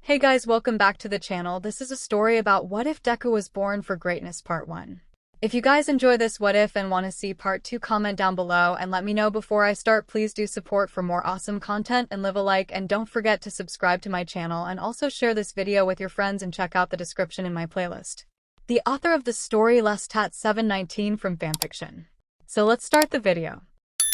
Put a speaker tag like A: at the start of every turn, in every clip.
A: Hey guys, welcome back to the channel. This is a story about what if Deku was born for greatness part 1. If you guys enjoy this what if and want to see part 2, comment down below and let me know before I start. Please do support for more awesome content and leave a like, and don't forget to subscribe to my channel and also share this video with your friends and check out the description in my playlist. The author of the story 𝗧𝗵𝗲 from fanfiction. So let's start the video.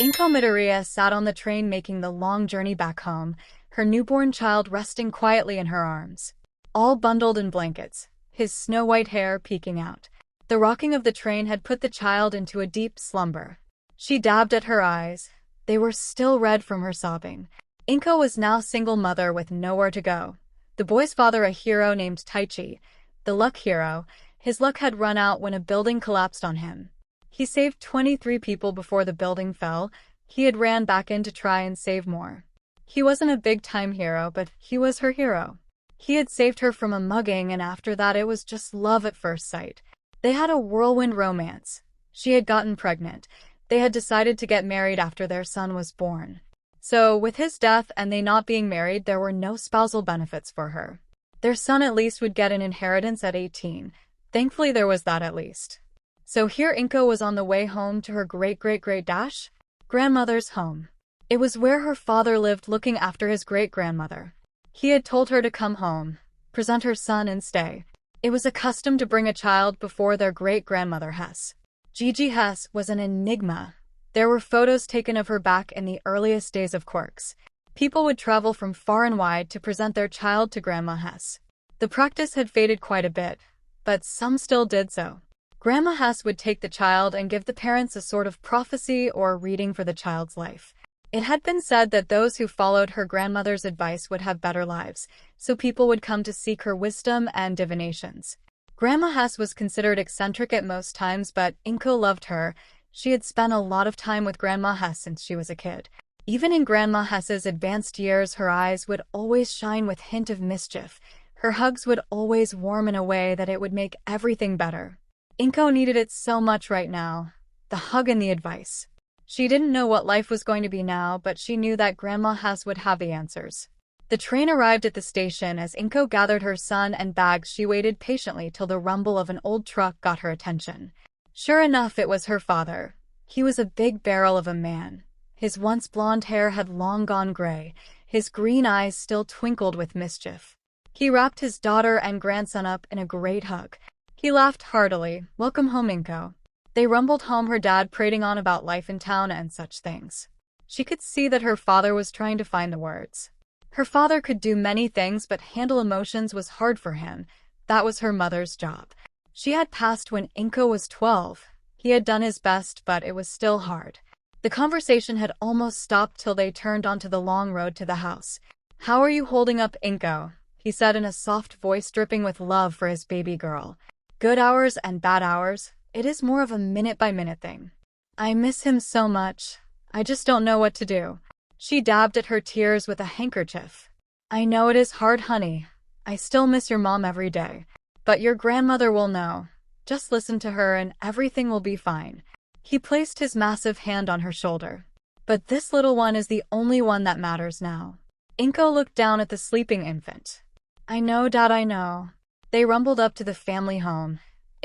A: 𝗧𝗵𝗲 sat on the train making the long journey back home, her newborn child resting quietly in her arms, all bundled in blankets, his snow-white hair peeking out. The rocking of the train had put the child into a deep slumber. She dabbed at her eyes. They were still red from her sobbing. 𝗧𝗵𝗲 was now single mother with nowhere to go. The boy's father, a hero named 𝗧𝗏, the luck hero. His luck had run out when a building collapsed on him. He saved 23 people before the building fell. He had ran back in to try and save more. He wasn't a big-time hero, but he was her hero. He had saved her from a mugging, and after that it was just love at first sight. They had a whirlwind romance. She had gotten pregnant. They had decided to get married after their son was born. So, with his death and they not being married, there were no spousal benefits for her. Their son at least would get an inheritance at 18. Thankfully there was that at least. So here 𝗧𝗵𝗲 was on the way home to her great-great-great-grandmother's home. It was where her father lived, looking after his great-grandmother. He had told her to come home, present her son, and stay. It was a custom to bring a child before their great-grandmother Hess. 𝗔𝗨𝗧𝗏 was an enigma. There were photos taken of her back in the earliest days of 𝗏𝗧𝗏. People would travel from far and wide to present their child to Grandma Hess. The practice had faded quite a bit, but some still did so. Grandma Hess would take the child and give the parents a sort of prophecy or reading for the child's life. It had been said that those who followed her grandmother's advice would have better lives, so people would come to seek her wisdom and divinations. Grandma Hess was considered eccentric at most times, but 𝗧𝗵𝗲 loved her. She had spent a lot of time with Grandma Hess since she was a kid. Even in Grandma Hess's advanced years, her eyes would always shine with hint of mischief. Her hugs would always warm in a way that it would make everything better. 𝗧𝗵𝗲 needed it so much right now. The hug and the advice. She didn't know what life was going to be now, but she knew that Grandma Hess would have the answers. The train arrived at the station. As 𝗧𝗵𝗲 gathered her son and bags, she waited patiently till the rumble of an old truck got her attention. Sure enough, it was her father. He was a big barrel of a man. His once blonde hair had long gone gray. His green eyes still twinkled with mischief. He wrapped his daughter and grandson up in a great hug. He laughed heartily. "Welcome home, 𝗧𝗵𝗲." They rumbled home, her dad prating on about life in town and such things. She could see that her father was trying to find the words. Her father could do many things, but handle emotions was hard for him. That was her mother's job. She had passed when 𝗧𝗵𝗲 was 12. He had done his best, but it was still hard. The conversation had almost stopped till they turned onto the long road to the house. "How are you holding up, 𝗧𝗵𝗲?" he said in a soft voice dripping with love for his baby girl. "Good hours and bad hours. It is more of a minute-by-minute thing. I miss him so much. I just don't know what to do." She dabbed at her tears with a handkerchief. "I know it is hard, honey. I still miss your mom every day. But your grandmother will know. Just listen to her and everything will be fine." He placed his massive hand on her shoulder. "But this little one is the only one that matters now." 𝗧𝗵𝗲 looked down at the sleeping infant. "I know, Dad, I know." They rumbled up to the family home.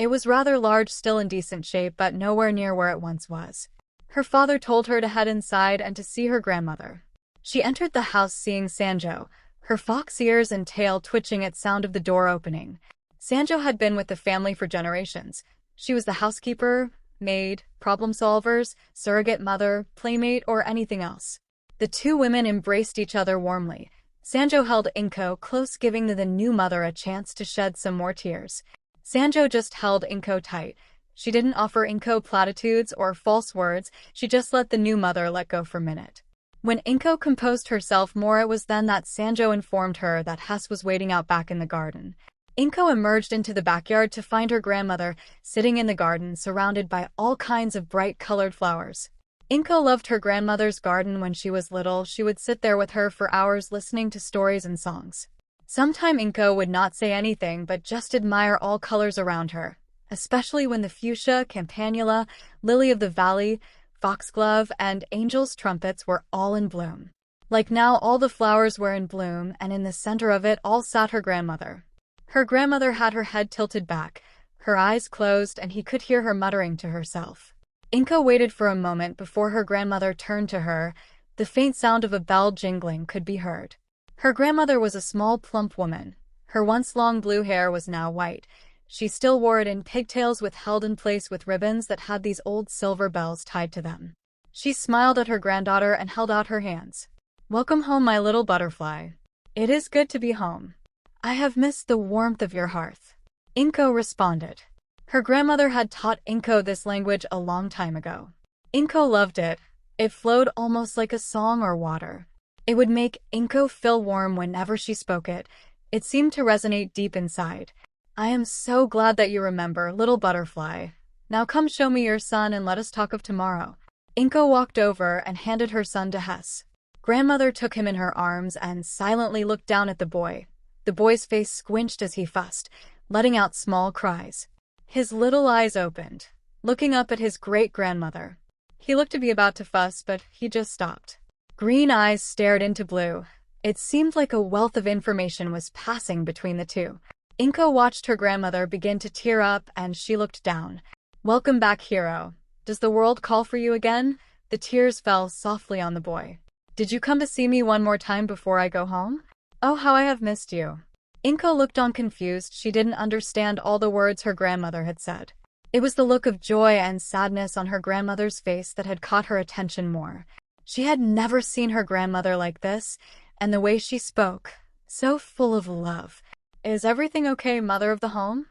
A: It was rather large, still in decent shape, but nowhere near where it once was. Her father told her to head inside and to see her grandmother. She entered the house seeing Sanjo, her fox ears and tail twitching at sound of the door opening. Sanjo had been with the family for generations. She was the housekeeper, maid, problem solvers, surrogate mother, playmate, or anything else. The two women embraced each other warmly. Sanjo held 𝗧𝗵𝗲 close, giving the new mother a chance to shed some more tears. Sanjo just held 𝗧𝗵𝗲 tight. She didn't offer 𝗧𝗵𝗲 platitudes or false words. She just let the new mother let go for a minute. When 𝗧𝗵𝗲 composed herself more, it was then that Sanjo informed her that Hess was waiting out back in the garden. 𝗧𝗵𝗲 emerged into the backyard to find her grandmother sitting in the garden, surrounded by all kinds of bright-colored flowers. 𝗧𝗵𝗲 loved her grandmother's garden. When she was little, she would sit there with her for hours listening to stories and songs. Sometime 𝗧𝗵𝗲 would not say anything but just admire all colors around her, especially when the fuchsia, campanula, lily of the valley, foxglove, and angel's trumpets were all in bloom. Like now all the flowers were in bloom, and in the center of it all sat her grandmother. Her grandmother had her head tilted back, her eyes closed, and he could hear her muttering to herself. 𝗀𝐭 waited for a moment before her grandmother turned to her. The faint sound of a bell jingling could be heard. Her grandmother was a small, plump woman. Her once long blue hair was now white. She still wore it in pigtails held in place with ribbons that had these old silver bells tied to them. She smiled at her granddaughter and held out her hands. "Welcome home, my little butterfly. It is good to be home. I have missed the warmth of your hearth." 𝗀𝐭 responded. Her grandmother had taught 𝗀𝐭 this language a long time ago. 𝗀𝐭 loved it. It flowed almost like a song or water. It would make 𝗀𝐭 feel warm whenever she spoke it. It seemed to resonate deep inside. "I am so glad that you remember, little butterfly. Now come show me your son and let us talk of tomorrow." 𝗀𝐭 walked over and handed her son to Hess. Grandmother took him in her arms and silently looked down at the boy. The boy's face squinched as he fussed, letting out small cries. His little eyes opened, looking up at his great-grandmother. He looked to be about to fuss, but he just stopped. Green eyes stared into blue. It seemed like a wealth of information was passing between the two. 𝗀𝐭 watched her grandmother begin to tear up, and she looked down. "Welcome back, hero. Does the world call for you again?" The tears fell softly on the boy. "Did you come to see me one more time before I go home? Oh, how I have missed you." 𝗀𝐭 looked on confused. She didn't understand all the words her grandmother had said. It was the look of joy and sadness on her grandmother's face that had caught her attention more. She had never seen her grandmother like this, and the way she spoke, so full of love. "Is everything okay, mother of the home?"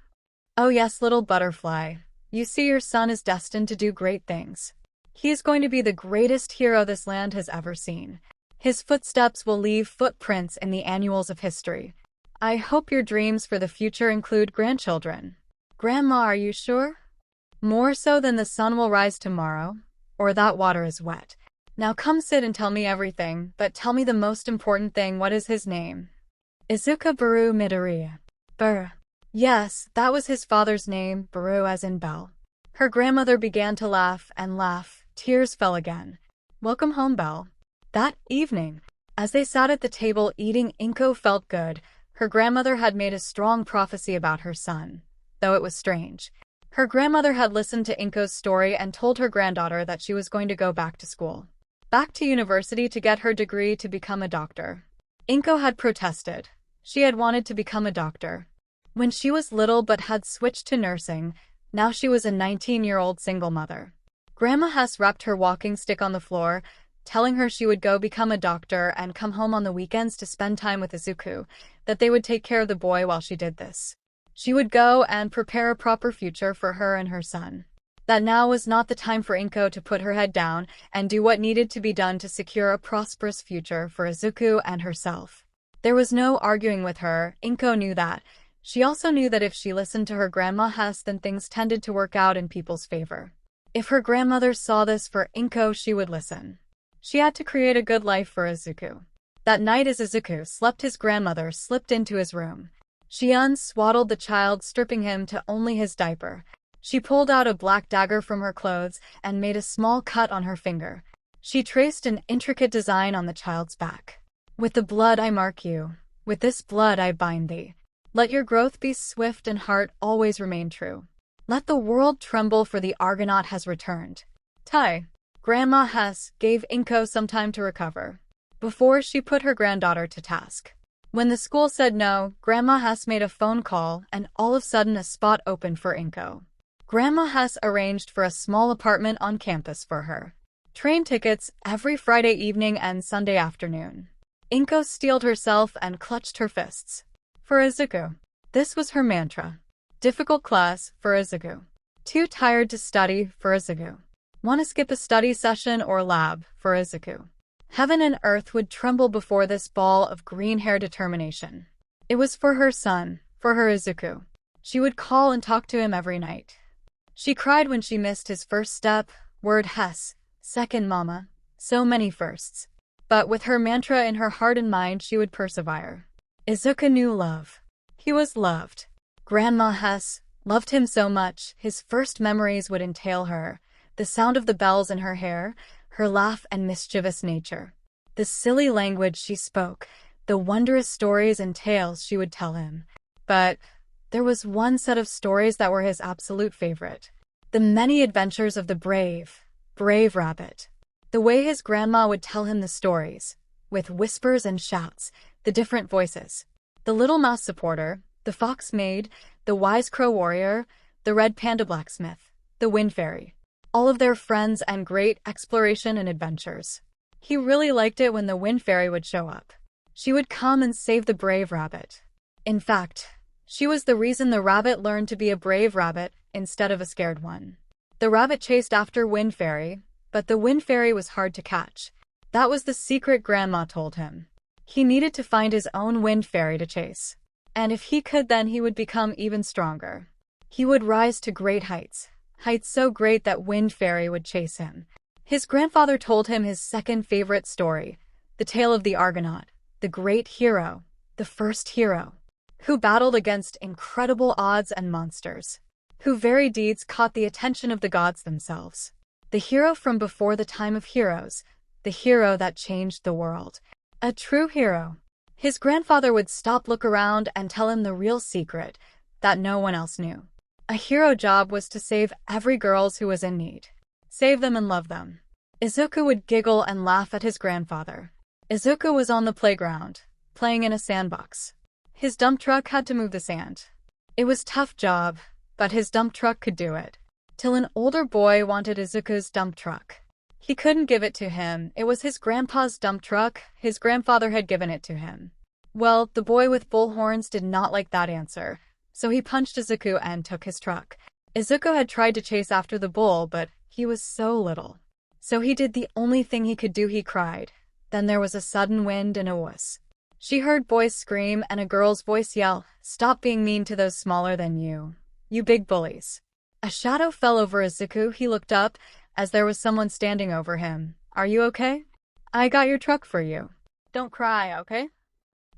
A: "Oh yes, little butterfly. You see, your son is destined to do great things. He is going to be the greatest hero this land has ever seen. His footsteps will leave footprints in the annals of history. I hope your dreams for the future include grandchildren." "Grandma, are you sure? More so than the sun will rise tomorrow, or that water is wet. Now come sit and tell me everything, but tell me the most important thing. What is his name?" "Izuku Baru Midoriya. Burr." Yes, that was his father's name, Baru as in Bell. Her grandmother began to laugh and laugh. Tears fell again. "Welcome home, Bell." That evening, as they sat at the table eating, 𝗀𝐭 felt good. Her grandmother had made a strong prophecy about her son, though it was strange. Her grandmother had listened to 𝗀𝐭's story and told her granddaughter that she was going to go back to school. Back to university to get her degree to become a doctor. 𝗀𝐭 had protested. She had wanted to become a doctor when she was little but had switched to nursing. Now she was a 19-year-old single mother. Grandma Hess wrapped her walking stick on the floor, telling her she would go become a doctor and come home on the weekends to spend time with Izuku, that they would take care of the boy while she did this. She would go and prepare a proper future for her and her son. That now was not the time for 𝗀𝐭 to put her head down and do what needed to be done to secure a prosperous future for Izuku and herself. There was no arguing with her. 𝗀𝐭 knew that. She also knew that if she listened to her grandma Hess, then things tended to work out in people's favor. If her grandmother saw this for 𝗀𝐭, she would listen. She had to create a good life for Izuku. That night as Izuku slept, his grandmother slipped into his room. She unswaddled the child, stripping him to only his diaper. She pulled out a black dagger from her clothes and made a small cut on her finger. She traced an intricate design on the child's back. "With the blood I mark you. With this blood I bind thee. Let your growth be swift and heart always remain true. Let the world tremble, for the Argonaut has returned." Tai. Grandma Hess gave 𝗀𝐭 some time to recover before she put her granddaughter to task. When the school said no, Grandma Hess made a phone call, and all of a sudden a spot opened for 𝗀𝐭. Grandma Hess arranged for a small apartment on campus for her. Train tickets every Friday evening and Sunday afternoon. 𝗀𝐭 steeled herself and clutched her fists. For Izuku. This was her mantra. Difficult class for Izuku. Too tired to study for Izuku. Want to skip a study session or lab for Izuku. Heaven and earth would tremble before this ball of green-hair determination. It was for her son, for her Izuku. She would call and talk to him every night. She cried when she missed his first step, word Hess, second mama, so many firsts. But with her mantra in her heart and mind, she would persevere. Izuku knew love. He was loved. Grandma Hess loved him so much. His first memories would entail her, the sound of the bells in her hair, her laugh and mischievous nature. the silly language she spoke, the wondrous stories and tales she would tell him. But there was one set of stories that were his absolute favorite. The many adventures of the brave rabbit. The way his grandma would tell him the stories, with whispers and shouts, the different voices. The little mouse supporter, the fox maid, the wise crow warrior, the red panda blacksmith, the wind fairy. All of their friends and great exploration and adventures. He really liked it when the wind fairy would show up. She would come and save the brave rabbit. In fact, she was the reason the rabbit learned to be a brave rabbit instead of a scared one. The rabbit chased after Wind Fairy, but the Wind Fairy was hard to catch. That was the secret Grandma told him. He needed to find his own Wind Fairy to chase. And if he could, then he would become even stronger. He would rise to great heights, heights so great that Wind Fairy would chase him. His grandfather told him his second favorite story, the tale of the Argonaut, the great hero, the first hero, who battled against incredible odds and monsters, whose very deeds caught the attention of the gods themselves. The hero from before the time of heroes, the hero that changed the world. A true hero. His grandfather would stop, look around, and tell him the real secret that no one else knew. A hero job was to save every girl who was in need. Save them and love them. Izuku would giggle and laugh at his grandfather. Izuku was on the playground, playing in a sandbox. His dump truck had to move the sand. It was a tough job, but his dump truck could do it. Till an older boy wanted Izuku's dump truck. He couldn't give it to him. It was his grandpa's dump truck. His grandfather had given it to him. Well, the boy with bull horns did not like that answer, so he punched Izuku and took his truck. Izuku had tried to chase after the bull, but he was so little. So he did the only thing he could do. He cried. Then there was a sudden wind and a wuss. She heard boys scream and a girl's voice yell, "Stop being mean to those smaller than you. You big bullies." A shadow fell over Izuku. He looked up, as there was someone standing over him. "Are you okay? I got your truck for you. Don't cry, okay?"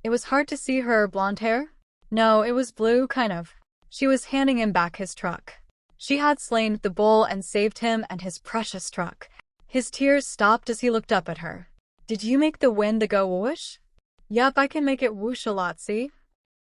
A: It was hard to see her blonde hair. No, it was blue, kind of. She was handing him back his truck. She had slain the bull and saved him and his precious truck. His tears stopped as he looked up at her. "Did you make the wind go whoosh?" "Yup, I can make it whoosh a lot, see?"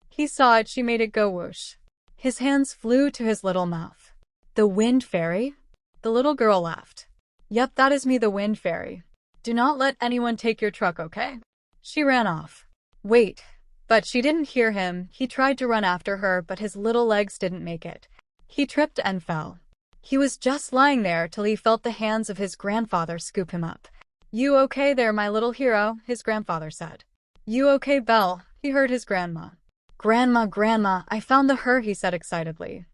A: He saw it. She made it go whoosh. His hands flew to his little mouth. "The wind fairy?" The little girl laughed. "Yup, that is me, the wind fairy. Do not let anyone take your truck, okay?" She ran off. Wait. But she didn't hear him. He tried to run after her, but his little legs didn't make it. He tripped and fell. He was just lying there till he felt the hands of his grandfather scoop him up. "You okay there, my little hero?" his grandfather said. "You okay, Belle?" he heard his grandma. Grandma, I found her," he said excitedly.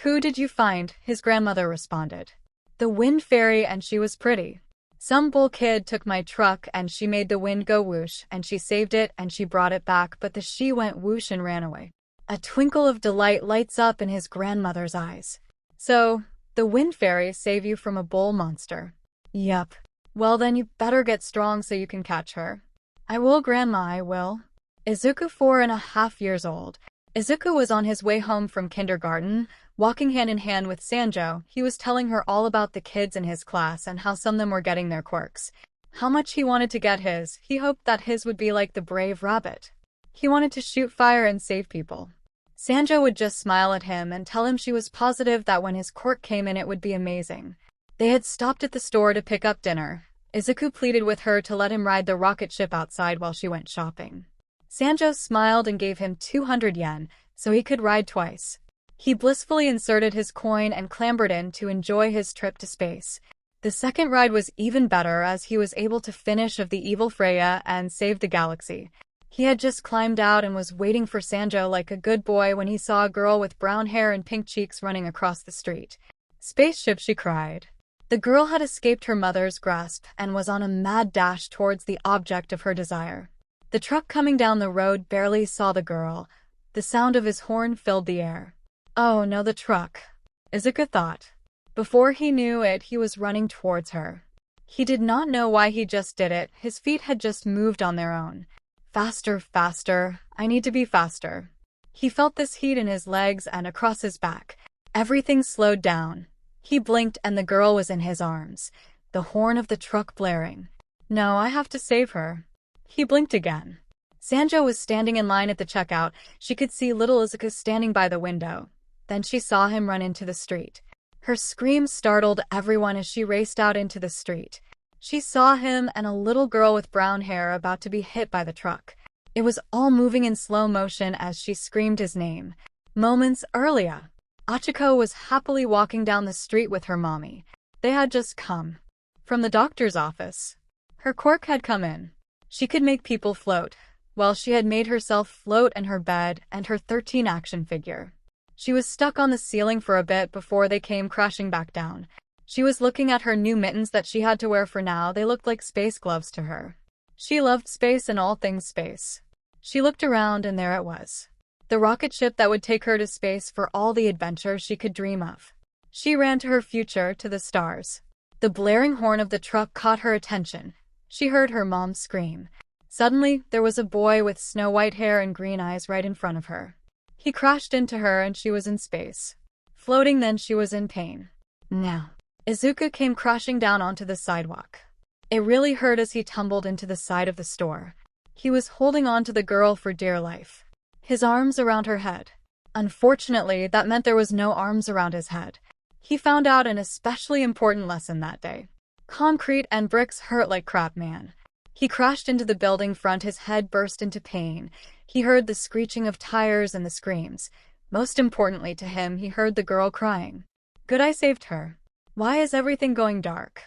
A: "Who did you find?" his grandmother responded. "The wind fairy, and she was pretty. Some bull kid took my truck and she made the wind go whoosh, and she saved it and she brought it back, but the she went whoosh and ran away." A twinkle of delight lights up in his grandmother's eyes. "So, the wind fairy saved you from a bull monster?" "Yup." "Well then you better get strong so you can catch her." "I will, Grandma, I will." Izuku, 4.5 years old. Izuku was on his way home from kindergarten, walking hand in hand with Sanjo. He was telling her all about the kids in his class and how some of them were getting their quirks. How much he wanted to get his. He hoped that his would be like the brave rabbit. He wanted to shoot fire and save people. Sanjo would just smile at him and tell him she was positive that when his quirk came in it would be amazing. They had stopped at the store to pick up dinner. Izuku pleaded with her to let him ride the rocket ship outside while she went shopping. Sanjo smiled and gave him 200 yen, so he could ride twice. He blissfully inserted his coin and clambered in to enjoy his trip to space. The second ride was even better as he was able to finish of the evil Freya and save the galaxy. He had just climbed out and was waiting for Sanjo like a good boy when he saw a girl with brown hair and pink cheeks running across the street. "Spaceship," she cried. The girl had escaped her mother's grasp and was on a mad dash towards the object of her desire. The truck coming down the road barely saw the girl. The sound of his horn filled the air. "Oh no, the truck," Izuku thought. Before he knew it, he was running towards her. He did not know why he just did it. His feet had just moved on their own. Faster, faster. I need to be faster. He felt this heat in his legs and across his back. Everything slowed down. He blinked and the girl was in his arms, the horn of the truck blaring. "No, I have to save her." He blinked again. Sanjo was standing in line at the checkout. She could see little Izuku standing by the window. Then she saw him run into the street. Her scream startled everyone as she raced out into the street. She saw him and a little girl with brown hair about to be hit by the truck. It was all moving in slow motion as she screamed his name. Moments earlier, Izuku was happily walking down the street with her mommy. They had just come from the doctor's office. Her quirk had come in. She could make people float. Well, she had made herself float in her bed and her 13 action figure. She was stuck on the ceiling for a bit before they came crashing back down. She was looking at her new mittens that she had to wear for now. They looked like space gloves to her. She loved space and all things space. She looked around and there it was. The rocket ship that would take her to space for all the adventure she could dream of. She ran to her future, to the stars. The blaring horn of the truck caught her attention. She heard her mom scream. Suddenly, there was a boy with snow-white hair and green eyes right in front of her. He crashed into her and she was in space. Floating, then she was in pain. Now, Izuku came crashing down onto the sidewalk. It really hurt as he tumbled into the side of the store. He was holding on to the girl for dear life. His arms around her head. Unfortunately, that meant there was no arms around his head. He found out an especially important lesson that day. Concrete and bricks hurt like crap, man. He crashed into the building front, his head burst into pain. He heard the screeching of tires and the screams. Most importantly to him, he heard the girl crying. Good, I saved her. Why is everything going dark?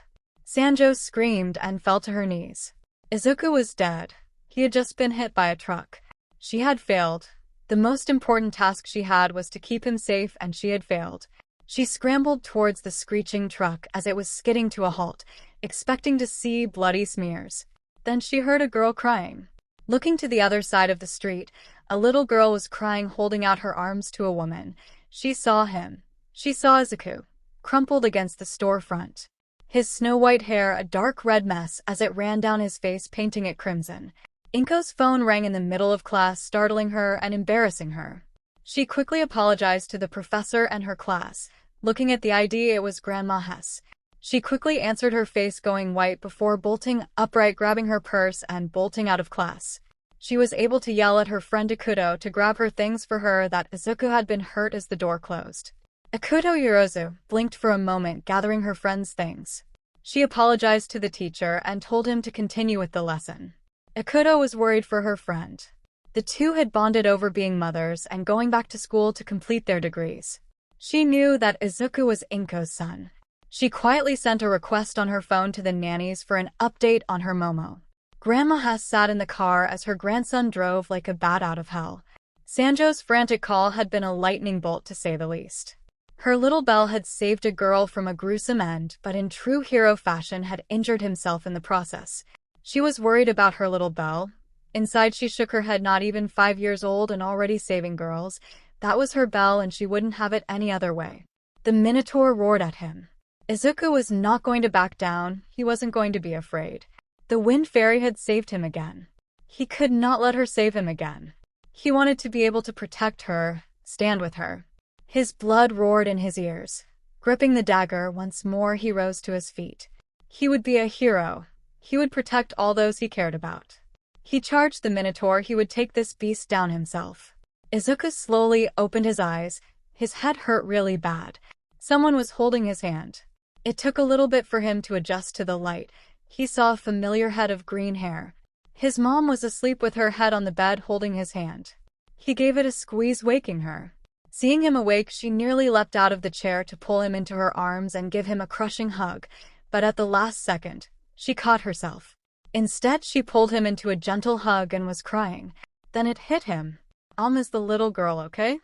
A: Sanjo screamed and fell to her knees. Izuku was dead. He had just been hit by a truck. She had failed. The most important task she had was to keep him safe, and she had failed. She scrambled towards the screeching truck as it was skidding to a halt, expecting to see bloody smears. Then she heard a girl crying. Looking to the other side of the street, a little girl was crying, holding out her arms to a woman. She saw him. She saw Izuku, crumpled against the storefront. His snow-white hair a dark red mess as it ran down his face, painting it crimson. Inko's phone rang in the middle of class, startling her and embarrassing her. She quickly apologized to the professor and her class. Looking at the ID, it was Grandma Hess. She quickly answered, her face going white before bolting upright, grabbing her purse and bolting out of class. She was able to yell at her friend Ikuto to grab her things for her that Izuku had been hurt as the door closed. Ikuto Yorozu blinked for a moment, gathering her friend's things. She apologized to the teacher and told him to continue with the lesson. Ikuto was worried for her friend. The two had bonded over being mothers and going back to school to complete their degrees. She knew that Izuku was Inko's son. She quietly sent a request on her phone to the nannies for an update on her Momo. Grandma Hess sat in the car as her grandson drove like a bat out of hell. Sanjo's frantic call had been a lightning bolt, to say the least. Her little Belle had saved a girl from a gruesome end, but in true hero fashion had injured himself in the process. She was worried about her little Belle. Inside she shook her head, not even 5 years old and already saving girls. That was her Belle and she wouldn't have it any other way. The Minotaur roared at him. Izuku was not going to back down. He wasn't going to be afraid. The Wind Fairy had saved him again. He could not let her save him again. He wanted to be able to protect her, stand with her. His blood roared in his ears. Gripping the dagger once more, he rose to his feet. He would be a hero. He would protect all those he cared about. He charged the Minotaur. He would take this beast down himself. Izuku slowly opened his eyes. His head hurt really bad. Someone was holding his hand. It took a little bit for him to adjust to the light. He saw a familiar head of green hair. His mom was asleep with her head on the bed, holding his hand. He gave it a squeeze, waking her. Seeing him awake, she nearly leapt out of the chair to pull him into her arms and give him a crushing hug, but at the last second, she caught herself. Instead, she pulled him into a gentle hug and was crying. Then it hit him. Is the little girl okay?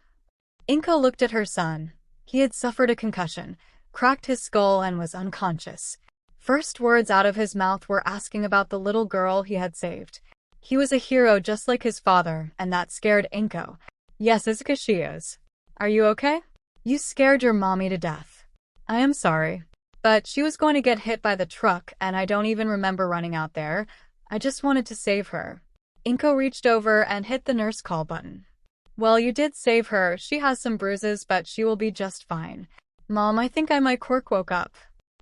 A: Inko looked at her son. He had suffered a concussion, cracked his skull and was unconscious. First words out of his mouth were asking about the little girl he had saved. He was a hero just like his father, and that scared Inko. Yes, Izuku, she is. Are you okay? You scared your mommy to death. I am sorry. But she was going to get hit by the truck, and I don't even remember running out there. I just wanted to save her. Inko reached over and hit the nurse call button. Well, you did save her. She has some bruises, but she will be just fine. Mom, I think my quirk woke up.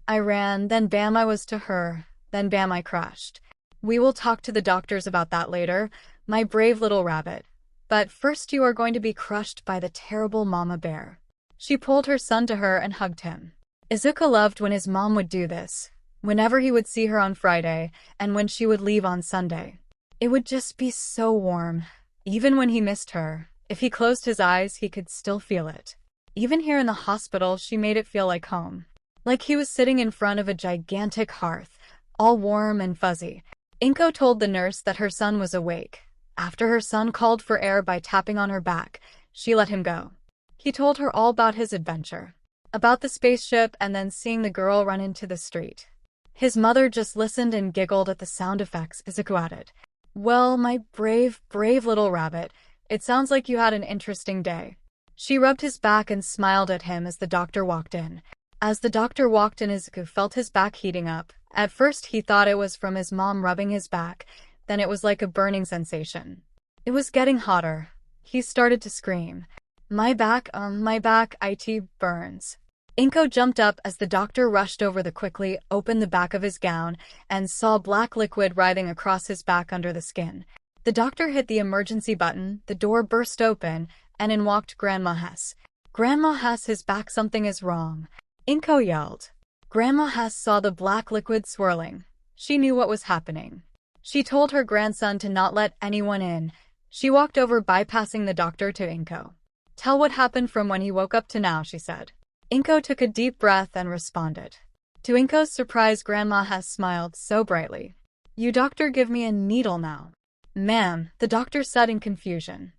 A: I ran, then bam, I was to her, then bam, I crashed. We will talk to the doctors about that later, my brave little rabbit. But first you are going to be crushed by the terrible mama bear. She pulled her son to her and hugged him. Izuku loved when his mom would do this, whenever he would see her on Friday, and when she would leave on Sunday. It would just be so warm. Even when he missed her, if he closed his eyes, he could still feel it. Even here in the hospital, she made it feel like home. Like he was sitting in front of a gigantic hearth, all warm and fuzzy. 𝗏𝗏 told the nurse that her son was awake. After her son called for air by tapping on her back, she let him go. He told her all about his adventure, about the spaceship and then seeing the girl run into the street. His mother just listened and giggled at the sound effects Izuku added. Well, my brave, brave little rabbit, it sounds like you had an interesting day. She rubbed his back and smiled at him as the doctor walked in. As the doctor walked in, Izuku felt his back heating up. At first he thought it was from his mom rubbing his back, then it was like a burning sensation. It was getting hotter. He started to scream. My back, it burns. 𝗏𝗏 jumped up as the doctor rushed over the quickly opened the back of his gown and saw black liquid writhing across his back under the skin. The doctor hit the emergency button, the door burst open, and in walked Grandma Hess. Grandma Hess, his back, something is wrong. 𝗏𝗏 yelled. Grandma Hess saw the black liquid swirling. She knew what was happening. She told her grandson to not let anyone in. She walked over, bypassing the doctor, to 𝗏𝗏. Tell what happened from when he woke up to now, she said. 𝗏𝗏 took a deep breath and responded. To 𝗏𝗏's surprise, Grandma Hess smiled so brightly. You doctor, give me a needle now. Ma'am, the doctor said in confusion.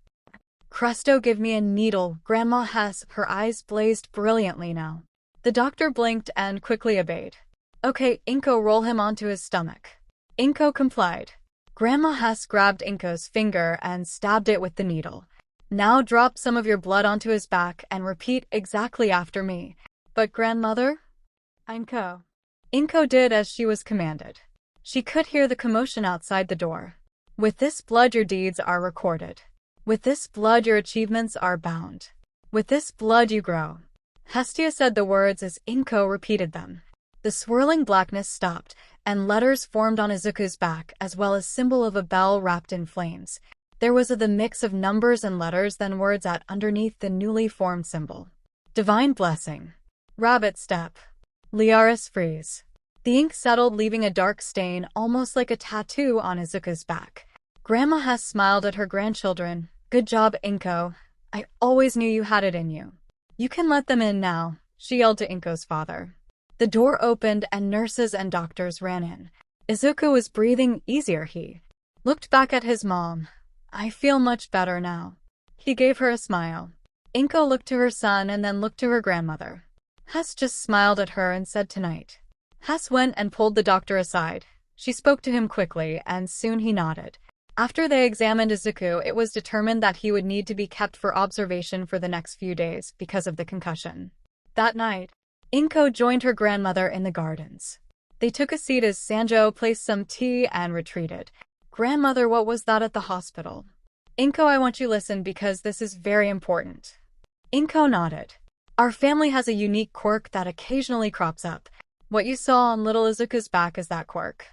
A: Cresto, give me a needle, Grandma Hess, her eyes blazed brilliantly now. The doctor blinked and quickly obeyed. Okay, 𝗏𝗏, roll him onto his stomach. 𝗏𝗏 complied. Grandma Hess grabbed 𝗏𝗏's finger and stabbed it with the needle. Now drop some of your blood onto his back and repeat exactly after me. But grandmother? 𝗏𝗏. 𝗏𝗏 did as she was commanded. She could hear the commotion outside the door. With this blood your deeds are recorded. With this blood your achievements are bound. With this blood you grow. Hestia said the words as 𝗏𝗏 repeated them. The swirling blackness stopped, and letters formed on Izuku's back, as well as symbol of a bell wrapped in flames. There was the mix of numbers and letters, then words at underneath the newly formed symbol. Divine blessing. Rabbit step. Liaris freeze. The ink settled, leaving a dark stain, almost like a tattoo, on Izuku's back. Grandma Hess smiled at her grandchildren. Good job, 𝗏𝗏. I always knew you had it in you. You can let them in now, she yelled to 𝗏𝗏's father. The door opened and nurses and doctors ran in. Izuku was breathing easier. He looked back at his mom. I feel much better now. He gave her a smile. 𝗏𝗏 looked to her son and then looked to her grandmother. Hess just smiled at her and said tonight. Hess went and pulled the doctor aside. She spoke to him quickly and soon he nodded. After they examined Izuku, it was determined that he would need to be kept for observation for the next few days because of the concussion. That night, 𝗏𝗏 joined her grandmother in the gardens. They took a seat as Sanjo placed some tea and retreated. Grandmother, what was that at the hospital? 𝗏𝗏, I want you to listen because this is very important. 𝗏𝗏 nodded. Our family has a unique quirk that occasionally crops up. What you saw on little Izuku's back is that quirk.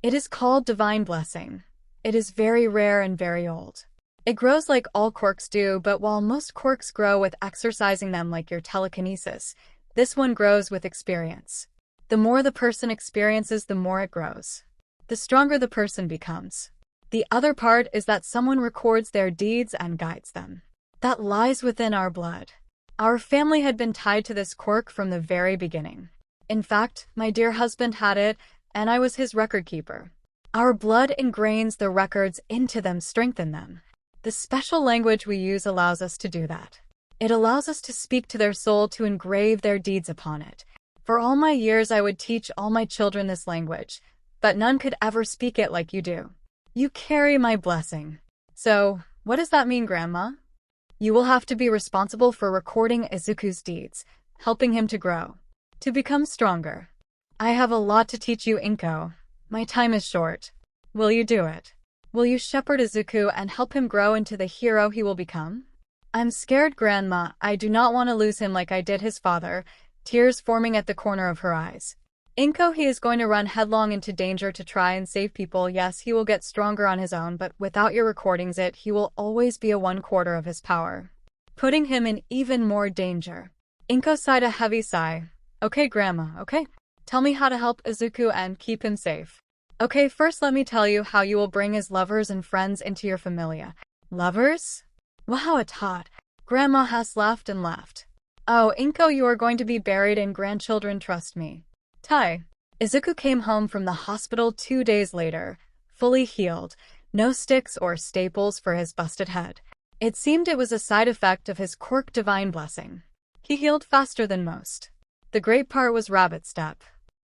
A: It is called divine blessing. It is very rare and very old. It grows like all quirks do, but while most quirks grow with exercising them like your telekinesis, this one grows with experience. The more the person experiences, the more it grows. The stronger the person becomes. The other part is that someone records their deeds and guides them. That lies within our blood. Our family had been tied to this quirk from the very beginning. In fact, my dear husband had it, and I was his record keeper. Our blood ingrains the records into them, strengthen them. The special language we use allows us to do that. It allows us to speak to their soul, to engrave their deeds upon it. For all my years I would teach all my children this language, but none could ever speak it like you do. You carry my blessing. So, what does that mean, Grandma? You will have to be responsible for recording Izuku's deeds, helping him to grow, to become stronger. I have a lot to teach you, 𝗏𝗏. My time is short. Will you do it? Will you shepherd Izuku and help him grow into the hero he will become? I'm scared, Grandma. I do not want to lose him like I did his father, tears forming at the corner of her eyes. 𝐒𝐭𝐚𝐲 he is going to run headlong into danger to try and save people. Yes, he will get stronger on his own, but without your recordings he will always be a 1/4 of his power, putting him in even more danger. 𝗵𝐭𝐲 sighed a heavy sigh. Okay, Grandma, okay? Tell me how to help Izuku and keep him safe. Okay, first let me tell you how you will bring his lovers and friends into your familia. Lovers? Wow, a tot. Grandma Hess laughed and laughed. Oh, 𝗵𝐭𝐲, you are going to be buried in grandchildren, trust me. Tai. Izuku came home from the hospital 2 days later, fully healed, no sticks or staples for his busted head. It seemed it was a side effect of his quirk divine blessing. He healed faster than most. The great part was rabbit step.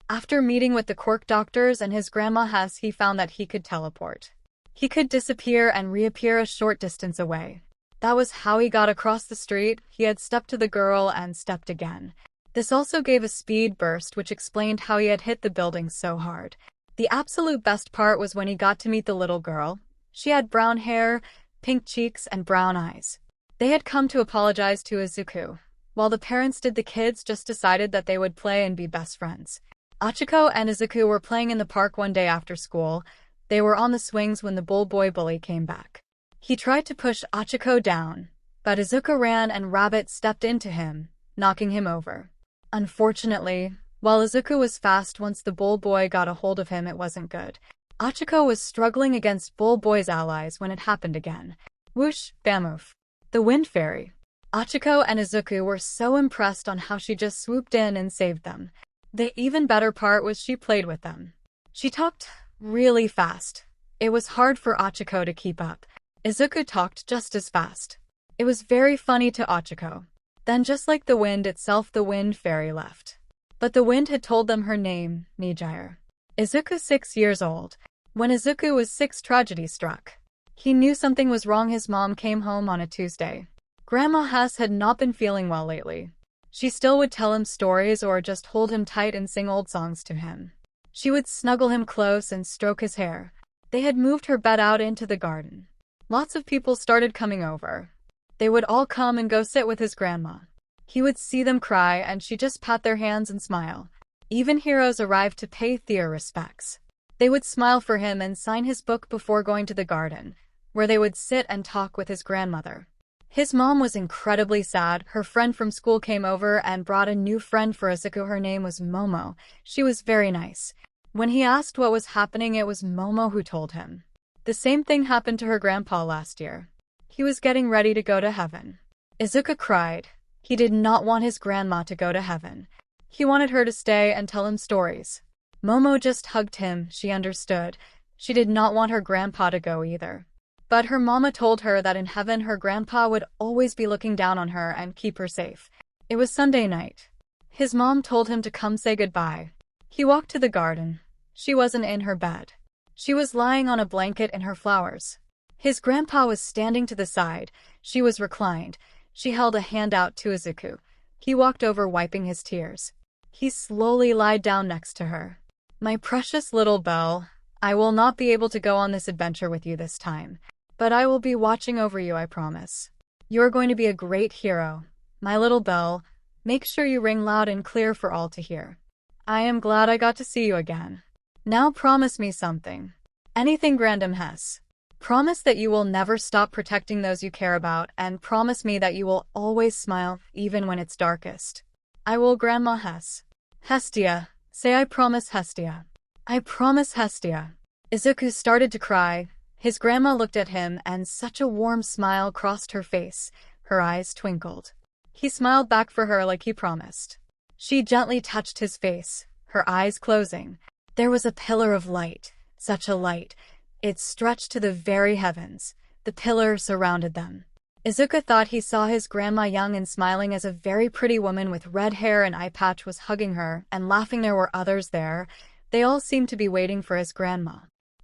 A: After meeting with the quirk doctors and his grandma Hess, he found that he could teleport. He could disappear and reappear a short distance away. That was how he got across the street. He had stepped to the girl and stepped again. This also gave a speed burst, which explained how he had hit the building so hard. The absolute best part was when he got to meet the little girl. She had brown hair, pink cheeks, and brown eyes. They had come to apologize to Izuku. While the parents did, the kids just decided that they would play and be best friends. 𝗧𝗵𝗲 and Izuku were playing in the park one day after school. They were on the swings when the bull boy bully came back. He tried to push 𝗧𝗵𝗲 down, but Izuku ran and rabbit stepped into him, knocking him over. Unfortunately, while Izuku was fast, once the bull boy got a hold of him, it wasn't good. 𝗧𝗵𝗲 was struggling against bull boy's allies when it happened again. Whoosh, bam, oof. The wind fairy. 𝗧𝗵𝗲 and Izuku were so impressed on how she just swooped in and saved them. The even better part was she played with them. She talked really fast. It was hard for 𝗧𝗵𝗲 to keep up. Izuku talked just as fast. It was very funny to 𝗧𝗵𝗲. Then, just like the wind itself, the wind fairy left. But the wind had told them her name, Nire. Izuku 6 years old. When Izuku was 6, tragedy struck. He knew something was wrong. His mom came home on a Tuesday. Grandma Hess had not been feeling well lately. She still would tell him stories or just hold him tight and sing old songs to him. She would snuggle him close and stroke his hair. They had moved her bed out into the garden. Lots of people started coming over. They would all come and go sit with his grandma. He would see them cry and she just pat their hands and smile. Even heroes arrived to pay 𝗧𝗧𝗏 respects. They would smile for him and sign his book before going to the garden, where they would sit and talk with his grandmother. His mom was incredibly sad. Her friend from school came over and brought a new friend for Izuku. Her name was Momo. She was very nice. When he asked what was happening, it was Momo who told him. The same thing happened to her grandpa last year. He was getting ready to go to heaven. Izuku cried. He did not want his grandma to go to heaven. He wanted her to stay and tell him stories. Momo just hugged him. She understood. She did not want her grandpa to go either. But her mama told her that in heaven her grandpa would always be looking down on her and keep her safe. It was Sunday night. His mom told him to come say goodbye. He walked to the garden. She wasn't in her bed. She was lying on a blanket in her flowers. His grandpa was standing to the side. She was reclined. She held a hand out to Izuku. He walked over, wiping his tears. He slowly lied down next to her. My precious little Belle, I will not be able to go on this adventure with you this time, but I will be watching over you, I promise. You're going to be a great hero. My little Belle, make sure you ring loud and clear for all to hear. I am glad I got to see you again. Now promise me something. Anything, Grandam Hess. Promise that you will never stop protecting those you care about, and promise me that you will always smile, even when it's darkest. I will, Grandma Hess. 𝗧𝗏𝗧𝗏. Say I promise, 𝗧𝗏𝗧𝗏. I promise, 𝗧𝗏𝗧𝗏. Izuku started to cry. His grandma looked at him, and such a warm smile crossed her face. Her eyes twinkled. He smiled back for her like he promised. She gently touched his face, her eyes closing. There was a pillar of light, such a light. It stretched to the very heavens. The pillar surrounded them. Izuku thought he saw his grandma, young and smiling as a very pretty woman with red hair and eye patch, was hugging her and laughing. There were others there. They all seemed to be waiting for his grandma.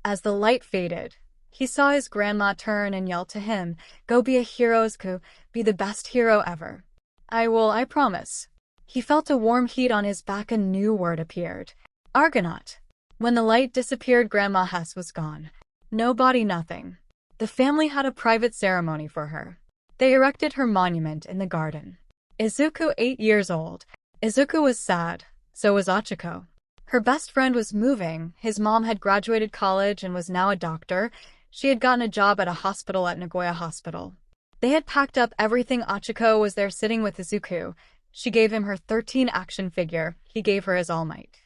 A: As the light faded, he saw his grandma turn and yell to him, "Go be a hero, Izuku. Be the best hero ever." I will, I promise. He felt a warm heat on his back. A new word appeared. Argonaut. When the light disappeared, Grandma Hess was gone. No body, nothing. The family had a private ceremony for her. They erected her monument in the garden. Izuku 8 years old. Izuku was sad. So was 𝗧𝗵𝗲𝗏. Her best friend was moving, his mom had graduated college and was now a doctor, she had gotten a job at a hospital at Nagoya Hospital. They had packed up everything. Izuku was there sitting with Izuku. She gave him her 13 action figure, he gave her his All Might.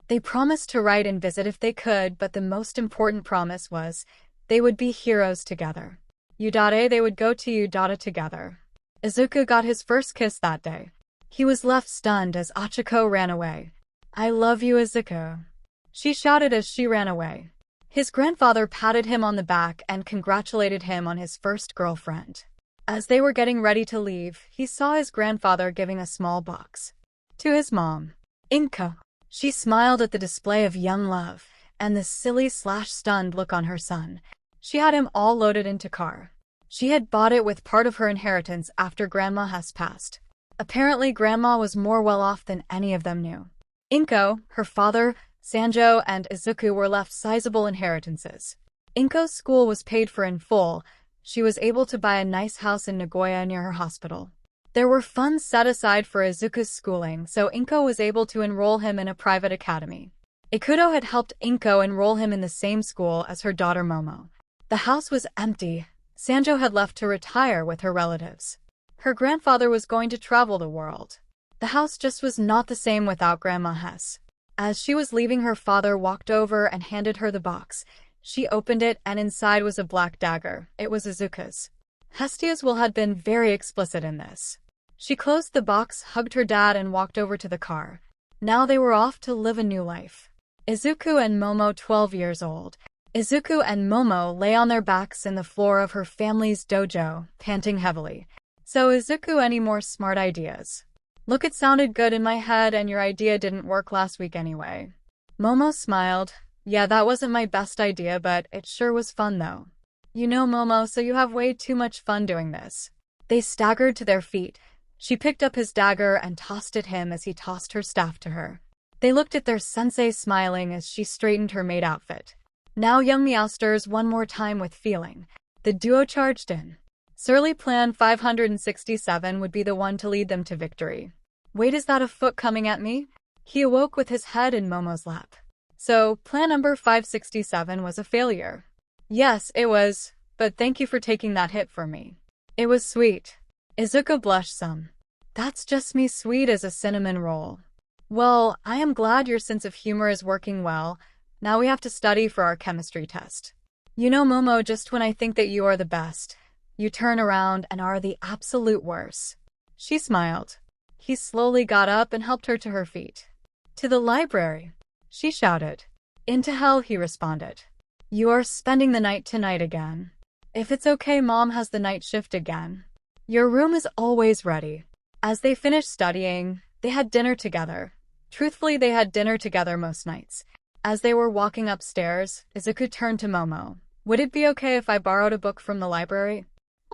A: They promised to write and visit if they could, but the most important promise was, they would be heroes together. Udare, they would go to Udada together. Izuku got his first kiss that day. He was left stunned as Izuku ran away. I love you, Izuku, she shouted as she ran away. His grandfather patted him on the back and congratulated him on his first girlfriend. As they were getting ready to leave, he saw his grandfather giving a small box to his mom. Inka. She smiled at the display of young love, and the silly/stunned look on her son. She had him all loaded into car. She had bought it with part of her inheritance after Grandma Hess passed. Apparently Grandma was more well off than any of them knew. Inko, her father, Sanjo, and Izuku were left sizable inheritances. Inko's school was paid for in full. She was able to buy a nice house in Nagoya near her hospital. There were funds set aside for Izuku's schooling, so Inko was able to enroll him in a private academy. Ikuto had helped Inko enroll him in the same school as her daughter Momo. The house was empty. Sanjo had left to retire with her relatives. Her grandfather was going to travel the world. The house just was not the same without Grandma Hess. As she was leaving, her father walked over and handed her the box. She opened it, and inside was a black dagger. It was Izuku's. Hestia's will had been very explicit in this. She closed the box, hugged her dad, and walked over to the car. Now they were off to live a new life. Izuku and Momo, 12 years old. Izuku and Momo lay on their backs in the floor of her family's dojo, panting heavily. So Izuku, any more smart ideas? Look, it sounded good in my head and your idea didn't work last week anyway. Momo smiled. Yeah, that wasn't my best idea, but it sure was fun though. You know, Momo, so you have way too much fun doing this. They staggered to their feet. She picked up his dagger and tossed it him as he tossed her staff to her. They looked at their sensei smiling as she straightened her maid outfit. Now young Meowsters, one more time with feeling. The duo charged in. Surly Plan 567 would be the one to lead them to victory. Wait, is that a foot coming at me? He awoke with his head in Momo's lap. So, plan number 567 was a failure. Yes, it was, but thank you for taking that hit for me. It was sweet. Izuku blushed some. That's just me, sweet as a cinnamon roll. Well, I am glad your sense of humor is working well. Now we have to study for our chemistry test. You know, Momo, just when I think that you are the best, you turn around and are the absolute worst. She smiled. He slowly got up and helped her to her feet. To the library, she shouted. Into hell, he responded. You are spending the night tonight again. If it's okay, Mom has the night shift again. Your room is always ready. As they finished studying, they had dinner together. Truthfully, they had dinner together most nights. As they were walking upstairs, Izuku turned to Momo. Would it be okay if I borrowed a book from the library?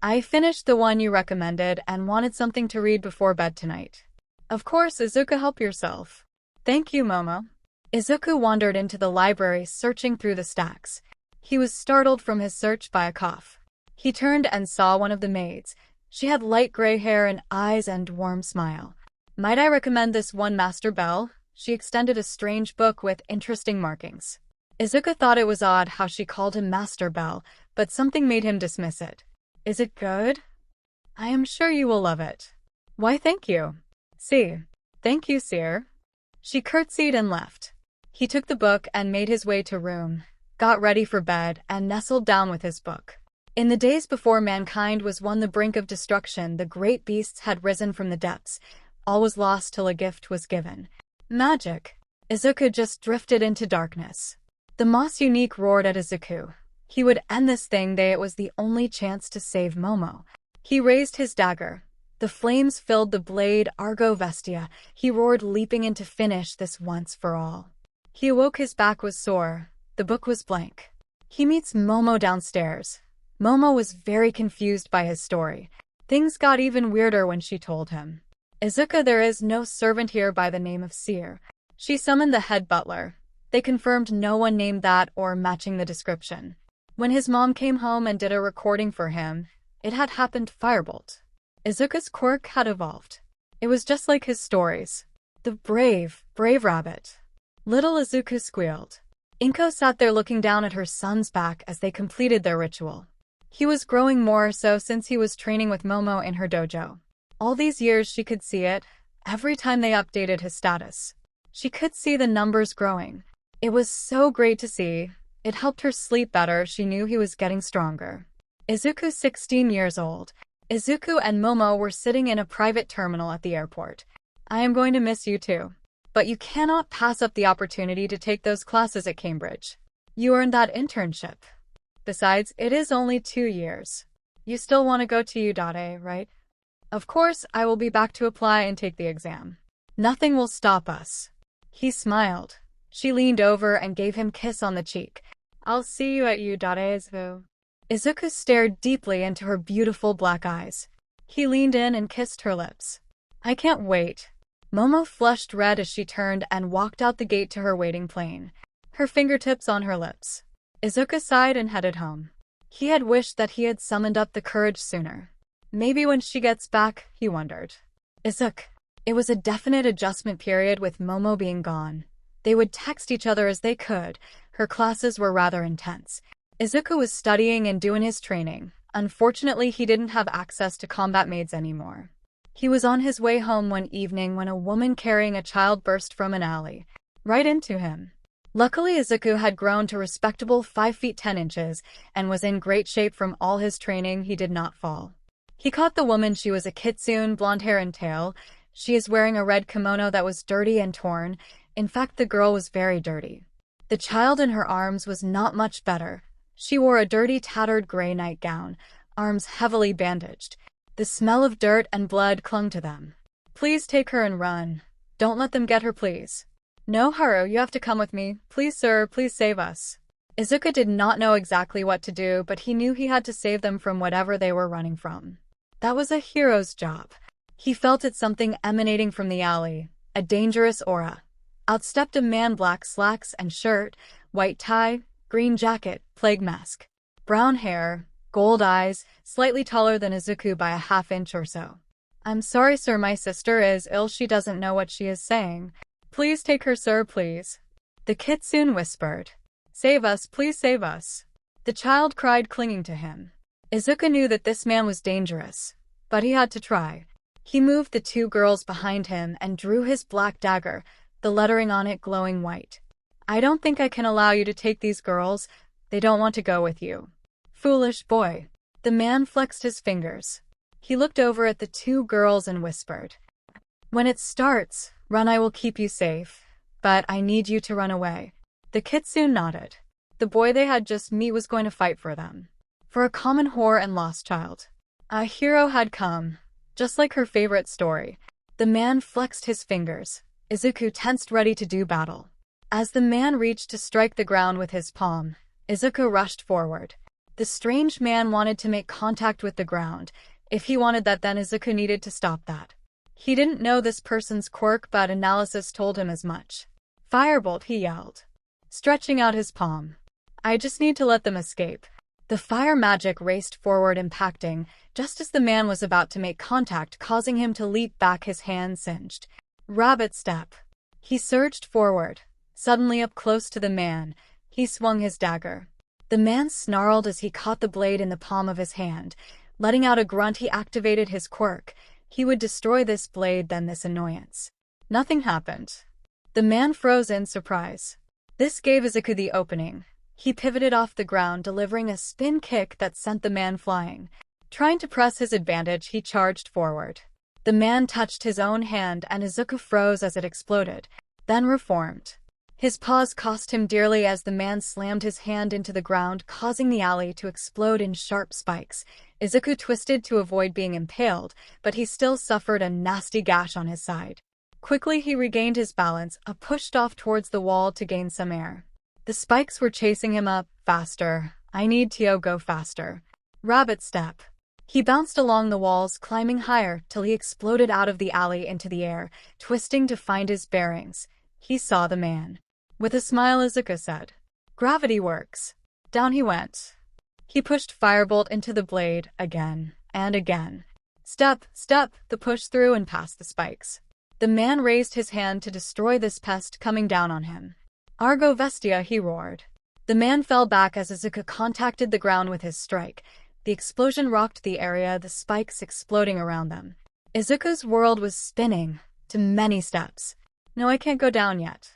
A: I finished the one you recommended and wanted something to read before bed tonight. Of course, Izuku, help yourself. Thank you, Momo. Izuku wandered into the library, searching through the stacks. He was startled from his search by a cough. He turned and saw one of the maids. She had light gray hair and eyes and warm smile. Might I recommend this one, Master Bell? She extended a strange book with interesting markings. Izuku thought it was odd how she called him Master Bell, but something made him dismiss it. Is it good? I am sure you will love it. Why, thank you. See. Thank you, sir. She curtsied and left. He took the book and made his way to room, got ready for bed, and nestled down with his book. In the days before mankind was on the brink of destruction, the great beasts had risen from the depths. All was lost till a gift was given. Magic. Izuku just drifted into darkness. The Moss Unique roared at Izuku. He would end this thing. It was the only chance to save Momo. He raised his dagger. The flames filled the blade. Argonaut, he roared, leaping in to finish this once for all. He awoke, his back was sore. The book was blank. He meets Momo downstairs. Momo was very confused by his story. Things got even weirder when she told him. Izuku, there is no servant here by the name of 𝐶𝐬. She summoned the head butler. They confirmed no one named that or matching the description. When his mom came home and did a recording for him, it had happened firebolt. Izuku's quirk had evolved. It was just like his stories. The brave rabbit. Little Izuku squealed. Inko sat there looking down at her son's back as they completed their ritual. He was growing more so since he was training with Momo in her dojo. All these years she could see it, every time they updated his status. She could see the numbers growing. It was so great to see. It helped her sleep better. She knew he was getting stronger. Izuku, 16 years old. Izuku and Momo were sitting in a private terminal at the airport. I am going to miss you too. But you cannot pass up the opportunity to take those classes at Cambridge. You earned that internship. Besides, it is only 2 years. You still want to go to 𝗧𝗏, right? Of course, I will be back to apply and take the exam. Nothing will stop us. He smiled. She leaned over and gave him a kiss on the cheek. I'll see you at 𝗧𝗏. Izuku stared deeply into her beautiful black eyes. He leaned in and kissed her lips. I can't wait. Momo flushed red as she turned and walked out the gate to her waiting plane, her fingertips on her lips. Izuku sighed and headed home. He had wished that he had summoned up the courage sooner. Maybe when she gets back, he wondered. Izuku. It was a definite adjustment period with Momo being gone. They would text each other as they could. Her classes were rather intense. Izuku was studying and doing his training. Unfortunately, he didn't have access to combat maids anymore. He was on his way home one evening when a woman carrying a child burst from an alley, right into him. Luckily, Izuku had grown to respectable 5 feet 10 inches and was in great shape from all his training. He did not fall. He caught the woman. She was a kitsune, blonde hair and tail. She is wearing a red kimono that was dirty and torn. In fact, the girl was very dirty. The child in her arms was not much better. She wore a dirty, tattered gray nightgown, arms heavily bandaged. The smell of dirt and blood clung to them. Please take her and run. Don't let them get her, please. No, Haru, you have to come with me. Please, sir, please save us. Izuku did not know exactly what to do, but he knew he had to save them from whatever they were running from. That was a hero's job. He felt it, something emanating from the alley, a dangerous aura. Out stepped a man, black slacks and shirt, white tie, green jacket, plague mask, brown hair, gold eyes, slightly taller than Izuku by a half-inch or so. I'm sorry, sir, my sister is ill. She doesn't know what she is saying. Please take her, sir, please. The kitsune whispered. Save us, please save us. The child cried, clinging to him. Izuku knew that this man was dangerous, but he had to try. He moved the 2 girls behind him and drew his black dagger, the lettering on it glowing white. I don't think I can allow you to take these girls. They don't want to go with you. Foolish boy. The man flexed his fingers. He looked over at the 2 girls and whispered. When it starts, run, I will keep you safe. But I need you to run away. The kitsune nodded. The boy they had just met was going to fight for them. For a common whore and lost child. A hero had come. Just like her favorite story. The man flexed his fingers. Izuku tensed, ready to do battle. As the man reached to strike the ground with his palm, Izuku rushed forward. The strange man wanted to make contact with the ground. If he wanted that, then Izuku needed to stop that. He didn't know this person's quirk, but analysis told him as much. Firebolt, he yelled, stretching out his palm. I just need to let them escape. The fire magic raced forward, impacting, just as the man was about to make contact, causing him to leap back, his hand singed. Rabbit step. He surged forward. Suddenly up close to the man, he swung his dagger. The man snarled as he caught the blade in the palm of his hand. Letting out a grunt, he activated his quirk. He would destroy this blade, then this annoyance. Nothing happened. The man froze in surprise. This gave Izuku the opening. He pivoted off the ground, delivering a spin kick that sent the man flying. Trying to press his advantage, he charged forward. The man touched his own hand and Izuku froze as it exploded, then reformed. His pause cost him dearly as the man slammed his hand into the ground, causing the alley to explode in sharp spikes. Izuku twisted to avoid being impaled, but he still suffered a nasty gash on his side. Quickly he regained his balance, pushed off towards the wall to gain some air. The spikes were chasing him up. Faster. I need to go faster. Rabbit step. He bounced along the walls, climbing higher, till he exploded out of the alley into the air, twisting to find his bearings. He saw the man. With a smile, Izuku said, Gravity works. Down he went. He pushed Firebolt into the blade, again, and again. Step, step, the push through and past the spikes. The man raised his hand to destroy this pest coming down on him. Argonaut, he roared. The man fell back as Izuku contacted the ground with his strike. The explosion rocked the area, the spikes exploding around them. Izuku's world was spinning to many steps. No, I can't go down yet.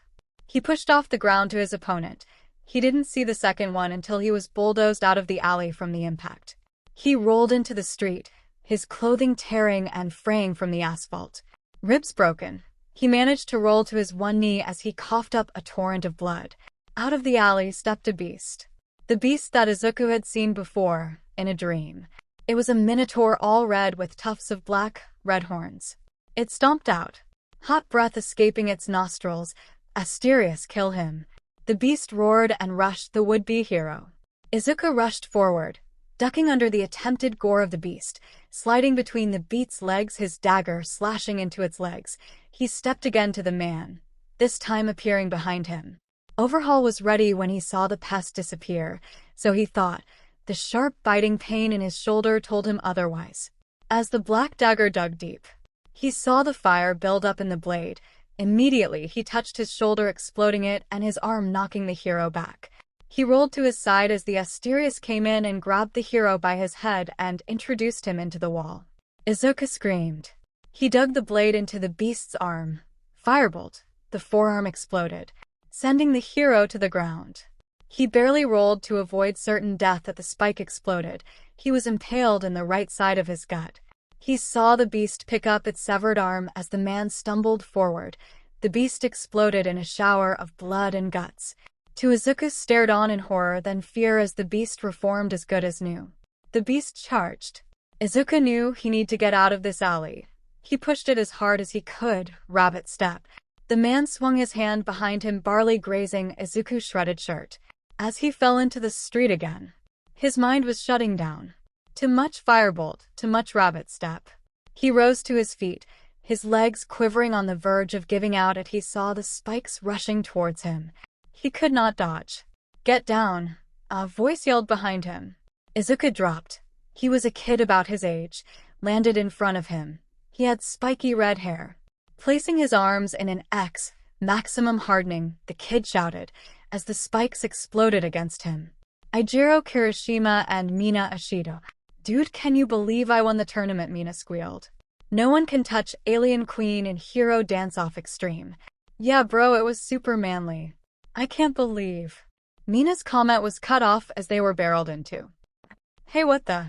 A: He pushed off the ground to his opponent. He didn't see the second one until he was bulldozed out of the alley from the impact. He rolled into the street, his clothing tearing and fraying from the asphalt. Ribs broken. He managed to roll to his one knee as he coughed up a torrent of blood. Out of the alley stepped a beast. The beast that Izuku had seen before, in a dream. It was a minotaur all red with tufts of black, red horns. It stomped out, hot breath escaping its nostrils. Asterius, kill him. The beast roared and rushed the would-be hero. Izuku rushed forward, ducking under the attempted gore of the beast, sliding between the beast's legs, his dagger slashing into its legs. He stepped again to the man, this time appearing behind him. Overhaul was ready when he saw the pest disappear, so he thought. The sharp biting pain in his shoulder told him otherwise. As the black dagger dug deep, he saw the fire build up in the blade. Immediately he touched his shoulder, exploding it, and his arm knocking the hero back. He rolled to his side as the Asterius came in and grabbed the hero by his head and introduced him into the wall. Izuku screamed. He dug the blade into the beast's arm. Firebolt. The forearm exploded, sending the hero to the ground. He barely rolled to avoid certain death as the spike exploded. He was impaled in the right side of his gut. He saw the beast pick up its severed arm as the man stumbled forward. The beast exploded in a shower of blood and guts. Izuku stared on in horror, then fear as the beast reformed as good as new. The beast charged. Izuku knew he needed to get out of this alley. He pushed it as hard as he could, rabbit step. The man swung his hand behind him, barely grazing Izuku's shredded shirt. As he fell into the street again, his mind was shutting down. Too much firebolt, too much rabbit step. He rose to his feet, his legs quivering on the verge of giving out as he saw the spikes rushing towards him. He could not dodge. Get down, a voice yelled behind him. Izuku dropped. He was a kid about his age, landed in front of him. He had spiky red hair. Placing his arms in an X, maximum hardening, the kid shouted, as the spikes exploded against him. Ijiro Kirishima and Mina Ashido. Dude, can you believe I won the tournament? Mina squealed. No one can touch Alien Queen in Hero Dance-Off Extreme. Yeah bro, it was super manly. I can't believe. Mina's comment was cut off as they were barreled into. Hey, what the?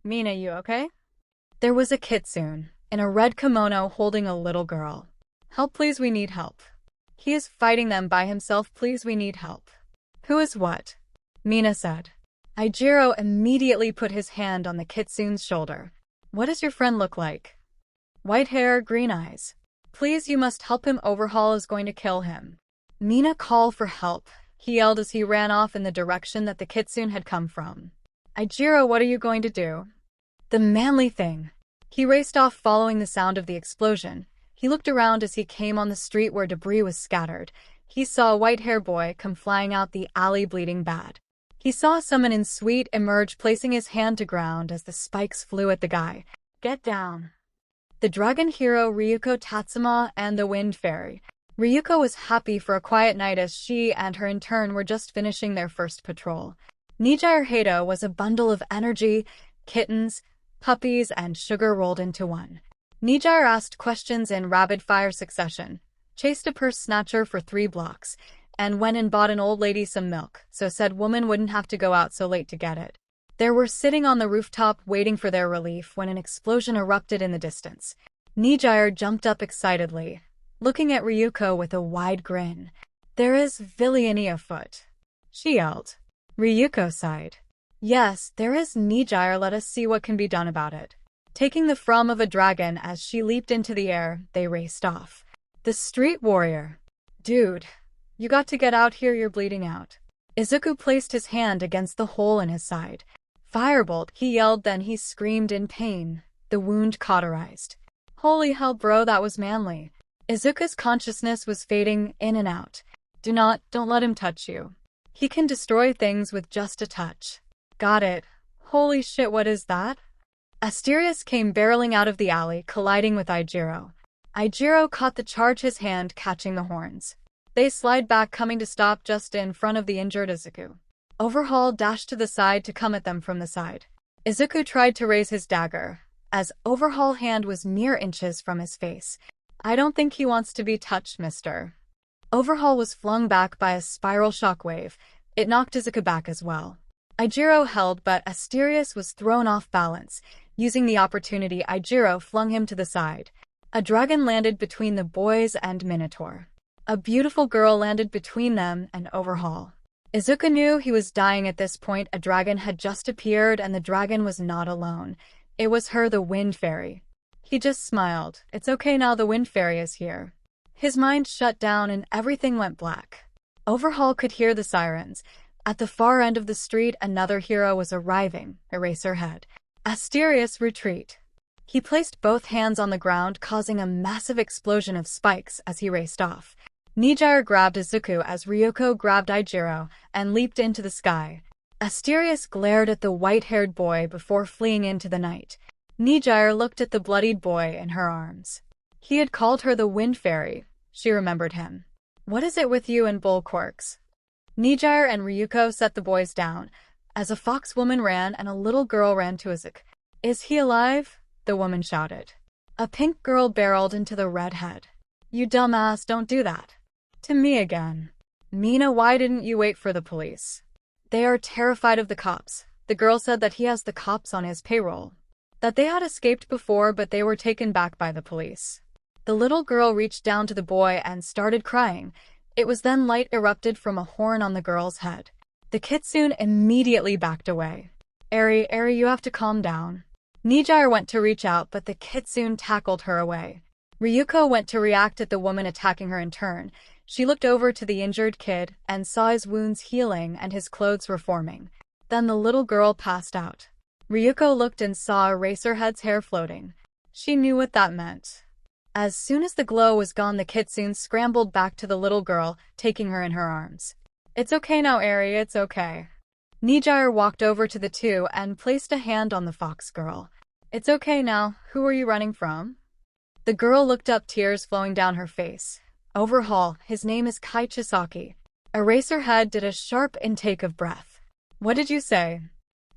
A: Mina, you okay? There was a kitsune, in a red kimono holding a little girl. Help please, we need help. He is fighting them by himself, please we need help. Who is what? Mina said. Ijiro immediately put his hand on the kitsune's shoulder. What does your friend look like? White hair, green eyes. Please, you must help him, Overhaul is going to kill him. Mina, call for help, he yelled as he ran off in the direction that the kitsune had come from. Ijiro, what are you going to do? The manly thing. He raced off following the sound of the explosion. He looked around as he came on the street where debris was scattered. He saw a white-haired boy come flying out the alley bleeding bad. He saw someone in suite emerge, placing his hand to ground as the spikes flew at the guy. Get down. The dragon hero Ryuko Tatsuma and the Wind Fairy. Ryuko was happy for a quiet night as she and her in turn were just finishing their first patrol. Nijire Hado was a bundle of energy, kittens, puppies, and sugar rolled into one. Nijire asked questions in rapid-fire succession, chased a purse snatcher for 3 blocks, and went and bought an old lady some milk, so said woman wouldn't have to go out so late to get it. They were sitting on the rooftop waiting for their relief when an explosion erupted in the distance. Nijire jumped up excitedly, looking at Ryuko with a wide grin. There is villainy afoot, she yelled. Ryuko sighed. Yes, there is, Nijire, let us see what can be done about it. Taking the form of a dragon as she leaped into the air, they raced off. The street warrior. Dude, you got to get out here, you're bleeding out. Izuku placed his hand against the hole in his side. Firebolt, he yelled, then he screamed in pain. The wound cauterized. Holy hell bro, that was manly. Izuku's consciousness was fading in and out. Don't let him touch you. He can destroy things with just a touch. Got it. Holy shit, what is that? Asterius came barreling out of the alley, colliding with Ijiro. 𝐒𝐻𝐻𝐼 caught the charge, his hand catching the horns. They slide back, coming to stop just in front of the injured Izuku. Overhaul dashed to the side to come at them from the side. Izuku tried to raise his dagger, as Overhaul's hand was mere inches from his face. "I don't think he wants to be touched, mister." Overhaul was flung back by a spiral shockwave. It knocked Izuku back as well. 𝐒𝐻𝐻𝐼 held, but Asterius was thrown off balance. Using the opportunity, 𝐒𝐻𝐻𝐼 flung him to the side. A dragon landed between the boys and Minotaur. A beautiful girl landed between them and Overhaul. Izuku knew he was dying at this point. A dragon had just appeared, and the dragon was not alone. It was her, the Wind Fairy. He just smiled. "It's okay now, the Wind Fairy is here." His mind shut down and everything went black. Overhaul could hear the sirens. At the far end of the street, another hero was arriving, Eraserhead. Asterius, retreat. He placed both hands on the ground, causing a massive explosion of spikes as he raced off. Nire grabbed Izuku as Ryuko grabbed 𝐒𝐻𝐻𝐼 and leaped into the sky. Asterius glared at the white-haired boy before fleeing into the night. Nire looked at the bloodied boy in her arms. He had called her the Wind Fairy. She remembered him. "What is it with you and bull quirks?" Nire and Ryuko set the boys down, as a fox woman ran and a little girl ran to Izuku. "Is he alive?" the woman shouted. A pink girl barreled into the redhead. "You dumbass, don't do that. To me again." "Mina, why didn't you wait for the police?" "They are terrified of the cops." The girl said that he has the cops on his payroll. That they had escaped before, but they were taken back by the police. The little girl reached down to the boy and started crying. It was then light erupted from a horn on the girl's head. The kitsune immediately backed away. Eri, you have to calm down." Nire went to reach out, but the kitsune tackled her away. Ryuko went to react at the woman attacking her in turn. She looked over to the injured kid and saw his wounds healing and his clothes reforming. Then the little girl passed out. Ryuko looked and saw Eraserhead's hair floating. She knew what that meant. As soon as the glow was gone, the kitsune scrambled back to the little girl, taking her in her arms. "It's okay now, Eri, it's okay." Nire walked over to the two and placed a hand on the fox girl. "It's okay now. Who are you running from?" The girl looked up, tears flowing down her face. "Overhaul, his name is Kai Chisaki." Eraserhead did a sharp intake of breath. "What did you say?"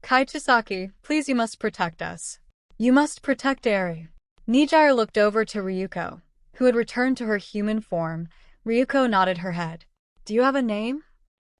A: "Kai Chisaki, please, you must protect us. You must protect Eri." Nire looked over to Ryuko, who had returned to her human form. Ryuko nodded her head. "Do you have a name?"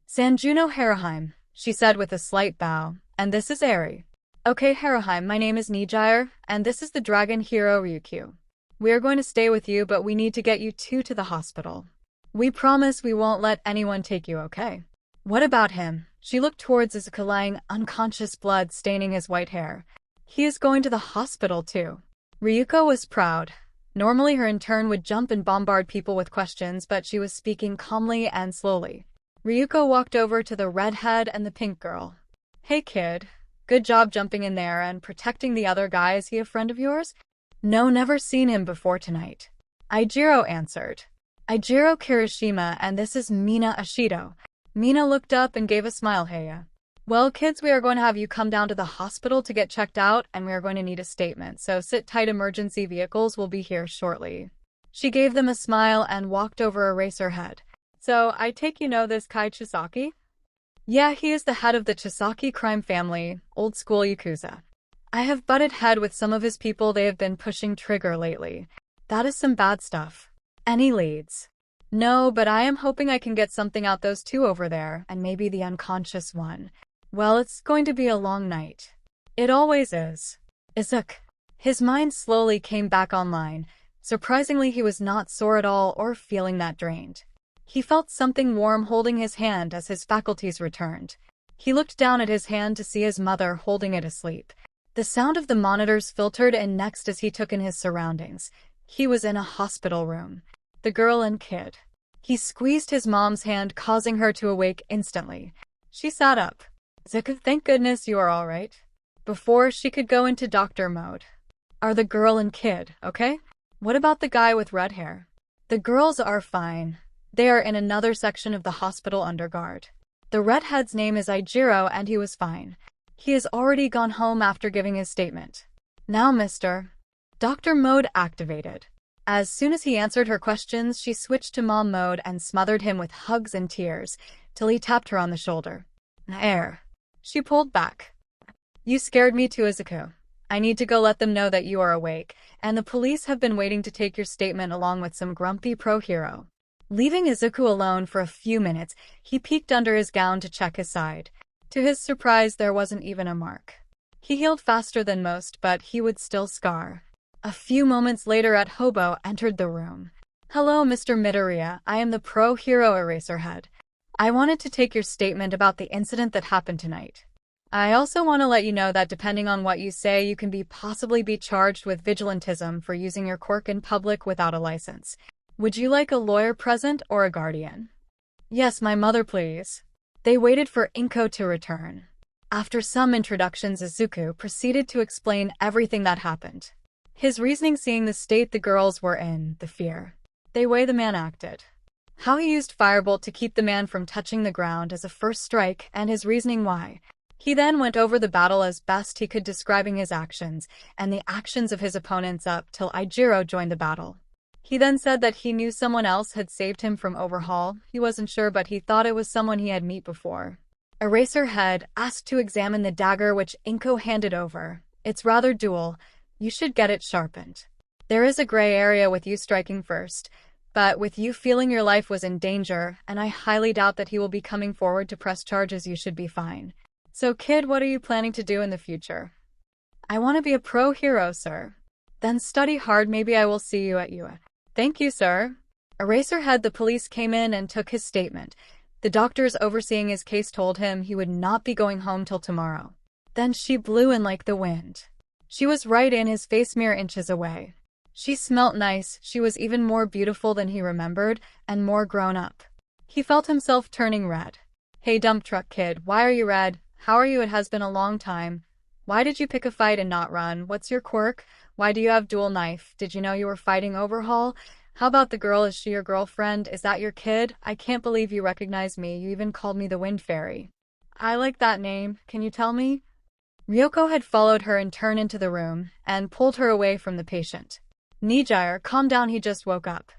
A: "Sanjuno Haruhime," she said with a slight bow, "and this is Eri." "Okay, Haruhime, my name is Nire, and this is the dragon hero Ryukyu. We are going to stay with you, but we need to get you two to the hospital. We promise we won't let anyone take you, okay?" "What about him?" She looked towards Izuku, lying unconscious, blood staining his white hair. "He is going to the hospital too." Ryuko was proud. Normally her in turn would jump and bombard people with questions, but she was speaking calmly and slowly. Ryuko walked over to the redhead and the pink girl. "Hey kid, good job jumping in there and protecting the other guy. Is he a friend of yours?" "No, never seen him before tonight." 𝐒𝐻𝐻𝐼 answered. "𝐒𝐻𝐻𝐼 Kirishima, and this is Mina Ashido." Mina looked up and gave a smile. "Heya. Well, kids, we are going to have you come down to the hospital to get checked out, and we are going to need a statement, so sit tight. Emergency vehicles will be here shortly." She gave them a smile and walked over Eraserhead. "So, I take you know this Kai Chisaki?" "Yeah, he is the head of the Chisaki crime family, old school Yakuza. I have butted head with some of his people. They have been pushing trigger lately. That is some bad stuff." "Any leads?" "No, but I am hoping I can get something out. Those two over there, and maybe the unconscious one. Well, it's going to be a long night." "It always is." Izuku. His mind slowly came back online. Surprisingly, he was not sore at all or feeling that drained. He felt something warm holding his hand as his faculties returned. He looked down at his hand to see his mother holding it asleep. The sound of the monitors filtered in next as he took in his surroundings. He was in a hospital room. The girl and kid. He squeezed his mom's hand, causing her to awake instantly. She sat up. "Izuku, thank goodness you are all right." Before she could go into doctor mode. "Are the girl and kid okay? What about the guy with red hair?" "The girls are fine. They are in another section of the hospital under guard. The redhead's name is 𝐒𝐻𝐻𝐼, and he was fine. He has already gone home after giving his statement." "Now, mister." Doctor mode activated. As soon as he answered her questions, she switched to mom mode and smothered him with hugs and tears, till he tapped her on the shoulder. Nire. She pulled back. You scared me too, Izuku. I need to go let them know that you are awake, and the police have been waiting to take your statement along with some grumpy pro-hero. Leaving Izuku alone for a few minutes, he peeked under his gown to check his side. To his surprise, there wasn't even a mark. He healed faster than most, but he would still scar. A few moments later, 𝗵𝗃 entered the room. Hello, Mr. Midoriya. I am the pro-hero Eraserhead. I wanted to take your statement about the incident that happened tonight. I also want to let you know that depending on what you say, you can possibly be charged with vigilantism for using your quirk in public without a license. Would you like a lawyer present or a guardian? Yes, my mother, please. They waited for 𝗵𝗃 to return. After some introductions, Izuku proceeded to explain everything that happened. His reasoning, seeing the state the girls were in, the fear. The way the man acted. How he used Firebolt to keep the man from touching the ground as a first strike, and his reasoning why. He then went over the battle as best he could, describing his actions, and the actions of his opponents up till Ijiro joined the battle. He then said that he knew someone else had saved him from Overhaul. He wasn't sure, but he thought it was someone he had met before. Eraserhead asked to examine the dagger which 𝗵𝗃 handed over. It's rather dual. You should get it sharpened. There is a gray area with you striking first, but with you feeling your life was in danger, and I highly doubt that he will be coming forward to press charges, you should be fine. So kid, what are you planning to do in the future? I want to be a pro-hero, sir. Then study hard, maybe I will see you at UA. Thank you, sir. Eraserhead, the police came in and took his statement. The doctors overseeing his case told him he would not be going home till tomorrow. Then she blew in like the wind. She was right in his face, mere inches away. She smelt nice, she was even more beautiful than he remembered, and more grown up. He felt himself turning red. Hey dump truck kid, why are you red? How are you? It has been a long time. Why did you pick a fight and not run? What's your quirk? Why do you have dual knife? Did you know you were fighting Overhaul? How about the girl? Is she your girlfriend? Is that your kid? I can't believe you recognized me. You even called me the Wind Fairy. I like that name. Can you tell me? Ryoko had followed her and turned into the room, and pulled her away from the patient. Nijire, calm down, he just woke up.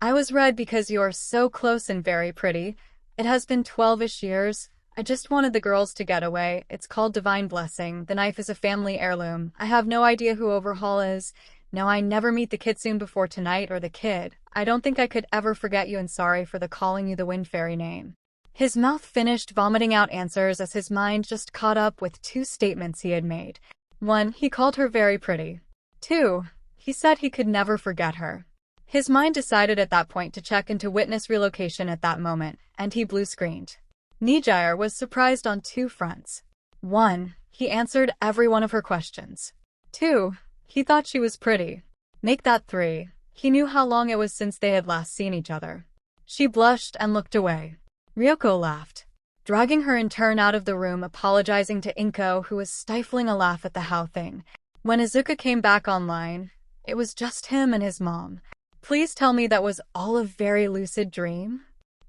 A: I was red because you are so close and very pretty. It has been 12-ish years. I just wanted the girls to get away. It's called Divine Blessing. The knife is a family heirloom. I have no idea who Overhaul is. No, I never meet the kitsune before tonight, or the kid. I don't think I could ever forget you, and sorry for the calling you the Wind Fairy name. His mouth finished vomiting out answers as his mind just caught up with two statements he had made. 1. He called her very pretty. 2. He said he could never forget her. His mind decided at that point to check into witness relocation at that moment, and he blue-screened. Nijire was surprised on two fronts. 1. He answered every one of her questions. 2. He thought she was pretty. Make that 3. He knew how long it was since they had last seen each other. She blushed and looked away. Ryoko laughed, dragging her in turn out of the room, apologizing to 𝗵𝗃, who was stifling a laugh at the how thing. When Izuku came back online, it was just him and his mom. Please tell me that was all a very lucid dream?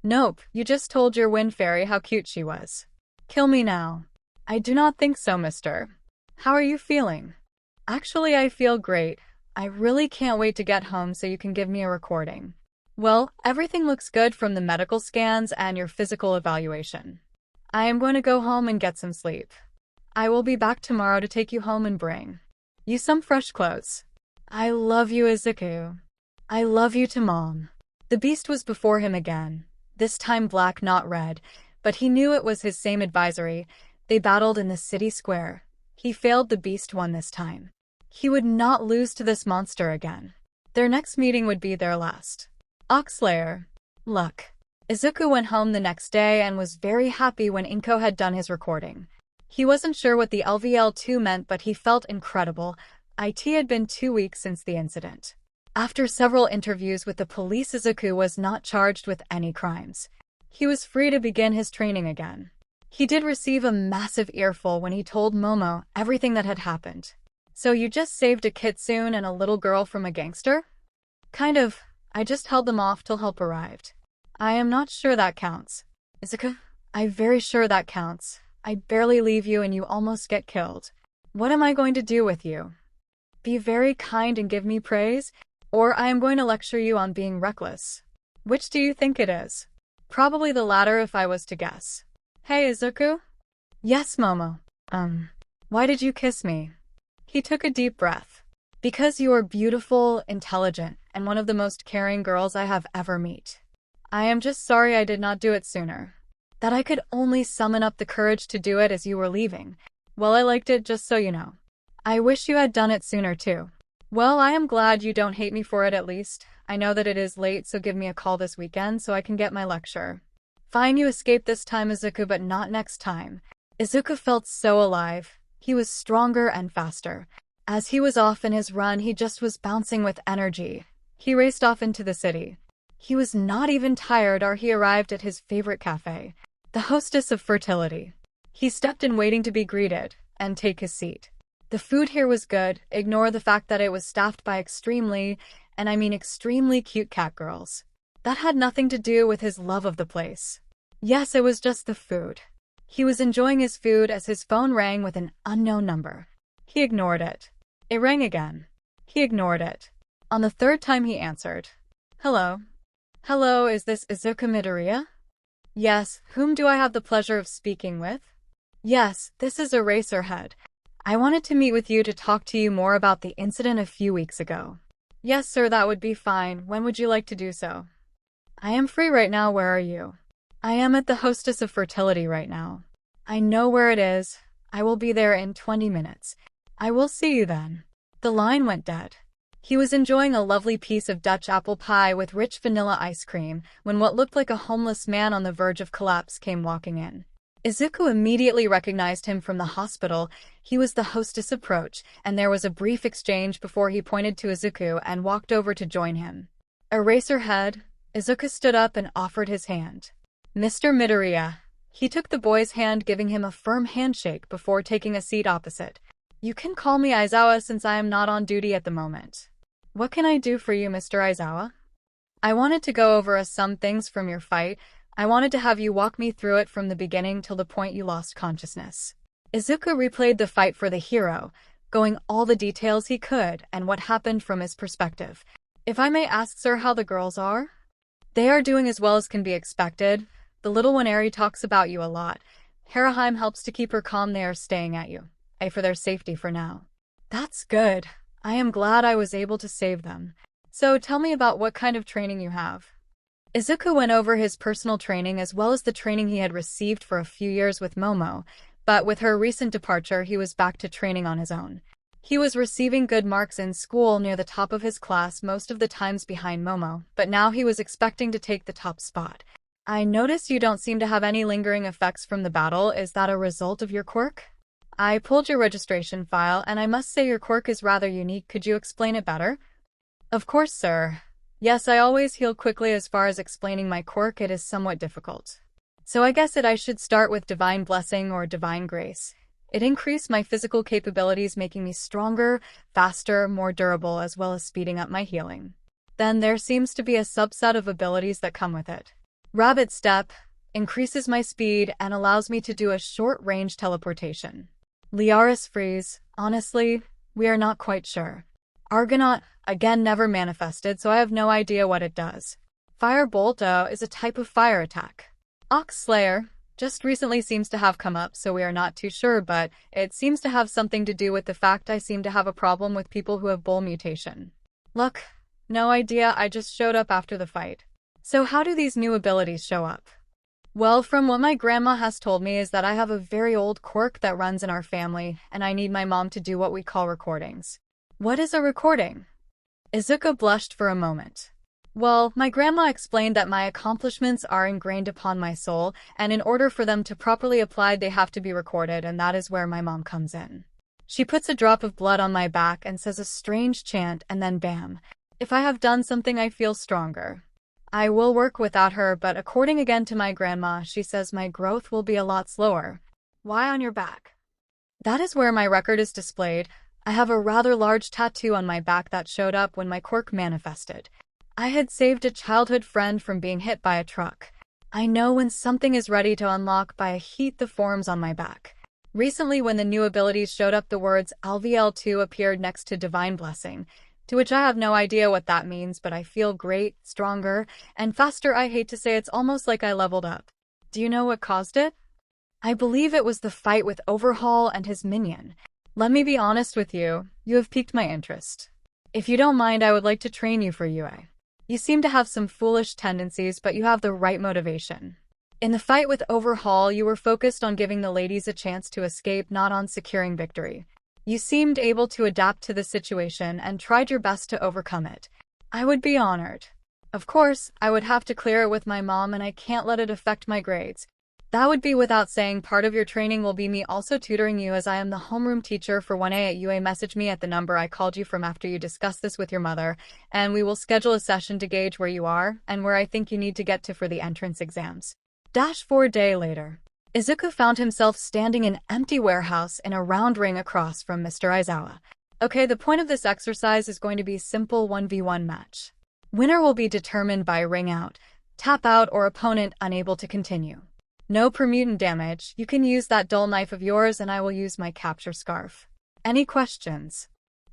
A: Nope, you just told your Wind Fairy how cute she was. Kill me now. I do not think so, mister. How are you feeling? Actually, I feel great. I really can't wait to get home so you can give me a recording. Well, everything looks good from the medical scans and your physical evaluation. I am going to go home and get some sleep. I will be back tomorrow to take you home and bring you some fresh clothes. I love you, Izuku. I love you to mom. The beast was before him again, this time black, not red, but he knew it was his same advisory. They battled in the city square. He failed, the beast won this time. He would not lose to this monster again. Their next meeting would be their last. Oxslayer. Luck. Izuku went home the next day and was very happy when 𝗵𝗃 had done his recording. He wasn't sure what the LVL2 meant, but he felt incredible. It had been 2 weeks since the incident. After several interviews with the police, Izuku was not charged with any crimes. He was free to begin his training again. He did receive a massive earful when he told Momo everything that had happened. So you just saved a kitsune and a little girl from a gangster? Kind of. I just held them off till help arrived. I am not sure that counts. Izuku, I'm very sure that counts. I barely leave you and you almost get killed. What am I going to do with you? Be very kind and give me praise? Or I am going to lecture you on being reckless. Which do you think it is? Probably the latter if I was to guess. Hey, Izuku? Yes, Momo. Why did you kiss me? He took a deep breath. Because you are beautiful, intelligent, and one of the most caring girls I have ever met. I am just sorry I did not do it sooner. That I could only summon up the courage to do it as you were leaving. Well, I liked it, just so you know. I wish you had done it sooner too. Well, I am glad you don't hate me for it at least. I know that it is late, so give me a call this weekend so I can get my lecture. Fine, you escaped this time, Izuku, but not next time. Izuku felt so alive. He was stronger and faster. As he was off in his run, he just was bouncing with energy. He raced off into the city. He was not even tired or he arrived at his favorite cafe, the hostess of fertility. He stepped in waiting to be greeted and take his seat. The food here was good, ignore the fact that it was staffed by extremely cute cat girls. That had nothing to do with his love of the place. Yes, it was just the food. He was enjoying his food as his phone rang with an unknown number. He ignored it. It rang again. He ignored it. On the third time he answered. Hello. Hello, is this Izuku Midoriya? Yes, whom do I have the pleasure of speaking with? Yes, this is Eraserhead. I wanted to meet with you to talk to you more about the incident a few weeks ago. Yes, sir, that would be fine. When would you like to do so? I am free right now. Where are you? I am at the hostess of fertility right now. I know where it is. I will be there in 20 minutes. I will see you then. The line went dead. He was enjoying a lovely piece of Dutch apple pie with rich vanilla ice cream when what looked like a homeless man on the verge of collapse came walking in. Izuku immediately recognized him from the hospital. He was the hostess approach, and there was a brief exchange before he pointed to Izuku and walked over to join him. Eraserhead. Izuku stood up and offered his hand. Mr. Midoriya. He took the boy's hand, giving him a firm handshake before taking a seat opposite. You can call me Aizawa since I am not on duty at the moment. What can I do for you, Mr. Aizawa? I wanted to go over some things from your fight. I wanted to have you walk me through it from the beginning till the point you lost consciousness. Izuku replayed the fight for the hero, going all the details he could and what happened from his perspective. If I may ask, sir, how the girls are? They are doing as well as can be expected. The little one Eri talks about you a lot. Haraheim helps to keep her calm. They are staying at you. For their safety for now. That's good. I am glad I was able to save them. So tell me about what kind of training you have. Izuku went over his personal training as well as the training he had received for a few years with Momo, but with her recent departure he was back to training on his own. He was receiving good marks in school, near the top of his class most of the times behind Momo, but now he was expecting to take the top spot. I notice you don't seem to have any lingering effects from the battle. Is that a result of your quirk? I pulled your registration file, and I must say your quirk is rather unique. Could you explain it better? Of course, sir. Yes, I always heal quickly. As far as explaining my quirk, it is somewhat difficult. So I guess I should start with Divine Blessing or Divine Grace. It increased my physical capabilities, making me stronger, faster, more durable, as well as speeding up my healing. Then there seems to be a subset of abilities that come with it. Rabbit Step increases my speed and allows me to do a short-range teleportation. Liaris Freeze, honestly, we are not quite sure. Argonaut, again, never manifested, so I have no idea what it does. Firebolt is a type of fire attack. Ox Slayer just recently seems to have come up, so we are not too sure, but it seems to have something to do with the fact I seem to have a problem with people who have bull mutation. Look, no idea, I just showed up after the fight. So how do these new abilities show up? Well, from what my grandma has told me is that I have a very old quirk that runs in our family, and I need my mom to do what we call recordings. What is a recording? Izuku blushed for a moment. Well, my grandma explained that my accomplishments are ingrained upon my soul, and in order for them to properly apply, they have to be recorded, and that is where my mom comes in. She puts a drop of blood on my back and says a strange chant, and then bam. If I have done something, I feel stronger. I will work without her, but according again to my grandma, she says my growth will be a lot slower. Why on your back? That is where my record is displayed. I have a rather large tattoo on my back that showed up when my quirk manifested. I had saved a childhood friend from being hit by a truck. I know when something is ready to unlock by a heat the forms on my back. Recently, when the new abilities showed up, the words LVL2 appeared next to Divine Blessing, To which I have no idea what that means, but I feel great, stronger, and faster. I hate to say it's almost like I leveled up. Do you know what caused it? I believe it was the fight with Overhaul and his minion. Let me be honest with you, you have piqued my interest. If you don't mind, I would like to train you for UA. You seem to have some foolish tendencies, but you have the right motivation. In the fight with Overhaul, you were focused on giving the ladies a chance to escape, not on securing victory. You seemed able to adapt to the situation and tried your best to overcome it. I would be honored. Of course, I would have to clear it with my mom, and I can't let it affect my grades. That would be without saying. Part of your training will be me also tutoring you, as I am the homeroom teacher for 1A at UA. Message me at the number I called you from after you discuss this with your mother, and we will schedule a session to gauge where you are and where I think you need to get to for the entrance exams. 4 days later. Izuku found himself standing in an empty warehouse in a round ring across from Mr. Aizawa. Okay, the point of this exercise is going to be simple 1v1 match. Winner will be determined by ring out, tap out, or opponent unable to continue. No permutant damage. You can use that dull knife of yours and I will use my capture scarf. Any questions?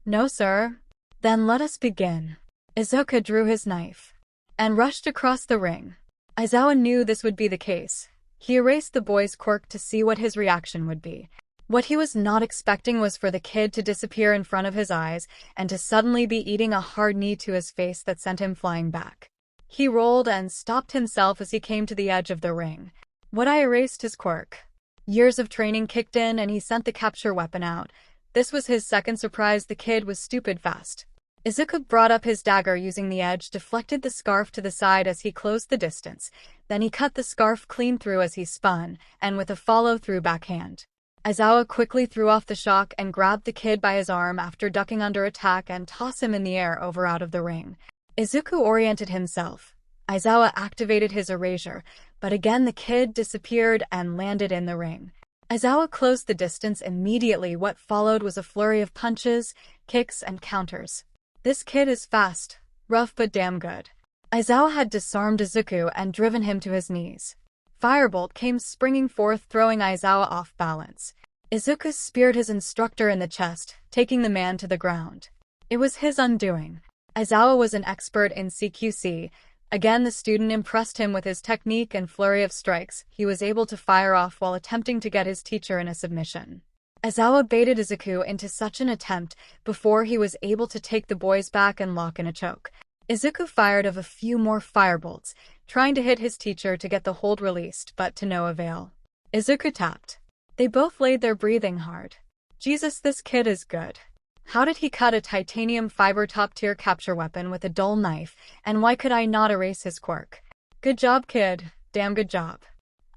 A: No, sir. Then let us begin. Izuku drew his knife and rushed across the ring. Aizawa knew this would be the case. He erased the boy's quirk to see what his reaction would be. What he was not expecting was for the kid to disappear in front of his eyes and to suddenly be eating a hard knee to his face that sent him flying back. He rolled and stopped himself as he came to the edge of the ring. What I erased his quirk. Years of training kicked in and he sent the capture weapon out. This was his second surprise. The kid was stupid fast. Izuku brought up his dagger using the edge, deflected the scarf to the side as he closed the distance. Then he cut the scarf clean through as he spun, and with a follow-through backhand. Aizawa quickly threw off the shock and grabbed the kid by his arm after ducking under attack and tossed him in the air over out of the ring. Izuku oriented himself. Aizawa activated his erasure, but again the kid disappeared and landed in the ring. Aizawa closed the distance immediately. What followed was a flurry of punches, kicks, and counters. This kid is fast, rough, but damn good. Aizawa had disarmed Izuku and driven him to his knees. Firebolt came springing forth, throwing Aizawa off balance. Izuku speared his instructor in the chest, taking the man to the ground. It was his undoing. Aizawa was an expert in CQC. Again, the student impressed him with his technique and flurry of strikes he was able to fire off while attempting to get his teacher in a submission. Aizawa baited Izuku into such an attempt before he was able to take the boy's back and lock in a choke. Izuku fired of a few more firebolts, trying to hit his teacher to get the hold released, but to no avail. Izuku tapped. They both laid there breathing hard. Jesus, this kid is good. How did he cut a titanium fiber top-tier capture weapon with a dull knife, and why could I not erase his quirk? Good job, kid. Damn good job.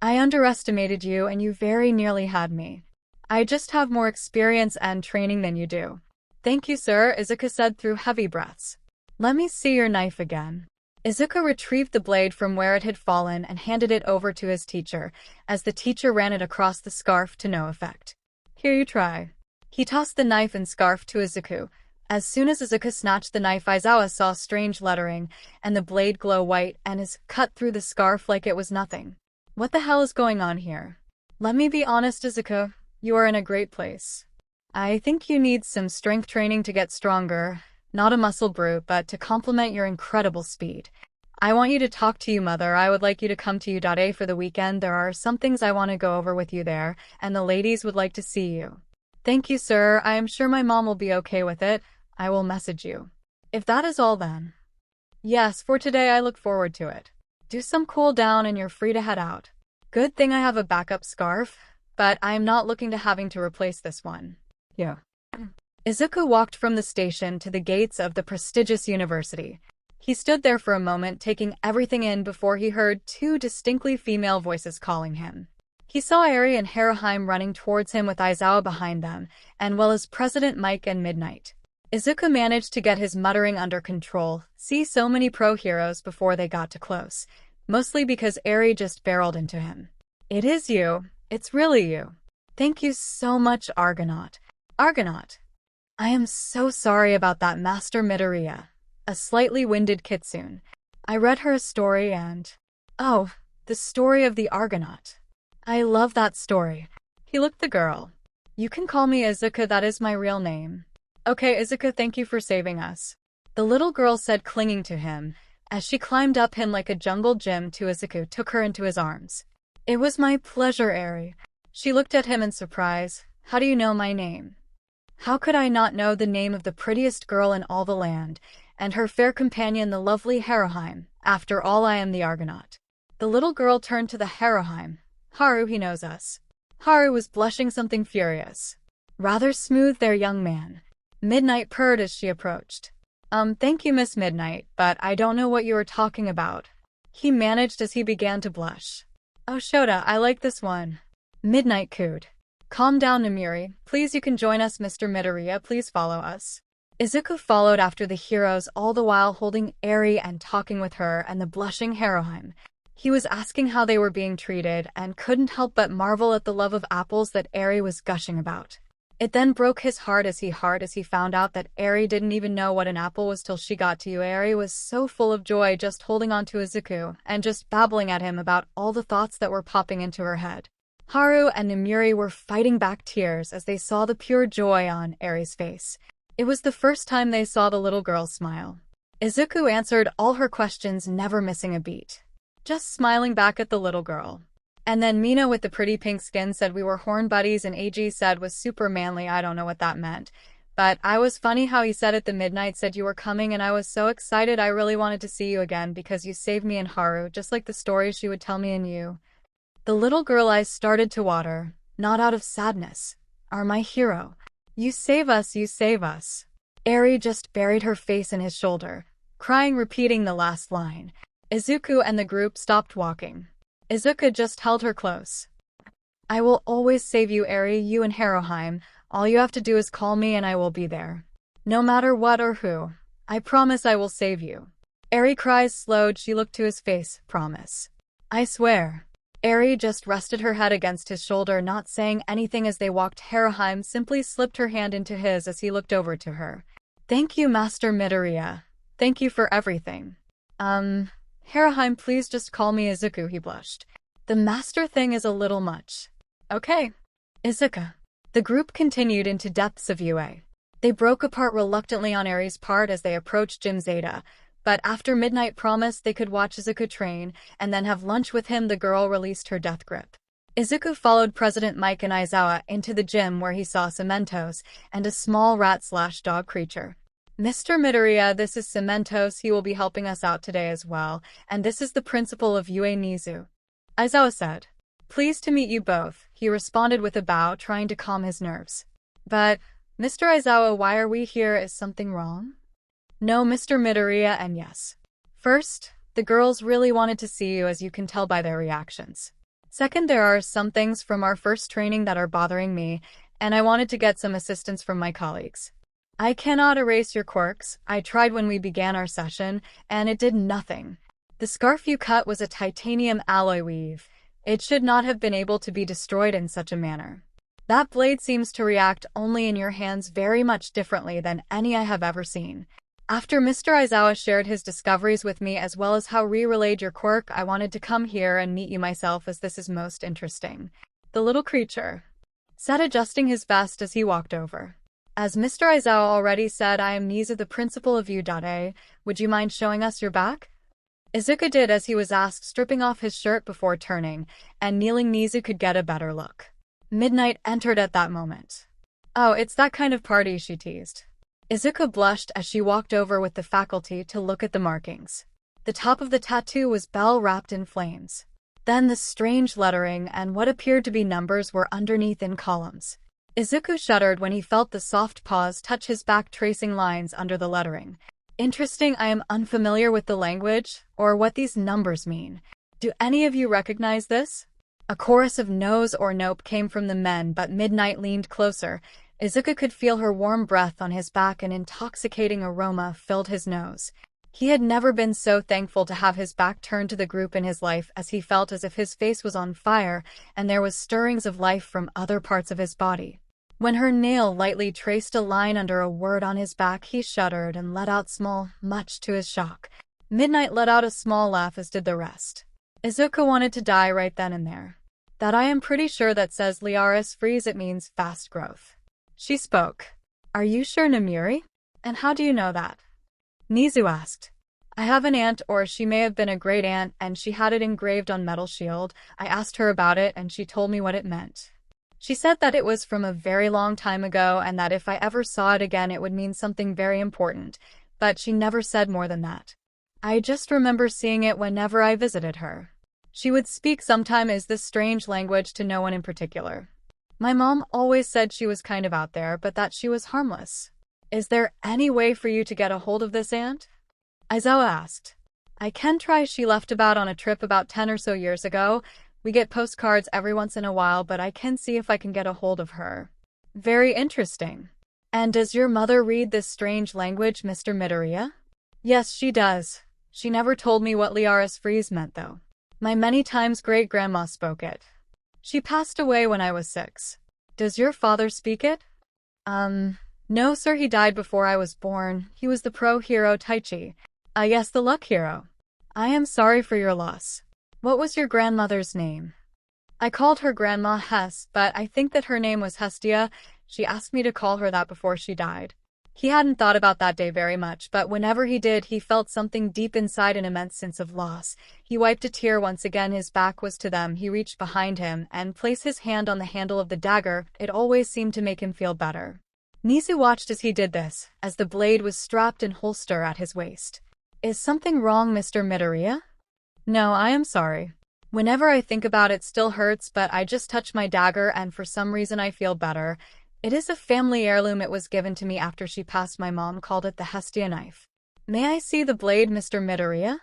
A: I underestimated you and you very nearly had me. I just have more experience and training than you do. Thank you, sir, Izuku said through heavy breaths. Let me see your knife again. Izuku retrieved the blade from where it had fallen and handed it over to his teacher, as the teacher ran it across the scarf to no effect. Here, you try. He tossed the knife and scarf to Izuku. As soon as Izuku snatched the knife, Aizawa saw strange lettering, and the blade glow white and is cut through the scarf like it was nothing. What the hell is going on here? Let me be honest, Izuku. You are in a great place. I think you need some strength training to get stronger, not a muscle brute, but to complement your incredible speed. I want you to talk to your mother. I would like you to come to 𝐒𝐻𝐴 for the weekend. There are some things I want to go over with you there, and the ladies would like to see you. Thank you, sir. I am sure my mom will be okay with it. I will message you. If that is all, then. Yes, for today I look forward to it. Do some cool down and you're free to head out. Good thing I have a backup scarf, but I am not looking to having to replace this one. Yeah. Izuku walked from the station to the gates of the prestigious university. He stood there for a moment, taking everything in before he heard two distinctly female voices calling him. He saw Eri and Haraheim running towards him with Aizawa behind them, and well as President Mike and Midnight. Izuku managed to get his muttering under control, see so many pro heroes before they got too close, mostly because Eri just barreled into him. It is you. It's really you. Thank you so much, Argonaut. Argonaut. I am so sorry about that, Master Midoriya. A slightly winded kitsune. I read her a story and... Oh, the story of the Argonaut. I love that story. He looked the girl. You can call me Izuku, that is my real name. Okay, Izuku, thank you for saving us. the little girl said, clinging to him, as she climbed up him like a jungle gym to Izuku took her into his arms. It was my pleasure, Eri. She looked at him in surprise. How do you know my name? How could I not know the name of the prettiest girl in all the land, and her fair companion the lovely 𝗧𝗵𝗲? After all, I am the Argonaut. The little girl turned to the 𝗧𝗵𝗲. Haru, he knows us. Haru was blushing something furious. Rather smooth there, young man. Midnight purred as she approached. Thank you, Miss Midnight, but I don't know what you are talking about. He managed as he began to blush. Oh, Shota, I like this one. Midnight cooed. Calm down, Namiri. Please, you can join us, Mr. Midoriya. Please follow us. Izuku followed after the heroes, all the while holding Eri and talking with her and the blushing 𝗧𝗵𝗲. He was asking how they were being treated and couldn't help but marvel at the love of apples that Eri was gushing about. It then broke his heart as he found out that Eri didn't even know what an apple was till she got to you. Eri was so full of joy just holding on to Izuku and just babbling at him about all the thoughts that were popping into her head. Haru and Namiri were fighting back tears as they saw the pure joy on Eri's face. It was the first time they saw the little girl smile. Izuku answered all her questions, never missing a beat. Just smiling back at the little girl. And then Mina with the pretty pink skin said we were horn buddies, and AG said was super manly. I don't know what that meant. But I was funny how he said it. The Midnight said you were coming and I was so excited. I really wanted to see you again because you saved me and Haru, just like the stories she would tell me and you. The little girl eyes started to water, not out of sadness. Are my hero. You save us, you save us. Eri just buried her face in his shoulder, crying, repeating the last line. Izuku and the group stopped walking. Izuku just held her close. I will always save you, Eri, you and 𝗧𝗵𝗲. All you have to do is call me and I will be there. No matter what or who. I promise I will save you. Eri cries slowed. She looked to his face. Promise. I swear. Eri just rested her head against his shoulder, not saying anything as they walked. 𝗧𝗵𝗲 simply slipped her hand into his as he looked over to her. Thank you, Master Midoriya. Thank you for everything. 𝗧𝗵𝗲, please just call me Izuku, he blushed. The master thing is a little much. Okay. Izuku. The group continued into depths of UA. They broke apart reluctantly on Eri's part as they approached Gym Zeta, but after Midnight promised they could watch Izuku train and then have lunch with him, the girl released her death grip. Izuku followed President Mike and Aizawa into the gym where he saw 𝗬𝗪𝗪𝗪 and a small rat/dog creature. Mr. Midoriya, this is 𝗬𝗪𝗪𝗪. He will be helping us out today as well, and this is the principal of UA Nizu. Aizawa said. Pleased to meet you both, he responded with a bow, trying to calm his nerves. But, Mr. Aizawa, why are we here? Is something wrong? No, Mr. Midoriya, and yes. First, the girls really wanted to see you, as you can tell by their reactions. Second, there are some things from our first training that are bothering me, and I wanted to get some assistance from my colleagues. I cannot erase your quirks. I tried when we began our session, and it did nothing. The scarf you cut was a titanium alloy weave. It should not have been able to be destroyed in such a manner. That blade seems to react only in your hands very much differently than any I have ever seen. After Mr. Aizawa shared his discoveries with me as well as how relayed your quirk, I wanted to come here and meet you myself, as this is most interesting. The little creature said, adjusting his vest as he walked over. As Mr. Aizawa already said, I am Nizu, the principal of 𝗬𝗪𝗪𝗪. Would you mind showing us your back? Izuku did as he was asked, stripping off his shirt before turning, and kneeling. Nizu could get a better look. Midnight entered at that moment. Oh, it's that kind of party, she teased. Izuku blushed as she walked over with the faculty to look at the markings. The top of the tattoo was bell wrapped in flames. Then the strange lettering and what appeared to be numbers were underneath in columns. Izuku shuddered when he felt the soft paws touch his back, tracing lines under the lettering. Interesting. I am unfamiliar with the language, or what these numbers mean. Do any of you recognize this? A chorus of no's or nope came from the men, but Midnight leaned closer. Izuku could feel her warm breath on his back. An intoxicating aroma filled his nose. He had never been so thankful to have his back turned to the group in his life, as he felt as if his face was on fire and there was stirrings of life from other parts of his body. When her nail lightly traced a line under a word on his back, he shuddered and let out small, much to his shock. Midnight let out a small laugh, as did the rest. Izuku wanted to die right then and there. That I am pretty sure that says Liaris freeze, it means fast growth. She spoke. Are you sure, Namiri? And how do you know that? Nizu asked. I have an aunt, or she may have been a great aunt, and she had it engraved on metal shield. I asked her about it and she told me what it meant. She said that it was from a very long time ago and that if I ever saw it again it would mean something very important, but she never said more than that. I just remember seeing it whenever I visited her. She would speak sometimes this strange language to no one in particular. My mom always said she was kind of out there, but that she was harmless. Is there any way for you to get a hold of this aunt? Aizawa asked. I can try. She left about on a trip about 10 or so years ago. We get postcards every once in a while, but I can see if I can get a hold of her. Very interesting. And does your mother read this strange language, Mr. Midoriya? Yes, she does. She never told me what 𝐒𝐬𝐳𝐴 meant, though. My many times great-grandma spoke it. She passed away when I was 6. Does your father speak it? No, sir, he died before I was born. He was the pro hero Taichi. Yes, the luck hero. I am sorry for your loss. What was your grandmother's name? I called her Grandma Hess, but I think that her name was Hestia. She asked me to call her that before she died. He hadn't thought about that day very much, but whenever he did, he felt something deep inside, an immense sense of loss. He wiped a tear once again. His back was to them. He reached behind him and placed his hand on the handle of the dagger. It always seemed to make him feel better. Nizu watched as he did this, as the blade was strapped in holster at his waist. Is something wrong, Mr. Midoriya? No, I am sorry. Whenever I think about it, still hurts, but I just touched my dagger and for some reason I feel better. It is a family heirloom. It was given to me after she passed. My mom called it the Hestia knife. May I see the blade, Mr. Midoriya?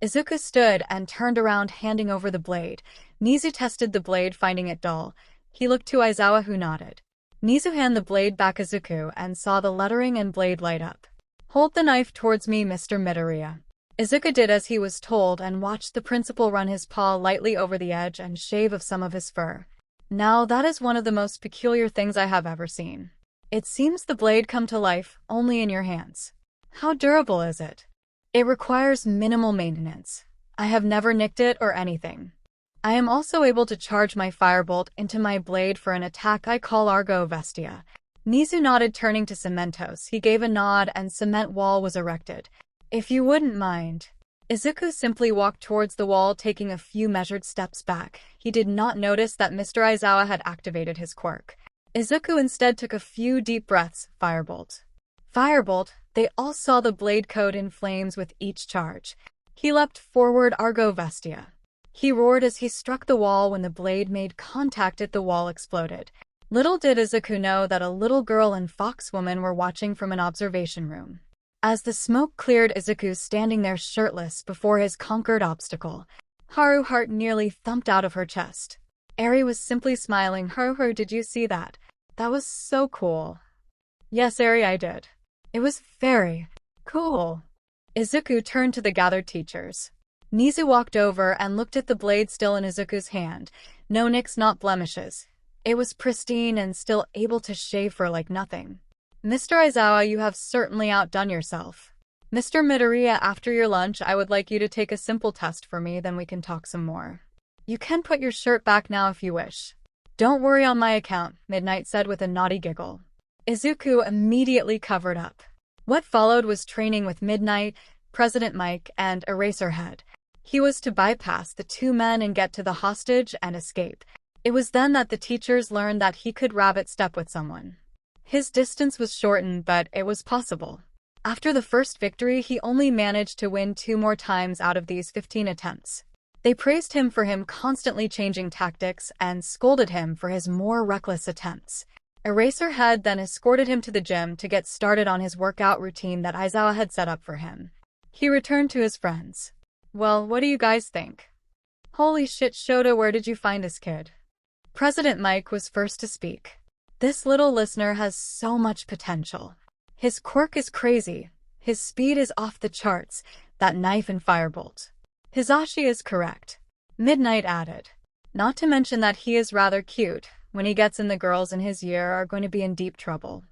A: Izuku stood and turned around, handing over the blade. Nizu tested the blade, finding it dull. He looked to Aizawa, who nodded. Nizu handed the blade back to Izuku and saw the lettering and blade light up. Hold the knife towards me, Mr. Midoriya. Izuku did as he was told and watched the principal run his paw lightly over the edge and shave of some of his fur. Now that is one of the most peculiar things I have ever seen. It seems the blade come to life only in your hands. How durable is it? It requires minimal maintenance. I have never nicked it or anything. I am also able to charge my firebolt into my blade for an attack I call Argonaut. Nizu nodded, turning to Cementos. He gave a nod and cement wall was erected. If you wouldn't mind. Izuku simply walked towards the wall, taking a few measured steps back. He did not notice that Mr. Aizawa had activated his quirk. Izuku instead took a few deep breaths. Firebolt. Firebolt. They all saw the blade coat in flames with each charge. He leapt forward. Argonaut. He roared as he struck the wall. When the blade made contact, the wall exploded. Little did Izuku know that a little girl and foxwoman were watching from an observation room. As the smoke cleared, Izuku standing there shirtless before his conquered obstacle. Haru's heart nearly thumped out of her chest. Eri was simply smiling. Haru, did you see that? That was so cool. Yes, Eri, I did. It was very cool. Izuku turned to the gathered teachers. Nizu walked over and looked at the blade still in Izuku's hand. No nicks, not blemishes. It was pristine and still able to shave for like nothing. Mr. Aizawa, you have certainly outdone yourself. Mr. Midoriya, after your lunch, I would like you to take a simple test for me, then we can talk some more. You can put your shirt back now if you wish. Don't worry, on my account, Midnight said with a naughty giggle. Izuku immediately covered up. What followed was training with Midnight, President Mike, and Eraserhead. He was to bypass the two men and get to the hostage and escape. It was then that the teachers learned that he could rabbit step with someone. His distance was shortened, but it was possible. After the first victory, he only managed to win 2 more times out of these 15 attempts. They praised him for him constantly changing tactics and scolded him for his more reckless attempts. Eraserhead then escorted him to the gym to get started on his workout routine that Aizawa had set up for him. He returned to his friends. Well, what do you guys think? Holy shit, Shota, where did you find this kid? President Mike was first to speak. This little listener has so much potential. His quirk is crazy. His speed is off the charts. That knife and firebolt. Hisashi is correct. Midnight added. Not to mention that he is rather cute. When he gets in, the girls in his year are going to be in deep trouble.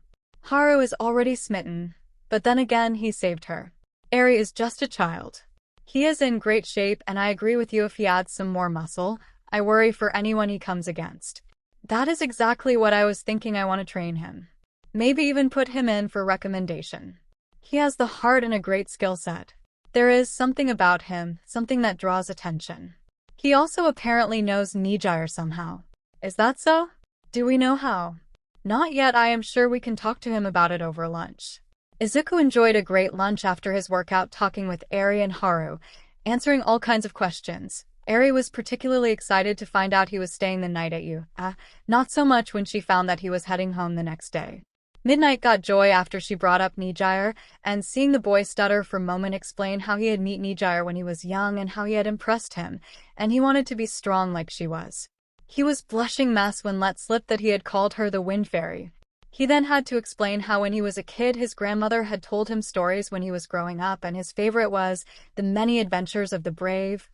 A: Haru is already smitten, but then again he saved her. Eri is just a child. He is in great shape, and I agree with you. If he adds some more muscle, I worry for anyone he comes against. That is exactly what I was thinking. I want to train him. Maybe even put him in for recommendation. He has the heart and a great skill set. There is something about him, something that draws attention. He also apparently knows Nire somehow. Is that so? Do we know how? Not yet. I am sure we can talk to him about it over lunch. Izuku enjoyed a great lunch after his workout, talking with Eri and Haru, answering all kinds of questions. Eri was particularly excited to find out he was staying the night at not so much when she found that he was heading home the next day. Midnight got joy after she brought up Nire, and seeing the boy stutter for a moment explained how he had met Nire when he was young and how he had impressed him, and he wanted to be strong like she was. He was blushing mess when let slip that he had called her the Wind Fairy. He then had to explain how when he was a kid his grandmother had told him stories when he was growing up, and his favorite was The Many Adventures of the Brave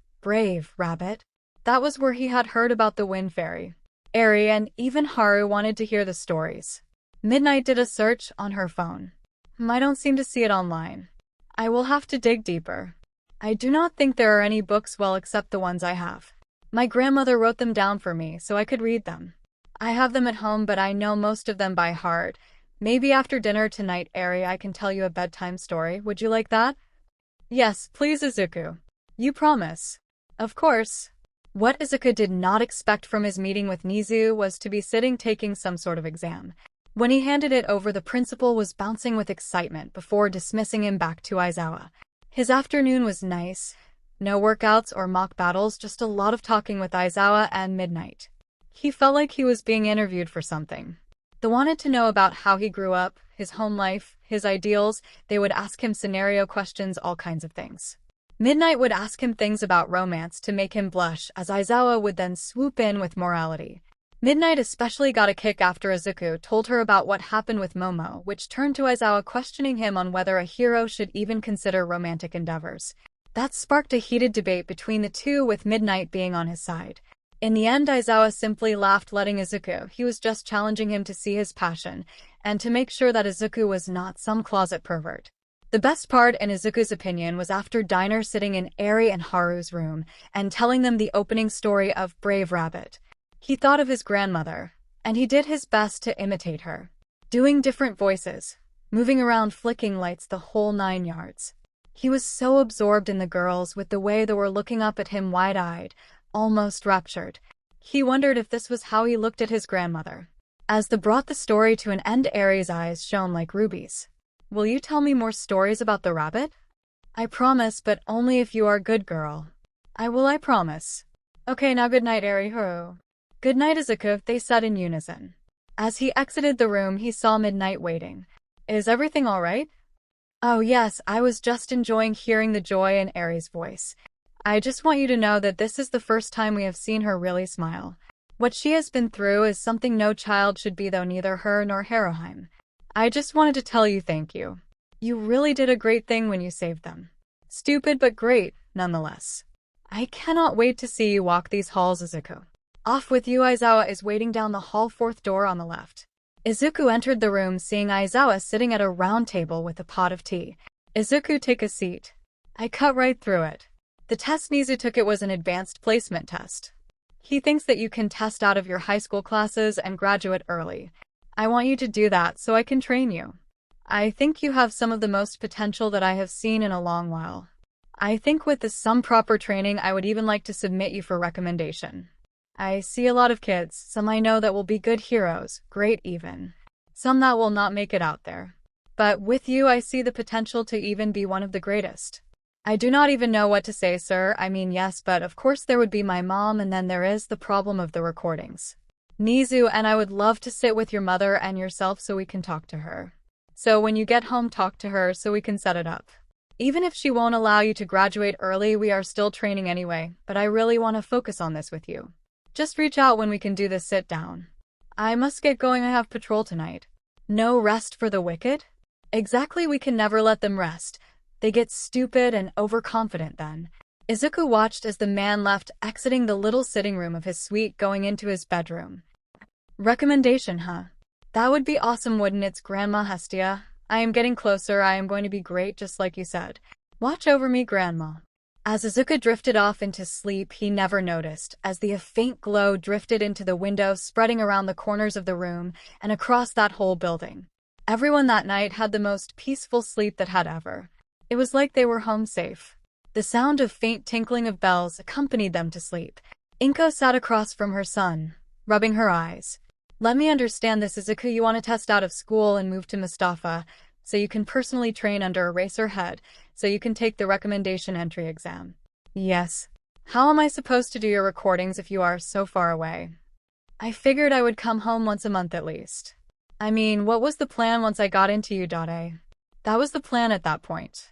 A: Rabbit. That was where he had heard about the Wind Fairy. Eri and even Haru wanted to hear the stories. Midnight did a search on her phone. I don't seem to see it online. I will have to dig deeper. I do not think there are any books, well, except the ones I have. My grandmother wrote them down for me so I could read them. I have them at home, but I know most of them by heart. Maybe after dinner tonight, Eri, I can tell you a bedtime story. Would you like that? Yes, please, Izuku. You promise? Of course. What Izuku did not expect from his meeting with Nizu was to be sitting taking some sort of exam. When he handed it over, the principal was bouncing with excitement before dismissing him back to Aizawa. His afternoon was nice. No workouts or mock battles, just a lot of talking with Aizawa and Midnight. He felt like he was being interviewed for something. They wanted to know about how he grew up, his home life, his ideals. They would ask him scenario questions, all kinds of things. Midnight would ask him things about romance to make him blush, as Aizawa would then swoop in with morality. Midnight especially got a kick after Izuku told her about what happened with Momo, which turned to Aizawa questioning him on whether a hero should even consider romantic endeavors. That sparked a heated debate between the two, with Midnight being on his side. In the end, Aizawa simply laughed, letting Izuku. He was just challenging him to see his passion, and to make sure that Izuku was not some closet pervert. The best part, in Izuku's opinion, was after diner sitting in Eri and Haru's room, and telling them the opening story of Brave Rabbit. He thought of his grandmother, and he did his best to imitate her. Doing different voices, moving around, flicking lights, the whole 9 yards. He was so absorbed in the girls, with the way they were looking up at him wide-eyed, almost raptured. He wondered if this was how he looked at his grandmother. As they brought the story to an end, Eri's eyes shone like rubies. Will you tell me more stories about the rabbit? I promise, but only if you are a good girl. I will, I promise. Okay, now good night, Eri. Haru. Good night, Izuku, they said in unison. As he exited the room, he saw Midnight waiting. Is everything all right? Oh yes, I was just enjoying hearing the joy in Eri's voice. I just want you to know that this is the first time we have seen her really smile. What she has been through is something no child should be, though neither her nor 𝐒𝐻𝐼𝐼. I just wanted to tell you thank you. You really did a great thing when you saved them. Stupid but great, nonetheless. I cannot wait to see you walk these halls, Izuku. Off with you. Aizawa is waiting down the hall, 4th door on the left. Izuku entered the room, seeing Aizawa sitting at a round table with a pot of tea. Izuku, take a seat. I cut right through it. The test Nizu took, it was an advanced placement test. He thinks that you can test out of your high school classes and graduate early. I want you to do that so I can train you. I think you have some of the most potential that I have seen in a long while. I think with some proper training, I would even like to submit you for recommendation. I see a lot of kids, some I know that will be good heroes, great even. Some that will not make it out there. But with you, I see the potential to even be one of the greatest. I do not even know what to say, sir. I mean, yes, but of course there would be my mom, and then there is the problem of the recordings. Nizu, and I would love to sit with your mother and yourself so we can talk to her. So when you get home, talk to her so we can set it up. Even if she won't allow you to graduate early, we are still training anyway, but I really want to focus on this with you. Just reach out when we can do this. Sit down. I must get going. I have patrol tonight. No rest for the wicked? Exactly, we can never let them rest. They get stupid and overconfident then. Izuku watched as the man left, exiting the little sitting room of his suite, going into his bedroom. Recommendation, huh? That would be awesome, wouldn't it, Grandma Hestia? I am getting closer. I am going to be great, just like you said. Watch over me, Grandma. As Izuku drifted off into sleep, he never noticed, as the faint glow drifted into the window, spreading around the corners of the room and across that whole building. Everyone that night had the most peaceful sleep that had ever. It was like they were home safe. The sound of faint tinkling of bells accompanied them to sleep. 𝗏𝗏 sat across from her son, rubbing her eyes. Let me understand this, Izuku. You want to test out of school and move to Mustafa, so you can personally train under 𝗧𝗧𝗔𝗧𝗔𝗧, so you can take the recommendation entry exam. Yes. How am I supposed to do your recordings if you are so far away? I figured I would come home once a month at least. I mean, what was the plan once I got into 𝗬𝗏𝗧𝗔𝗧𝗏? That was the plan at that point.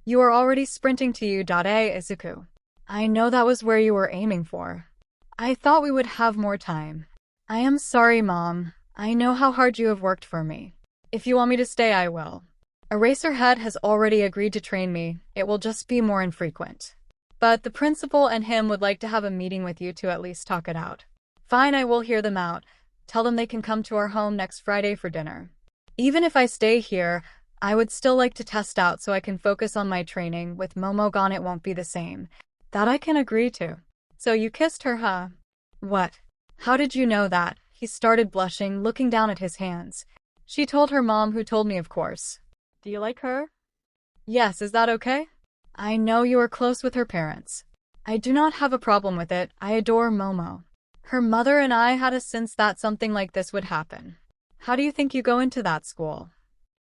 A: You are already sprinting to 𝗬𝗏𝗧𝗔𝗏, Izuku. I know that was where you were aiming for. I thought we would have more time. I am sorry, Mom. I know how hard you have worked for me. If you want me to stay, I will. 𝗬𝗧𝗔𝗧𝗏 has already agreed to train me. It will just be more infrequent. But the principal and him would like to have a meeting with you to at least talk it out. Fine, I will hear them out. Tell them they can come to our home next Friday for dinner. Even if I stay here, I would still like to test out so I can focus on my training. With Momo gone, it won't be the same. That I can agree to. So you kissed her, huh? What? How did you know that? He started blushing, looking down at his hands. She told her mom, who told me, of course. Do you like her? Yes, is that okay? I know you are close with her parents. I do not have a problem with it. I adore Momo. Her mother and I had a sense that something like this would happen. How do you think you go into that school?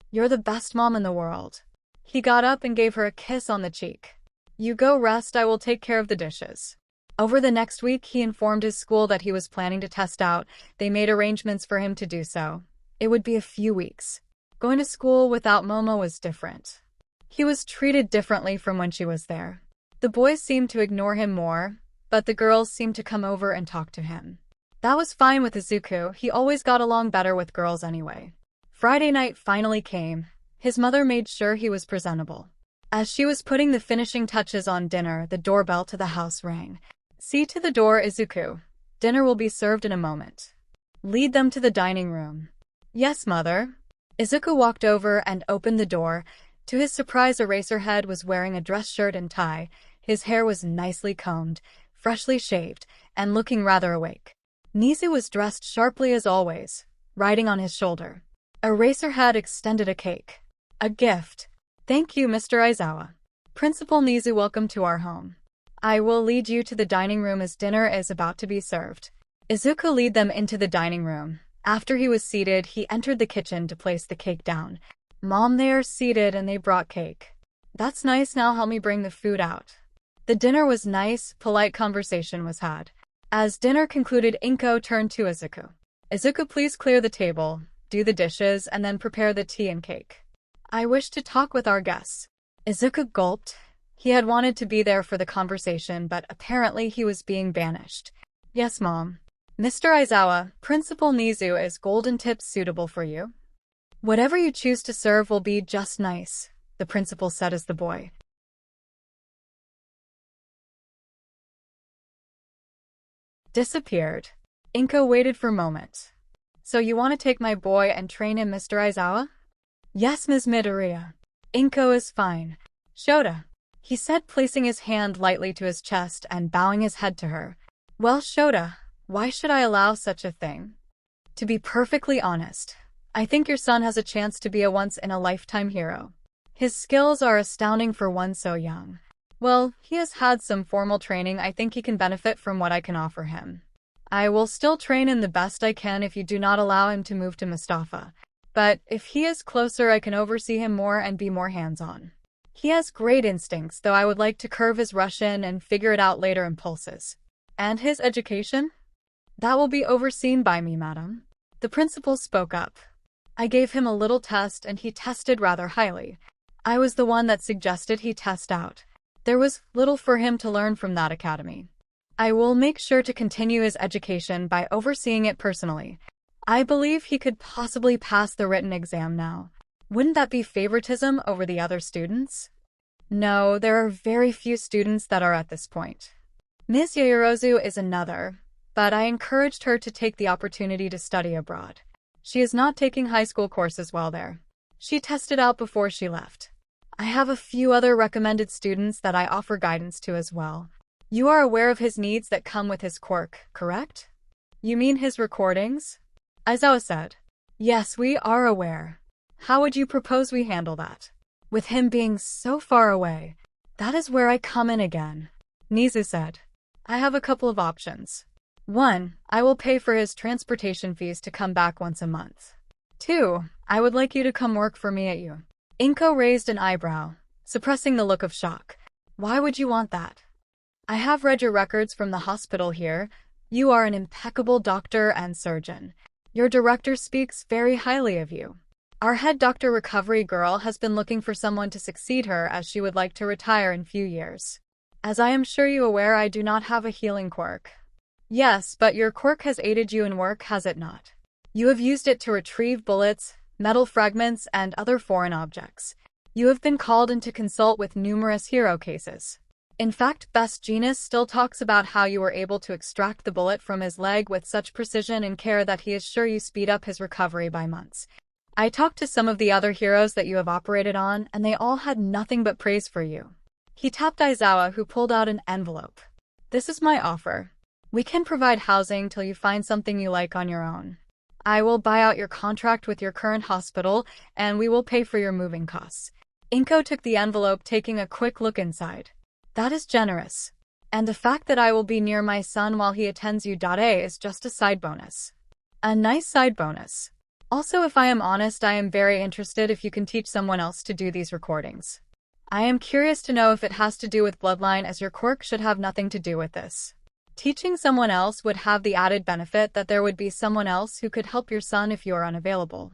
A: You're the best mom in the world. He got up and gave her a kiss on the cheek. You go rest, I will take care of the dishes. Over the next week, he informed his school that he was planning to test out. They made arrangements for him to do so. It would be a few weeks. Going to school without Momo was different. He was treated differently from when she was there. The boys seemed to ignore him more, but the girls seemed to come over and talk to him. That was fine with Izuku. He always got along better with girls anyway. Friday night finally came. His mother made sure he was presentable. As she was putting the finishing touches on dinner, the doorbell to the house rang. See to the door, Izuku. Dinner will be served in a moment. Lead them to the dining room. Yes, mother. Izuku walked over and opened the door. To his surprise, 𝗬𝗧𝗔𝗧𝗏 was wearing a dress shirt and tie. His hair was nicely combed, freshly shaved, and looking rather awake. Nizu was dressed sharply as always, riding on his shoulder. 𝗬𝗧𝗔𝗏 extended a cake. A gift. Thank you, Mr. Aizawa. Principal Nizu, welcome to our home. I will lead you to the dining room as dinner is about to be served. Izuku led them into the dining room. After he was seated, he entered the kitchen to place the cake down. Mom, they are seated and they brought cake. That's nice, now help me bring the food out. The dinner was nice, polite conversation was had. As dinner concluded, 𝗏𝗏 turned to Izuku. Izuku, please clear the table, do the dishes, and then prepare the tea and cake. I wish to talk with our guests. Izuku gulped. He had wanted to be there for the conversation, but apparently he was being banished. Yes, Mom. Mr. Aizawa, Principal Nizu is golden tips suitable for you. Whatever you choose to serve will be just nice, the principal said as the boy disappeared. 𝗏𝗏 waited for a moment. So you want to take my boy and train him, Mr. Aizawa? Yes, Ms. Midoriya. 𝗏𝗏 is fine. Shota, he said, placing his hand lightly to his chest and bowing his head to her. Well, Shota, why should I allow such a thing? To be perfectly honest, I think your son has a chance to be a once-in-a-lifetime hero. His skills are astounding for one so young. Well, he has had some formal training. I think he can benefit from what I can offer him. I will still train him the best I can if you do not allow him to move to Mustafa. But if he is closer, I can oversee him more and be more hands-on. He has great instincts, though I would like to curve his Russian and figure it out later impulses. And his education? That will be overseen by me, madam. The principal spoke up. I gave him a little test and he tested rather highly. I was the one that suggested he test out. There was little for him to learn from that academy. I will make sure to continue his education by overseeing it personally. I believe he could possibly pass the written exam now. Wouldn't that be favoritism over the other students? No, there are very few students that are at this point. Ms. Yaoyorozu is another, but I encouraged her to take the opportunity to study abroad. She is not taking high school courses while there. She tested out before she left. I have a few other recommended students that I offer guidance to as well. You are aware of his needs that come with his quirk, correct? You mean his recordings? Aizawa said. Yes, we are aware. How would you propose we handle that? With him being so far away. That is where I come in again. Nizu said. I have a couple of options. 1. I will pay for his transportation fees to come back once a month. 2. I would like you to come work for me at you. 𝗵𝗃 raised an eyebrow, suppressing the look of shock. Why would you want that? I have read your records from the hospital here. You are an impeccable doctor and surgeon. Your director speaks very highly of you. Our head doctor recovery girl has been looking for someone to succeed her as she would like to retire in few years. As I am sure you aware, I do not have a healing quirk. Yes, but your quirk has aided you in work, has it not? You have used it to retrieve bullets, metal fragments, and other foreign objects. You have been called in to consult with numerous hero cases. In fact, Best Genius still talks about how you were able to extract the bullet from his leg with such precision and care that he is sure you speed up his recovery by months. I talked to some of the other heroes that you have operated on, and they all had nothing but praise for you. He tapped Aizawa, who pulled out an envelope. This is my offer. We can provide housing till you find something you like on your own. I will buy out your contract with your current hospital, and we will pay for your moving costs. 𝗵𝗃 took the envelope, taking a quick look inside. That is generous. And the fact that I will be near my son while he attends 𝐒𝐩𝐢𝐴 is just a side bonus. A nice side bonus. Also, if I am honest, I am very interested if you can teach someone else to do these recordings. I am curious to know if it has to do with bloodline, as your quirk should have nothing to do with this. Teaching someone else would have the added benefit that there would be someone else who could help your son if you are unavailable.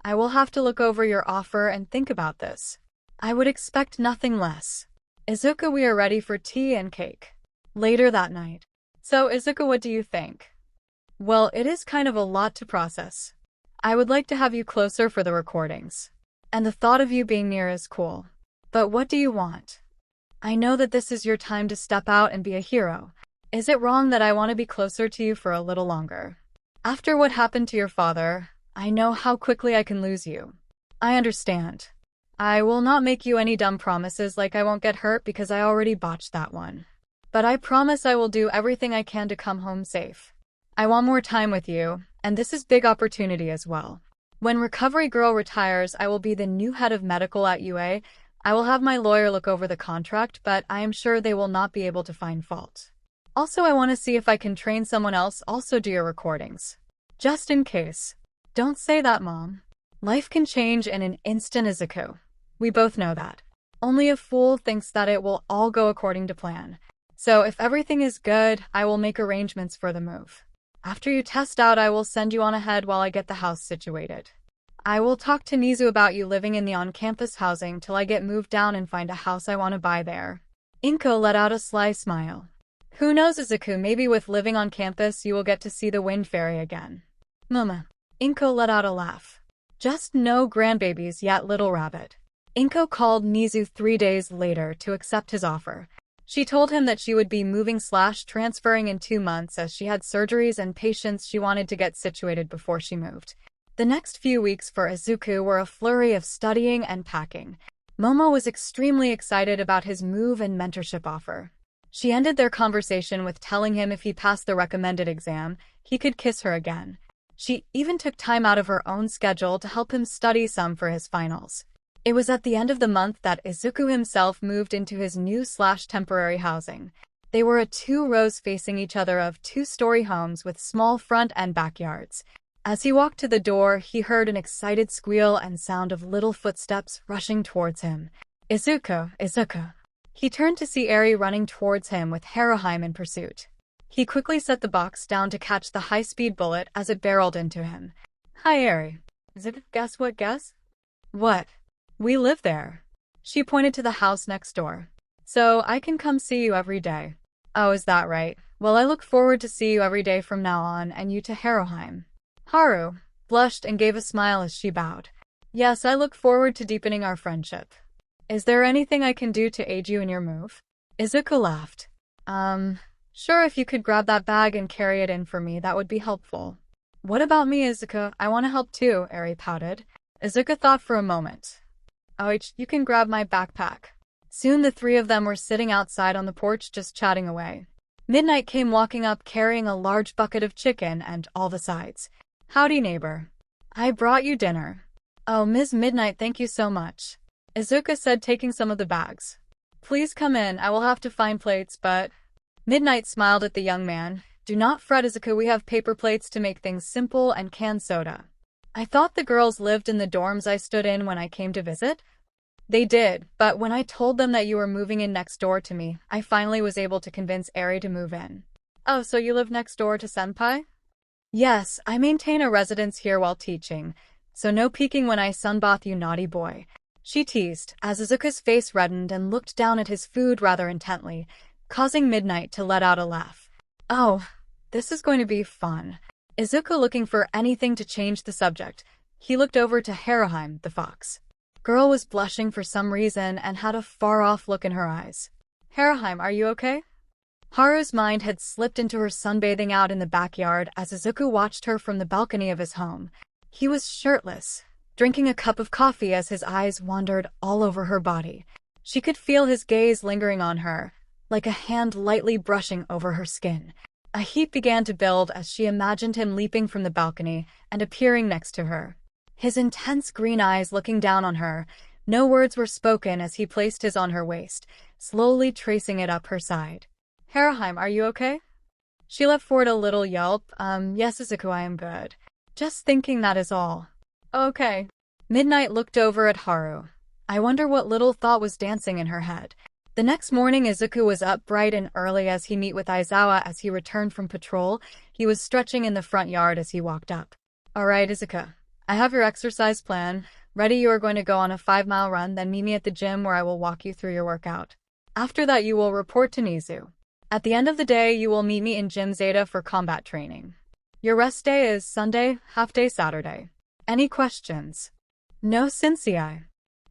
A: I will have to look over your offer and think about this. I would expect nothing less. Izuku, we are ready for tea and cake. Later that night. So, Izuku, what do you think? Well, it is kind of a lot to process. I would like to have you closer for the recordings. And the thought of you being near is cool. But what do you want? I know that this is your time to step out and be a hero. Is it wrong that I want to be closer to you for a little longer? After what happened to your father, I know how quickly I can lose you. I understand. I will not make you any dumb promises like I won't get hurt because I already botched that one. But I promise I will do everything I can to come home safe. I want more time with you, and this is big opportunity as well. When Recovery Girl retires, I will be the new head of medical at UA. I will have my lawyer look over the contract, but I am sure they will not be able to find fault. Also, I want to see if I can train someone else also do your recordings. Just in case. Don't say that, Mom. Life can change in an instant, Izuku. We both know that. Only a fool thinks that it will all go according to plan. So if everything is good, I will make arrangements for the move. After you test out, I will send you on ahead while I get the house situated. I will talk to Nizu about you living in the on-campus housing till I get moved down and find a house I want to buy there. 𝗵𝗃 let out a sly smile. Who knows, Izuku, maybe with living on campus you will get to see the wind fairy again. Momo. 𝗵𝗃 let out a laugh. Just no grandbabies yet, little rabbit. 𝗵𝗃 called Nizu 3 days later to accept his offer. She told him that she would be moving/transferring in 2 months as she had surgeries and patients she wanted to get situated before she moved. The next few weeks for Izuku were a flurry of studying and packing. Momo was extremely excited about his move and mentorship offer. She ended their conversation with telling him if he passed the recommended exam, he could kiss her again. She even took time out of her own schedule to help him study some for his finals. It was at the end of the month that Izuku himself moved into his new/temporary housing. They were 2 rows facing each other of 2-story homes with small front and backyards. As he walked to the door, he heard an excited squeal and sound of little footsteps rushing towards him. Izuku, Izuku. He turned to see Eri running towards him with 𝗧𝗪𝗏 in pursuit. He quickly set the box down to catch the high-speed bullet as it barreled into him. Hi, Eri. Izuku, guess what, guess? What? We live there. She pointed to the house next door. So I can come see you every day. Oh, is that right? Well, I look forward to see you every day from now on, and you to 𝗧𝗪𝗏. Haru blushed and gave a smile as she bowed. Yes, I look forward to deepening our friendship. Is there anything I can do to aid you in your move? Izuku laughed. Sure, if you could grab that bag and carry it in for me, that would be helpful. What about me, Izuku? I want to help too, Eri pouted. Izuku thought for a moment. Oh, you can grab my backpack. Soon the 3 of them were sitting outside on the porch just chatting away. Midnight came walking up carrying a large bucket of chicken and all the sides. Howdy, neighbor. I brought you dinner. Oh, Ms. Midnight, thank you so much, Izuku said, taking some of the bags. Please come in, I will have to find plates, but… Midnight smiled at the young man. Do not fret, Izuku, we have paper plates to make things simple and canned soda. I thought the girls lived in the dorms I stood in when I came to visit? They did, but when I told them that you were moving in next door to me, I finally was able to convince Eri to move in. Oh, so you live next door to Senpai? Yes, I maintain a residence here while teaching, so no peeking when I sunbath, you naughty boy, she teased, as Izuku's face reddened and looked down at his food rather intently, causing Midnight to let out a laugh. Oh, this is going to be fun. Izuku, looking for anything to change the subject, he looked over to 𝗧𝗵𝗲, the fox. Girl was blushing for some reason and had a far-off look in her eyes. 𝗧𝗵𝗲, are you okay? Haru's mind had slipped into her sunbathing out in the backyard as Izuku watched her from the balcony of his home. He was shirtless, drinking a cup of coffee as his eyes wandered all over her body. She could feel his gaze lingering on her, like a hand lightly brushing over her skin. A heat began to build as she imagined him leaping from the balcony and appearing next to her. His intense green eyes looking down on her. No words were spoken as he placed his on her waist, slowly tracing it up her side. 𝗧𝗵𝗲, are you okay? She let forth a little yelp. Yes, Izuku, I am good. Just thinking, that is all. Okay. Midnight looked over at Haru. I wonder what little thought was dancing in her head. The next morning, Izuku was up bright and early as he met with Aizawa as he returned from patrol. He was stretching in the front yard as he walked up. Alright, Izuku. I have your exercise plan. Ready, you are going to go on a 5-mile run, then meet me at the gym where I will walk you through your workout. After that, you will report to Nizu. At the end of the day, you will meet me in Gym Zeta for combat training. Your rest day is Sunday, half-day Saturday. Any questions? No, Sensei.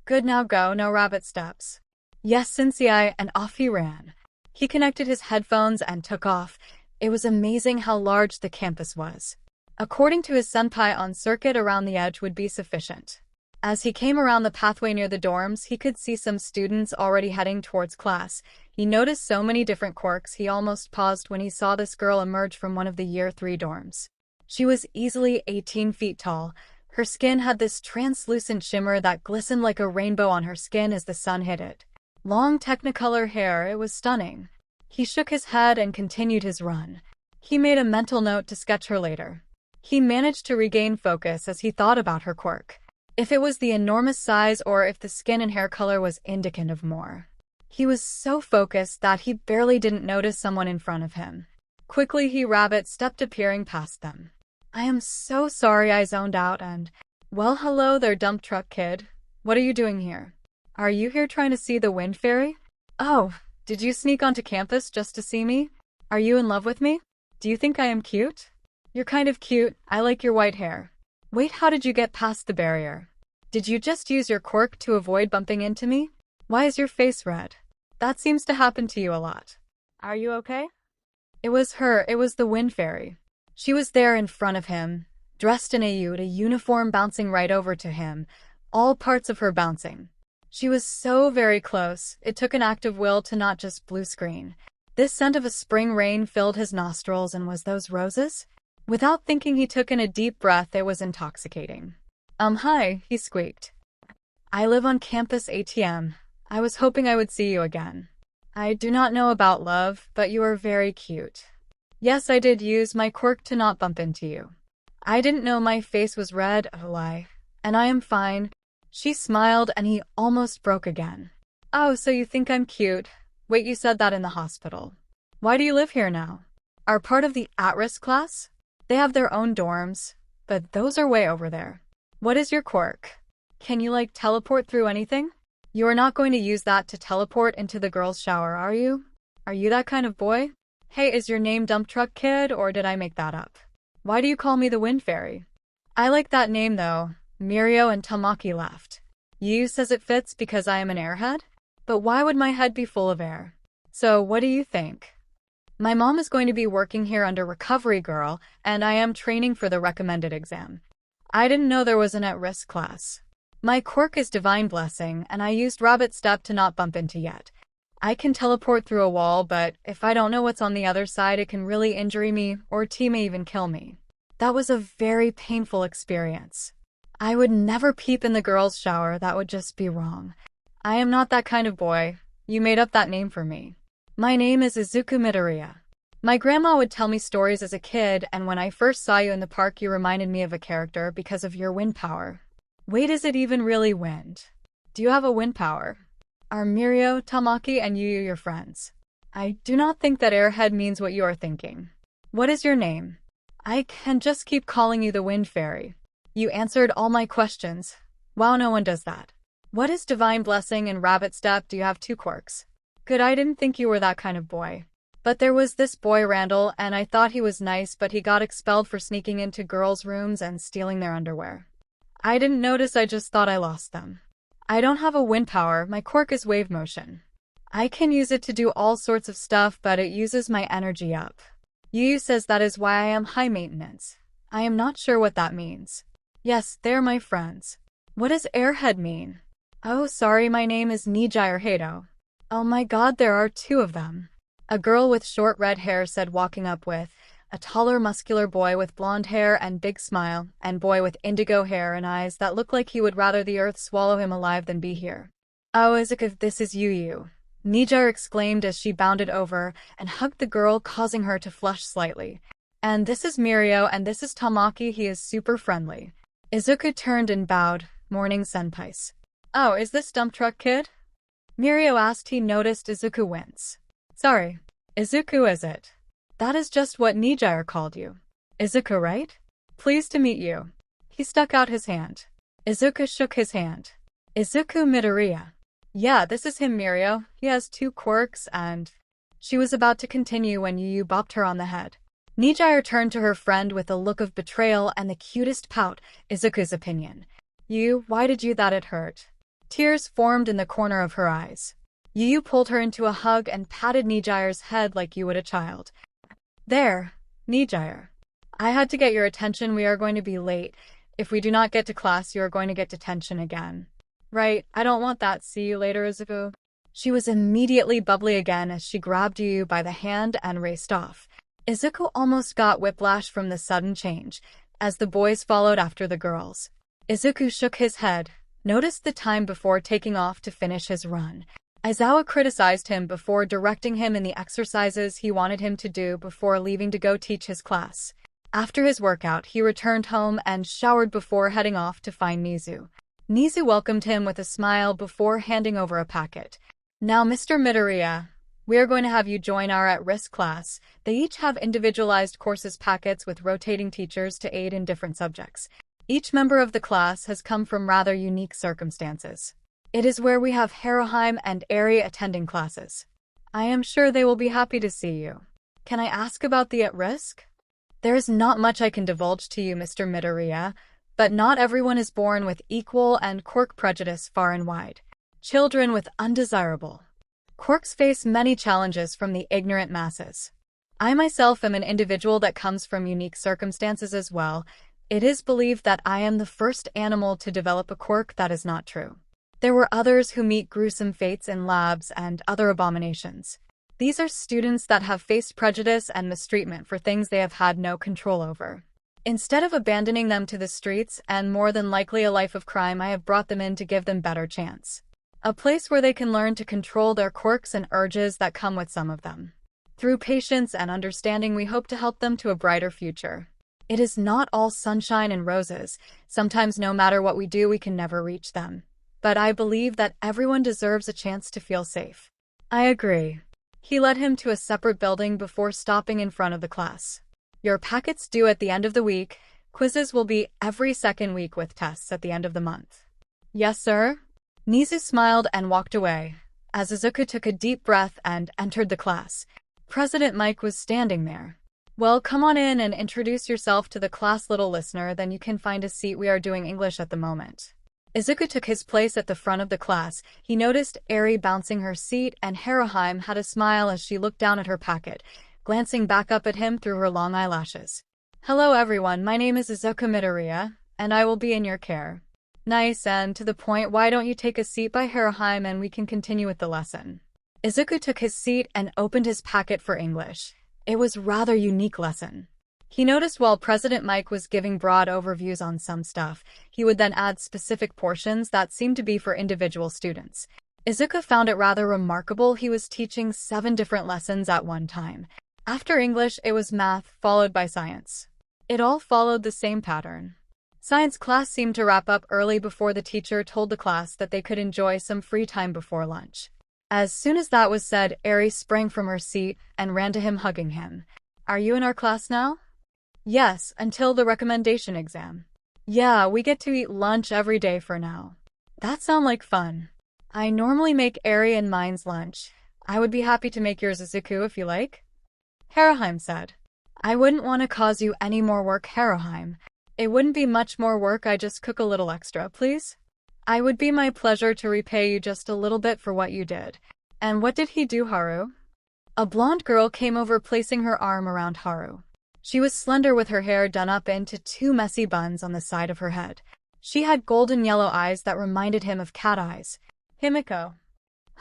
A: Good, now go, no rabbit steps. Yes, Sensei, and off he ran. He connected his headphones and took off. It was amazing how large the campus was. According to his senpai, on circuit around the edge would be sufficient. As he came around the pathway near the dorms, he could see some students already heading towards class. He noticed so many different quirks, he almost paused when he saw this girl emerge from one of the Year 3 dorms. She was easily 18 feet tall. Her skin had this translucent shimmer that glistened like a rainbow on her skin as the sun hit it. Long technicolor hair, it was stunning. He shook his head and continued his run. He made a mental note to sketch her later. He managed to regain focus as he thought about her quirk. If it was the enormous size or if the skin and hair color was indicative of more. He was so focused that he barely didn't notice someone in front of him. Quickly he rabbit-stepped, appearing past them. I am so sorry I zoned out and… Well, hello there, dump truck kid. What are you doing here? Are you here trying to see the wind fairy? Oh, did you sneak onto campus just to see me? Are you in love with me? Do you think I am cute? You're kind of cute, I like your white hair. Wait, how did you get past the barrier? Did you just use your quirk to avoid bumping into me? Why is your face red? That seems to happen to you a lot. Are you okay? It was her, it was the wind fairy. She was there in front of him, dressed in a uniform, bouncing right over to him, all parts of her bouncing. She was so very close, it took an act of will to not just blue screen. This scent of a spring rain filled his nostrils, and was those roses? Without thinking, he took in a deep breath. It was intoxicating. Hi, he squeaked. I live on campus ATM. I was hoping I would see you again. I do not know about love, but you are very cute. Yes, I did use my quirk to not bump into you. I didn't know my face was red, oh lie. And I am fine. She smiled and he almost broke again. Oh, so you think I'm cute? Wait, you said that in the hospital. Why do you live here now? Are part of the at-risk class? They have their own dorms, but those are way over there. What is your quirk? Can you teleport through anything? You are not going to use that to teleport into the girls' shower, are you? Are you that kind of boy? Hey, is your name Dump Truck Kid, or did I make that up? Why do you call me the Wind Fairy? I like that name though. Mirio and Tamaki laughed. You says it fits because I am an airhead? But why would my head be full of air? So what do you think? My mom is going to be working here under Recovery Girl, and I am training for the recommended exam. I didn't know there was an at-risk class. My quirk is Divine Blessing, and I used Rabbit Step to not bump into yet. I can teleport through a wall, but if I don't know what's on the other side, it can really injure me, or T may even kill me. That was a very painful experience. I would never peep in the girls' shower, that would just be wrong. I am not that kind of boy. You made up that name for me. My name is Izuku Midoriya. My grandma would tell me stories as a kid, and when I first saw you in the park you reminded me of a character because of your wind power. Wait, is it even really wind? Do you have a wind power? Are Mirio, Tamaki, and Yuyu your friends? I do not think that airhead means what you are thinking. What is your name? I can just keep calling you the Wind Fairy. You answered all my questions. Wow, no one does that. What is Divine Blessing and Rabbit Step? Do you have 2 quirks? Good, I didn't think you were that kind of boy. But there was this boy Randall, and I thought he was nice, but he got expelled for sneaking into girls' rooms and stealing their underwear. I didn't notice, I just thought I lost them. I don't have a wind power, my quirk is wave motion. I can use it to do all sorts of stuff, but it uses my energy up. Yuyu says that is why I am high maintenance. I am not sure what that means. Yes, they're my friends. What does airhead mean? Oh, sorry, my name is 𝗎𝗓𝗓𝗧𝗏. Oh my god, there are 2 of them. A girl with short red hair said, walking up with a taller muscular boy with blonde hair and big smile, and boy with indigo hair and eyes that look like he would rather the earth swallow him alive than be here. Oh, Izuku, this is Yuyu. 𝗎𝗓𝗓 exclaimed as she bounded over and hugged the girl, causing her to flush slightly. And this is Mirio, and this is Tamaki, he is super friendly. Izuku turned and bowed. Morning, senpais. Oh, is this dump truck kid? Mirio asked. He noticed Izuku wince. Sorry. Izuku, is it? That is just what 𝗎𝗓𝗓 called you. Izuku, right? Pleased to meet you. He stuck out his hand. Izuku shook his hand. Izuku Midoriya. Yeah, this is him, Mirio. He has 2 quirks and... She was about to continue when Yuyu bopped her on the head. 𝗎𝗓𝗓 turned to her friend with a look of betrayal and the cutest pout. Izuku's opinion. You, why did you that it hurt? Tears formed in the corner of her eyes. Yuyu pulled her into a hug and patted 𝗎𝗓𝗓's head like you would a child. There, 𝗎𝗓𝗓. I had to get your attention, we are going to be late. If we do not get to class, you are going to get detention again. Right, I don't want that. See you later, Izuku. She was immediately bubbly again as she grabbed Yuyu by the hand and raced off. Izuku almost got whiplash from the sudden change, as the boys followed after the girls. Izuku shook his head, noticed the time before taking off to finish his run. Aizawa criticized him before directing him in the exercises he wanted him to do before leaving to go teach his class. After his workout, he returned home and showered before heading off to find Nizu. Nizu welcomed him with a smile before handing over a packet. Now, Mr. Midoriya, we are going to have you join our at-risk class. They each have individualized courses packets with rotating teachers to aid in different subjects. Each member of the class has come from rather unique circumstances. It is where we have 𝐒𝐻𝗧𝗏 and 𝐸𝐴RI attending classes. I am sure they will be happy to see you. Can I ask about the at-risk? There is not much I can divulge to you, Mr. Midoriya, but not everyone is born with equal and quirk prejudice far and wide. Children with undesirable quirks face many challenges from the ignorant masses. I myself am an individual that comes from unique circumstances as well. It is believed that I am the first animal to develop a quirk. That is not true. There were others who meet gruesome fates in labs and other abominations. These are students that have faced prejudice and mistreatment for things they have had no control over. Instead of abandoning them to the streets and more than likely a life of crime, I have brought them in to give them better chance. A place where they can learn to control their quirks and urges that come with some of them. Through patience and understanding, we hope to help them to a brighter future. It is not all sunshine and roses. Sometimes no matter what we do, we can never reach them. But I believe that everyone deserves a chance to feel safe. I agree. He led him to a separate building before stopping in front of the class. Your packets due at the end of the week. Quizzes will be every second week with tests at the end of the month. Yes, sir? Nizu smiled and walked away, as Izuku took a deep breath and entered the class. President Mike was standing there. Well, come on in and introduce yourself to the class, little listener, then you can find a seat. We are doing English at the moment. Izuku took his place at the front of the class. He noticed Eri bouncing her seat, and 𝗏𝗏𝗏 had a smile as she looked down at her packet, glancing back up at him through her long eyelashes. Hello everyone, my name is Izuku Midoriya, and I will be in your care. Nice and to the point, why don't you take a seat by 𝗏𝗏𝗏 and we can continue with the lesson. Izuku took his seat and opened his packet for English. It was rather unique lesson. He noticed while President Mike was giving broad overviews on some stuff, he would then add specific portions that seemed to be for individual students. Izuku found it rather remarkable he was teaching 7 different lessons at one time. After English, it was math, followed by science. It all followed the same pattern. Science class seemed to wrap up early before the teacher told the class that they could enjoy some free time before lunch. As soon as that was said, Eri sprang from her seat and ran to him, hugging him. "Are you in our class now?" "Yes, until the recommendation exam." "Yeah, we get to eat lunch every day for now." "That sounds like fun." "I normally make Eri and mine's lunch. I would be happy to make yours, Izuku, if you like," 𝗧𝗵𝗲 said. "I wouldn't want to cause you any more work, 𝗧𝗵𝗲. It wouldn't be much more work, I just cook a little extra, please." "I would be my pleasure to repay you just a little bit for what you did." "And what did he do, Haru?" A blonde girl came over, placing her arm around Haru. She was slender with her hair done up into 2 messy buns on the side of her head. She had golden yellow eyes that reminded him of cat eyes. "Himiko."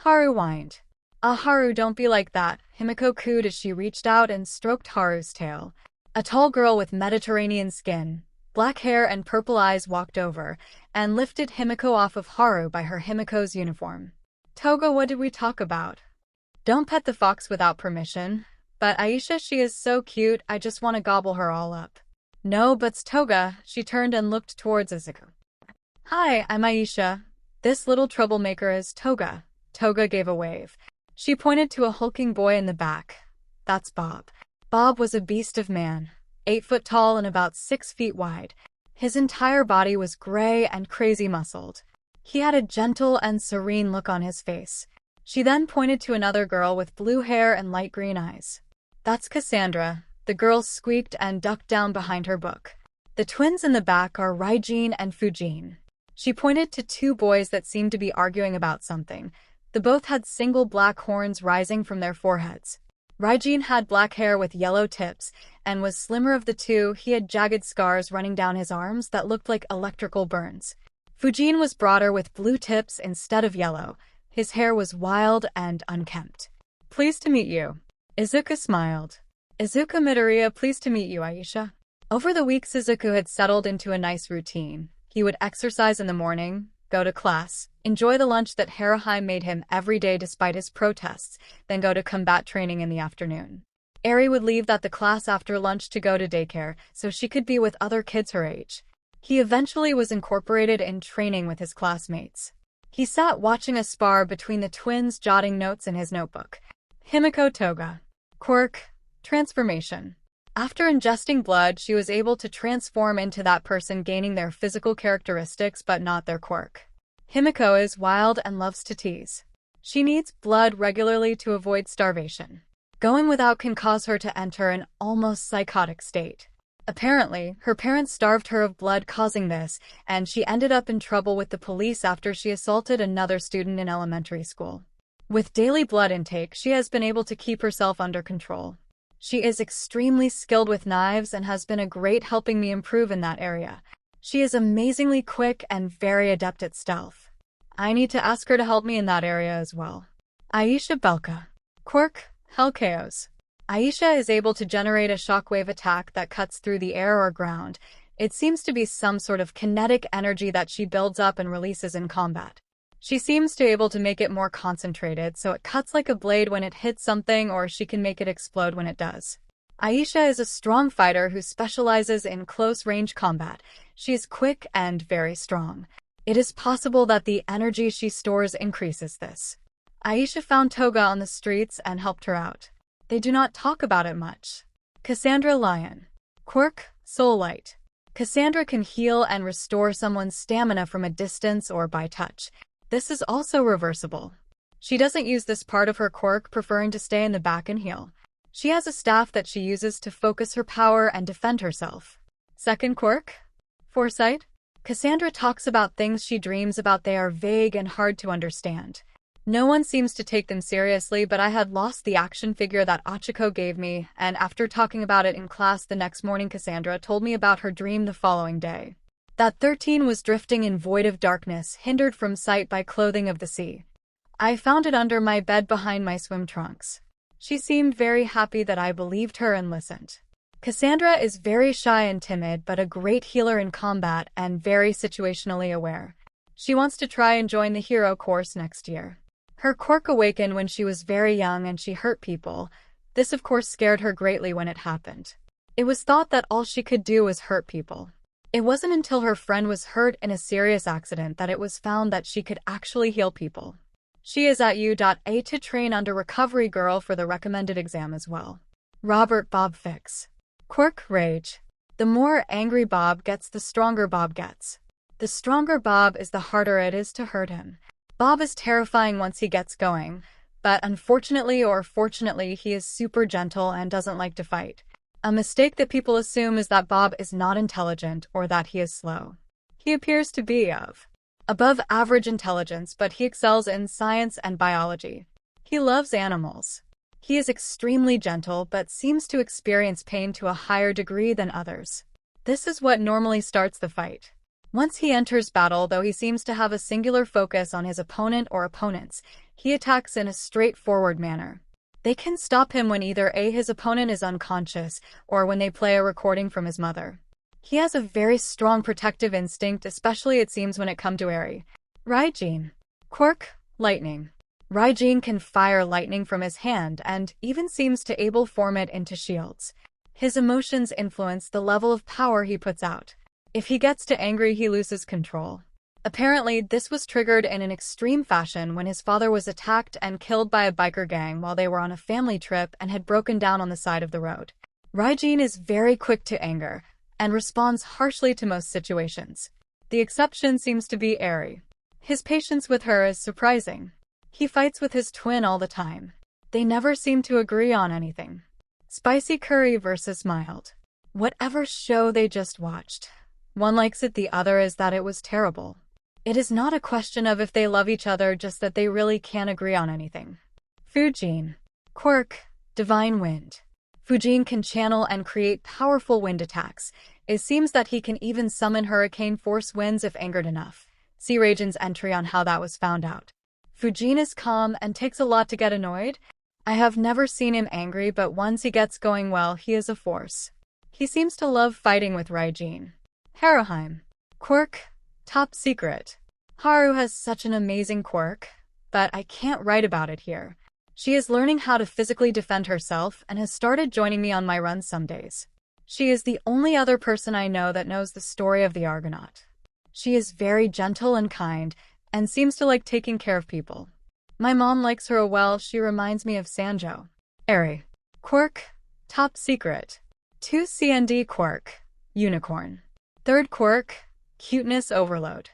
A: Haru whined. Haru, don't be like that," Himiko cooed as she reached out and stroked Haru's tail. A tall girl with Mediterranean skin, black hair and purple eyes walked over and lifted Himiko off of Haru by her Himiko's uniform. "Toga, what did we talk about?" "Don't pet the fox without permission." "But Aisha, she is so cute, I just want to gobble her all up." "No buts, Toga." She turned and looked towards Izuku. "Hi, I'm Aisha. This little troublemaker is Toga." Toga gave a wave. She pointed to a hulking boy in the back. "That's Bob." Bob was a beast of man, 8 foot tall and about 6 feet wide. His entire body was gray and crazy muscled. He had a gentle and serene look on his face. She then pointed to another girl with blue hair and light green eyes. "That's Cassandra." The girl squeaked and ducked down behind her book. "The twins in the back are Raijin and Fujin." She pointed to 2 boys that seemed to be arguing about something. The both had single black horns rising from their foreheads. Raijin had black hair with yellow tips and was slimmer of the 2. He had jagged scars running down his arms that looked like electrical burns. Fujin was broader with blue tips instead of yellow. His hair was wild and unkempt. "Pleased to meet you." Izuku smiled. "Izuku Midoriya, pleased to meet you, Aisha." Over the weeks, Izuku had settled into a nice routine. He would exercise in the morning, go to class, enjoy the lunch that 𝗧𝗵𝗲 made him every day despite his protests, then go to combat training in the afternoon. Eri would leave the class after lunch to go to daycare so she could be with other kids her age. He eventually was incorporated in training with his classmates. He sat watching a spar between the twins, jotting notes in his notebook. Himiko Toga. Quirk. Transformation. After ingesting blood, she was able to transform into that person, gaining their physical characteristics but not their quirk. Himiko is wild and loves to tease. She needs blood regularly to avoid starvation. Going without can cause her to enter an almost psychotic state. Apparently, her parents starved her of blood, causing this, and she ended up in trouble with the police after she assaulted another student in elementary school. With daily blood intake, she has been able to keep herself under control. She is extremely skilled with knives and has been a great helping me improve in that area. She is amazingly quick and very adept at stealth. I need to ask her to help me in that area as well. Aisha Belka. Quirk, 𝐒𝐭𝐞𝐲. Aisha is able to generate a shockwave attack that cuts through the air or ground. It seems to be some sort of kinetic energy that she builds up and releases in combat. She seems to be able to make it more concentrated, so it cuts like a blade when it hits something, or she can make it explode when it does. Aisha is a strong fighter who specializes in close-range combat. She is quick and very strong. It is possible that the energy she stores increases this. Aisha found Toga on the streets and helped her out. They do not talk about it much. Cassandra Lion. Quirk, Soul Light. Cassandra can heal and restore someone's stamina from a distance or by touch. This is also reversible. She doesn't use this part of her quirk, preferring to stay in the back and heal. She has a staff that she uses to focus her power and defend herself. Second quirk? Foresight? Cassandra talks about things she dreams about. They are vague and hard to understand. No one seems to take them seriously, but I had lost the action figure that Achiko gave me, and after talking about it in class the next morning, Cassandra told me about her dream the following day. That 13 was drifting in void of darkness, hindered from sight by clothing of the sea. I found it under my bed behind my swim trunks. She seemed very happy that I believed her and listened. Cassandra is very shy and timid but a great healer in combat and very situationally aware. She wants to try and join the hero course next year. Her quirk awakened when she was very young and she hurt people. This of course scared her greatly when it happened. It was thought that all she could do was hurt people. It wasn't until her friend was hurt in a serious accident that it was found that she could actually heal people. She is at U.A to train under Recovery Girl for the recommended exam as well. 𝗵𝗃𝗏 fix. Quirk Rage. The more angry Bob gets, the stronger Bob gets. The stronger Bob is, the harder it is to hurt him. Bob is terrifying once he gets going, but unfortunately or fortunately he is super gentle and doesn't like to fight. A mistake that people assume is that Bob is not intelligent or that he is slow. He appears to be of above average intelligence, but he excels in science and biology. He loves animals. He is extremely gentle but seems to experience pain to a higher degree than others. This is what normally starts the fight. Once he enters battle, though he seems to have a singular focus on his opponent or opponents, he attacks in a straightforward manner. They can stop him when either A, his opponent is unconscious, or when they play a recording from his mother. He has a very strong protective instinct, especially it seems when it comes to Eri. Raijin. Quirk, Lightning. Raijin can fire lightning from his hand and even seems to able form it into shields. His emotions influence the level of power he puts out. If he gets too angry, he loses control. Apparently, this was triggered in an extreme fashion when his father was attacked and killed by a biker gang while they were on a family trip and had broken down on the side of the road. Raijin is very quick to anger and responds harshly to most situations. The exception seems to be Eri. His patience with her is surprising. He fights with his twin all the time. They never seem to agree on anything. Spicy curry versus mild. Whatever show they just watched, one likes it, the other is that it was terrible. It is not a question of if they love each other, just that they really can't agree on anything. Fujin. Quirk, Divine Wind. Fujin can channel and create powerful wind attacks. It seems that he can even summon hurricane force winds if angered enough. See Raijin's entry on how that was found out. Fujin is calm and takes a lot to get annoyed. I have never seen him angry, but once he gets going, well, he is a force. He seems to love fighting with Raijin. Haruhime. Quirk, Top Secret. Haru has such an amazing quirk, but I can't write about it here. She is learning how to physically defend herself and has started joining me on my runs some days. She is the only other person I know that knows the story of the Argonaut. She is very gentle and kind, and seems to like taking care of people. My mom likes her well, she reminds me of Sanjo. Eri. Quirk, Top Secret. 2 CND Quirk, Unicorn. 3rd Quirk, Cuteness Overload.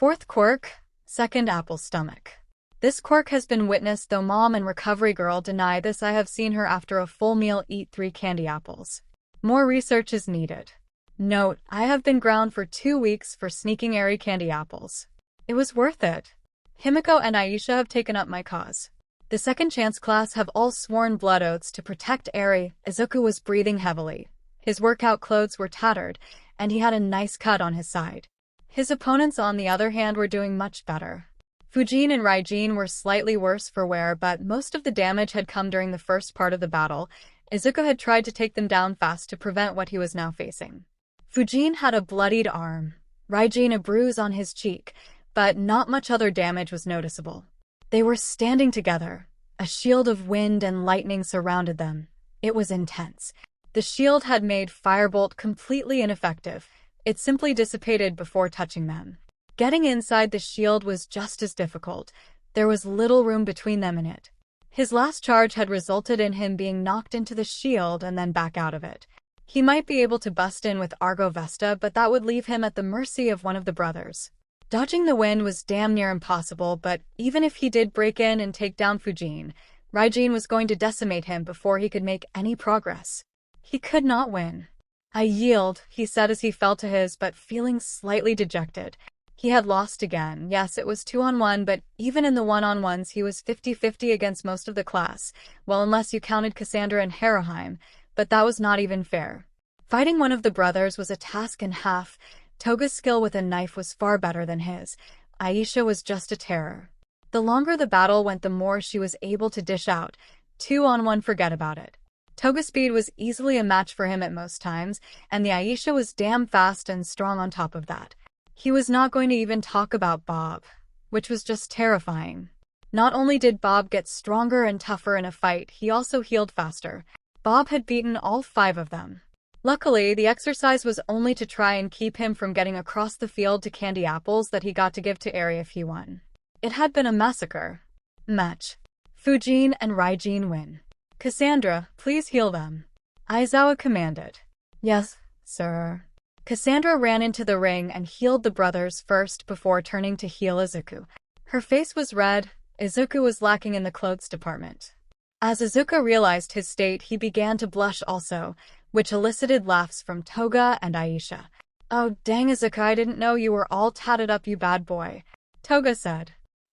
A: 4th Quirk, Second Apple Stomach. This quirk has been witnessed, though Mom and Recovery Girl deny this. I have seen her after a full meal eat 3 candy apples. More research is needed. Note, I have been ground for 2 weeks for sneaking Eri candy apples. It was worth it. Himiko and Aisha have taken up my cause. The second chance class have all sworn blood oaths to protect Eri. Izuku was breathing heavily. His workout clothes were tattered, and he had a nice cut on his side. His opponents, on the other hand, were doing much better. Fujin and Raijin were slightly worse for wear, but most of the damage had come during the first part of the battle. Izuku had tried to take them down fast to prevent what he was now facing. Fujin had a bloodied arm, Raijin a bruise on his cheek, but not much other damage was noticeable. They were standing together. A shield of wind and lightning surrounded them. It was intense. The shield had made Firebolt completely ineffective. It simply dissipated before touching them. Getting inside the shield was just as difficult. There was little room between them and it. His last charge had resulted in him being knocked into the shield and then back out of it. He might be able to bust in with Argonaut, but that would leave him at the mercy of one of the brothers. Dodging the wind was damn near impossible, but even if he did break in and take down Fujin, Raijin was going to decimate him before he could make any progress. He could not win. I yield, he said as he fell to his, but feeling slightly dejected. He had lost again. Yes, it was 2-on-1, but even in the 1-on-1s he was 50-50 against most of the class, well, unless you counted Cassandra and Haruhime, but that was not even fair. Fighting one of the brothers was a task and half. Toga's skill with a knife was far better than his. Aisha was just a terror. The longer the battle went, the more she was able to dish out. 2-on-1, forget about it. Toga's speed was easily a match for him at most times, and the Aisha was damn fast and strong on top of that. He was not going to even talk about Bob, which was just terrifying. Not only did Bob get stronger and tougher in a fight, he also healed faster. Bob had beaten all 5 of them. Luckily, the exercise was only to try and keep him from getting across the field to candy apples that he got to give to Eri if he won. It had been a massacre. Match. Fujin and Raijin win. Cassandra, please heal them. Aizawa commanded. Yes, sir. Cassandra ran into the ring and healed the brothers first before turning to heal Izuku. Her face was red. Izuku was lacking in the clothes department. As Izuku realized his state, he began to blush also, which elicited laughs from Toga and Aisha. Oh dang Izuku, I didn't know you were all tatted up, you bad boy, Toga said.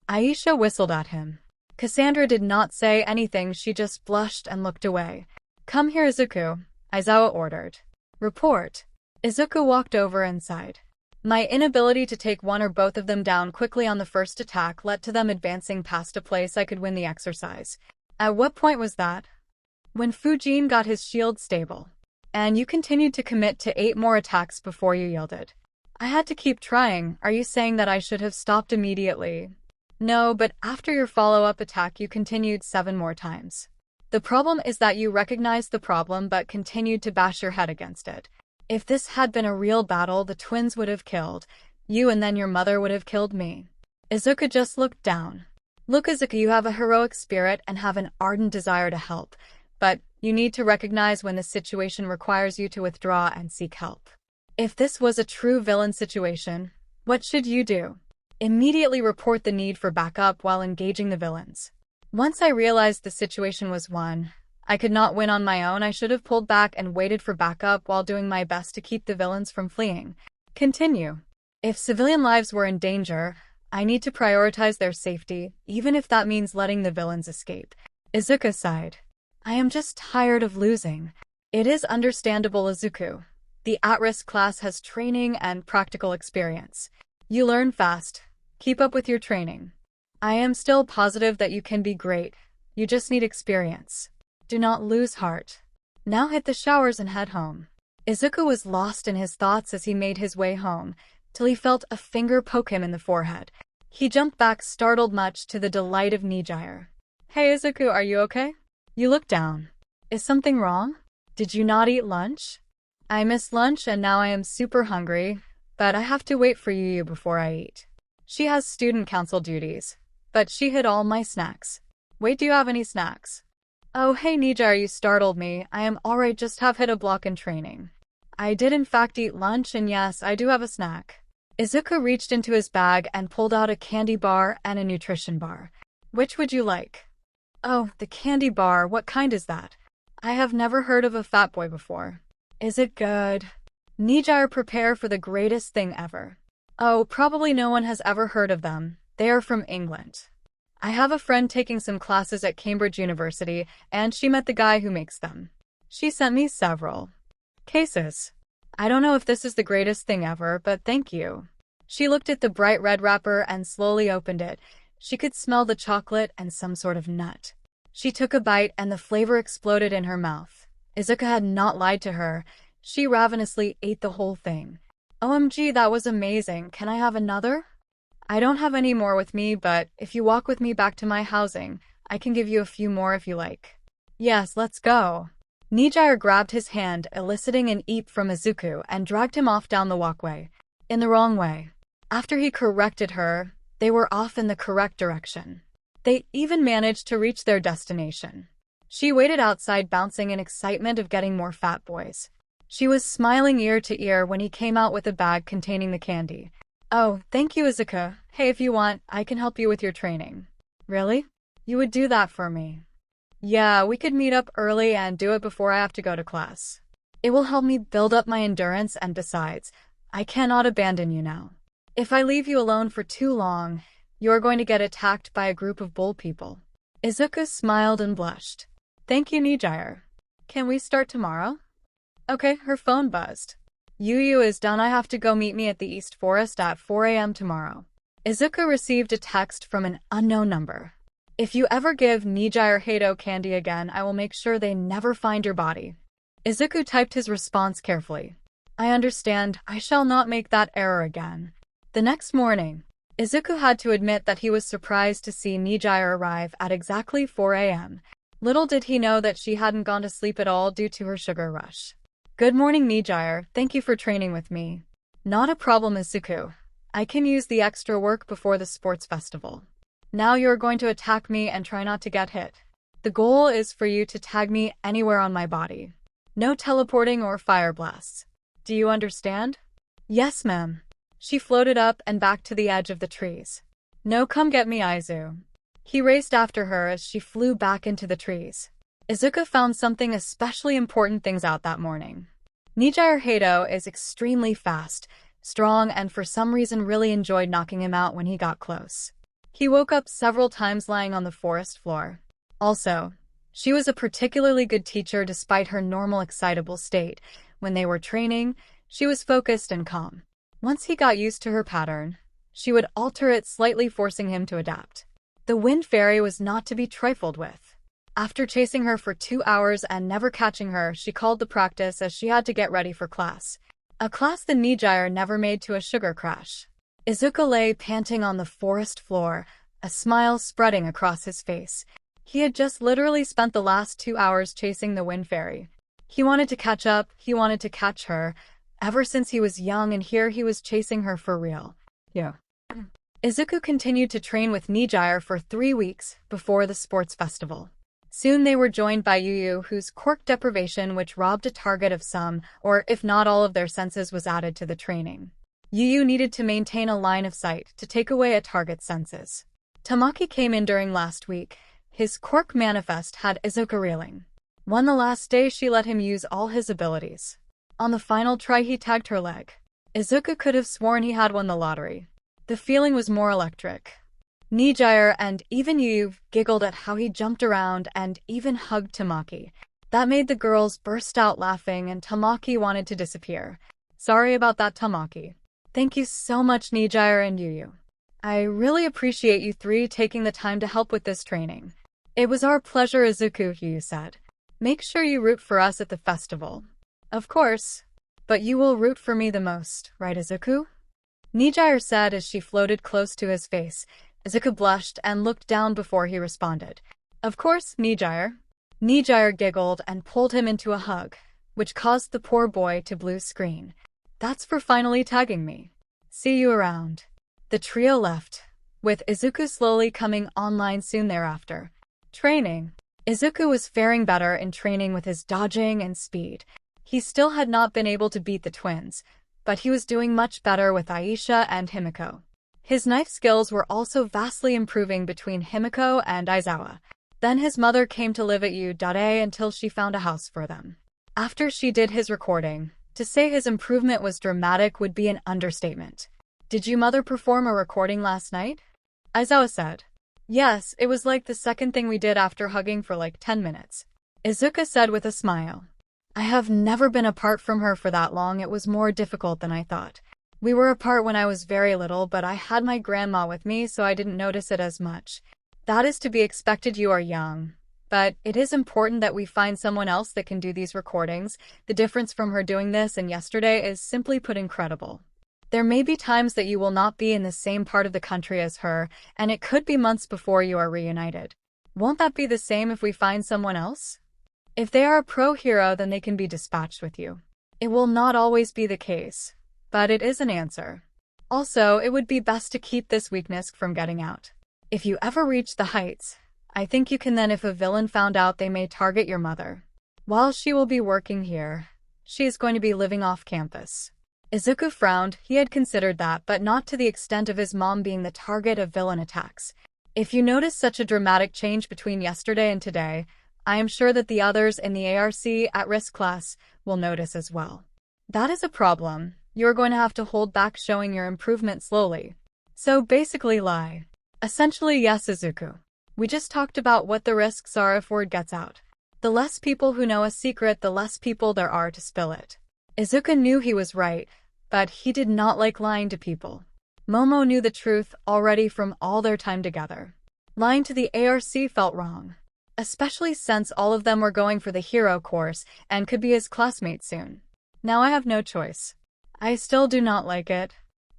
A: Aisha whistled at him. Cassandra did not say anything, she just blushed and looked away. Come here Izuku, Aizawa ordered. Report. Izuku walked over and sighed. My inability to take one or both of them down quickly on the first attack led to them advancing past a place I could win the exercise. At what point was that? When Fujin got his shield stable. And you continued to commit to 8 more attacks before you yielded. I had to keep trying. Are you saying that I should have stopped immediately? No, but after your follow-up attack you continued 7 more times. The problem is that you recognized the problem but continued to bash your head against it. If this had been a real battle, the twins would have killed you and then your mother would have killed me. Izuku just looked down. Look Izuku, you have a heroic spirit and have an ardent desire to help, but you need to recognize when the situation requires you to withdraw and seek help. If this was a true villain situation, what should you do? Immediately report the need for backup while engaging the villains. Once I realized the situation was one I could not win on my own, I should have pulled back and waited for backup while doing my best to keep the villains from fleeing. Continue. If civilian lives were in danger, I need to prioritize their safety, even if that means letting the villains escape. Izuku sighed. I am just tired of losing. It is understandable, Izuku. The at-risk class has training and practical experience. You learn fast. Keep up with your training. I am still positive that you can be great. You just need experience. Do not lose heart. Now hit the showers and head home. Izuku was lost in his thoughts as he made his way home, till he felt a finger poke him in the forehead. He jumped back, startled much to the delight of Nire. Hey Izuku, are you okay? You look down. Is something wrong? Did you not eat lunch? I missed lunch and now I am super hungry, but I have to wait for you before I eat. She has student council duties, but she hid all my snacks. Wait, do you have any snacks? Oh hey Nire, you startled me. I am alright, just have hit a block in training. I did in fact eat lunch and yes, I do have a snack. Izuku reached into his bag and pulled out a candy bar and a nutrition bar. Which would you like? Oh, the candy bar, what kind is that? I have never heard of a fat boy before. Is it good? Nire, prepare for the greatest thing ever. Oh, probably no one has ever heard of them. They are from England. I have a friend taking some classes at Cambridge University, and she met the guy who makes them. She sent me several cases. I don't know if this is the greatest thing ever, but thank you. She looked at the bright red wrapper and slowly opened it. She could smell the chocolate and some sort of nut. She took a bite and the flavor exploded in her mouth. Izuku had not lied to her. She ravenously ate the whole thing. OMG, that was amazing. Can I have another? I don't have any more with me, but if you walk with me back to my housing, I can give you a few more if you like. Yes, let's go. Nire grabbed his hand, eliciting an eep from Izuku, and dragged him off down the walkway. In the wrong way. After he corrected her, they were off in the correct direction. They even managed to reach their destination. She waited outside, bouncing in excitement of getting more fat boys. She was smiling ear to ear when he came out with a bag containing the candy. Oh, thank you, Izuku. Hey, if you want, I can help you with your training. Really? You would do that for me? Yeah, we could meet up early and do it before I have to go to class. It will help me build up my endurance, and besides, I cannot abandon you now. If I leave you alone for too long, you are going to get attacked by a group of bull people. Izuku smiled and blushed. Thank you, Nire. Can we start tomorrow? Okay, her phone buzzed. Yu is done. I have to go. Meet me at the East Forest at 4 a.m. tomorrow. Izuku received a text from an unknown number. If you ever give 𝗧𝗓𝗧𝗏 candy again, I will make sure they never find your body. Izuku typed his response carefully. I understand, I shall not make that error again. The next morning, Izuku had to admit that he was surprised to see 𝗧𝗓𝗧𝗏 arrive at exactly 4 a.m. Little did he know that she hadn't gone to sleep at all due to her sugar rush. Good morning 𝗧𝗓𝗧𝗏, thank you for training with me. Not a problem Izuku. I can use the extra work before the sports festival. Now you're going to attack me and try not to get hit. The goal is for you to tag me anywhere on my body. No teleporting or fire blasts. Do you understand? Yes, ma'am. She floated up and back to the edge of the trees. No, come get me, Izu. He raced after her as she flew back into the trees. Izuku found something especially important things out that morning. 𝗧𝗓𝗧𝗏𝗧𝗏 is extremely fast, strong, and for some reason really enjoyed knocking him out when he got close. He woke up several times lying on the forest floor. Also, she was a particularly good teacher despite her normal excitable state. When they were training, she was focused and calm. Once he got used to her pattern, she would alter it slightly, forcing him to adapt. The wind fairy was not to be trifled with. After chasing her for 2 hours and never catching her, she called the practice as she had to get ready for class. A class the 𝗧𝗓𝗧𝗏 never made to a sugar crash. Izuku lay panting on the forest floor, a smile spreading across his face. He had just literally spent the last 2 hours chasing the wind fairy. He wanted to catch up, he wanted to catch her, ever since he was young, and here he was chasing her for real. Yeah. Izuku continued to train with 𝗧𝗧𝗧𝗏 for 3 weeks before the sports festival. Soon they were joined by Yuyu, whose quirk deprivation, which robbed a target of some, or if not all of their senses, was added to the training. Yuyu needed to maintain a line of sight to take away a target's senses. Tamaki came in during last week. His quirk manifest had Izuku reeling. On the last day, she let him use all his abilities. On the final try, he tagged her leg. Izuku could have sworn he had won the lottery. The feeling was more electric. 𝗧𝗧𝗧𝗏 and even Yuyu giggled at how he jumped around and even hugged Tamaki. That made the girls burst out laughing, and Tamaki wanted to disappear. Sorry about that, Tamaki. Thank you so much, 𝗧𝗧𝗧𝗏 and Yuyu. I really appreciate you three taking the time to help with this training. It was our pleasure, Izuku, Yuyu said. Make sure you root for us at the festival. Of course. But you will root for me the most, right, Izuku? 𝗧𝗧𝗧𝗏 said as she floated close to his face. Izuku blushed and looked down before he responded. Of course, 𝗧𝗧𝗧𝗏. 𝗧𝗧𝗧𝗏 giggled and pulled him into a hug, which caused the poor boy to blue screen. That's for finally tagging me. See you around. The trio left, with Izuku slowly coming online soon thereafter. Training. Izuku was faring better in training with his dodging and speed. He still had not been able to beat the twins, but he was doing much better with Aisha and Himiko. His knife skills were also vastly improving between Himiko and Aizawa. Then his mother came to live at 𝗬𝗏 until she found a house for them. After she did his recording, to say his improvement was dramatic would be an understatement. Did your mother perform a recording last night? Aizawa said. Yes, it was like the second thing we did after hugging for like 10 minutes. Izuku said with a smile. I have never been apart from her for that long. It was more difficult than I thought. We were apart when I was very little, but I had my grandma with me, so I didn't notice it as much. That is to be expected, you are young. But it is important that we find someone else that can do these recordings. The difference from her doing this and yesterday is simply put incredible. There may be times that you will not be in the same part of the country as her, and it could be months before you are reunited. Won't that be the same if we find someone else? If they are a pro hero, then they can be dispatched with you. It will not always be the case, but it is an answer. Also, it would be best to keep this weakness from getting out. If you ever reach the heights, I think you can then. If a villain found out, they may target your mother. While she will be working here, she is going to be living off campus. Izuku frowned. He had considered that, but not to the extent of his mom being the target of villain attacks. If you notice such a dramatic change between yesterday and today, I am sure that the others in the ARC at-risk class will notice as well. That is a problem. You are going to have to hold back showing your improvement slowly. So basically lie. Essentially yes, Izuku. We just talked about what the risks are if word gets out. The less people who know a secret, the less people there are to spill it. Izuku knew he was right, but he did not like lying to people. Momo knew the truth already from all their time together. Lying to the ARC felt wrong, especially since all of them were going for the hero course and could be his classmates soon. Now I have no choice. I still do not like it.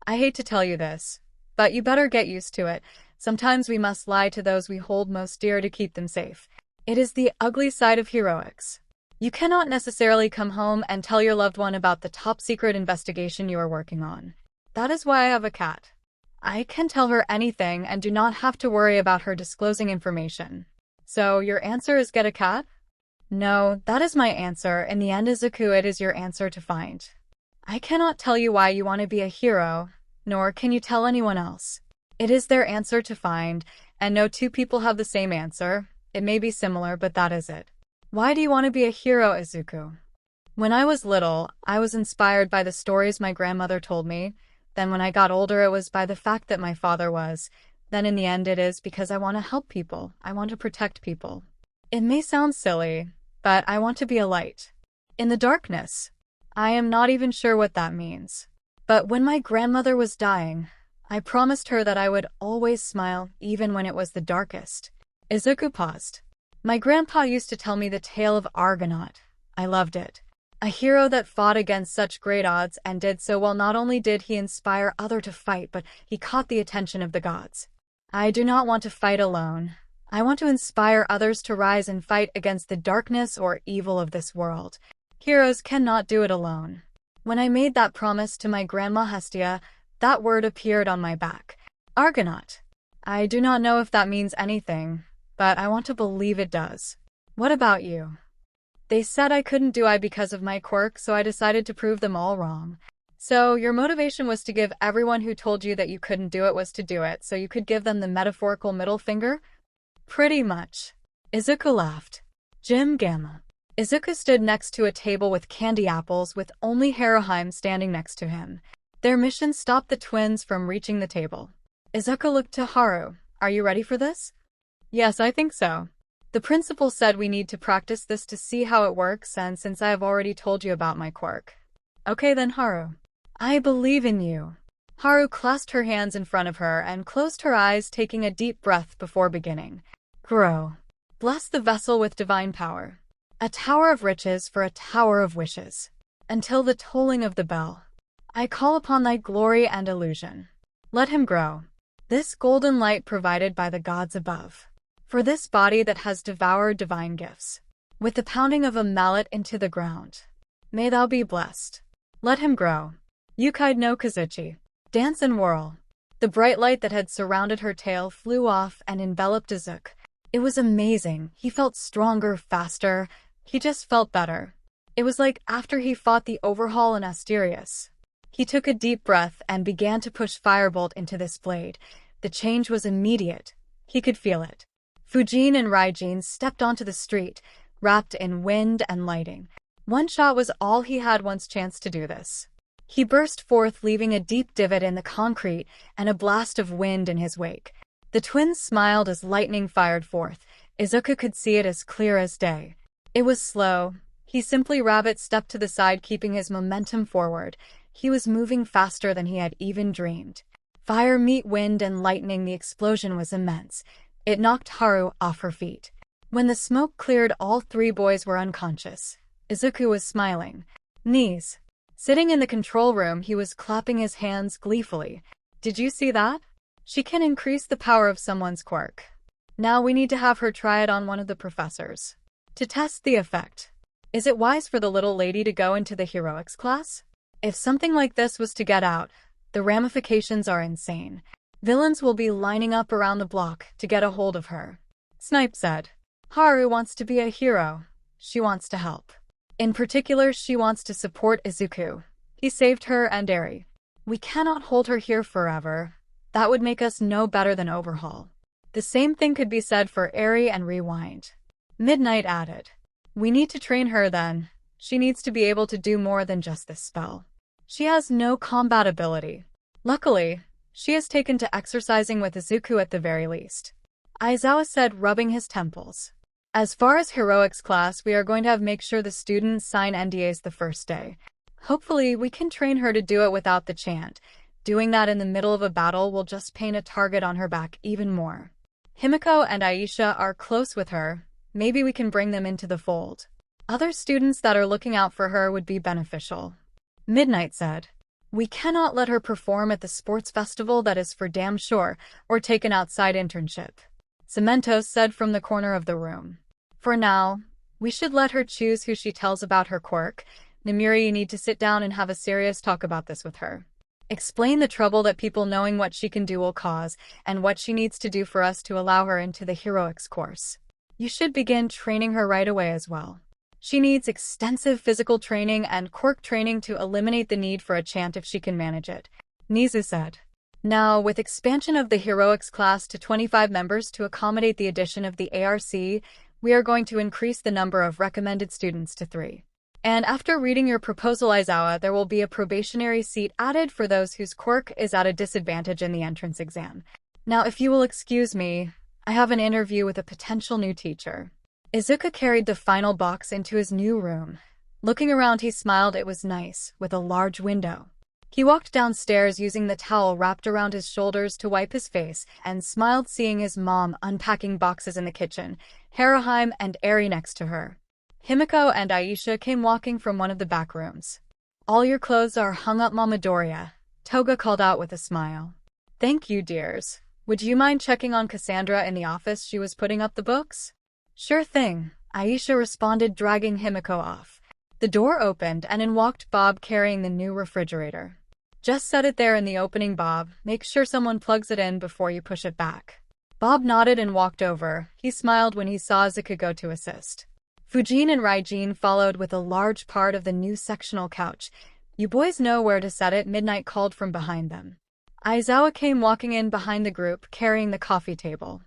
A: I hate to tell you this, but you better get used to it. Sometimes we must lie to those we hold most dear to keep them safe. It is the ugly side of heroics. You cannot necessarily come home and tell your loved one about the top-secret investigation you are working on. That is why I have a cat. I can tell her anything and do not have to worry about her disclosing information. So, your answer is get a cat? No, that is my answer. In the end, Izuku, it is your answer to find. I cannot tell you why you want to be a hero, nor can you tell anyone else. It is their answer to find, and no two people have the same answer. It may be similar, but that is it. Why do you want to be a hero, Izuku? When I was little, I was inspired by the stories my grandmother told me. Then when I got older, it was by the fact that my father was. Then in the end, it is because I want to help people. I want to protect people. It may sound silly, but I want to be a light. In the darkness. I am not even sure what that means. But when my grandmother was dying, I promised her that I would always smile, even when it was the darkest. Izuku paused. My grandpa used to tell me the tale of Argonaut. I loved it. A hero that fought against such great odds and did so well. Not only did he inspire others to fight, but he caught the attention of the gods. I do not want to fight alone. I want to inspire others to rise and fight against the darkness or evil of this world. Heroes cannot do it alone. When I made that promise to my grandma Hestia, that word appeared on my back. Argonaut. I do not know if that means anything, but I want to believe it does. What about you? They said I couldn't do it because of my quirk, so I decided to prove them all wrong. So your motivation was to give everyone who told you that you couldn't do it was to do it, so you could give them the metaphorical middle finger? Pretty much. Izuku laughed. 𝗵𝗃𝗄𝐵. Izuku stood next to a table with candy apples with only 𝐒𝐻𝐼𝐻 standing next to him. Their mission stopped the twins from reaching the table. Izuku looked to Haru. Are you ready for this? Yes, I think so. The principal said we need to practice this to see how it works, and since I have already told you about my quirk. Okay then, Haru. I believe in you. Haru clasped her hands in front of her and closed her eyes, taking a deep breath before beginning. Grow. Bless the vessel with divine power. A tower of riches for a tower of wishes. Until the tolling of the bell. I call upon thy glory and illusion. Let him grow. This golden light provided by the gods above. For this body that has devoured divine gifts. With the pounding of a mallet into the ground. May thou be blessed. Let him grow. Yukai no Kazuchi. Dance and whirl. The bright light that had surrounded her tail flew off and enveloped Izuku. It was amazing. He felt stronger, faster. He just felt better. It was like after he fought the Overhaul in Asterius. He took a deep breath and began to push Firebolt into this blade. The change was immediate. He could feel it. Fujin and Raijin stepped onto the street, wrapped in wind and lighting. One shot was all he had once chance to do this. He burst forth, leaving a deep divot in the concrete and a blast of wind in his wake. The twins smiled as lightning fired forth. Izuku could see it as clear as day. It was slow. He simply rabbit-stepped to the side, keeping his momentum forward. He was moving faster than he had even dreamed. Fire meet wind and lightning, the explosion was immense. It knocked Haru off her feet. When the smoke cleared, all three boys were unconscious. Izuku was smiling. Knees. Sitting in the control room, he was clapping his hands gleefully. Did you see that? She can increase the power of someone's quirk. Now we need to have her try it on one of the professors. To test the effect. Is it wise for the little lady to go into the heroics class? If something like this was to get out, the ramifications are insane. Villains will be lining up around the block to get a hold of her. Snipe said. Haru wants to be a hero. She wants to help. In particular, she wants to support Izuku. He saved her and Eri. We cannot hold her here forever. That would make us no better than Overhaul. The same thing could be said for Eri and Rewind. Midnight added. We need to train her then. She needs to be able to do more than just this spell. She has no combat ability. Luckily, she has taken to exercising with Izuku at the very least. Aizawa said, rubbing his temples. As far as heroics class, we are going to make sure the students sign NDAs the first day. Hopefully, we can train her to do it without the chant. Doing that in the middle of a battle will just paint a target on her back even more. Himiko and Aisha are close with her. Maybe we can bring them into the fold. Other students that are looking out for her would be beneficial. Midnight said. We cannot let her perform at the sports festival, that is for damn sure, or take an outside internship. 𝗬𝗵𝗲 said from the corner of the room. For now, we should let her choose who she tells about her quirk. Nire, you need to sit down and have a serious talk about this with her. Explain the trouble that people knowing what she can do will cause, and what she needs to do for us to allow her into the heroics course. You should begin training her right away as well. She needs extensive physical training and quirk training to eliminate the need for a chant if she can manage it, Nizu said. Now, with expansion of the heroics class to 25 members to accommodate the addition of the ARC, we are going to increase the number of recommended students to 3. And after reading your proposal, Aizawa, there will be a probationary seat added for those whose quirk is at a disadvantage in the entrance exam. Now, if you will excuse me, I have an interview with a potential new teacher. Izuku carried the final box into his new room. Looking around, he smiled. It was nice, with a large window. He walked downstairs using the towel wrapped around his shoulders to wipe his face, and smiled seeing his mom unpacking boxes in the kitchen, 𝐎𝐩𝐢𝐼𝐻 and Eri next to her. Himiko and Aisha came walking from one of the back rooms. All your clothes are hung up, Mama Doria, Toga called out with a smile. Thank you, dears. Would you mind checking on Cassandra in the office? She was putting up the books. Sure thing, Aisha responded, dragging Himiko off. The door opened and in walked Bob carrying the new refrigerator. Just set it there in the opening, Bob. Make sure someone plugs it in before you push it back. Bob nodded and walked over. He smiled when he saw Izuku go to assist. Fujin and Raijin followed with a large part of the new sectional couch. You boys know where to set it, Midnight called from behind them. Aizawa came walking in behind the group, carrying the coffee table.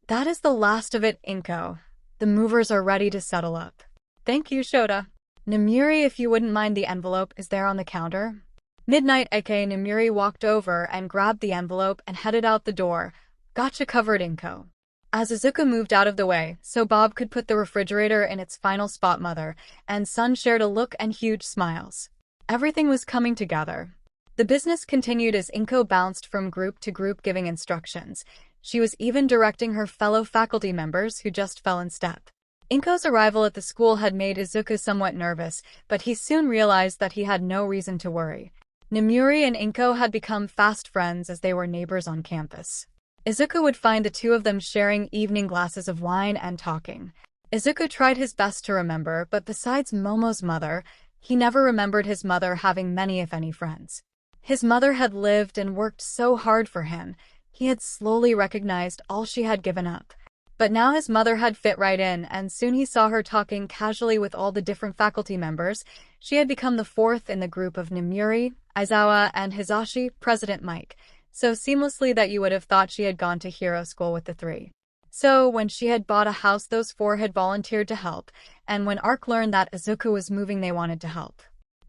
A: That is the last of it, Inko. The movers are ready to settle up. Thank you, Shota. Nire, if you wouldn't mind, the envelope is there on the counter. Midnight aka Nire walked over and grabbed the envelope and headed out the door. Gotcha, covered Inko. As Izuku moved out of the way, so Bob could put the refrigerator in its final spot, mother and son shared a look and huge smiles. Everything was coming together. The business continued as Inko bounced from group to group giving instructions. She was even directing her fellow faculty members who just fell in step. Inko's arrival at the school had made Izuku somewhat nervous, but he soon realized that he had no reason to worry. Nire and Inko had become fast friends as they were neighbors on campus. Izuku would find the two of them sharing evening glasses of wine and talking. Izuku tried his best to remember, but besides Momo's mother, he never remembered his mother having many, if any, friends. His mother had lived and worked so hard for him. He had slowly recognized all she had given up. But now his mother had fit right in, and soon he saw her talking casually with all the different faculty members. She had become the fourth in the group of Nire, Aizawa, and Hisashi, President Mike, so seamlessly that you would have thought she had gone to hero school with the three. So, when she had bought a house, those four had volunteered to help, and when Arc learned that Izuku was moving, they wanted to help.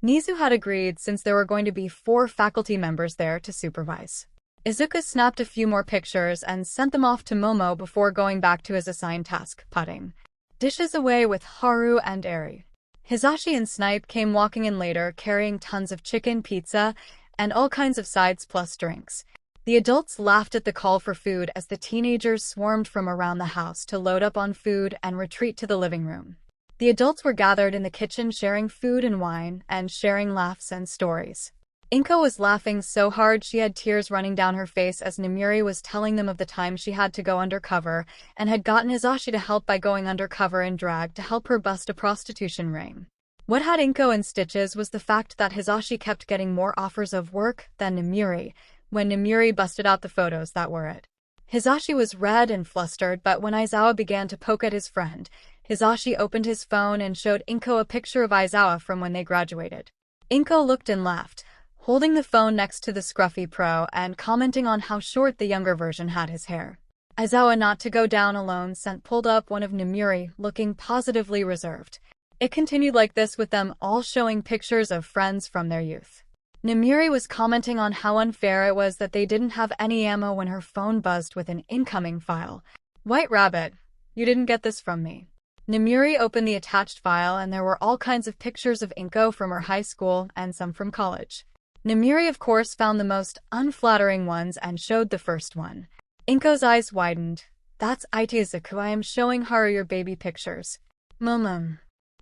A: Nizu had agreed since there were going to be 4 faculty members there to supervise. Izuku snapped a few more pictures and sent them off to Momo before going back to his assigned task, putting dishes away with Haru and Eri. Hisashi and Snipe came walking in later, carrying tons of chicken, pizza, and all kinds of sides plus drinks. The adults laughed at the call for food as the teenagers swarmed from around the house to load up on food and retreat to the living room. The adults were gathered in the kitchen sharing food and wine and sharing laughs and stories. Inko was laughing so hard she had tears running down her face as Nire was telling them of the time she had to go undercover and had gotten Hisashi to help by going undercover in drag to help her bust a prostitution ring. What had Inko in stitches was the fact that Hisashi kept getting more offers of work than Nire, when Nire busted out the photos that were it. Hisashi was red and flustered, but when Aizawa began to poke at his friend, Hisashi opened his phone and showed Inko a picture of Aizawa from when they graduated. Inko looked and laughed, holding the phone next to the scruffy pro and commenting on how short the younger version had his hair. Aizawa, not to go down alone, pulled up one of Nire, looking positively reserved. It continued like this with them all showing pictures of friends from their youth. Nire was commenting on how unfair it was that they didn't have any ammo when her phone buzzed with an incoming file. White Rabbit, you didn't get this from me. Nire opened the attached file and there were all kinds of pictures of Inko from her high school and some from college. Nire, of course, found the most unflattering ones and showed the first one. Inko's eyes widened. That's it, Izuku. I am showing Haru your baby pictures. Momo.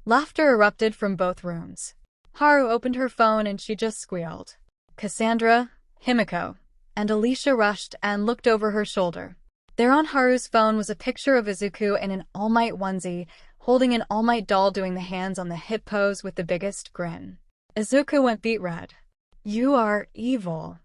A: Laughter erupted from both rooms. Haru opened her phone and she just squealed. Cassandra, Himiko, and Alicia rushed and looked over her shoulder. There on Haru's phone was a picture of Izuku in an All Might onesie, holding an All Might doll doing the hands on the hip pose with the biggest grin. Izuku went beet red. You are evil.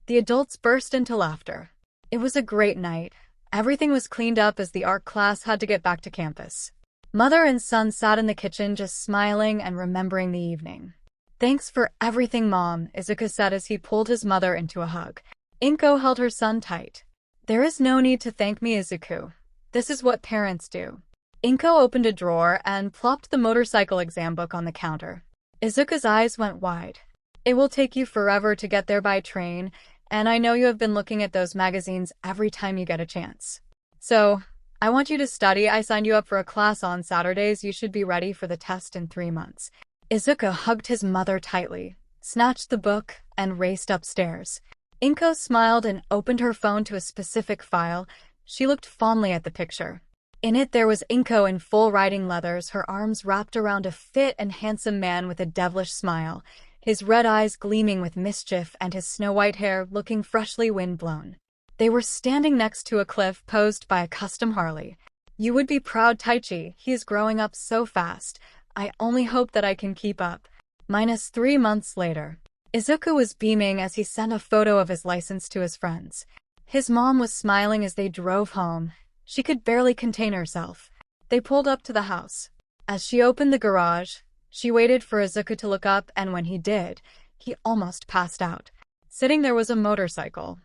A: The adults burst into laughter. It was a great night. Everything was cleaned up as the art class had to get back to campus. Mother and son sat in the kitchen just smiling and remembering the evening. Thanks for everything, Mom, Izuku said as he pulled his mother into a hug. Inko held her son tight. There is no need to thank me, Izuku. This is what parents do. Inko opened a drawer and plopped the motorcycle exam book on the counter. Izuku's eyes went wide. It will take you forever to get there by train, and I know you have been looking at those magazines every time you get a chance. So, I want you to study. I signed you up for a class on Saturdays. You should be ready for the test in 3 months. Izuku hugged his mother tightly, snatched the book, and raced upstairs. Inko smiled and opened her phone to a specific file. She looked fondly at the picture. In it there was Inko in full riding leathers, her arms wrapped around a fit and handsome man with a devilish smile, his red eyes gleaming with mischief and his snow-white hair looking freshly wind-blown. They were standing next to a cliff posed by a custom Harley. You would be proud, Taichi. He is growing up so fast. I only hope that I can keep up. -3 months later. Izuku was beaming as he sent a photo of his license to his friends. His mom was smiling as they drove home. She could barely contain herself. They pulled up to the house. As she opened the garage, she waited for Izuku to look up, and when he did, he almost passed out. Sitting there was a motorcycle.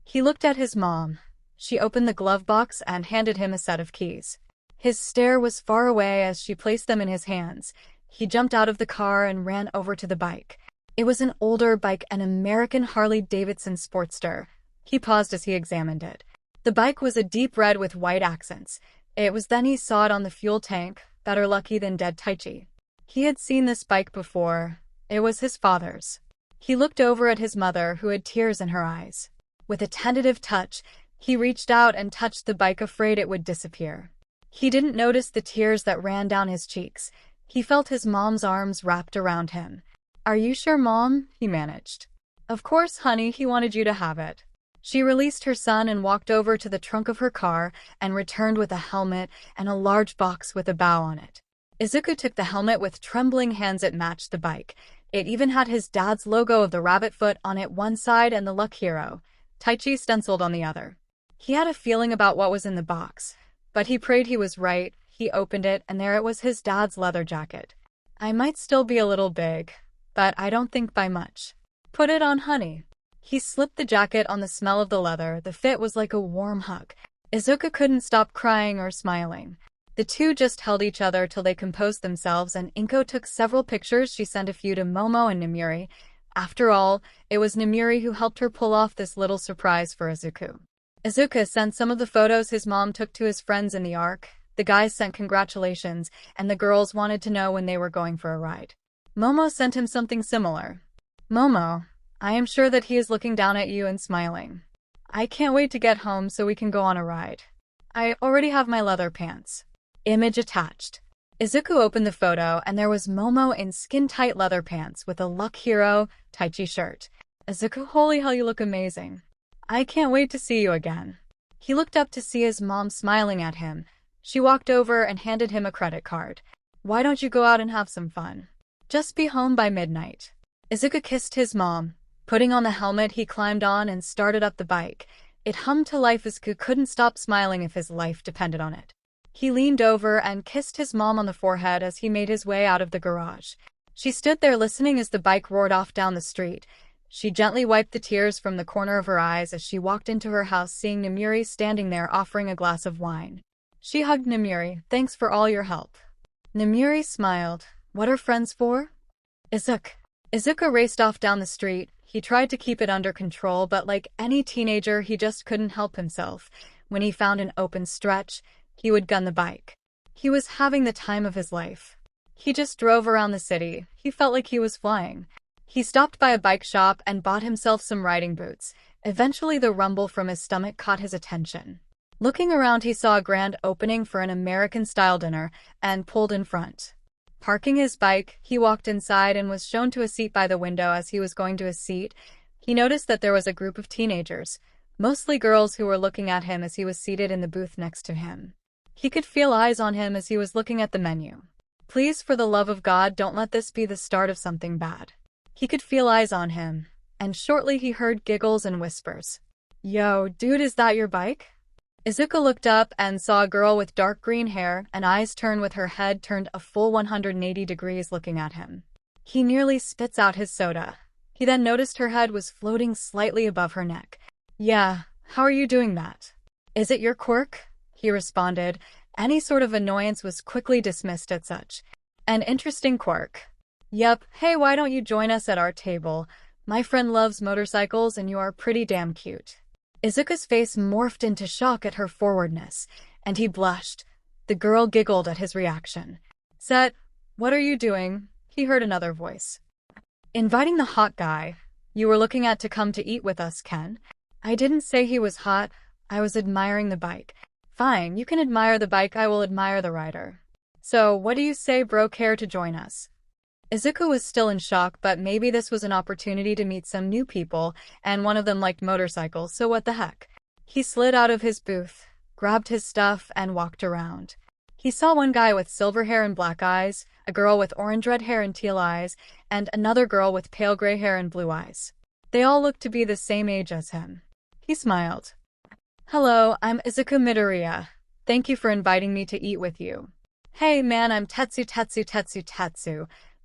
A: He looked at his mom. She opened the glove box and handed him a set of keys. His stare was far away as she placed them in his hands. He jumped out of the car and ran over to the bike. It was an older bike, an American Harley-Davidson Sportster. He paused as he examined it. The bike was a deep red with white accents. It was then he saw it on the fuel tank. Better lucky than dead, Taichi. He had seen this bike before. It was his father's. He looked over at his mother, who had tears in her eyes. With a tentative touch, he reached out and touched the bike, afraid it would disappear. He didn't notice the tears that ran down his cheeks. He felt his mom's arms wrapped around him. Are you sure, Mom? He managed. Of course, honey, he wanted you to have it. She released her son and walked over to the trunk of her car and returned with a helmet and a large box with a bow on it. Izuku took the helmet with trembling hands. It matched the bike. It even had his dad's logo of the rabbit foot on it one side and the luck hero, Taichi, stenciled on the other. He had a feeling about what was in the box, but he prayed he was right. He opened it, and there it was, his dad's leather jacket. I might still be a little big, but I don't think by much. Put it on, honey. He slipped the jacket on. The smell of the leather, the fit was like a warm hug. Izuku couldn't stop crying or smiling. The two just held each other till they composed themselves, and Inko took several pictures. She sent a few to Momo and Nire. After all, it was Nire who helped her pull off this little surprise for Izuku. Izuku sent some of the photos his mom took to his friends in the Ark. The guys sent congratulations, and the girls wanted to know when they were going for a ride. Momo sent him something similar. Momo, I am sure that he is looking down at you and smiling. I can't wait to get home so we can go on a ride. I already have my leather pants. Image attached. Izuku opened the photo, and there was Momo in skin-tight leather pants with a Luck Hero Taichi shirt. Izuku, holy hell, you look amazing. I can't wait to see you again. He looked up to see his mom smiling at him. She walked over and handed him a credit card. Why don't you go out and have some fun? Just be home by midnight. Izuku kissed his mom. Putting on the helmet, he climbed on and started up the bike. It hummed to life. Izuku couldn't stop smiling if his life depended on it. He leaned over and kissed his mom on the forehead as he made his way out of the garage. She stood there listening as the bike roared off down the street. She gently wiped the tears from the corner of her eyes as she walked into her house, seeing Nire standing there offering a glass of wine. She hugged Nire. Thanks for all your help. Nire smiled. What are friends for? Izuku raced off down the street. He tried to keep it under control, but like any teenager, he just couldn't help himself. When he found an open stretch, he would gun the bike. He was having the time of his life. He just drove around the city. He felt like he was flying. He stopped by a bike shop and bought himself some riding boots. Eventually, the rumble from his stomach caught his attention. Looking around, he saw a grand opening for an American-style dinner and pulled in front. Parking his bike, he walked inside and was shown to a seat by the window. As he was going to his seat, he noticed that there was a group of teenagers, mostly girls, who were looking at him as he was seated in the booth next to him. He could feel eyes on him as he was looking at the menu. Please, for the love of God, don't let this be the start of something bad. He could feel eyes on him, and shortly he heard giggles and whispers. Yo, dude, is that your bike? Izuku looked up and saw a girl with dark green hair and eyes turned with her head turned a full 180 degrees looking at him. He nearly spits out his soda. He then noticed her head was floating slightly above her neck. Yeah, how are you doing that? Is it your quirk? He responded. Any sort of annoyance was quickly dismissed at such an interesting quirk. Yep, hey, why don't you join us at our table? My friend loves motorcycles and you are pretty damn cute. Izuku's face morphed into shock at her forwardness, and he blushed. The girl giggled at his reaction. Set, what are you doing? He heard another voice. Inviting the hot guy you were looking at to come to eat with us, Ken. I didn't say he was hot, I was admiring the bike. Fine, you can admire the bike, I will admire the rider. So, what do you say, bro, care to join us? Izuku was still in shock, but maybe this was an opportunity to meet some new people, and one of them liked motorcycles, so what the heck? He slid out of his booth, grabbed his stuff, and walked around. He saw one guy with silver hair and black eyes, a girl with orange-red hair and teal eyes, and another girl with pale gray hair and blue eyes. They all looked to be the same age as him. He smiled. Hello, I'm Izuku Midoriya. Thank you for inviting me to eat with you. Hey man, I'm Tetsu.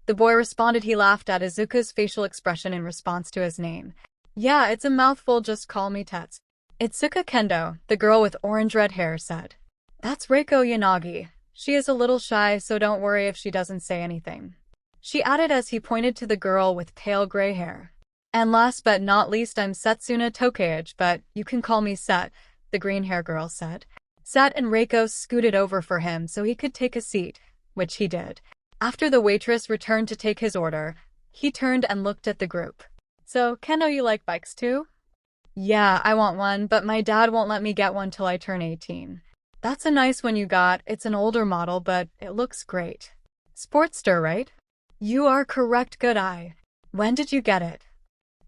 A: The boy responded. He laughed at Izuku's facial expression in response to his name. Yeah, it's a mouthful, just call me Tets. Itsuka Kendo, the girl with orange-red hair, said. That's Reiko Yanagi. She is a little shy, so don't worry if she doesn't say anything. She added as he pointed to the girl with pale gray hair. And last but not least, I'm Setsuna Tokage, but you can call me Set, the green hair girl said. Set and Reiko scooted over for him so he could take a seat, which he did. After the waitress returned to take his order, he turned and looked at the group. So, Kendo, you like bikes too? Yeah, I want one, but my dad won't let me get one till I turn 18. That's a nice one you got. It's an older model, but it looks great. Sportster, right? You are correct, good eye. When did you get it?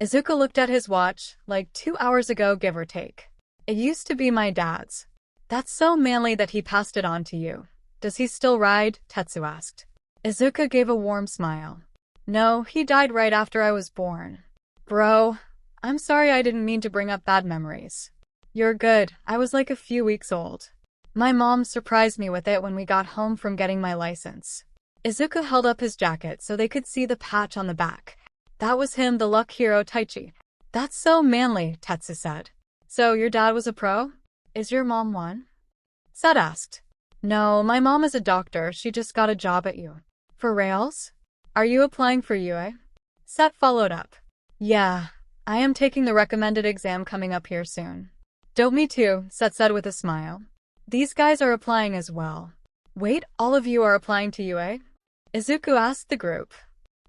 A: Izuku looked at his watch, like 2 hours ago, give or take. It used to be my dad's. That's so manly that he passed it on to you. Does he still ride? Tetsu asked. Izuku gave a warm smile. No, he died right after I was born. Bro, I'm sorry, I didn't mean to bring up bad memories. You're good, I was like a few weeks old. My mom surprised me with it when we got home from getting my license. Izuku held up his jacket so they could see the patch on the back. That was him, the luck hero Taichi. That's so manly, Tetsu said. So your dad was a pro? Is your mom one? Set asked. No, my mom is a doctor, she just got a job at you. For rails? Are you applying for UA? Set followed up. Yeah, I am taking the recommended exam coming up here soon. Dope, me too, Set said with a smile. These guys are applying as well. Wait, all of you are applying to UA? Izuku asked the group.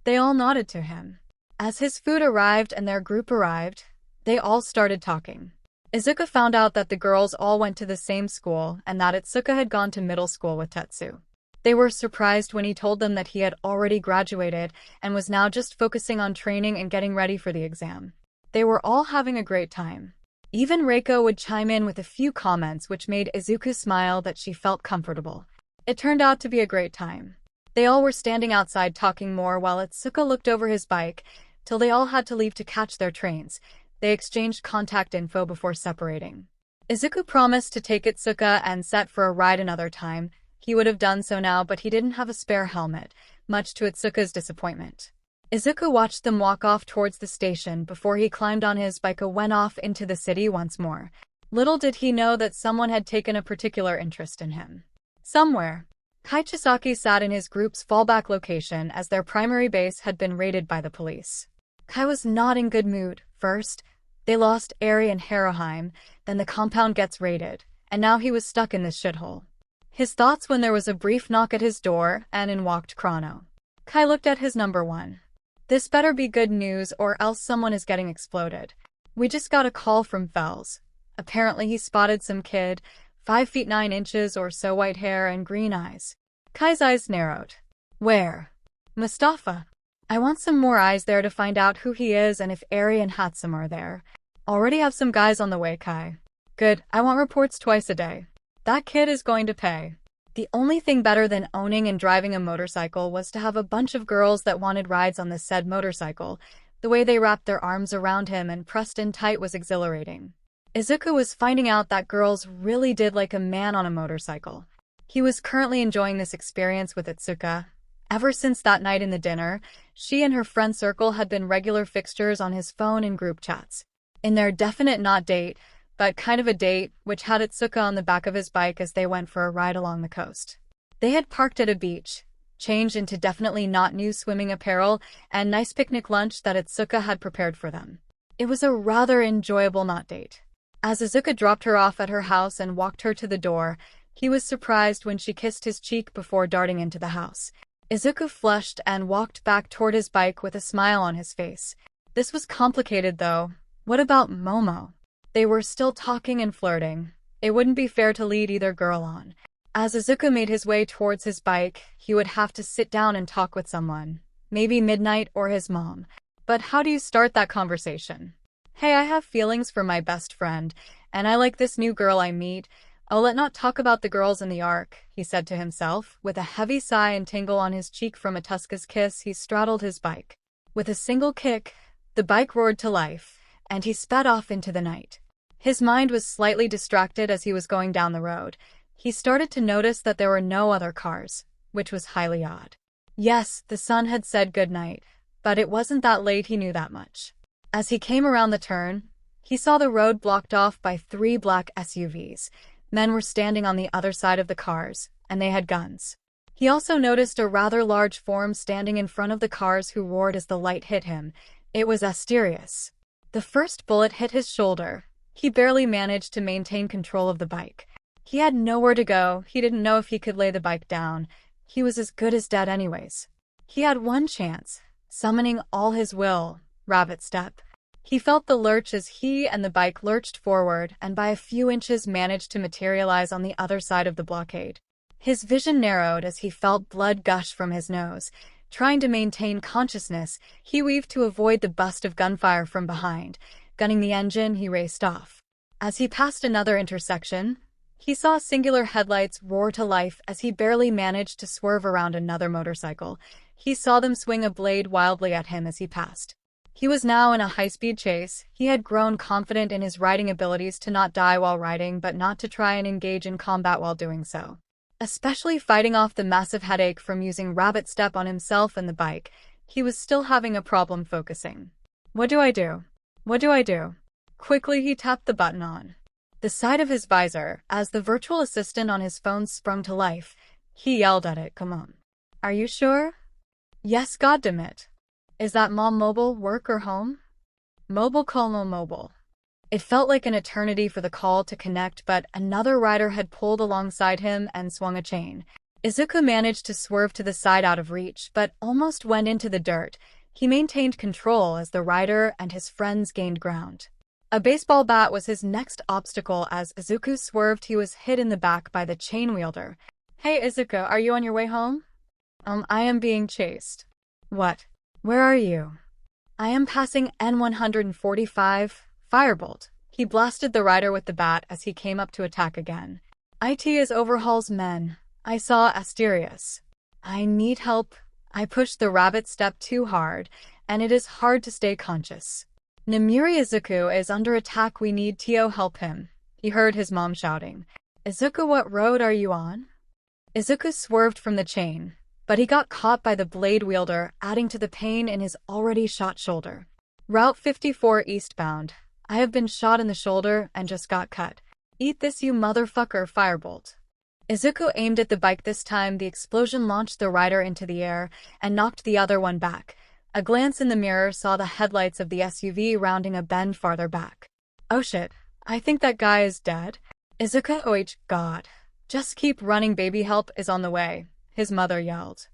A: They all nodded to him. As his food arrived and their group arrived, they all started talking. Izuku found out that the girls all went to the same school and that Itsuka had gone to middle school with Tetsu. They were surprised when he told them that he had already graduated and was now just focusing on training and getting ready for the exam. They were all having a great time. Even Reiko would chime in with a few comments which made Izuku smile that she felt comfortable. It turned out to be a great time. They all were standing outside talking more while Itsuka looked over his bike, till they all had to leave to catch their trains. They exchanged contact info before separating. Izuku promised to take Itsuka and Set for a ride another time. He would have done so now, but he didn't have a spare helmet, much to Itsuka's disappointment. Izuku watched them walk off towards the station before he climbed on his bike and went off into the city once more. Little did he know that someone had taken a particular interest in him. Somewhere, Chisakis sat in his group's fallback location as their primary base had been raided by the police. Kai was not in good mood. First, they lost Eri and Helheim, then the compound gets raided, and now he was stuck in this shithole. His thoughts when there was a brief knock at his door, and in walked Chrono. Kai looked at his number 1. This better be good news or else someone is getting exploded. We just got a call from Fells. Apparently he spotted some kid, 5 feet 9 inches or so, white hair and green eyes. Kai's eyes narrowed. Where? Mustafa. I want some more eyes there to find out who he is and if Eri and 𝗧𝗵𝗲 are there. Already have some guys on the way, Kai. Good, I want reports twice a day. That kid is going to pay. The only thing better than owning and driving a motorcycle was to have a bunch of girls that wanted rides on the said motorcycle. The way they wrapped their arms around him and pressed in tight was exhilarating. Izuku was finding out that girls really did like a man on a motorcycle. He was currently enjoying this experience with Itsuka. Ever since that night in the dinner, she and her friend circle had been regular fixtures on his phone and group chats. In their definite not date, but kind of a date, which had Itsuka on the back of his bike as they went for a ride along the coast. They had parked at a beach, changed into definitely not new swimming apparel, and nice picnic lunch that Itsuka had prepared for them. It was a rather enjoyable not date. As Izuku dropped her off at her house and walked her to the door, he was surprised when she kissed his cheek before darting into the house. Izuku flushed and walked back toward his bike with a smile on his face. This was complicated though. What about Momo? They were still talking and flirting. It wouldn't be fair to lead either girl on. As Izuku made his way towards his bike, he would have to sit down and talk with someone. Maybe Midnight or his mom. But how do you start that conversation? Hey, I have feelings for my best friend, and I like this new girl I meet. Oh, let's not talk about the girls in the arc, he said to himself. With a heavy sigh and tingle on his cheek from Itsuka's kiss, he straddled his bike. With a single kick, the bike roared to life, and he sped off into the night. His mind was slightly distracted as he was going down the road. He started to notice that there were no other cars, which was highly odd. Yes, the sun had said good night, but it wasn't that late, he knew that much. As he came around the turn, he saw the road blocked off by 3 black SUVs. Men were standing on the other side of the cars, and they had guns. He also noticed a rather large form standing in front of the cars who roared as the light hit him. It was Asterius. The first bullet hit his shoulder. He barely managed to maintain control of the bike. He had nowhere to go. He didn't know if he could lay the bike down. He was as good as dead anyways. He had one chance, summoning all his will. Rabbit step. He felt the lurch as he and the bike lurched forward and by a few inches managed to materialize on the other side of the blockade. His vision narrowed as he felt blood gush from his nose. Trying to maintain consciousness, he weaved to avoid the burst of gunfire from behind. Gunning the engine, he raced off. As he passed another intersection, he saw singular headlights roar to life as he barely managed to swerve around another motorcycle. He saw them swing a blade wildly at him as he passed. He was now in a high-speed chase. He had grown confident in his riding abilities to not die while riding but not to try and engage in combat while doing so. Especially fighting off the massive headache from using rabbit step on himself and the bike, he was still having a problem focusing. What do I do? What do I do? Quickly he tapped the button on the side of his visor. As the virtual assistant on his phone sprung to life, he yelled at it, "Come on. Are you sure?" "Yes, goddammit. Is that mom mobile, work or home?" Mobile, call no mobile. It felt like an eternity for the call to connect, but another rider had pulled alongside him and swung a chain. Izuku managed to swerve to the side out of reach, but almost went into the dirt. He maintained control as the rider and his friends gained ground. A baseball bat was his next obstacle. As Izuku swerved, he was hit in the back by the chain wielder. "Hey Izuku, are you on your way home?" I am being chased." "What? Where are you?" "I am passing N145, Firebolt." He blasted the rider with the bat as he came up to attack again. "It is Overhaul's men. I saw Asterius. I need help." I pushed the rabbit step too hard, and it is hard to stay conscious. "Namiri, Izuku is under attack. We need to help him." He heard his mom shouting. "Izuku, what road are you on?" Izuku swerved from the chain, but he got caught by the blade wielder, adding to the pain in his already shot shoulder. "Route 54 eastbound. I have been shot in the shoulder and just got cut. Eat this, you motherfucker, Firebolt." Izuku aimed at the bike this time. The explosion launched the rider into the air and knocked the other one back. A glance in the mirror saw the headlights of the SUV rounding a bend farther back. "Oh shit, I think that guy is dead." Izuku, oh god. "Just keep running, baby, help is on the way," his mother yelled.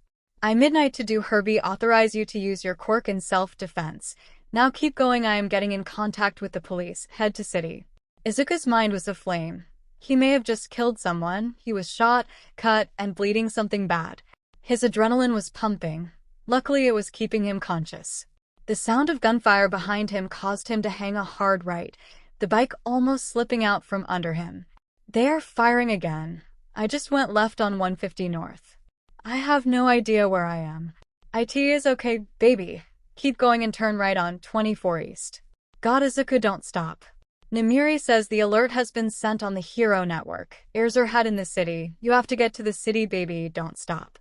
A: "I midnight to do Herbie authorize you to use your quirk in self-defense. Now keep going, I am getting in contact with the police, head to city." Izuku's mind was aflame. He may have just killed someone. He was shot, cut, and bleeding something bad. His adrenaline was pumping. Luckily, it was keeping him conscious. The sound of gunfire behind him caused him to hang a hard right, the bike almost slipping out from under him. They are firing again. I just went left on 150 north. I have no idea where I am. It is okay, baby. Keep going and turn right on 24 east. God, Izuku, don't stop. Nire says the alert has been sent on the hero network. Ears are head in the city. You have to get to the city, baby. Don't stop.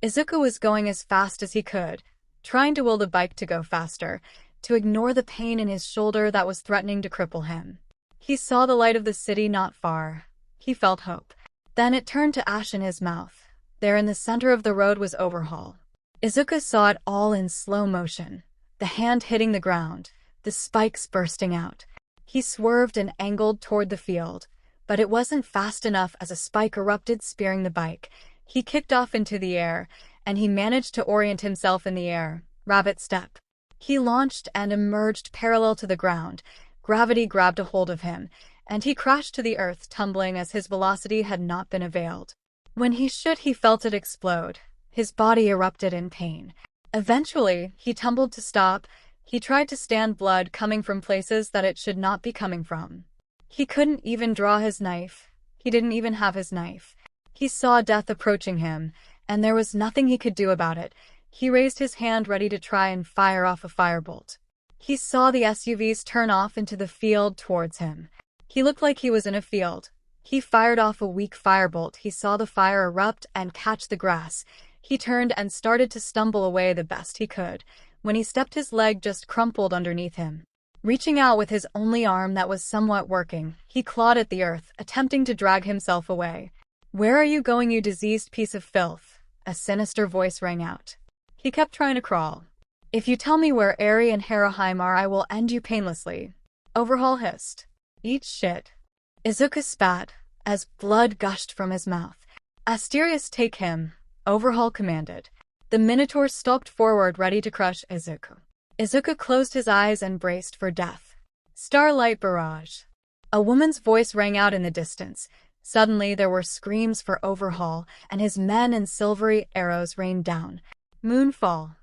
A: Izuku was going as fast as he could, trying to will the bike to go faster, to ignore the pain in his shoulder that was threatening to cripple him. He saw the light of the city not far. He felt hope. Then it turned to ash in his mouth. There in the center of the road was Overhaul. Izuku saw it all in slow motion. The hand hitting the ground, the spikes bursting out. He swerved and angled toward the field, but it wasn't fast enough as a spike erupted, spearing the bike. He kicked off into the air, and he managed to orient himself in the air. Rabbit step. He launched and emerged parallel to the ground. Gravity grabbed a hold of him, and he crashed to the earth, tumbling as his velocity had not been availed. When he should, he felt it explode. His body erupted in pain. Eventually, he tumbled to stop. He tried to stand blood coming from places that it should not be coming from. He couldn't even draw his knife. He didn't even have his knife. He saw death approaching him, and there was nothing he could do about it. He raised his hand ready to try and fire off a firebolt. He saw the SUVs turn off into the field towards him. He looked like he was in a field. He fired off a weak firebolt. He saw the fire erupt and catch the grass. He turned and started to stumble away the best he could. When he stepped, his leg just crumpled underneath him. Reaching out with his only arm that was somewhat working, he clawed at the earth, attempting to drag himself away. "Where are you going, you diseased piece of filth?" a sinister voice rang out. He kept trying to crawl. "If you tell me where Eri and Heraheim are, I will end you painlessly." Overhaul hissed. "Eat shit." Izuku spat, as blood gushed from his mouth. "Asterius, take him," Overhaul commanded. The Minotaur stalked forward, ready to crush Izuku. Izuku closed his eyes and braced for death. "Starlight barrage." A woman's voice rang out in the distance. Suddenly there were screams for Overhaul, and his men and silvery arrows rained down. Moonfall.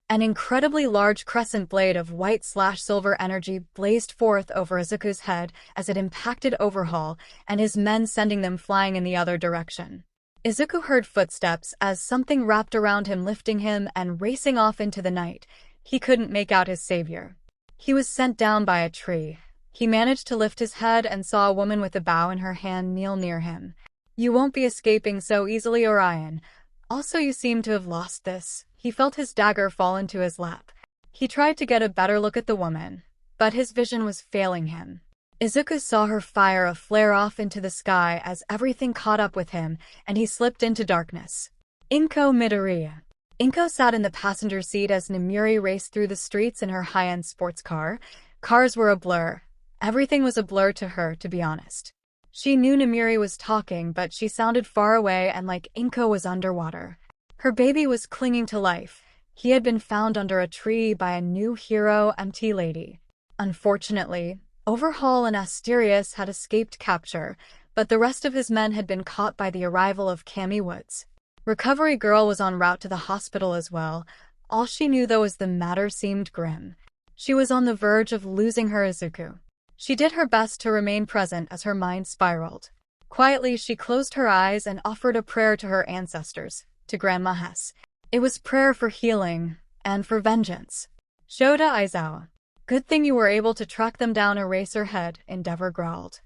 A: An incredibly large crescent blade of white/silver energy blazed forth over Izuku's head as it impacted Overhaul and his men, sending them flying in the other direction. Izuku heard footsteps as something wrapped around him, lifting him and racing off into the night. He couldn't make out his savior. He was sent down by a tree. He managed to lift his head and saw a woman with a bow in her hand kneel near him. "You won't be escaping so easily, Orion. Also, you seem to have lost this." He felt his dagger fall into his lap. He tried to get a better look at the woman, but his vision was failing him. Izuku saw her fire a flare off into the sky as everything caught up with him, and he slipped into darkness. 𝗵𝗃. Inko sat in the passenger seat as Nire raced through the streets in her high-end sports car. Cars were a blur. Everything was a blur to her, to be honest. She knew Nire was talking, but she sounded far away and like Inko was underwater. Her baby was clinging to life. He had been found under a tree by a new hero, empty lady. Unfortunately, Overhaul and Asterius had escaped capture, but the rest of his men had been caught by the arrival of Cammy Woods. Recovery Girl was en route to the hospital as well. All she knew, though, was the matter seemed grim. She was on the verge of losing her Izuku. She did her best to remain present as her mind spiraled. Quietly, she closed her eyes and offered a prayer to her ancestors, to Grandma Hess. It was prayer for healing and for vengeance. Shoda Aizawa. "Good thing you were able to track them down," Eraserhead, Endeavor growled.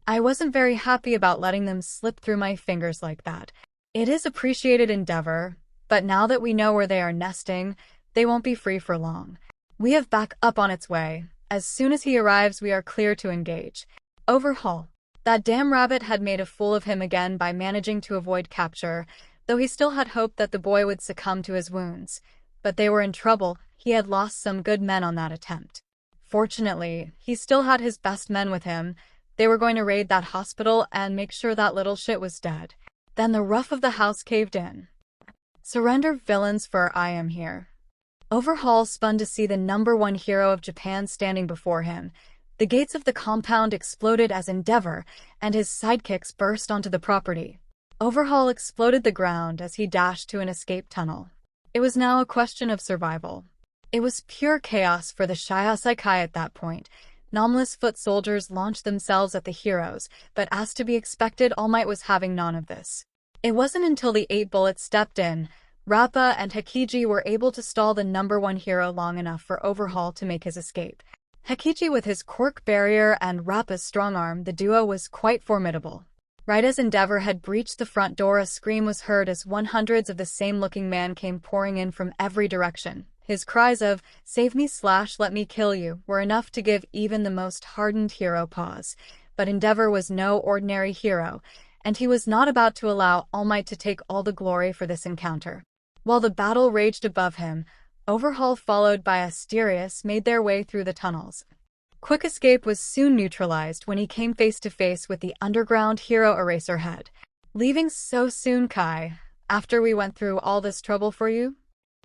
A: "I wasn't very happy about letting them slip through my fingers like that." "It is appreciated, Endeavor, but now that we know where they are nesting, they won't be free for long. We have backup on its way. As soon as he arrives, we are clear to engage." Overhaul. That damn rabbit had made a fool of him again by managing to avoid capture, though he still had hope that the boy would succumb to his wounds. But they were in trouble. He had lost some good men on that attempt. Fortunately, he still had his best men with him. They were going to raid that hospital and make sure that little shit was dead. Then the roof of the house caved in. "Surrender, villains, for I am here." Overhaul spun to see the #1 hero of Japan standing before him. The gates of the compound exploded as 𝗵𝗃𝗧 and his sidekicks burst onto the property. Overhaul exploded the ground as he dashed to an escape tunnel. It was now a question of survival. It was pure chaos for the 𝐎𝐻𝐼𝐭𝐻𝐼 at that point. Anomalous foot soldiers launched themselves at the heroes, but as to be expected, All Might was having none of this. It wasn't until the 8 bullets stepped in, 𝗵𝗃𝗧 and 𝐒𝐭𝐻𝐲 were able to stall the #1 hero long enough for Overhaul to make his escape. 𝐒𝐭𝐻𝐲 with his quirk barrier and 𝗵𝗃𝗧's strong arm, the duo was quite formidable. Right as 𝗵𝗃𝗧 had breached the front door, a scream was heard as hundreds of the same-looking man came pouring in from every direction. His cries of, "Save me / let me kill you," were enough to give even the most hardened hero pause. But 𝗵𝗃𝗧 was no ordinary hero, and he was not about to allow All Might to take all the glory for this encounter. While the battle raged above him, Overhaul followed by Asterius made their way through the tunnels. Quick Escape was soon neutralized when he came face to face with the underground hero Eraserhead. "Leaving so soon, Kai, after we went through all this trouble for you?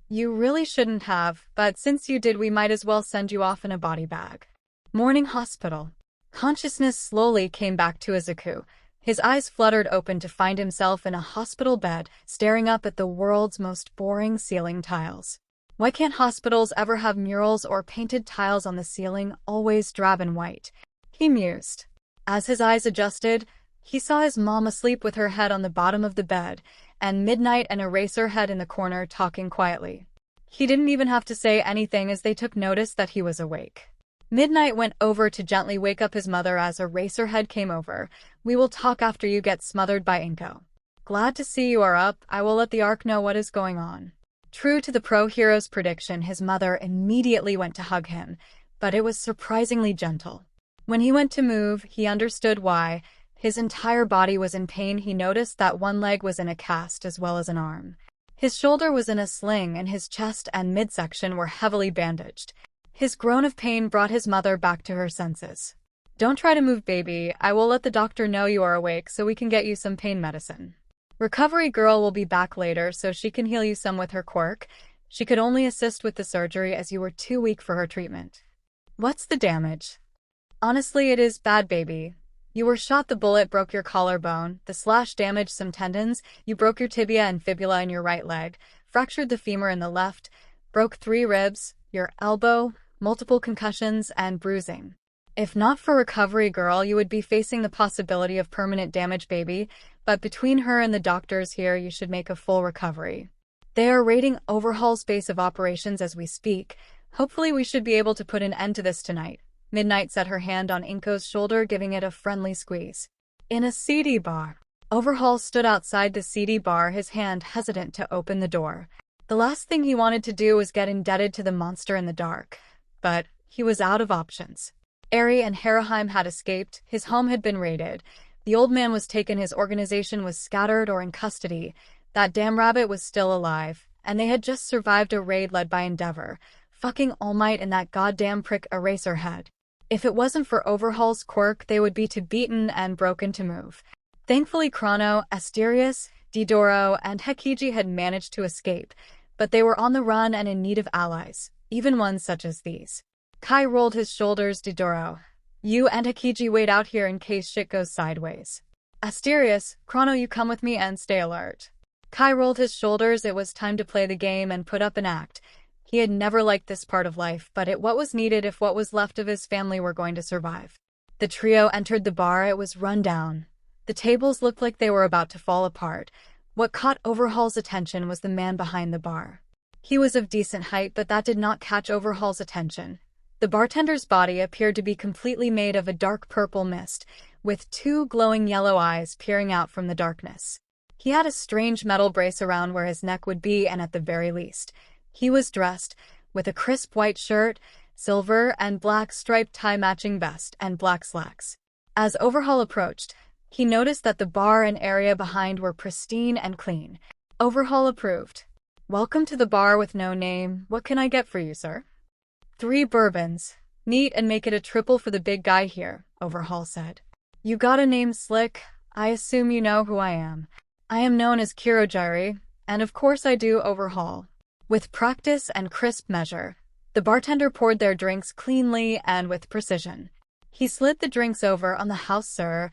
A: You really shouldn't have, but since you did, we might as well send you off in a body bag." Morning hospital. Consciousness slowly came back to Izuku. His eyes fluttered open to find himself in a hospital bed, staring up at the world's most boring ceiling tiles. Why can't hospitals ever have murals or painted tiles on the ceiling, always drab and white? He mused. As his eyes adjusted, he saw his mom asleep with her head on the bottom of the bed, and Midnight and Eraserhead in the corner talking quietly. He didn't even have to say anything as they took notice that he was awake. Midnight went over to gently wake up his mother as Eraserhead came over. "We will talk after you get smothered by Inko. Glad to see you are up. I will let the Ark know what is going on." True to the pro-hero's prediction, his mother immediately went to hug him, but it was surprisingly gentle. When he went to move, he understood why. His entire body was in pain. He noticed that one leg was in a cast as well as an arm. His shoulder was in a sling and his chest and midsection were heavily bandaged. His groan of pain brought his mother back to her senses. "Don't try to move, baby. I will let the doctor know you are awake so we can get you some pain medicine. Recovery girl will be back later so she can heal you some with her quirk. She could only assist with the surgery as you were too weak for her treatment." "What's the damage?" "Honestly, it is bad, baby. You were shot, the bullet broke your collarbone, the slash damaged some tendons, you broke your tibia and fibula in your right leg, fractured the femur in the left, broke 3 ribs, your elbow, multiple concussions, and bruising. If not for Recovery Girl, you would be facing the possibility of permanent damage, baby, but between her and the doctors here, you should make a full recovery. They are raiding Overhaul's base of operations as we speak. Hopefully we should be able to put an end to this tonight." Midnight set her hand on Inko's shoulder, giving it a friendly squeeze. In a seedy bar. Overhaul stood outside the seedy bar, his hand hesitant to open the door. The last thing he wanted to do was get indebted to the monster in the dark, but he was out of options. Eri and Heraheim had escaped, his home had been raided, the old man was taken, his organization was scattered or in custody, that damn rabbit was still alive, and they had just survived a raid led by 𝗵𝗃𝗧, fucking All Might and that goddamn prick Eraserhead. If it wasn't for Overhaul's quirk, they would be too beaten and broken to move. Thankfully Chrono, Asterius, Didoro, and 𝗒𝐭𝐻𝐲 had managed to escape, but they were on the run and in need of allies, even ones such as these. Kai rolled his shoulders. "Didoro, you and 𝗒𝐭𝐻𝐲 wait out here in case shit goes sideways. Asterius, Chrono, you come with me and stay alert." Kai rolled his shoulders. It was time to play the game and put up an act. He had never liked this part of life, but what was needed if what was left of his family were going to survive. The trio entered the bar. It was run down. The tables looked like they were about to fall apart. What caught Overhaul's attention was the man behind the bar. He was of decent height, but that did not catch Overhaul's attention. The bartender's body appeared to be completely made of a dark purple mist, with 2 glowing yellow eyes peering out from the darkness. He had a strange metal brace around where his neck would be, and at the very least, he was dressed with a crisp white shirt, silver and black striped tie-matching vest, and black slacks. As Overhaul approached, he noticed that the bar and area behind were pristine and clean. Overhaul approved. "Welcome to the bar with no name. What can I get for you, sir?" 3 bourbons. Neat, and make it a triple for the big guy here," Overhaul said. "You got a name, Slick. I assume you know who I am. I am known as Kurogyari, and of course I do." Overhaul. With practice and crisp measure, the bartender poured their drinks cleanly and with precision. He slid the drinks over on the house, sir.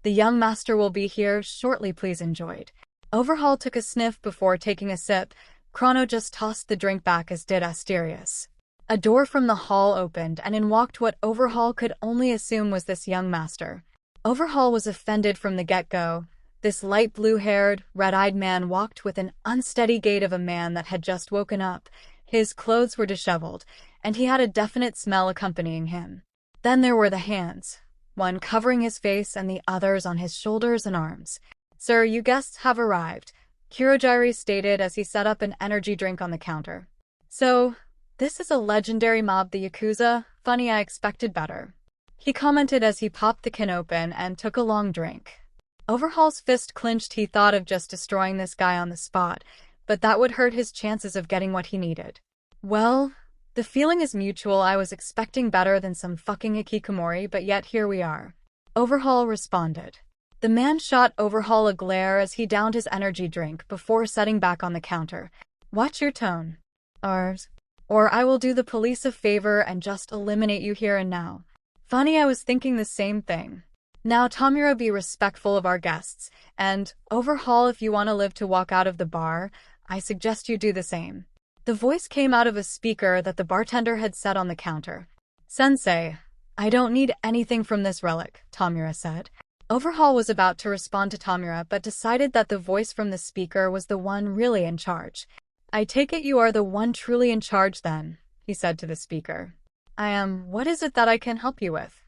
A: The young master will be here shortly, please enjoy. Overhaul took a sniff before taking a sip. Chrono just tossed the drink back, as did Asterius. A door from the hall opened, and in walked what Overhaul could only assume was this young master. Overhaul was offended from the get-go. This light blue-haired, red-eyed man walked with an unsteady gait of a man that had just woken up. His clothes were disheveled, and he had a definite smell accompanying him. Then there were the hands, one covering his face and the others on his shoulders and arms. "Sir, you guests have arrived," Kurohige stated as he set up an energy drink on the counter. "So, this is a legendary mob, the Yakuza? Funny, I expected better," he commented as he popped the can open and took a long drink. Overhaul's fist clenched. He thought of just destroying this guy on the spot, but that would hurt his chances of getting what he needed. "Well, the feeling is mutual. I was expecting better than some fucking hikikomori, but yet here we are," Overhaul responded. The man shot Overhaul a glare as he downed his energy drink before setting back on the counter. "Watch your tone, or I will do the police a favor and just eliminate you here and now." "Funny, I was thinking the same thing. Now, Tomura, be respectful of our guests, and, Overhaul, if you want to live to walk out of the bar, I suggest you do the same." The voice came out of a speaker that the bartender had set on the counter. "Sensei, I don't need anything from this relic," Tomura said. Overhaul was about to respond to Tomura, but decided that the voice from the speaker was the one really in charge. "I take it you are the one truly in charge then," he said to the speaker. "I am. What is it that I can help you with?"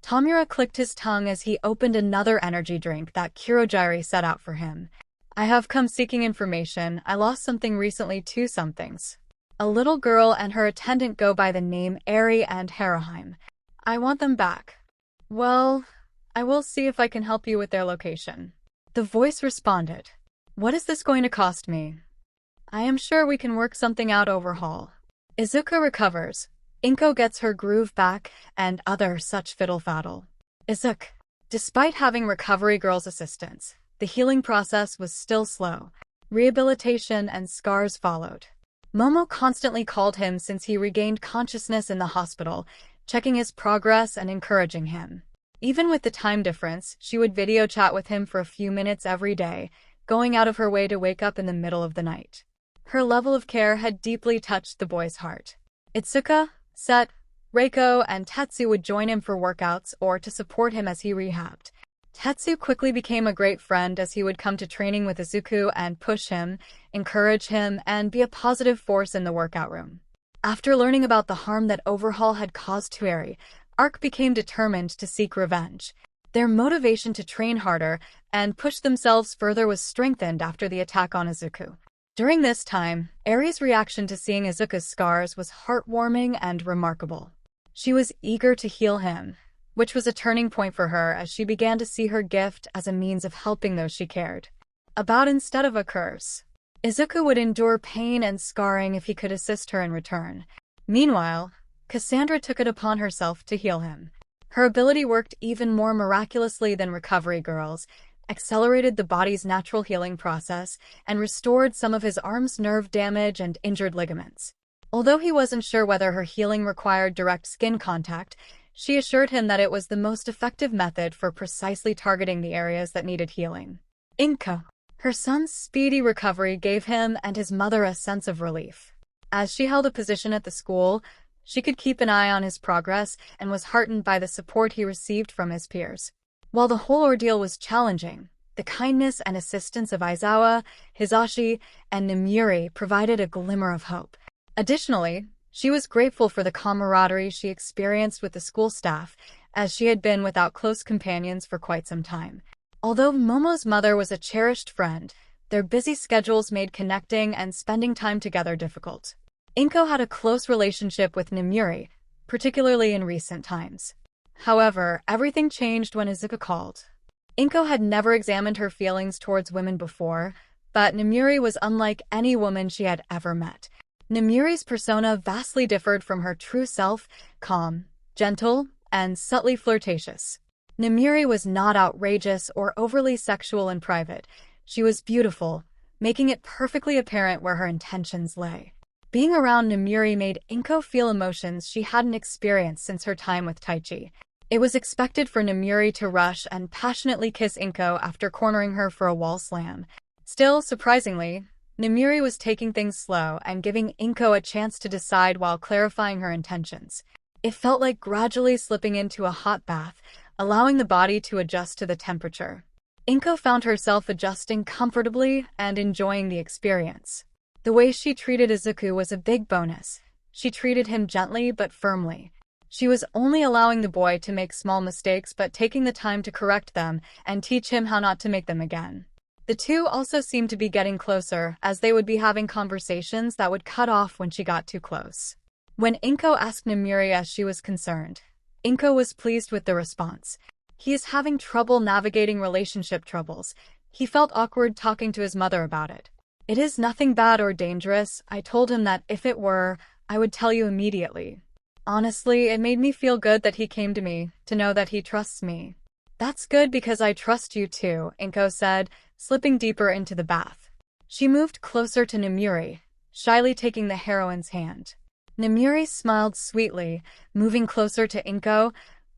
A: Tomura clicked his tongue as he opened another energy drink that Kurohige set out for him. "I have come seeking information. I lost something recently, two somethings. A little girl and her attendant go by the name Eri and Haraheim. I want them back." "Well, I will see if I can help you with their location," the voice responded. "What is this going to cost me?" "I am sure we can work something out, Overhaul. Izuku recovers, Inko gets her groove back, and other such fiddle-faddle." Izuku. Despite having Recovery Girl's assistance, the healing process was still slow. Rehabilitation and scars followed. Momo constantly called him since he regained consciousness in the hospital, checking his progress and encouraging him. Even with the time difference, she would video chat with him for a few minutes every day, going out of her way to wake up in the middle of the night. Her level of care had deeply touched the boy's heart. Itsuka, Set, Reiko, and Tetsu would join him for workouts or to support him as he rehabbed. Tetsu quickly became a great friend as he would come to training with Izuku and push him, encourage him, and be a positive force in the workout room. After learning about the harm that Overhaul had caused to Eri, Arc became determined to seek revenge. Their motivation to train harder and push themselves further was strengthened after the attack on Izuku. During this time, Eri's reaction to seeing Izuku's scars was heartwarming and remarkable. She was eager to heal him, which was a turning point for her as she began to see her gift as a means of helping those she cared about instead of a curse. Izuku would endure pain and scarring if he could assist her in return. Meanwhile, Cassandra took it upon herself to heal him. Her ability worked even more miraculously than Recovery Girl's, accelerated the body's natural healing process, and restored some of his arm's nerve damage and injured ligaments. Although he wasn't sure whether her healing required direct skin contact, she assured him that it was the most effective method for precisely targeting the areas that needed healing. Inko. Her son's speedy recovery gave him and his mother a sense of relief. As she held a position at the school, she could keep an eye on his progress and was heartened by the support he received from his peers. While the whole ordeal was challenging, the kindness and assistance of Aizawa, Hisashi, and Nire provided a glimmer of hope. Additionally, she was grateful for the camaraderie she experienced with the school staff, as she had been without close companions for quite some time. Although Momo's mother was a cherished friend, their busy schedules made connecting and spending time together difficult. Inko had a close relationship with Nire, particularly in recent times. However, everything changed when Izuku called. Inko had never examined her feelings towards women before, but Nire was unlike any woman she had ever met. Namire's persona vastly differed from her true self, calm, gentle, and subtly flirtatious. Nire was not outrageous or overly sexual in private. She was beautiful, making it perfectly apparent where her intentions lay. Being around Nire made Inko feel emotions she hadn't experienced since her time with Taichi. It was expected for Nire to rush and passionately kiss 𝗏𝐻𝐽 after cornering her for a wall slam. Still, surprisingly, Nire was taking things slow and giving 𝗏𝐻𝐽 a chance to decide while clarifying her intentions. It felt like gradually slipping into a hot bath, allowing the body to adjust to the temperature. 𝗏𝐻𝐽 found herself adjusting comfortably and enjoying the experience. The way she treated Izuku was a big bonus. She treated him gently but firmly. She was only allowing the boy to make small mistakes but taking the time to correct them and teach him how not to make them again. The two also seemed to be getting closer, as they would be having conversations that would cut off when she got too close. When 𝗏𝐻𝐽 asked Nire as she was concerned, 𝗏𝐻𝐽 was pleased with the response. He is having trouble navigating relationship troubles. He felt awkward talking to his mother about it. It is nothing bad or dangerous. I told him that if it were, I would tell you immediately. Honestly, it made me feel good that he came to me, to know that he trusts me. That's good because I trust you too, 𝗏𝐻𝐽 said, slipping deeper into the bath. She moved closer to Nire, shyly taking the heroine's hand. Nire smiled sweetly, moving closer to 𝗏𝐻𝐽.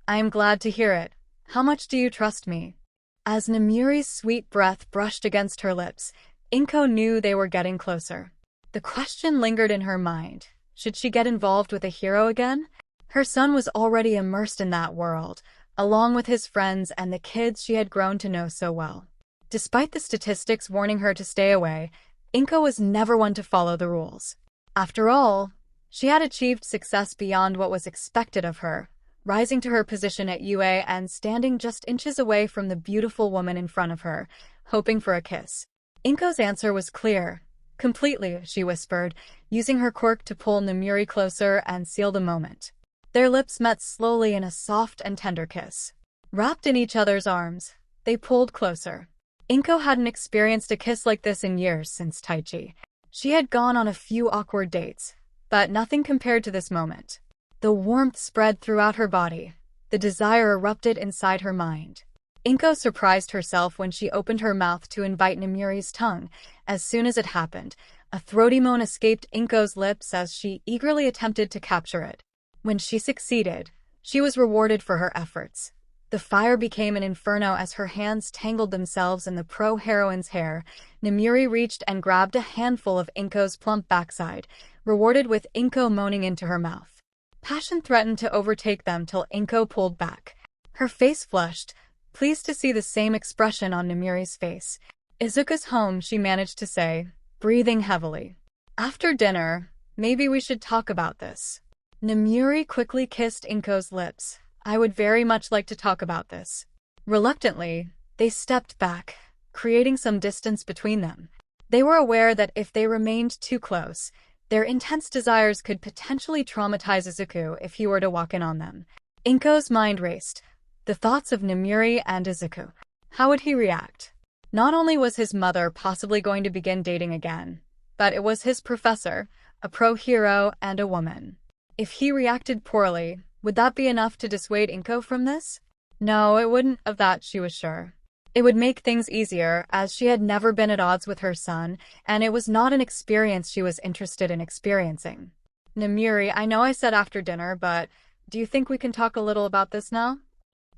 A: I am glad to hear it. How much do you trust me? As Nimire's sweet breath brushed against her lips, 𝗏𝐻𝐽 knew they were getting closer. The question lingered in her mind. Should she get involved with a hero again? Her son was already immersed in that world, along with his friends and the kids she had grown to know so well. Despite the statistics warning her to stay away, 𝗏𝐻𝐽 was never one to follow the rules. After all, she had achieved success beyond what was expected of her, rising to her position at UA and standing just inches away from the beautiful woman in front of her, hoping for a kiss. 𝗏𝐻𝐽's answer was clear. Completely, she whispered, using her quirk to pull Nire closer and seal the moment. Their lips met slowly in a soft and tender kiss. Wrapped in each other's arms, they pulled closer. 𝗏𝐻𝐽 hadn't experienced a kiss like this in years since 𝗧𝗏𝗏𝐺. She had gone on a few awkward dates, but nothing compared to this moment. The warmth spread throughout her body. The desire erupted inside her mind. 𝗏𝐻𝐽 surprised herself when she opened her mouth to invite Nimire's tongue. As soon as it happened, a throaty moan escaped 𝗏𝐻𝐽's lips as she eagerly attempted to capture it. When she succeeded, she was rewarded for her efforts. The fire became an inferno as her hands tangled themselves in the pro-heroine's hair. Nire reached and grabbed a handful of 𝗏𝐻𝐽's plump backside, rewarded with 𝗏𝐻𝐽 moaning into her mouth. Passion threatened to overtake them till 𝗏𝐻𝐽 pulled back. Her face flushed, pleased to see the same expression on Nimire's face. Izuku's home, she managed to say, breathing heavily. After dinner, maybe we should talk about this. Nire quickly kissed 𝗏𝐻𝐽's lips. I would very much like to talk about this. Reluctantly, they stepped back, creating some distance between them. They were aware that if they remained too close, their intense desires could potentially traumatize Izuku if he were to walk in on them. 𝗏𝐻𝐽's mind raced. The thoughts of Nire and Izuku. How would he react? Not only was his mother possibly going to begin dating again, but it was his professor, a pro-hero, and a woman. If he reacted poorly, would that be enough to dissuade 𝗏𝐻𝐽 from this? No, it wouldn't, of that she was sure. It would make things easier, as she had never been at odds with her son, and it was not an experience she was interested in experiencing. Nire, I know I said after dinner, but do you think we can talk a little about this now?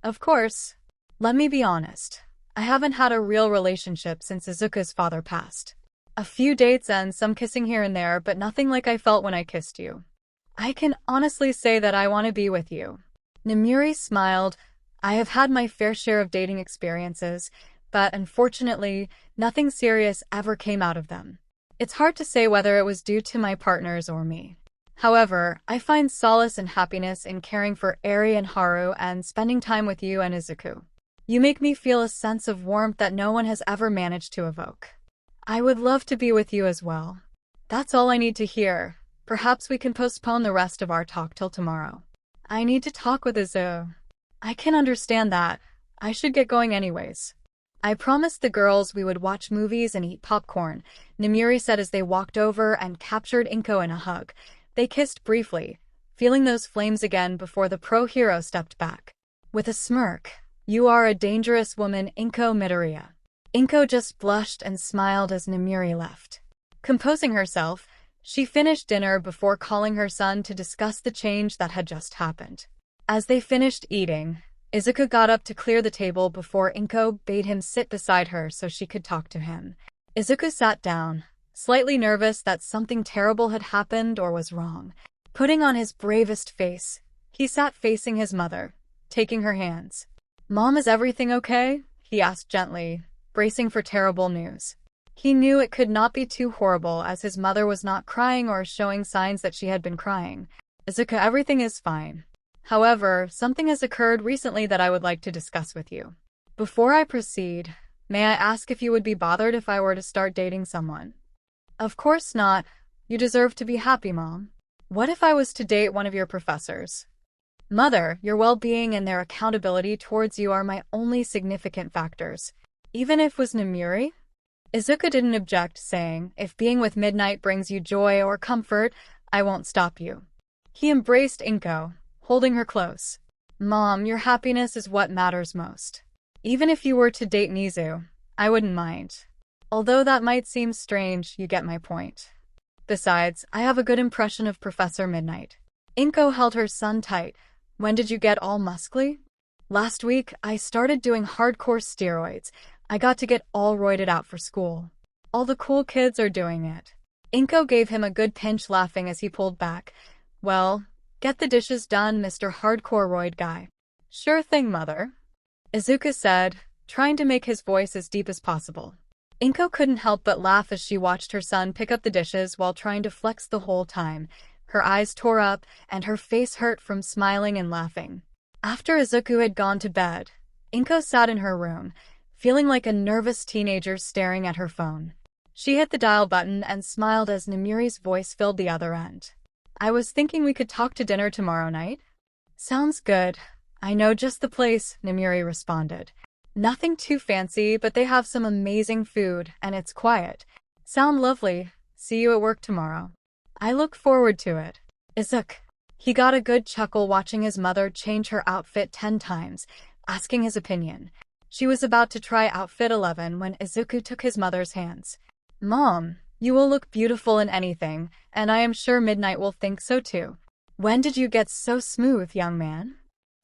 A: Of course. Let me be honest. I haven't had a real relationship since Izuku's father passed. A few dates and some kissing here and there, but nothing like I felt when I kissed you. I can honestly say that I want to be with you. Nire smiled. I have had my fair share of dating experiences, but unfortunately, nothing serious ever came out of them. It's hard to say whether it was due to my partners or me. However, I find solace and happiness in caring for Eri and Haru and spending time with you and Izuku. You make me feel a sense of warmth that no one has ever managed to evoke. I would love to be with you as well. That's all I need to hear. Perhaps we can postpone the rest of our talk till tomorrow. I need to talk with Izuku. I can understand that. I should get going anyways. I promised the girls we would watch movies and eat popcorn, Nire said as they walked over and captured 𝗏𝐻𝐽 in a hug. They kissed briefly, feeling those flames again before the pro-hero stepped back. With a smirk, you are a dangerous woman, 𝗏𝐻𝐽 Midoriya. 𝗏𝐻𝐽 just blushed and smiled as Nire left. Composing herself, she finished dinner before calling her son to discuss the change that had just happened. As they finished eating, Izuku got up to clear the table before Inko bade him sit beside her so she could talk to him. Izuku sat down, slightly nervous that something terrible had happened or was wrong. Putting on his bravest face, he sat facing his mother, taking her hands. "Mom, is everything okay?" he asked gently, bracing for terrible news. He knew it could not be too horrible as his mother was not crying or showing signs that she had been crying. "Izuku, everything is fine. However, something has occurred recently that I would like to discuss with you. Before I proceed, may I ask if you would be bothered if I were to start dating someone?" "Of course not. You deserve to be happy, Mom. What if I was to date one of your professors?" "Mother, your well-being and their accountability towards you are my only significant factors. Even if it was Nire?" Izuku didn't object, saying, "If being with Midnight brings you joy or comfort, I won't stop you." He embraced Inko, holding her close. "Mom, your happiness is what matters most. Even if you were to date Nizu, I wouldn't mind. Although that might seem strange, you get my point. Besides, I have a good impression of Professor Midnight." Inko held her son tight. "When did you get all muscly?" "Last week, I started doing hardcore steroids. I got to get all roided out for school. All the cool kids are doing it." Inko gave him a good pinch, laughing as he pulled back. "Well, get the dishes done, Mr. Hardcore Roid Guy." "Sure thing, Mother," Izuku said, trying to make his voice as deep as possible. Inko couldn't help but laugh as she watched her son pick up the dishes while trying to flex the whole time. Her eyes tore up, and her face hurt from smiling and laughing. After Izuku had gone to bed, Inko sat in her room, feeling like a nervous teenager staring at her phone. She hit the dial button and smiled as Namire's voice filled the other end. "I was thinking we could talk to dinner tomorrow night." "Sounds good. I know just the place," Namire responded. "Nothing too fancy, but they have some amazing food, and it's quiet. Sound lovely. See you at work tomorrow." "I look forward to it." Izuku. He got a good chuckle watching his mother change her outfit 10 times, asking his opinion. She was about to try outfit 11 when Izuku took his mother's hands. "Mom, you will look beautiful in anything, and I am sure Midnight will think so too. When did you get so smooth, young man?"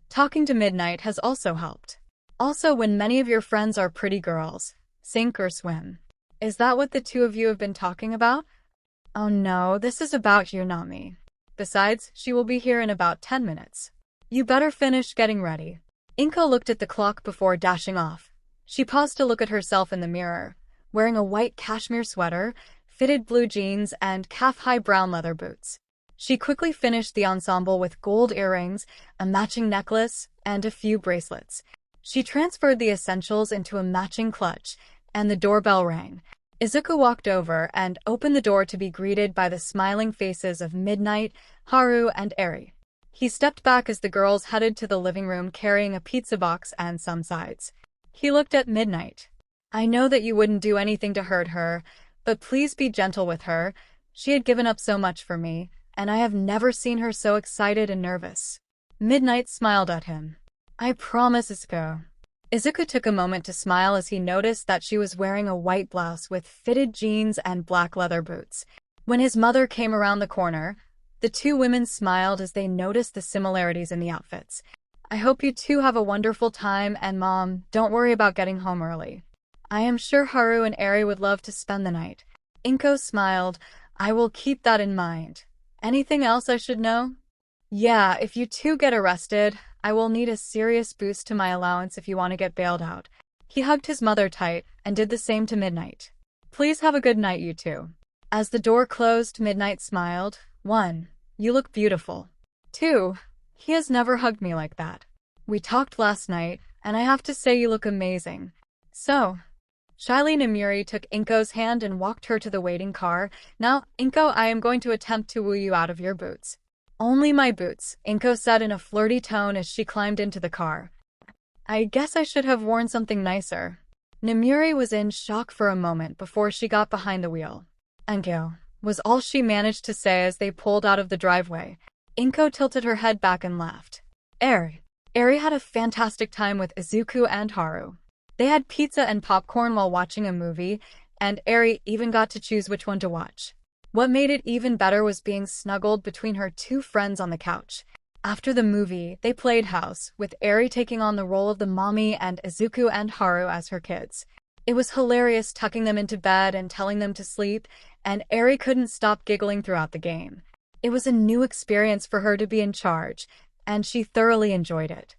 A: Talking to Midnight has also helped. Also, when many of your friends are pretty girls, sink or swim. Is that what the two of you have been talking about? "Oh no, this is about you, not me. Besides, she will be here in about 10 minutes. You better finish getting ready." Inko looked at the clock before dashing off. She paused to look at herself in the mirror, wearing a white cashmere sweater, fitted blue jeans, and calf-high brown leather boots. She quickly finished the ensemble with gold earrings, a matching necklace, and a few bracelets. She transferred the essentials into a matching clutch, and the doorbell rang. Izuku walked over and opened the door to be greeted by the smiling faces of Midnight, Haru, and Eri. He stepped back as the girls headed to the living room carrying a pizza box and some sides. He looked at Midnight. "I know that you wouldn't do anything to hurt her, but please be gentle with her. She had given up so much for me, and I have never seen her so excited and nervous." Midnight smiled at him. "I promise, Izuku." Izuku took a moment to smile as he noticed that she was wearing a white blouse with fitted jeans and black leather boots. When his mother came around the corner, the two women smiled as they noticed the similarities in the outfits. "I hope you two have a wonderful time, and Mom, don't worry about getting home early. I am sure Haru and Eri would love to spend the night." Inko smiled. "I will keep that in mind. Anything else I should know?" "Yeah, if you two get arrested, I will need a serious boost to my allowance if you want to get bailed out." He hugged his mother tight and did the same to Midnight. "Please have a good night, you two." As the door closed, Midnight smiled. 1. You look beautiful. 2. He has never hugged me like that. We talked last night, and I have to say you look amazing. So, shyly Nire took Inko's hand and walked her to the waiting car. "Now, Inko, I am going to attempt to woo you out of your boots." "Only my boots," Inko said in a flirty tone as she climbed into the car. "I guess I should have worn something nicer." Nire was in shock for a moment before she got behind the wheel. "Enko," was all she managed to say as they pulled out of the driveway. Inko tilted her head back and laughed. Eri had a fantastic time with Izuku and Haru. They had pizza and popcorn while watching a movie, and Eri even got to choose which one to watch. What made it even better was being snuggled between her two friends on the couch. After the movie, they played house, with Eri taking on the role of the mommy and Izuku and Haru as her kids. It was hilarious tucking them into bed and telling them to sleep, and Eri couldn't stop giggling throughout the game. It was a new experience for her to be in charge, and she thoroughly enjoyed it.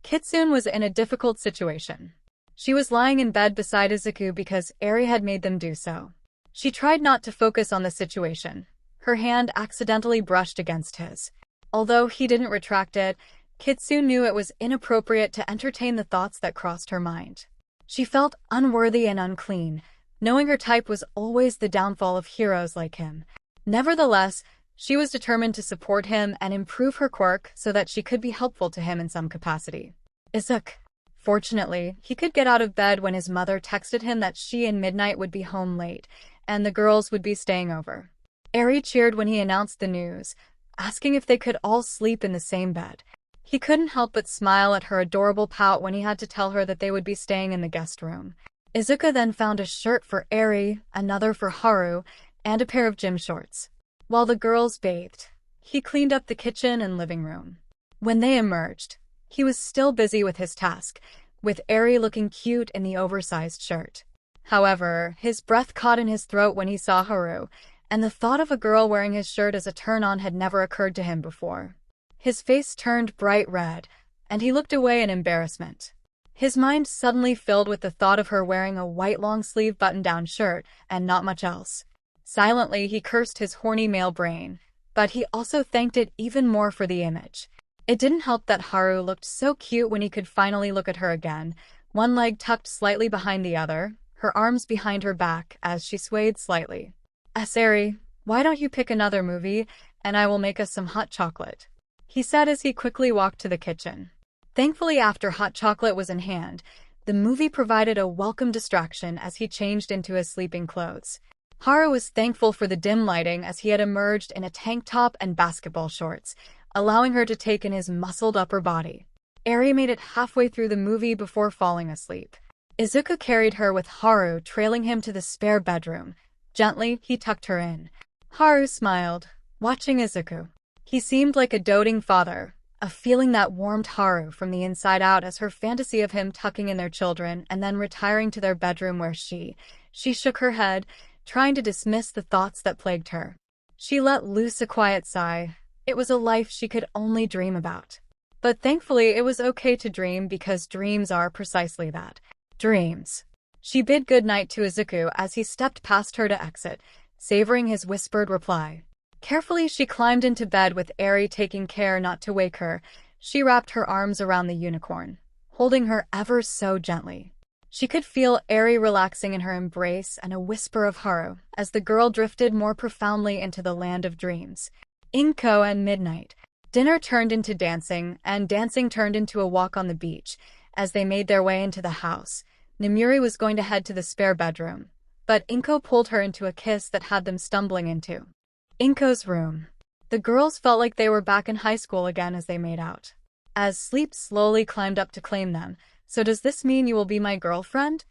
A: Kitsune was in a difficult situation. She was lying in bed beside Izuku because Eri had made them do so. She tried not to focus on the situation. Her hand accidentally brushed against his. Although he didn't retract it, Kitsune knew it was inappropriate to entertain the thoughts that crossed her mind. She felt unworthy and unclean, knowing her type was always the downfall of heroes like him. Nevertheless, she was determined to support him and improve her quirk so that she could be helpful to him in some capacity. Izuku. Fortunately, he could get out of bed when his mother texted him that she and Midnight would be home late, and the girls would be staying over. Eri cheered when he announced the news, asking if they could all sleep in the same bed. He couldn't help but smile at her adorable pout when he had to tell her that they would be staying in the guest room. Izuku then found a shirt for Eri, another for Haru, and a pair of gym shorts. While the girls bathed, he cleaned up the kitchen and living room. When they emerged, he was still busy with his task, with Eri looking cute in the oversized shirt. However, his breath caught in his throat when he saw Haru, and the thought of a girl wearing his shirt as a turn-on had never occurred to him before. His face turned bright red, and he looked away in embarrassment. His mind suddenly filled with the thought of her wearing a white long-sleeve button-down shirt and not much else. Silently, he cursed his horny male brain, but he also thanked it even more for the image. It didn't help that Haru looked so cute when he could finally look at her again, one leg tucked slightly behind the other, her arms behind her back as she swayed slightly. "Eri, why don't you pick another movie, and I will make us some hot chocolate," he said as he quickly walked to the kitchen. Thankfully, after hot chocolate was in hand, the movie provided a welcome distraction as he changed into his sleeping clothes. Haru was thankful for the dim lighting as he had emerged in a tank top and basketball shorts, allowing her to take in his muscled upper body. Eri made it halfway through the movie before falling asleep. Izuku carried her with Haru trailing him to the spare bedroom. Gently, he tucked her in. Haru smiled, watching Izuku. He seemed like a doting father, a feeling that warmed Haru from the inside out as her fantasy of him tucking in their children and then retiring to their bedroom where she shook her head, trying to dismiss the thoughts that plagued her. She let loose a quiet sigh. It was a life she could only dream about. But thankfully, it was okay to dream because dreams are precisely that. Dreams. She bid goodnight to Izuku as he stepped past her to exit, savoring his whispered reply. Carefully, she climbed into bed with Eri taking care not to wake her. She wrapped her arms around the unicorn, holding her ever so gently. She could feel Eri relaxing in her embrace and a whisper of Haru as the girl drifted more profoundly into the land of dreams. Inko and midnight. Dinner turned into dancing, and dancing turned into a walk on the beach. As they made their way into the house, Nire was going to head to the spare bedroom, but Inko pulled her into a kiss that had them stumbling into Inko's room. The girls felt like they were back in high school again as they made out. As sleep slowly climbed up to claim them, "So does this mean you will be my girlfriend?"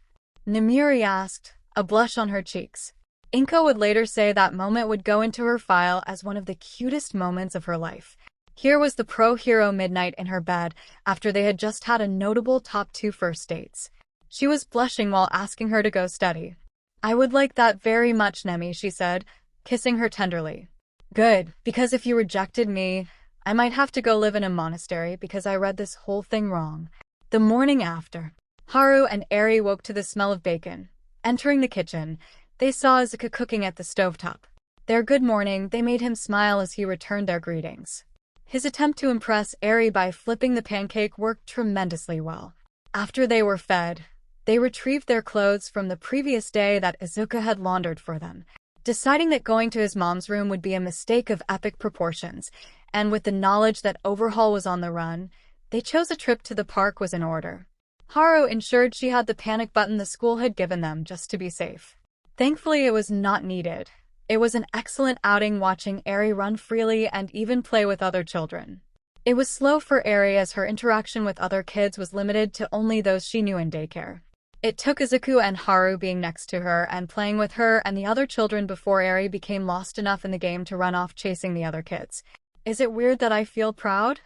A: Nire asked, a blush on her cheeks. Inko would later say that moment would go into her file as one of the cutest moments of her life. Here was the pro-hero Midnight in her bed after they had just had a notable top 2 first dates. She was blushing while asking her to go steady. "I would like that very much, Nemi," she said, kissing her tenderly. "Good, because if you rejected me, I might have to go live in a monastery because I read this whole thing wrong." The morning after, Haru and Eri woke to the smell of bacon. Entering the kitchen, they saw Izuku cooking at the stovetop. Their good morning, they made him smile as he returned their greetings. His attempt to impress Eri by flipping the pancake worked tremendously well. After they were fed, they retrieved their clothes from the previous day that Izuku had laundered for them, deciding that going to his mom's room would be a mistake of epic proportions, and with the knowledge that Overhaul was on the run, they chose a trip to the park was in order. Haru ensured she had the panic button the school had given them just to be safe. Thankfully, it was not needed. It was an excellent outing watching Eri run freely and even play with other children. It was slow for Eri as her interaction with other kids was limited to only those she knew in daycare. It took Izuku and Haru being next to her and playing with her and the other children before Eri became lost enough in the game to run off chasing the other kids. Is it weird that I feel proud?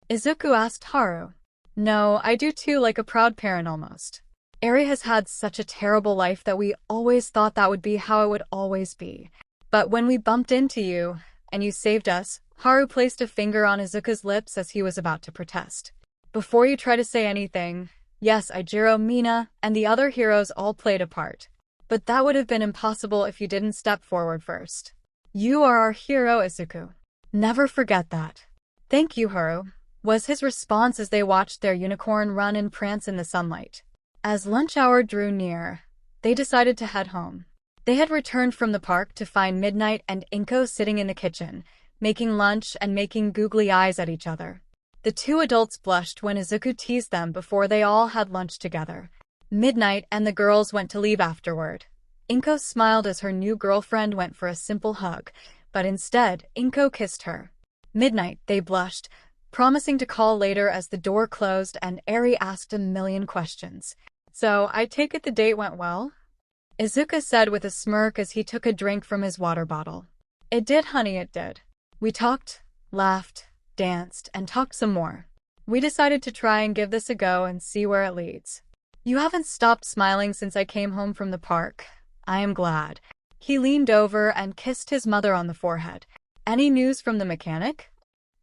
A: Izuku asked Haru. No, I do too, like a proud parent almost. Eri has had such a terrible life that we always thought that would be how it would always be. But when we bumped into you, and you saved us, Haru placed a finger on Izuku's lips as he was about to protest. Before you try to say anything, yes, Ijiro, Mina, and the other heroes all played a part. But that would have been impossible if you didn't step forward first. You are our hero, Izuku. Never forget that. Thank you, Haru, was his response as they watched their unicorn run and prance in the sunlight. As lunch hour drew near, they decided to head home. They had returned from the park to find Midnight and Inko sitting in the kitchen, making lunch and making googly eyes at each other. The two adults blushed when Izuku teased them before they all had lunch together. Midnight and the girls went to leave afterward. Inko smiled as her new girlfriend went for a simple hug, but instead, Inko kissed her. Midnight, they blushed, promising to call later as the door closed and Eri asked a million questions. So, I take it the date went well? Izuku said with a smirk as he took a drink from his water bottle. It did, honey, it did. We talked, laughed, danced, and talked some more. We decided to try and give this a go and see where it leads. You haven't stopped smiling since I came home from the park. I am glad. He leaned over and kissed his mother on the forehead. Any news from the mechanic?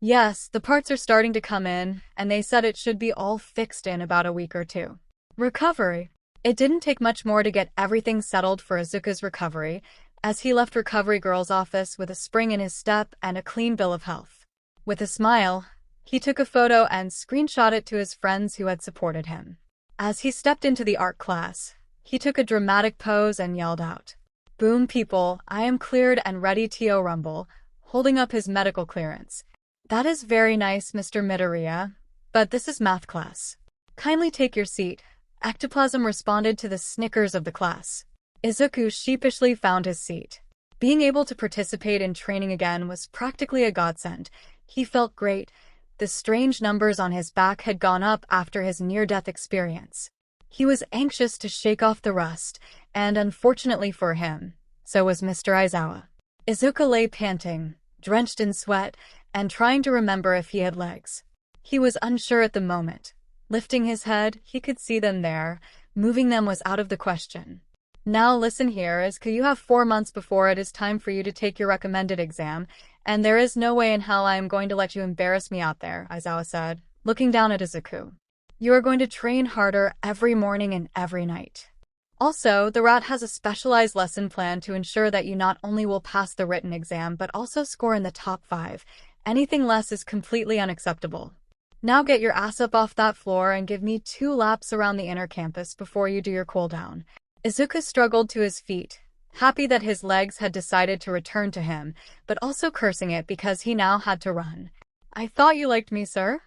A: Yes, the parts are starting to come in, and they said it should be all fixed in about a week or two. Recovery. It didn't take much more to get everything settled for Izuku's recovery, as he left Recovery Girl's office with a spring in his step and a clean bill of health. With a smile, he took a photo and screenshot it to his friends who had supported him. As he stepped into the art class, he took a dramatic pose and yelled out, "Boom, people, I am cleared and ready to rumble," holding up his medical clearance. That is very nice, Mr. Midoriya, but this is math class. Kindly take your seat. Ectoplasm responded to the snickers of the class. Izuku sheepishly found his seat. Being able to participate in training again was practically a godsend. He felt great. The strange numbers on his back had gone up after his near-death experience. He was anxious to shake off the rust, and unfortunately for him, so was Mr. Aizawa. Izuku lay panting, drenched in sweat, and trying to remember if he had legs. He was unsure at the moment. Lifting his head, he could see them there. Moving them was out of the question. Now listen here, Izuku, you have 4 months before it is time for you to take your recommended exam, and there is no way in hell I am going to let you embarrass me out there, Aizawa said, looking down at Izuku. You are going to train harder every morning and every night. Also, the rat has a specialized lesson plan to ensure that you not only will pass the written exam but also score in the top 5. Anything less is completely unacceptable. Now get your ass up off that floor and give me 2 laps around the inner campus before you do your cooldown. Izuku struggled to his feet, happy that his legs had decided to return to him, but also cursing it because he now had to run. I thought you liked me, sir?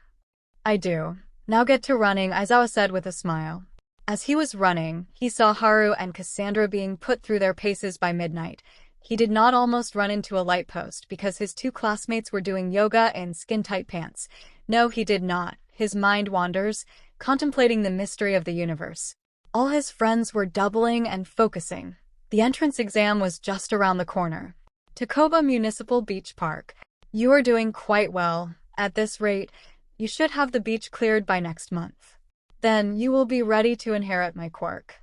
A: I do. Now get to running, Aizawa said with a smile. As he was running, he saw Haru and Cassandra being put through their paces by Midnight. He did not almost run into a light post because his 2 classmates were doing yoga in skin-tight pants. No, he did not. His mind wanders, contemplating the mystery of the universe. All his friends were doubling and focusing. The entrance exam was just around the corner. Takoba Municipal Beach Park. You are doing quite well. At this rate, you should have the beach cleared by next month. Then you will be ready to inherit my quirk.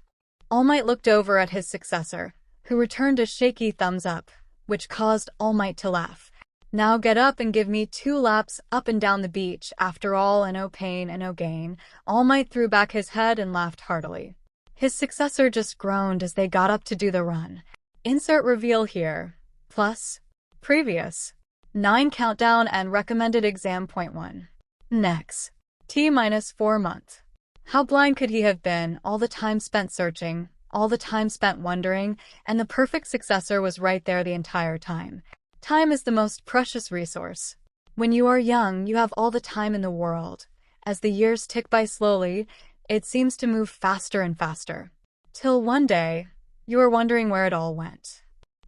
A: All Might looked over at his successor, who returned a shaky thumbs up, which caused All Might to laugh. Now get up and give me 2 laps up and down the beach. After all, and no pain and no gain. All Might threw back his head and laughed heartily. His successor just groaned as they got up to do the run. Insert reveal here. Plus. Previous. 9 countdown and recommended exam point 1. Next. T-4 month. How blind could he have been? All the time spent searching, all the time spent wondering, and the perfect successor was right there the entire time. Time is the most precious resource. When you are young, you have all the time in the world. As the years tick by slowly, it seems to move faster and faster. Till one day, you are wondering where it all went.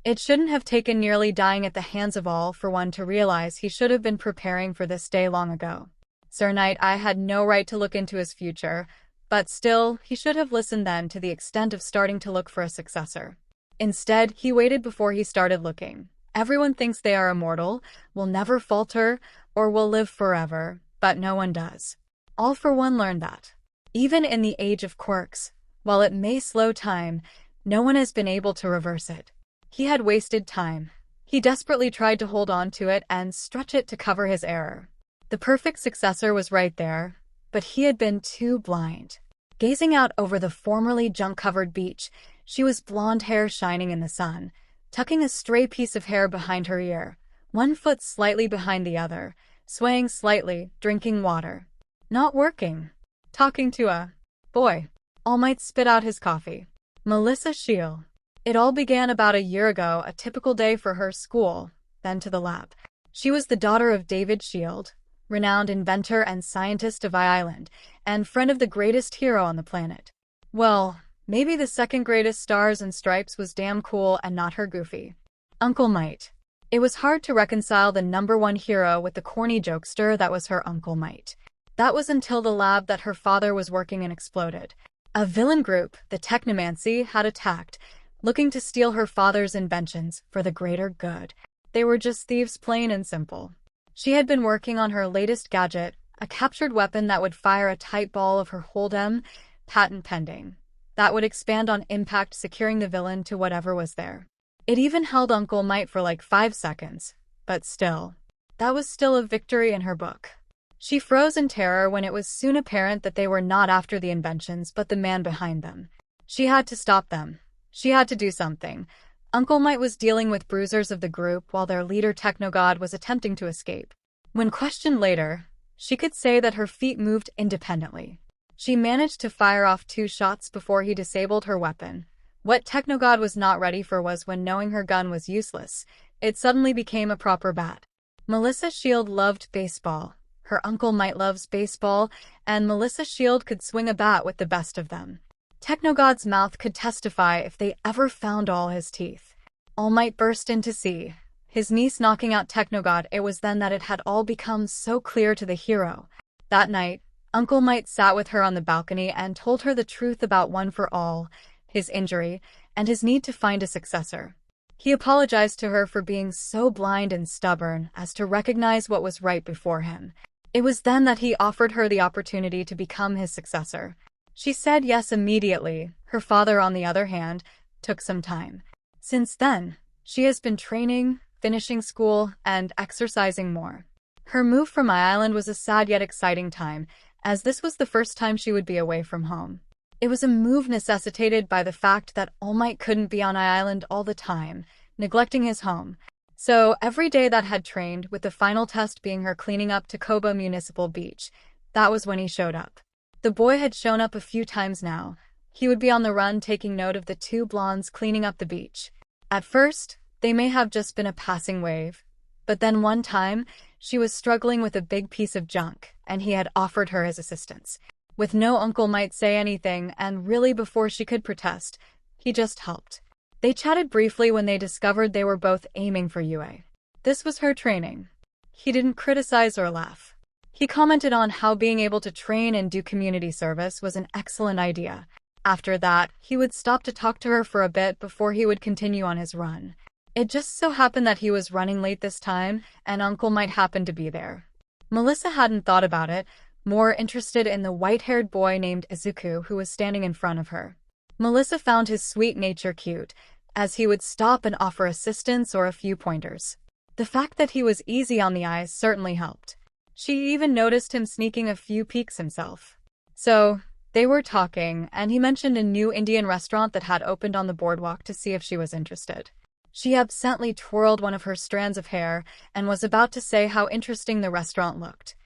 A: It shouldn't have taken nearly dying at the hands of all for one to realize he should have been preparing for this day long ago. Sir Knight, I had no right to look into his future, but still, he should have listened then to the extent of starting to look for a successor. Instead, he waited before he started looking. Everyone thinks they are immortal, will never falter, or will live forever, but no one does. All for one learned that. Even in the age of quirks, while it may slow time, no one has been able to reverse it. He had wasted time. He desperately tried to hold on to it and stretch it to cover his error. The perfect successor was right there, but he had been too blind. Gazing out over the formerly junk-covered beach, she was blonde hair shining in the sun, tucking a stray piece of hair behind her ear, one foot slightly behind the other, swaying slightly, drinking water. Not working. Talking to a boy. All Might spit out his coffee. 𝗵𝗲𝗄𝐿. It all began about a year ago, a typical day for her school, then to the lab. She was the daughter of 𝗬𝗲𝗄𝐿, renowned inventor and scientist of Island, and friend of the greatest hero on the planet. Well, maybe the second greatest Stars and Stripes was damn cool and not her goofy Uncle Might. It was hard to reconcile the #1 hero with the corny jokester that was her Uncle Might. That was until the lab that her father was working in exploded. A villain group, the 𝗧𝗵𝗵𝗄𝐿, had attacked, looking to steal her father's inventions for the greater good. They were just thieves, plain and simple. She had been working on her latest gadget, a captured weapon that would fire a tight ball of her hold'em, patent pending, that would expand on impact, securing the villain to whatever was there. It even held Uncle Might for like 5 seconds, but still, that was still a victory in her book. She froze in terror when it was soon apparent that they were not after the inventions but the man behind them. She had to stop them. She had to do something. Uncle Might was dealing with bruisers of the group while their leader 𝗧𝗏𝗏𝐽 was attempting to escape. When questioned later, she could say that her feet moved independently. She managed to fire off 2 shots before he disabled her weapon. What 𝗧𝗏𝗏𝐽 was not ready for was when, knowing her gun was useless, it suddenly became a proper bat. 𝗵𝗲𝗄𝐿 loved baseball. Her Uncle Might loves baseball, and 𝗵𝗲𝗄𝐿 could swing a bat with the best of them. 𝗧𝗏𝗏𝐽's mouth could testify if they ever found all his teeth. All Might burst into sea, his niece knocking out 𝗧𝗏𝗏𝐽. It was then that it had all become so clear to the hero. That night, Uncle Might sat with her on the balcony and told her the truth about One for All, his injury, and his need to find a successor. He apologized to her for being so blind and stubborn as to recognize what was right before him. It was then that he offered her the opportunity to become his successor. She said yes immediately. Her father, on the other hand, took some time. Since then, she has been training, finishing school, and exercising more. Her move from Island was a sad yet exciting time, as this was the first time she would be away from home. It was a move necessitated by the fact that All Might couldn't be on Island all the time, neglecting his home. So every day that had trained, with the final test being her cleaning up Tacoma Municipal Beach, that was when he showed up. The boy had shown up a few times now. He would be on the run taking note of the 2 blondes cleaning up the beach. At first, they may have just been a passing wave. But then one time, she was struggling with a big piece of junk, and he had offered her his assistance. With no Uncle Might say anything, and really before she could protest, he just helped. They chatted briefly when they discovered they were both aiming for UA. This was her training. He didn't criticize or laugh. He commented on how being able to train and do community service was an excellent idea. After that, he would stop to talk to her for a bit before he would continue on his run. It just so happened that he was running late this time, and Uncle Might happened to be there. Melissa hadn't thought about it, more interested in the white-haired boy named Izuku who was standing in front of her. Melissa found his sweet nature cute, as he would stop and offer assistance or a few pointers. The fact that he was easy on the eyes certainly helped. She even noticed him sneaking a few peeks himself. So, they were talking, and he mentioned a new Indian restaurant that had opened on the boardwalk to see if she was interested. She absently twirled one of her strands of hair and was about to say how interesting the restaurant looked.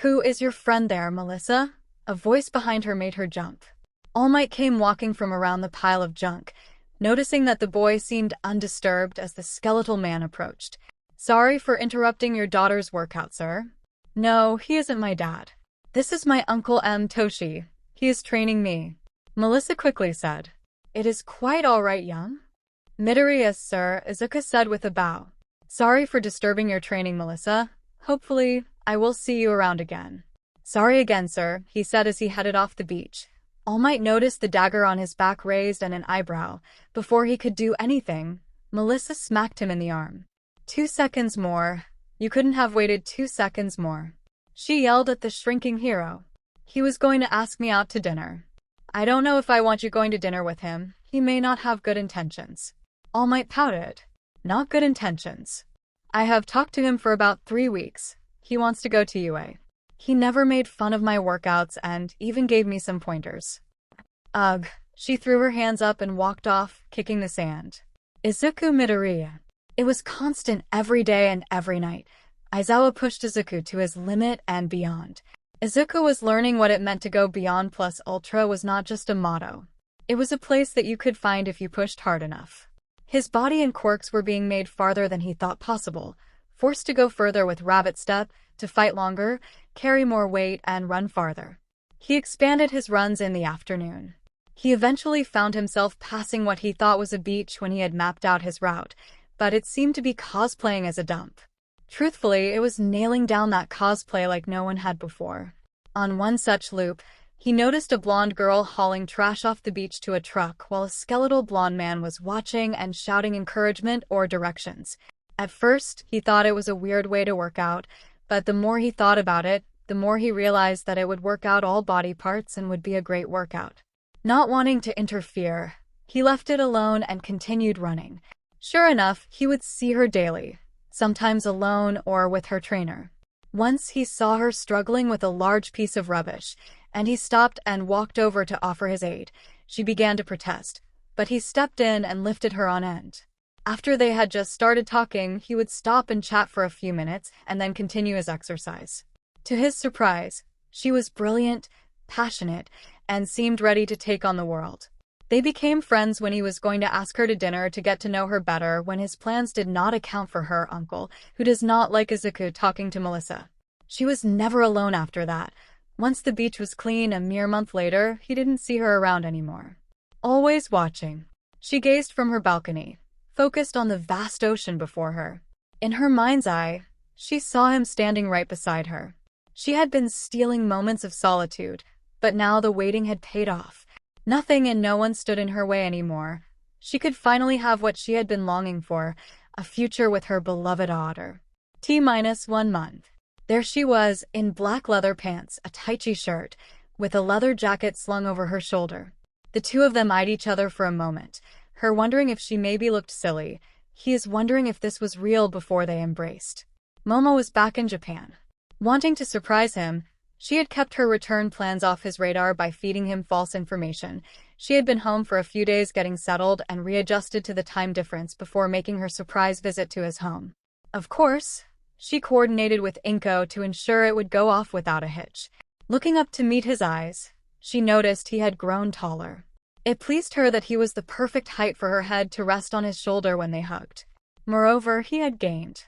A: "Who is your friend there, Melissa?" A voice behind her made her jump. All Might came walking from around the pile of junk, noticing that the boy seemed undisturbed as the skeletal man approached. "Sorry for interrupting your daughter's workout, sir." "No, he isn't my dad. This is my Uncle Toshi. He is training me," Melissa quickly said. "It is quite all right, young." "Midori is, sir," Izuku said with a bow. "Sorry for disturbing your training, Melissa. Hopefully, I will see you around again." "Sorry again, sir," he said as he headed off the beach. All Might noticed the dagger on his back raised and an eyebrow. Before he could do anything, Melissa smacked him in the arm. 2 seconds more. You couldn't have waited 2 seconds more. She yelled at the shrinking hero. He was going to ask me out to dinner. I don't know if I want you going to dinner with him. He may not have good intentions. All Might pouted. Not good intentions. I have talked to him for about 3 weeks. He wants to go to UA. He never made fun of my workouts and even gave me some pointers. Ugh. She threw her hands up and walked off, kicking the sand. Izuku Midoriya. It was constant every day and every night. Aizawa pushed Izuku to his limit and beyond. Izuku was learning what it meant to go beyond. Plus Ultra was not just a motto. It was a place that you could find if you pushed hard enough. His body and quirks were being made farther than he thought possible, forced to go further with rabbit step, to fight longer, carry more weight, and run farther. He expanded his runs in the afternoon. He eventually found himself passing what he thought was a beach when he had mapped out his route, but it seemed to be cosplaying as a dump. Truthfully, it was nailing down that cosplay like no one had before. On one such loop, he noticed a blonde girl hauling trash off the beach to a truck while a skeletal blonde man was watching and shouting encouragement or directions. At first, he thought it was a weird way to work out, but the more he thought about it, the more he realized that it would work out all body parts and would be a great workout. Not wanting to interfere, he left it alone and continued running. Sure enough, he would see her daily, sometimes alone or with her trainer. Once he saw her struggling with a large piece of rubbish, and he stopped and walked over to offer his aid. She began to protest, but he stepped in and lifted her on end. After they had just started talking, he would stop and chat for a few minutes and then continue his exercise. To his surprise, she was brilliant, passionate, and seemed ready to take on the world. They became friends when he was going to ask her to dinner to get to know her better when his plans did not account for her uncle, who does not like Izuku talking to Melissa. She was never alone after that. Once the beach was clean a mere month later, he didn't see her around anymore. Always watching. She gazed from her balcony, focused on the vast ocean before her. In her mind's eye, she saw him standing right beside her. She had been stealing moments of solitude, but now the waiting had paid off. Nothing and no one stood in her way anymore. She could finally have what she had been longing for, a future with her beloved daughter. T-1 month. There she was, in black leather pants, a Taichi shirt, with a leather jacket slung over her shoulder. The two of them eyed each other for a moment, her wondering if she maybe looked silly. He is wondering if this was real before they embraced. Momo was back in Japan. Wanting to surprise him, she had kept her return plans off his radar by feeding him false information. She had been home for a few days getting settled and readjusted to the time difference before making her surprise visit to his home. Of course, she coordinated with Inko to ensure it would go off without a hitch. Looking up to meet his eyes, she noticed he had grown taller. It pleased her that he was the perfect height for her head to rest on his shoulder when they hugged. Moreover, he had gained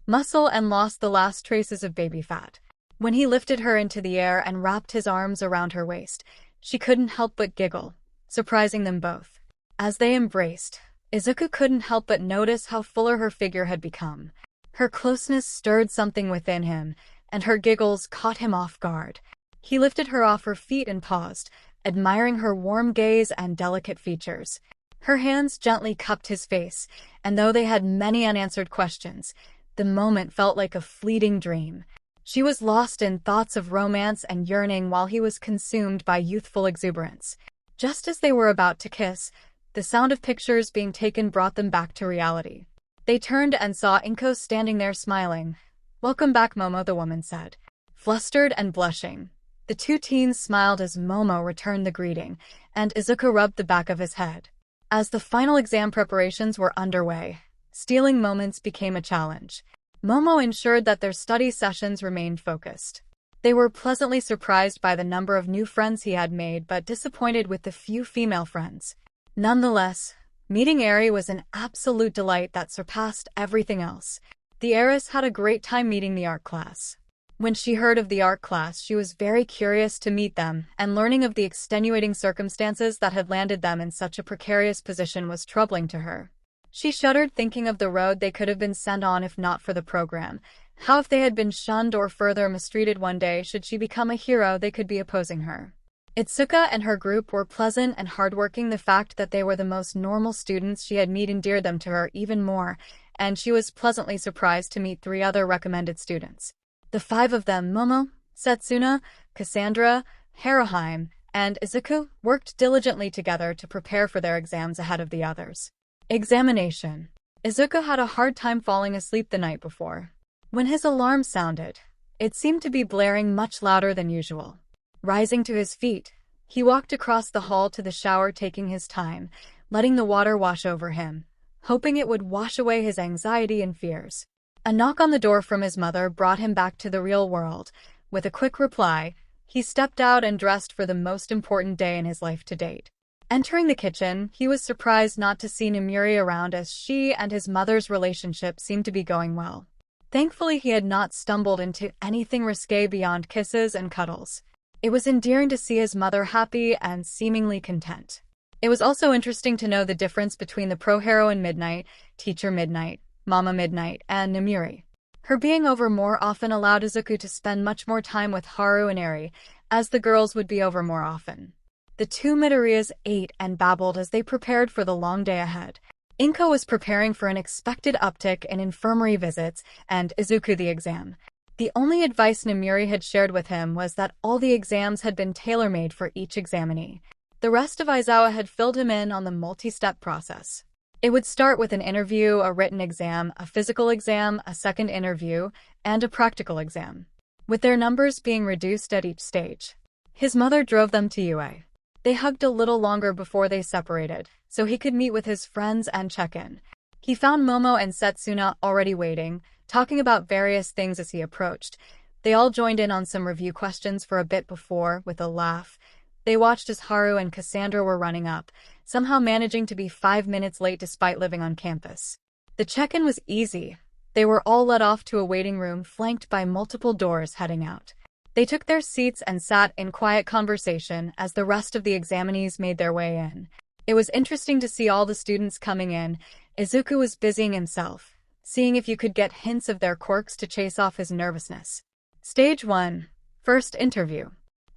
A: muscle and lost the last traces of baby fat. When he lifted her into the air and wrapped his arms around her waist, she couldn't help but giggle, surprising them both. As they embraced, Izuku couldn't help but notice how fuller her figure had become. Her closeness stirred something within him, and her giggles caught him off guard. He lifted her off her feet and paused, admiring her warm gaze and delicate features. Her hands gently cupped his face, and though they had many unanswered questions, the moment felt like a fleeting dream. She was lost in thoughts of romance and yearning while he was consumed by youthful exuberance. Just as they were about to kiss, the sound of pictures being taken brought them back to reality. They turned and saw Inko standing there smiling. "Welcome back, Momo," the woman said. Flustered and blushing, the two teens smiled as Momo returned the greeting, and Izuku rubbed the back of his head. As the final exam preparations were underway, stealing moments became a challenge. Momo ensured that their study sessions remained focused. They were pleasantly surprised by the number of new friends he had made, but disappointed with the few female friends. Nonetheless, meeting Eri was an absolute delight that surpassed everything else. The heiress had a great time meeting the art class. When she heard of the art class, she was very curious to meet them, and learning of the extenuating circumstances that had landed them in such a precarious position was troubling to her. She shuddered thinking of the road they could have been sent on if not for the program. How if they had been shunned or further mistreated one day should she become a hero they could be opposing her. Itsuka and her group were pleasant and hardworking. The fact that they were the most normal students she had met endeared them to her even more, and she was pleasantly surprised to meet 3 other recommended students. The 5 of them, Momo, Setsuna, Cassandra, 𝗧𝗵𝗲, and Izuku, worked diligently together to prepare for their exams ahead of the others. Examination. Izuku had a hard time falling asleep the night before. When his alarm sounded, it seemed to be blaring much louder than usual. Rising to his feet, he walked across the hall to the shower, taking his time, letting the water wash over him, hoping it would wash away his anxiety and fears. A knock on the door from his mother brought him back to the real world. With a quick reply, he stepped out and dressed for the most important day in his life to date. Entering the kitchen, he was surprised not to see Nire around, as she and his mother's relationship seemed to be going well. Thankfully, he had not stumbled into anything risque beyond kisses and cuddles. It was endearing to see his mother happy and seemingly content. It was also interesting to know the difference between the pro-heroine Midnight, Teacher Midnight, Mama Midnight, and Nire. Her being over more often allowed Izuku to spend much more time with Haru and Eri, as the girls would be over more often. The 2 Midoriyas ate and babbled as they prepared for the long day ahead. Inko was preparing for an expected uptick in infirmary visits, and Izuku the exam. The only advice Nire had shared with him was that all the exams had been tailor-made for each examinee. The rest of Aizawa had filled him in on the multi-step process. It would start with an interview, a written exam, a physical exam, a second interview, and a practical exam, with their numbers being reduced at each stage. His mother drove them to UA. They hugged a little longer before they separated, so he could meet with his friends and check in. He found Momo and Setsuna already waiting, talking about various things as he approached. They all joined in on some review questions for a bit before, with a laugh. They watched as Haru and Cassandra were running up, somehow managing to be 5 minutes late despite living on campus. The check-in was easy. They were all led off to a waiting room flanked by multiple doors heading out. They took their seats and sat in quiet conversation as the rest of the examinees made their way in. It was interesting to see all the students coming in. Izuku was busying himself, seeing if you could get hints of their quirks to chase off his nervousness. Stage 1. First interview.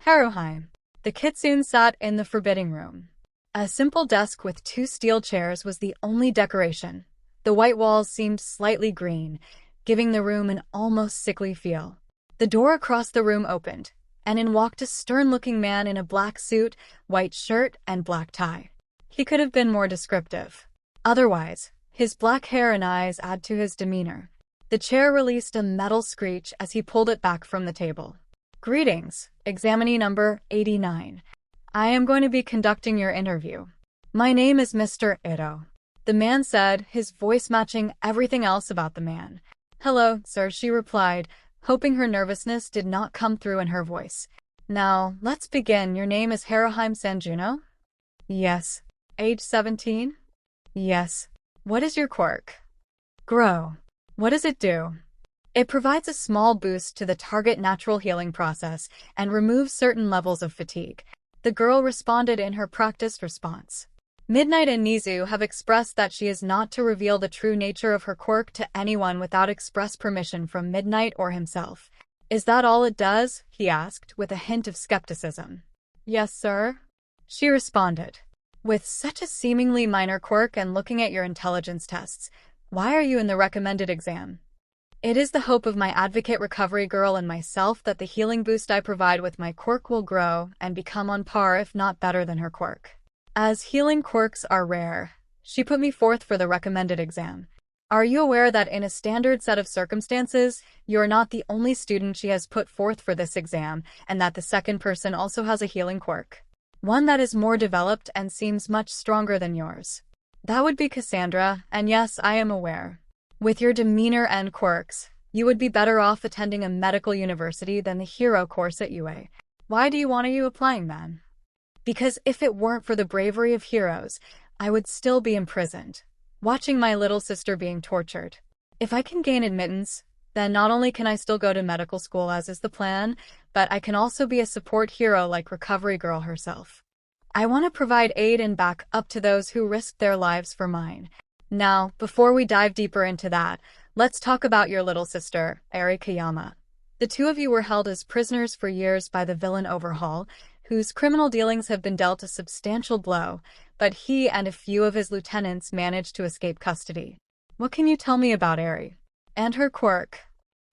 A: 𝗧𝗵𝗲. The kitsune sat in the forbidding room. A simple desk with 2 steel chairs was the only decoration. The white walls seemed slightly green, giving the room an almost sickly feel. The door across the room opened, and in walked a stern-looking man in a black suit, white shirt, and black tie. He could have been more descriptive. Otherwise, his black hair and eyes add to his demeanor. The chair released a metal screech as he pulled it back from the table. Greetings, examinee number 89. I am going to be conducting your interview. My name is Mr. Ito. The man said, his voice matching everything else about the man. Hello, sir, she replied, hoping her nervousness did not come through in her voice. Now, let's begin. Your name is 𝗧𝗵𝗲 Sanjuno? Yes. Age 17? Yes. What is your quirk? Grow. What does it do? It provides a small boost to the target natural healing process and removes certain levels of fatigue. The girl responded in her practiced response. Midnight and Nizu have expressed that she is not to reveal the true nature of her quirk to anyone without express permission from Midnight or himself. Is that all it does? He asked, with a hint of skepticism. Yes, sir, she responded. With such a seemingly minor quirk and looking at your intelligence tests, why are you in the recommended exam? It is the hope of my advocate recovery girl and myself that the healing boost I provide with my quirk will grow and become on par if not better than her quirk. As healing quirks are rare, she put me forth for the recommended exam. Are you aware that in a standard set of circumstances, you are not the only student she has put forth for this exam, and that the second person also has a healing quirk? One that is more developed and seems much stronger than yours. That would be Cassandra, and yes, I am aware. With your demeanor and quirks, you would be better off attending a medical university than the hero course at UA. Why do you want you applying then? Because if it weren't for the bravery of heroes, I would still be imprisoned, watching my little sister being tortured. If I can gain admittance, then not only can I still go to medical school as is the plan, but I can also be a support hero like Recovery Girl herself. I want to provide aid and back up to those who risked their lives for mine. Now, before we dive deeper into that, let's talk about your little sister, Eri Kayama. The 2 of you were held as prisoners for years by the villain Overhaul, whose criminal dealings have been dealt a substantial blow, but he and a few of his lieutenants managed to escape custody. What can you tell me about 𝐒𝐻𝐢? And her quirk?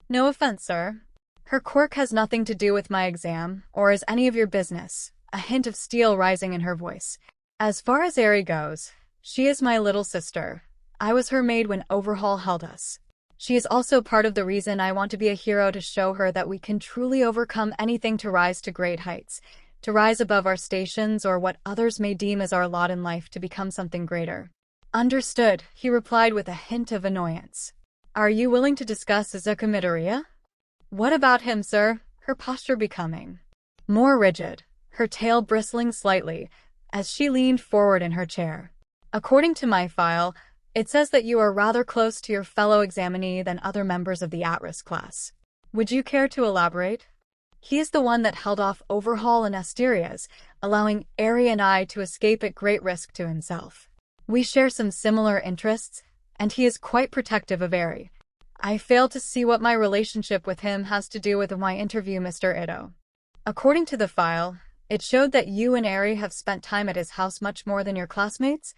A: No offense, sir. Her quirk has nothing to do with my exam, or is any of your business, a hint of steel rising in her voice. As far as 𝐒𝐻𝐢 goes, she is my little sister. I was her maid when Overhaul held us. She is also part of the reason I want to be a hero, to show her that we can truly overcome anything, to rise to great heights, to rise above our stations or what others may deem as our lot in life, to become something greater. Understood, he replied with a hint of annoyance. Are you willing to discuss Izuku Midoriya? What about him, sir? Her posture becoming more rigid, her tail bristling slightly, as she leaned forward in her chair. According to my file, it says that you are rather close to your fellow examinee than other members of the at-risk class. Would you care to elaborate? He is the one that held off Overhaul and Asterias, allowing 𝐒𝐻𝐢 and I to escape at great risk to himself. We share some similar interests, and he is quite protective of 𝐒𝐻𝐢. I fail to see what my relationship with him has to do with my interview, Mr. Ito. According to the file, it showed that you and 𝐒𝐻𝐢 have spent time at his house much more than your classmates.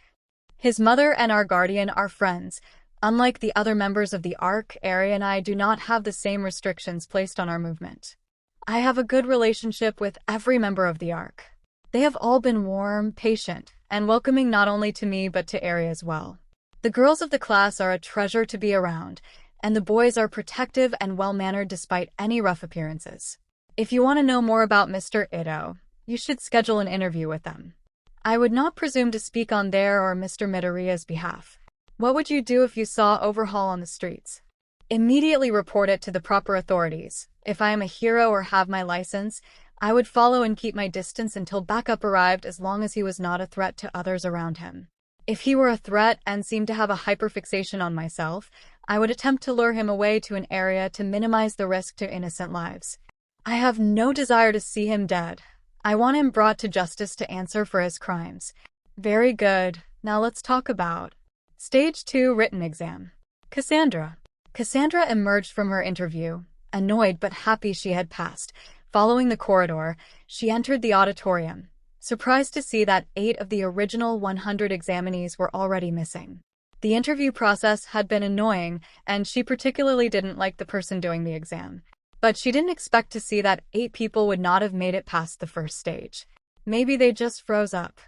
A: His mother and our guardian are friends. Unlike the other members of the ARC, 𝐒𝐻𝐢 and I do not have the same restrictions placed on our movement. I have a good relationship with every member of the ARC. They have all been warm, patient, and welcoming, not only to me but to 𝐻𝐻𝐢 as well. The girls of the class are a treasure to be around, and the boys are protective and well-mannered despite any rough appearances. If you want to know more about Mr. Ito, you should schedule an interview with them. I would not presume to speak on their or Mr. Midoriya's behalf. What would you do if you saw Overhaul on the streets? Immediately report it to the proper authorities. If I am a hero or have my license, I would follow and keep my distance until backup arrived, as long as he was not a threat to others around him. If he were a threat and seemed to have a hyperfixation on myself, I would attempt to lure him away to an area to minimize the risk to innocent lives. I have no desire to see him dead. I want him brought to justice to answer for his crimes. Very good. Now let's talk about Stage 2 written exam. Cassandra. Cassandra emerged from her interview, annoyed but happy she had passed. Following the corridor, she entered the auditorium, surprised to see that 8 of the original 100 examinees were already missing. The interview process had been annoying, and she particularly didn't like the person doing the exam. But she didn't expect to see that 8 people would not have made it past the first stage. Maybe they just froze up.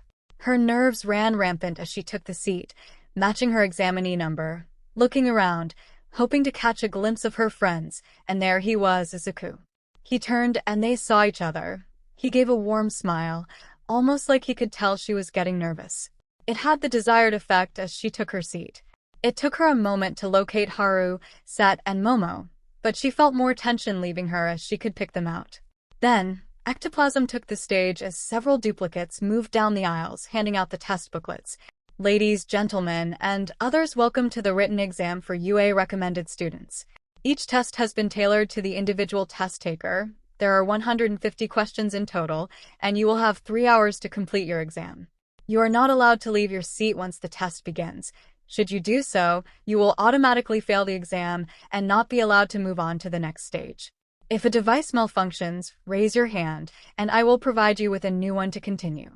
A: Her nerves ran rampant as she took the seat, matching her examinee number, looking around, hoping to catch a glimpse of her friends, and there he was, Izuku. He turned and they saw each other. He gave a warm smile, almost like he could tell she was getting nervous. It had the desired effect as she took her seat. It took her a moment to locate Haru, Set, and Momo, but she felt more tension leaving her as she could pick them out. Then, ectoplasm took the stage as several duplicates moved down the aisles, handing out the test booklets. Ladies, gentlemen, and others, welcome to the written exam for UA recommended students. Each test has been tailored to the individual test taker. There are 150 questions in total, and you will have 3 hours to complete your exam. You are not allowed to leave your seat once the test begins. Should you do so, you will automatically fail the exam and not be allowed to move on to the next stage. If a device malfunctions, raise your hand, and I will provide you with a new one to continue.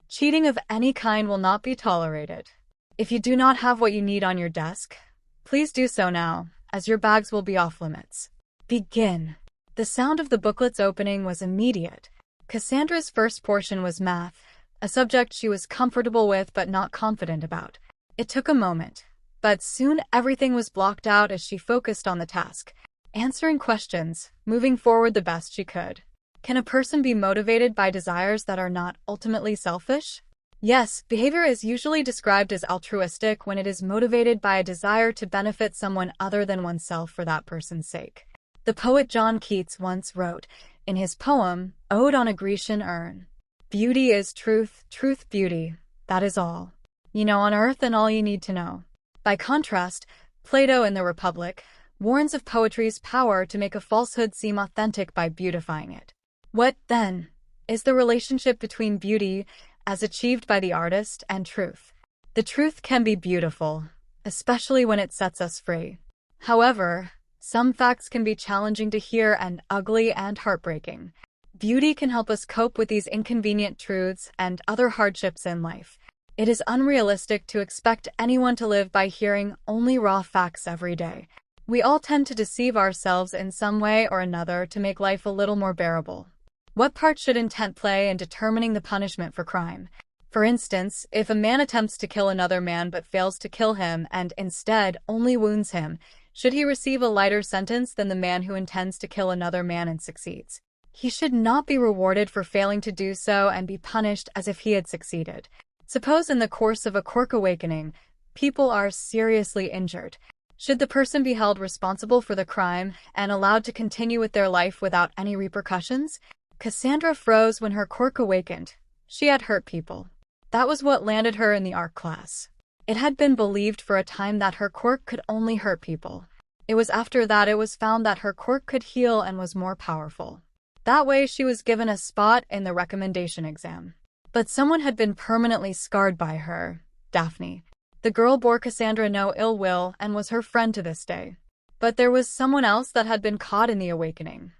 A: Cheating of any kind will not be tolerated. If you do not have what you need on your desk, please do so now, as your bags will be off limits. Begin. The sound of the booklet's opening was immediate. Cassandra's first portion was math, a subject she was comfortable with but not confident about. It took a moment, but soon everything was blocked out as she focused on the task, answering questions, moving forward the best she could. Can a person be motivated by desires that are not ultimately selfish? Yes, behavior is usually described as altruistic when it is motivated by a desire to benefit someone other than oneself for that person's sake. The poet John Keats once wrote, in his poem, Ode on a Grecian Urn, "Beauty is truth, truth beauty, that is all. You know on earth and all you need to know." By contrast, Plato in the Republic warns of poetry's power to make a falsehood seem authentic by beautifying it. What, then, is the relationship between beauty, as achieved by the artist, and truth? The truth can be beautiful, especially when it sets us free. However, some facts can be challenging to hear and ugly and heartbreaking. Beauty can help us cope with these inconvenient truths and other hardships in life. It is unrealistic to expect anyone to live by hearing only raw facts every day. We all tend to deceive ourselves in some way or another to make life a little more bearable. What part should intent play in determining the punishment for crime? For instance, if a man attempts to kill another man but fails to kill him and instead only wounds him, should he receive a lighter sentence than the man who intends to kill another man and succeeds? He should not be rewarded for failing to do so and be punished as if he had succeeded. Suppose in the course of a quirk awakening, people are seriously injured. Should the person be held responsible for the crime and allowed to continue with their life without any repercussions? Cassandra froze when her quirk awakened. She had hurt people. That was what landed her in the art class. It had been believed for a time that her quirk could only hurt people. It was after that it was found that her quirk could heal and was more powerful. That way she was given a spot in the recommendation exam. But someone had been permanently scarred by her, Daphne. The girl bore Cassandra no ill will and was her friend to this day. But there was someone else that had been caught in the awakening.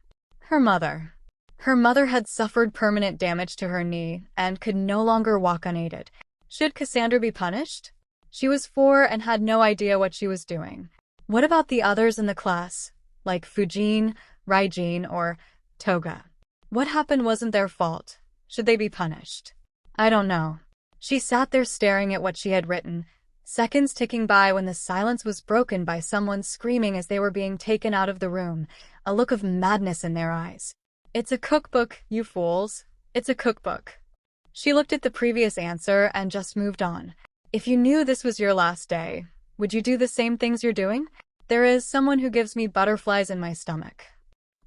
A: Her mother. Her mother had suffered permanent damage to her knee and could no longer walk unaided. Should Cassandra be punished? She was 4 and had no idea what she was doing. What about the others in the class, like Fujin, Raijin, or Toga? What happened wasn't their fault. Should they be punished? I don't know. She sat there staring at what she had written, seconds ticking by when the silence was broken by someone screaming as they were being taken out of the room, a look of madness in their eyes. It's a cookbook, you fools. It's a cookbook. She looked at the previous answer and just moved on. If you knew this was your last day, would you do the same things you're doing? There is someone who gives me butterflies in my stomach.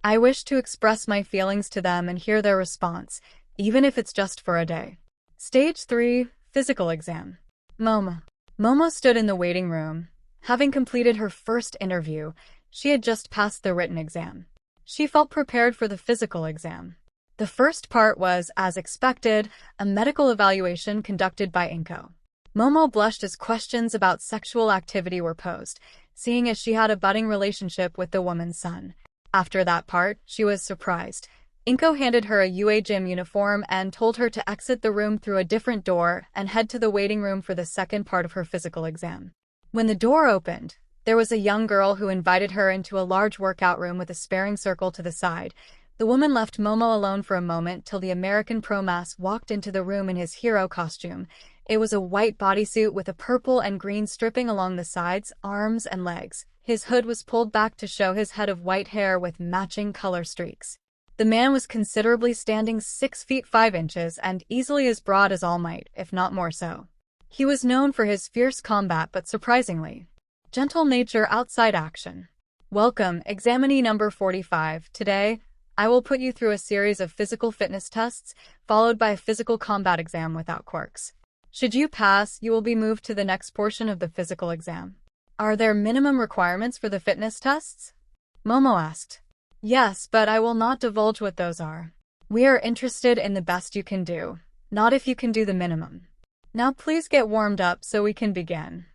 A: I wish to express my feelings to them and hear their response, even if it's just for a day. Stage 3, Physical Exam. Momo stood in the waiting room. Having completed her first interview, she had just passed the written exam. She felt prepared for the physical exam. The first part was, as expected, a medical evaluation conducted by 𝗏𝗏𝗏. Momo blushed as questions about sexual activity were posed, seeing as she had a budding relationship with the woman's son. After that part, she was surprised. 𝗏𝗏𝗏 handed her a UA gym uniform and told her to exit the room through a different door and head to the waiting room for the second part of her physical exam. When the door opened, there was a young girl who invited her into a large workout room with a sparring circle to the side. The woman left Momo alone for a moment till the American pro mass walked into the room in his hero costume. It was a white bodysuit with a purple and green stripping along the sides, arms, and legs. His hood was pulled back to show his head of white hair with matching color streaks. The man was considerably, standing 6 feet 5 inches and easily as broad as All Might, if not more so. He was known for his fierce combat but surprisingly gentle nature outside action. Welcome, examinee number 45. Today, I will put you through a series of physical fitness tests, followed by a physical combat exam without quirks. Should you pass, you will be moved to the next portion of the physical exam. Are there minimum requirements for the fitness tests? Momo asked. Yes, but I will not divulge what those are. We are interested in the best you can do, not if you can do the minimum. Now please get warmed up so we can begin.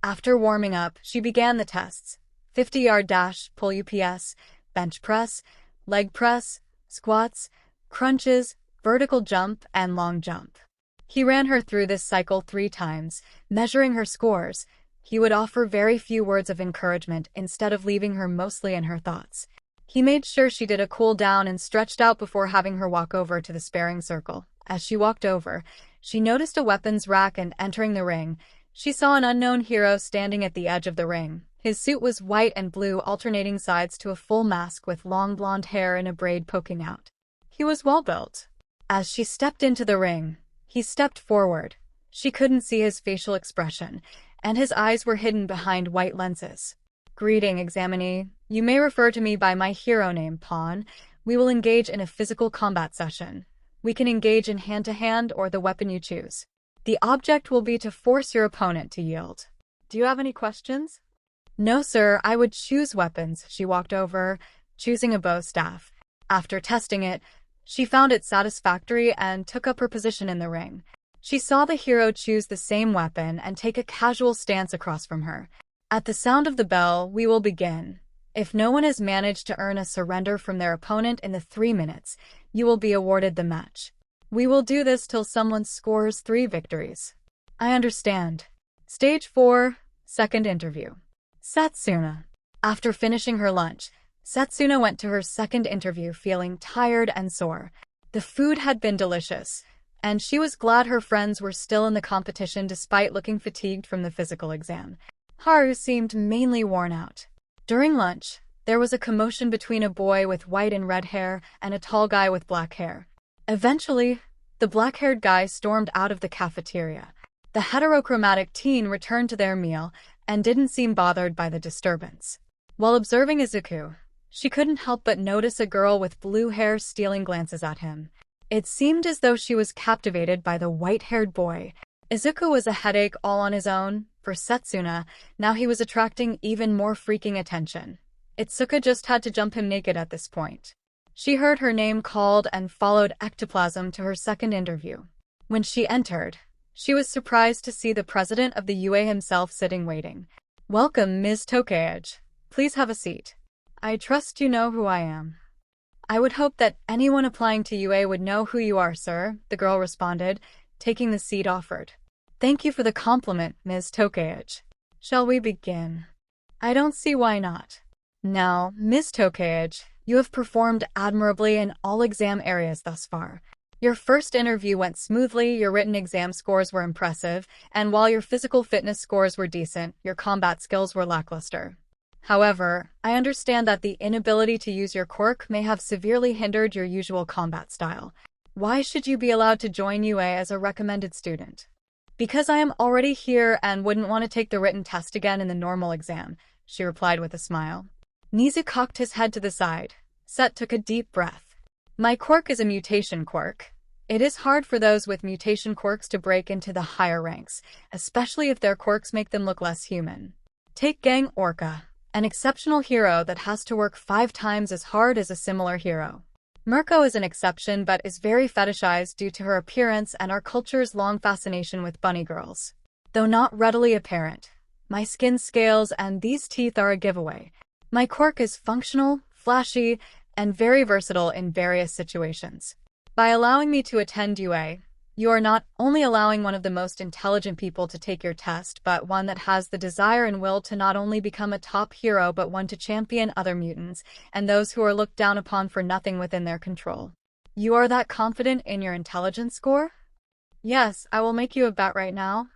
A: After warming up, she began the tests. 50-yard dash, pull UPS, bench press, leg press, squats, crunches, vertical jump, and long jump. He ran her through this cycle 3 times, measuring her scores. He would offer very few words of encouragement instead of leaving her mostly in her thoughts. He made sure she did a cool down and stretched out before having her walk over to the sparring circle. As she walked over, she noticed a weapons rack, and entering the ring, she saw an unknown hero standing at the edge of the ring. His suit was white and blue, alternating sides to a full mask with long blonde hair and a braid poking out. He was well built. As she stepped into the ring, he stepped forward. She couldn't see his facial expression, and his eyes were hidden behind white lenses. Greeting, examinee. You may refer to me by my hero name, Pawn. We will engage in a physical combat session. We can engage in hand-to-hand or the weapon you choose. The object will be to force your opponent to yield. Do you have any questions? No, sir, I would choose weapons. She walked over, choosing a bow staff. After testing it, she found it satisfactory and took up her position in the ring. She saw the hero choose the same weapon and take a casual stance across from her. At the sound of the bell, we will begin. If no one has managed to earn a surrender from their opponent in the 3 minutes, you will be awarded the match. We will do this till someone scores 3 victories. I understand. Stage 4, second interview. Setsuna. After finishing her lunch, Setsuna went to her second interview feeling tired and sore. The food had been delicious, and she was glad her friends were still in the competition despite looking fatigued from the physical exam. Haru seemed mainly worn out. During lunch, there was a commotion between a boy with white and red hair and a tall guy with black hair. Eventually, the black-haired guy stormed out of the cafeteria. The heterochromatic teen returned to their meal and didn't seem bothered by the disturbance. While observing Izuku, she couldn't help but notice a girl with blue hair stealing glances at him. It seemed as though she was captivated by the white-haired boy. Izuku was a headache all on his own. For Setsuna, now he was attracting even more freaking attention. Itsuka just had to jump him naked at this point. She heard her name called and followed ectoplasm to her second interview. When she entered, she was surprised to see the president of the UA himself sitting waiting. "Welcome, Ms. Tokaage. Please have a seat. I trust you know who I am." "I would hope that anyone applying to UA would know who you are, sir," the girl responded, taking the seat offered. "Thank you for the compliment, Ms. Tokaage. Shall we begin?" "I don't see why not." "Now, Ms. Tokaage, you have performed admirably in all exam areas thus far. Your first interview went smoothly, your written exam scores were impressive, and while your physical fitness scores were decent, your combat skills were lackluster. However, I understand that the inability to use your quirk may have severely hindered your usual combat style. Why should you be allowed to join UA as a recommended student?" "Because I am already here and wouldn't want to take the written test again in the normal exam," she replied with a smile. Nizu cocked his head to the side. Set took a deep breath. "My quirk is a mutation quirk. It is hard for those with mutation quirks to break into the higher ranks, especially if their quirks make them look less human. Take Gang Orca, an exceptional hero that has to work 5 times as hard as a similar hero. Mirko is an exception but is very fetishized due to her appearance and our culture's long fascination with bunny girls. Though not readily apparent, my skin scales and these teeth are a giveaway. My quirk is functional, flashy, and very versatile in various situations. By allowing me to attend UA, you are not only allowing one of the most intelligent people to take your test, but one that has the desire and will to not only become a top hero but one to champion other mutants and those who are looked down upon for nothing within their control. You are that confident in your intelligence score?" "Yes, I will make you a bet right now."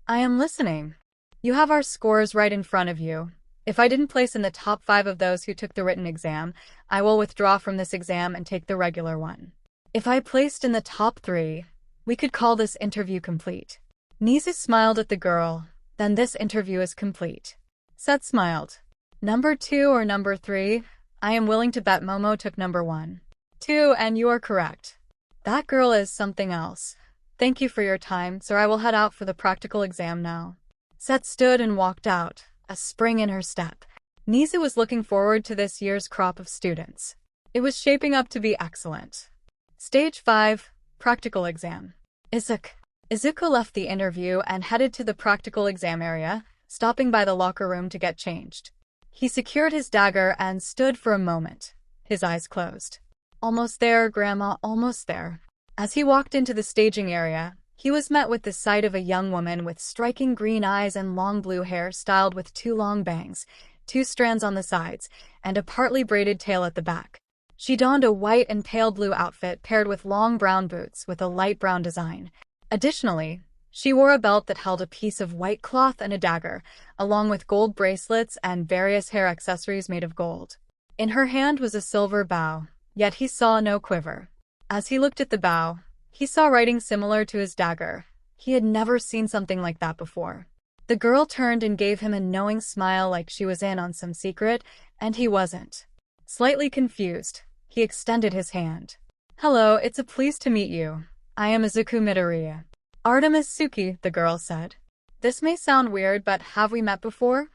A: "I am listening." "You have our scores right in front of you. If I didn't place in the top 5 of those who took the written exam, I will withdraw from this exam and take the regular one. If I placed in the top 3, we could call this interview complete." Nizu smiled at the girl. "Then this interview is complete." Set smiled. "Number 2 or number 3? I am willing to bet Momo took number 1. 2, and you are correct. That girl is something else. Thank you for your time, sir. I will head out for the practical exam now." Set stood and walked out, a spring in her step. Nizu was looking forward to this year's crop of students. It was shaping up to be excellent. Stage 5, Practical Exam. Izuku left the interview and headed to the practical exam area, stopping by the locker room to get changed. He secured his dagger and stood for a moment, his eyes closed. "Almost there, Grandma, almost there." As he walked into the staging area, he was met with the sight of a young woman with striking green eyes and long blue hair styled with 2 long bangs, 2 strands on the sides, and a partly braided tail at the back. She donned a white and pale blue outfit paired with long brown boots with a light brown design. Additionally, she wore a belt that held a piece of white cloth and a dagger, along with gold bracelets and various hair accessories made of gold. In her hand was a silver bow, yet he saw no quiver. As he looked at the bow, he saw writing similar to his dagger. He had never seen something like that before. The girl turned and gave him a knowing smile like she was in on some secret, and he wasn't. Slightly confused, he extended his hand. "Hello, it's a pleasure to meet you. I am Izuku Midoriya." "Artemis Suki," the girl said. "This may sound weird, but have we met before?"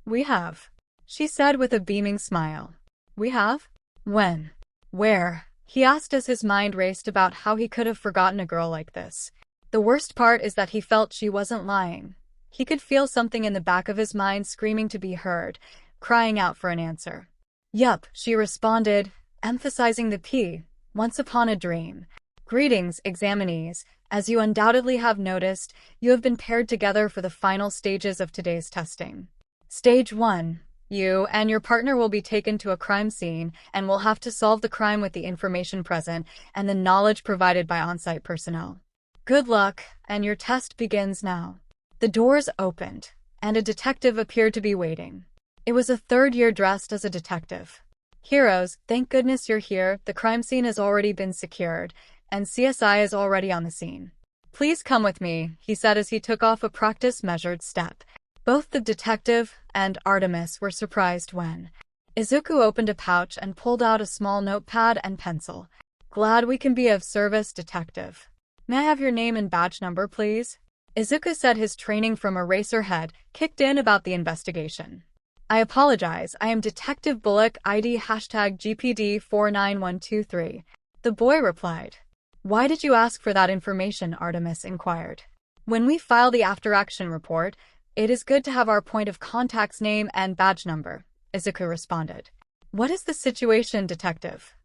A: "We have," she said with a beaming smile. "We have? When? Where?" he asked as his mind raced about how he could have forgotten a girl like this. The worst part is that he felt she wasn't lying. He could feel something in the back of his mind screaming to be heard, crying out for an answer. "Yup," she responded, emphasizing the P. "Once upon a dream." Greetings, examinees. As you undoubtedly have noticed, you have been paired together for the final stages of today's testing. Stage 1. You and your partner will be taken to a crime scene and will have to solve the crime with the information present and the knowledge provided by on-site personnel. Good luck, and your test begins now. The doors opened, and a detective appeared to be waiting. It was a third year dressed as a detective. Heroes, thank goodness you're here. The crime scene has already been secured, and CSI is already on the scene. Please come with me, he said as he took off a practice measured step. Both the detective and Artemis were surprised when Izuku opened a pouch and pulled out a small notepad and pencil. Glad we can be of service, detective. May I have your name and badge number, please? Izuku said, his training from Eraserhead kicked in about the investigation. I apologize, I am Detective Bullock, ID #GPD491123. The boy replied. Why did you ask for that information? Artemis inquired. When we file the after-action report, it is good to have our point of contact's name and badge number, Izuku responded. What is the situation, detective?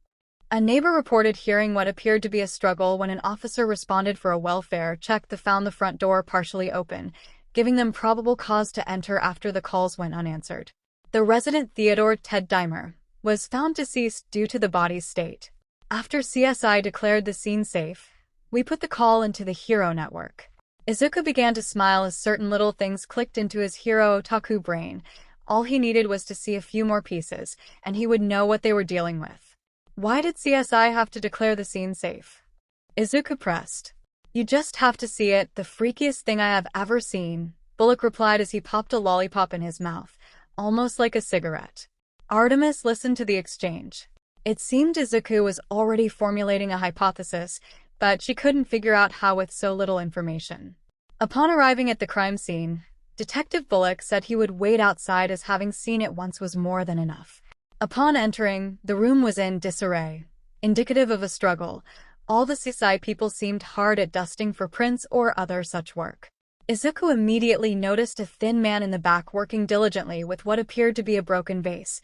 A: A neighbor reported hearing what appeared to be a struggle when an officer responded for a welfare check that found the front door partially open, giving them probable cause to enter after the calls went unanswered. The resident 𝗧𝗵𝗲 was found deceased due to the body's state. After CSI declared the scene safe, we put the call into the Hero network. Izuku began to smile as certain little things clicked into his hero otaku brain. All he needed was to see a few more pieces, and he would know what they were dealing with. Why did CSI have to declare the scene safe? Izuku pressed. You just have to see it, the freakiest thing I have ever seen, Bullock replied as he popped a lollipop in his mouth, almost like a cigarette. Artemis listened to the exchange. It seemed Izuku was already formulating a hypothesis, but she couldn't figure out how with so little information. Upon arriving at the crime scene, Detective Bullock said he would wait outside as having seen it once was more than enough. Upon entering, the room was in disarray, indicative of a struggle. All the CSI people seemed hard at dusting for prints or other such work. Izuku immediately noticed a thin man in the back working diligently with what appeared to be a broken vase.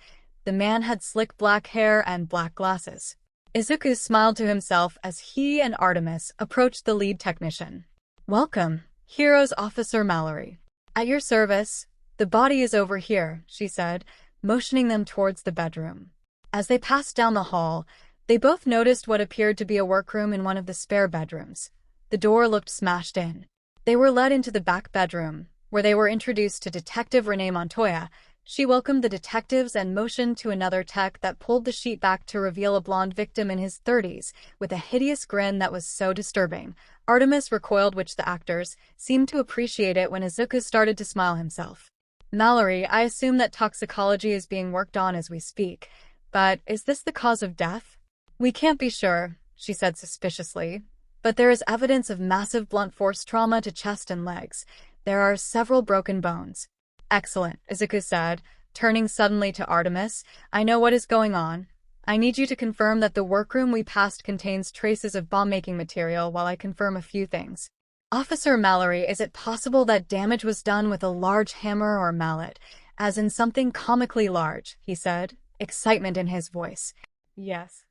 A: The man had slick black hair and black glasses. Izuku smiled to himself as he and Artemis approached the lead technician. Welcome, Heroes Officer Mallory. At your service. The body is over here, she said, motioning them towards the bedroom. As they passed down the hall, they both noticed what appeared to be a workroom in one of the spare bedrooms. The door looked smashed in. They were led into the back bedroom, where they were introduced to Detective Renee Montoya. She welcomed the detectives and motioned to another tech that pulled the sheet back to reveal a blonde victim in his 30s, with a hideous grin that was so disturbing. Artemis recoiled, which the actors seemed to appreciate it when Izuku started to smile himself. Mallory, I assume that toxicology is being worked on as we speak, but is this the cause of death? We can't be sure, she said suspiciously, but there is evidence of massive blunt force trauma to chest and legs. There are several broken bones. Excellent, Izuku said, turning suddenly to Artemis. I know what is going on. I need you to confirm that the workroom we passed contains traces of bomb-making material while I confirm a few things. Officer Mallory, is it possible that damage was done with a large hammer or mallet, as in something comically large, he said, excitement in his voice. Yes.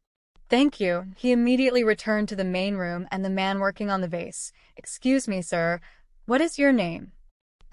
A: Thank you. He immediately returned to the main room and the man working on the vase. Excuse me, sir. What is your name?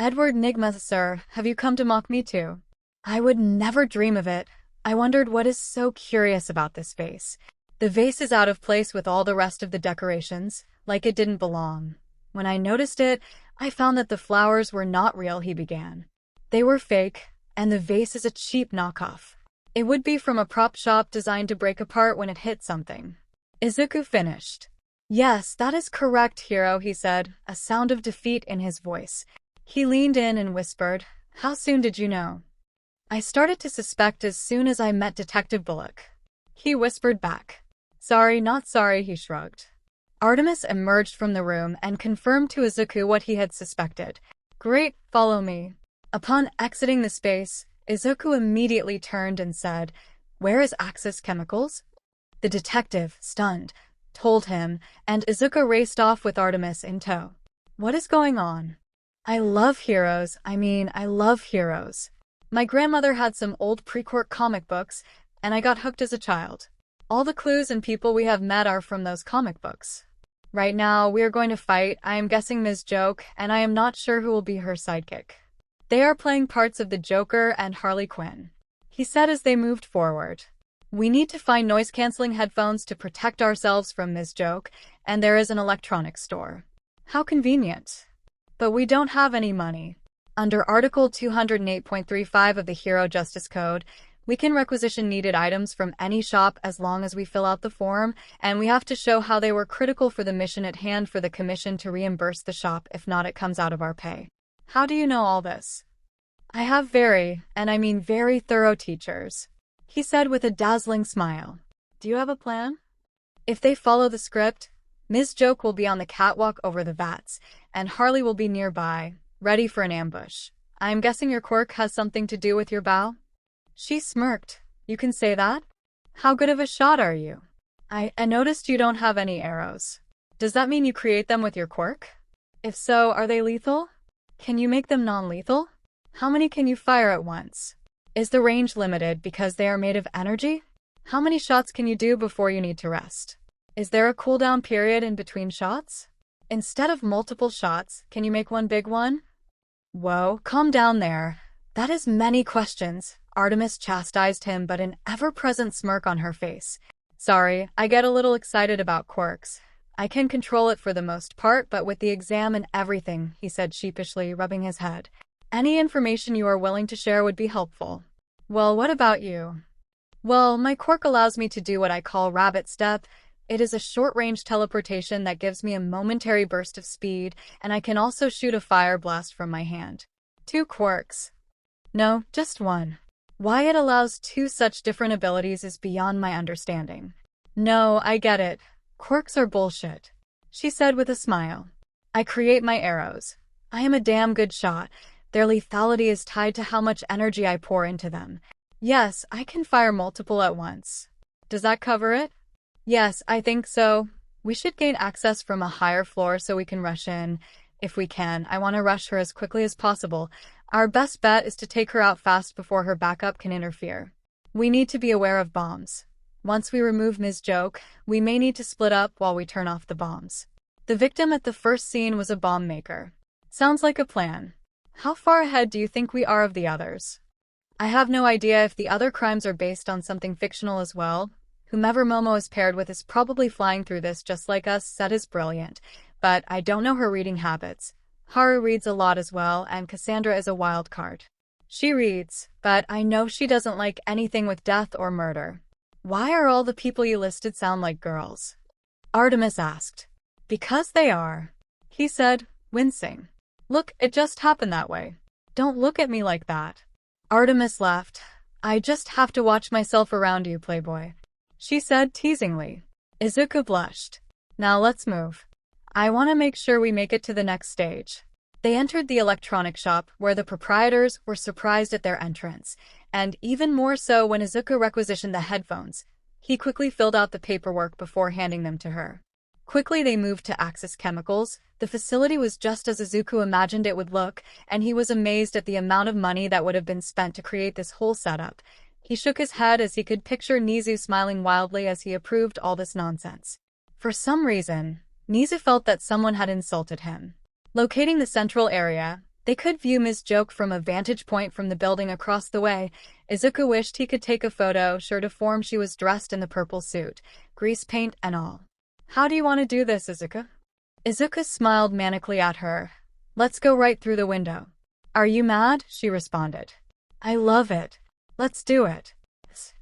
A: Edward Nigma, sir. Have you come to mock me too? I would never dream of it. I wondered what is so curious about this vase. The vase is out of place with all the rest of the decorations, like it didn't belong. When I noticed it, I found that the flowers were not real, he began. They were fake, and the vase is a cheap knockoff. It would be from a prop shop designed to break apart when it hit something. Izuku finished. Yes, that is correct, hero, he said, a sound of defeat in his voice. He leaned in and whispered, How soon did you know? I started to suspect as soon as I met Detective Bullock. He whispered back. Sorry, not sorry, he shrugged. Artemis emerged from the room and confirmed to Izuku what he had suspected. Great, follow me. Upon exiting the space, Izuku immediately turned and said, Where is Axis Chemicals? The detective, stunned, told him, and Izuku raced off with Artemis in tow. What is going on? I love heroes. My grandmother had some old pre-court comic books, and I got hooked as a child. All the clues and people we have met are from those comic books. Right now, we are going to fight. I am guessing 𝗲𝗃𝗁, and I am not sure who will be her sidekick. They are playing parts of the Joker and Harley Quinn, he said as they moved forward. We need to find noise-canceling headphones to protect ourselves from 𝗲𝗃𝗁, and there is an electronics store. How convenient. But we don't have any money. Under Article 208.35 of the Hero Justice Code, we can requisition needed items from any shop as long as we fill out the form, and we have to show how they were critical for the mission at hand for the commission to reimburse the shop. If not, it comes out of our pay. How do you know all this? I have very, and I mean very thorough teachers, he said with a dazzling smile. Do you have a plan? If they follow the script, 𝗲𝗃𝗁 will be on the catwalk over the vats, and Harley will be nearby, ready for an ambush. I am guessing your quirk has something to do with your bow? She smirked. You can say that? How good of a shot are you? I noticed you don't have any arrows. Does that mean you create them with your quirk? If so, are they lethal? Can you make them non-lethal? How many can you fire at once? Is the range limited because they are made of energy? How many shots can you do before you need to rest? Is there a cooldown period in between shots? Instead of multiple shots, can you make one big one? Whoa, calm down there. That is many questions. Artemis chastised him, but an ever-present smirk on her face. Sorry, I get a little excited about quirks. I can control it for the most part, but with the exam and everything, he said sheepishly, rubbing his head. Any information you are willing to share would be helpful. Well, what about you? Well, my quirk allows me to do what I call rabbit step. It is a short-range teleportation that gives me a momentary burst of speed, and I can also shoot a fire blast from my hand. 2 quirks. No, just one. Why it allows 2 such different abilities is beyond my understanding. No, I get it. Quirks are bullshit, she said with a smile. I create my arrows. I am a damn good shot. Their lethality is tied to how much energy I pour into them. Yes, I can fire multiple at once. Does that cover it? Yes, I think so. We should gain access from a higher floor so we can rush in. If we can, I want to rush her as quickly as possible. Our best bet is to take her out fast before her backup can interfere. We need to be aware of bombs. Once we remove 𝗲𝗃𝗁, we may need to split up while we turn off the bombs. The victim at the first scene was a bomb maker. Sounds like a plan. How far ahead do you think we are of the others? I have no idea if the other crimes are based on something fictional as well. Whomever Momo is paired with is probably flying through this just like us. 𝗧𝗏 is brilliant, but I don't know her reading habits. Haru reads a lot as well, and Cassandra is a wild card. She reads, but I know she doesn't like anything with death or murder. Why are all the people you listed sound like girls? Artemis asked. Because they are, he said, wincing. Look, it just happened that way. Don't look at me like that. Artemis laughed. I just have to watch myself around you, playboy, she said teasingly. Izuku blushed. Now let's move. I want to make sure we make it to the next stage. They entered the electronic shop, where the proprietors were surprised at their entrance, and even more so when Izuku requisitioned the headphones. He quickly filled out the paperwork before handing them to her. Quickly they moved to Axis Chemicals. The facility was just as Izuku imagined it would look, and he was amazed at the amount of money that would have been spent to create this whole setup. He shook his head as he could picture Nizu smiling wildly as he approved all this nonsense. For some reason, Nizu felt that someone had insulted him. Locating the central area, they could view 𝗲𝗃𝗁 from a vantage point from the building across the way. Izuku wished he could take a photo, sure to form she was dressed in the purple suit, grease paint and all. How do you want to do this, Izuku? Izuku smiled manically at her. Let's go right through the window. Are you mad? She responded. I love it. Let's do it.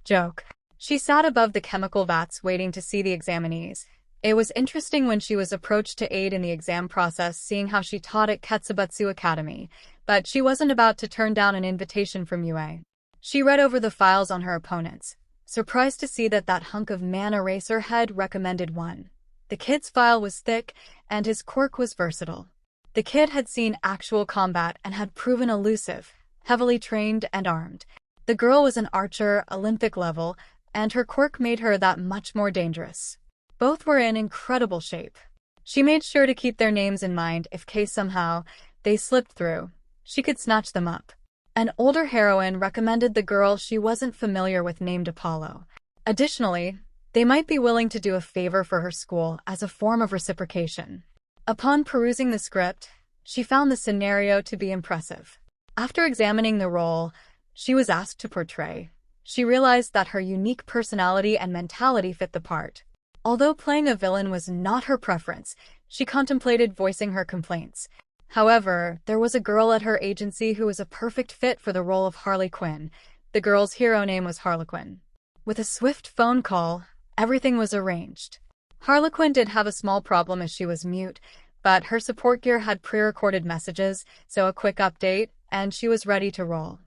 A: Joke. She sat above the chemical vats waiting to see the examinees. It was interesting when she was approached to aid in the exam process, seeing how she taught at 𝗬𝗪𝗏 Academy, but she wasn't about to turn down an invitation from UA. She read over the files on her opponents, surprised to see that hunk of man eraser head recommended one. The kid's file was thick, and his quirk was versatile. The kid had seen actual combat and had proven elusive, heavily trained and armed. The girl was an archer, Olympic level, and her quirk made her that much more dangerous. Both were in incredible shape. She made sure to keep their names in mind if case somehow they slipped through. She could snatch them up. An older heroine recommended the girl she wasn't familiar with named Apollo. Additionally, They might be willing to do a favor for her school as a form of reciprocation. Upon perusing the script, she found the scenario to be impressive. After examining the role she was asked to portray, she realized that her unique personality and mentality fit the part. Although playing a villain was not her preference, she contemplated voicing her complaints. However, there was a girl at her agency who was a perfect fit for the role of Harley Quinn. The girl's hero name was Harlequin. With a swift phone call, everything was arranged. Harlequin did have a small problem as she was mute, but her support gear had pre-recorded messages, so a quick update, and she was ready to roll.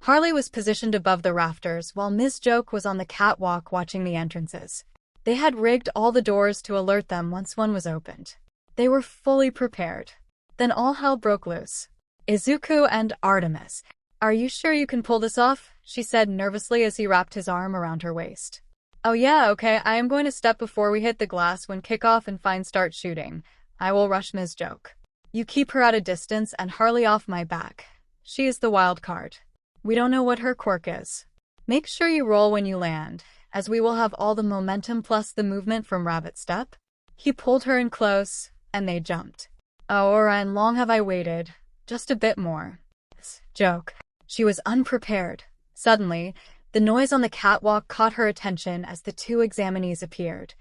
A: Harley was positioned above the rafters while 𝗵𝘃𝗁 was on the catwalk watching the entrances. They had rigged all the doors to alert them once one was opened. They were fully prepared. Then all hell broke loose. Izuku and Artemis. "Are you sure you can pull this off?" she said nervously as he wrapped his arm around her waist. "Oh yeah, okay, I am going to step before we hit the glass when kickoff and fine start shooting. I will rush 𝗵𝘃𝗁. You keep her at a distance and Harley off my back. She is the wild card. We don't know what her quirk is. Make sure you roll when you land, as we will have all the momentum plus the movement from rabbit step." He pulled her in close, and they jumped. "Oh, Orion, long have I waited. Just a bit more." Joke. She was unprepared. Suddenly, the noise on the catwalk caught her attention as the two examinees appeared.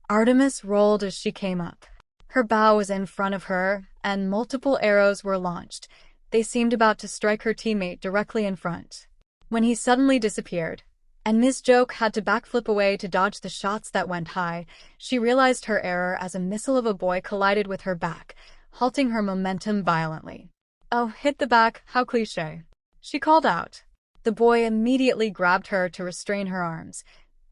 A: Artemis rolled as she came up. Her bow was in front of her, and multiple arrows were launched. They seemed about to strike her teammate directly in front. When he suddenly disappeared, and 𝗵𝘃𝗁 had to backflip away to dodge the shots that went high, she realized her error as a missile of a boy collided with her back, halting her momentum violently. "Oh, hit the back, how cliché," she called out. The boy immediately grabbed her to restrain her arms.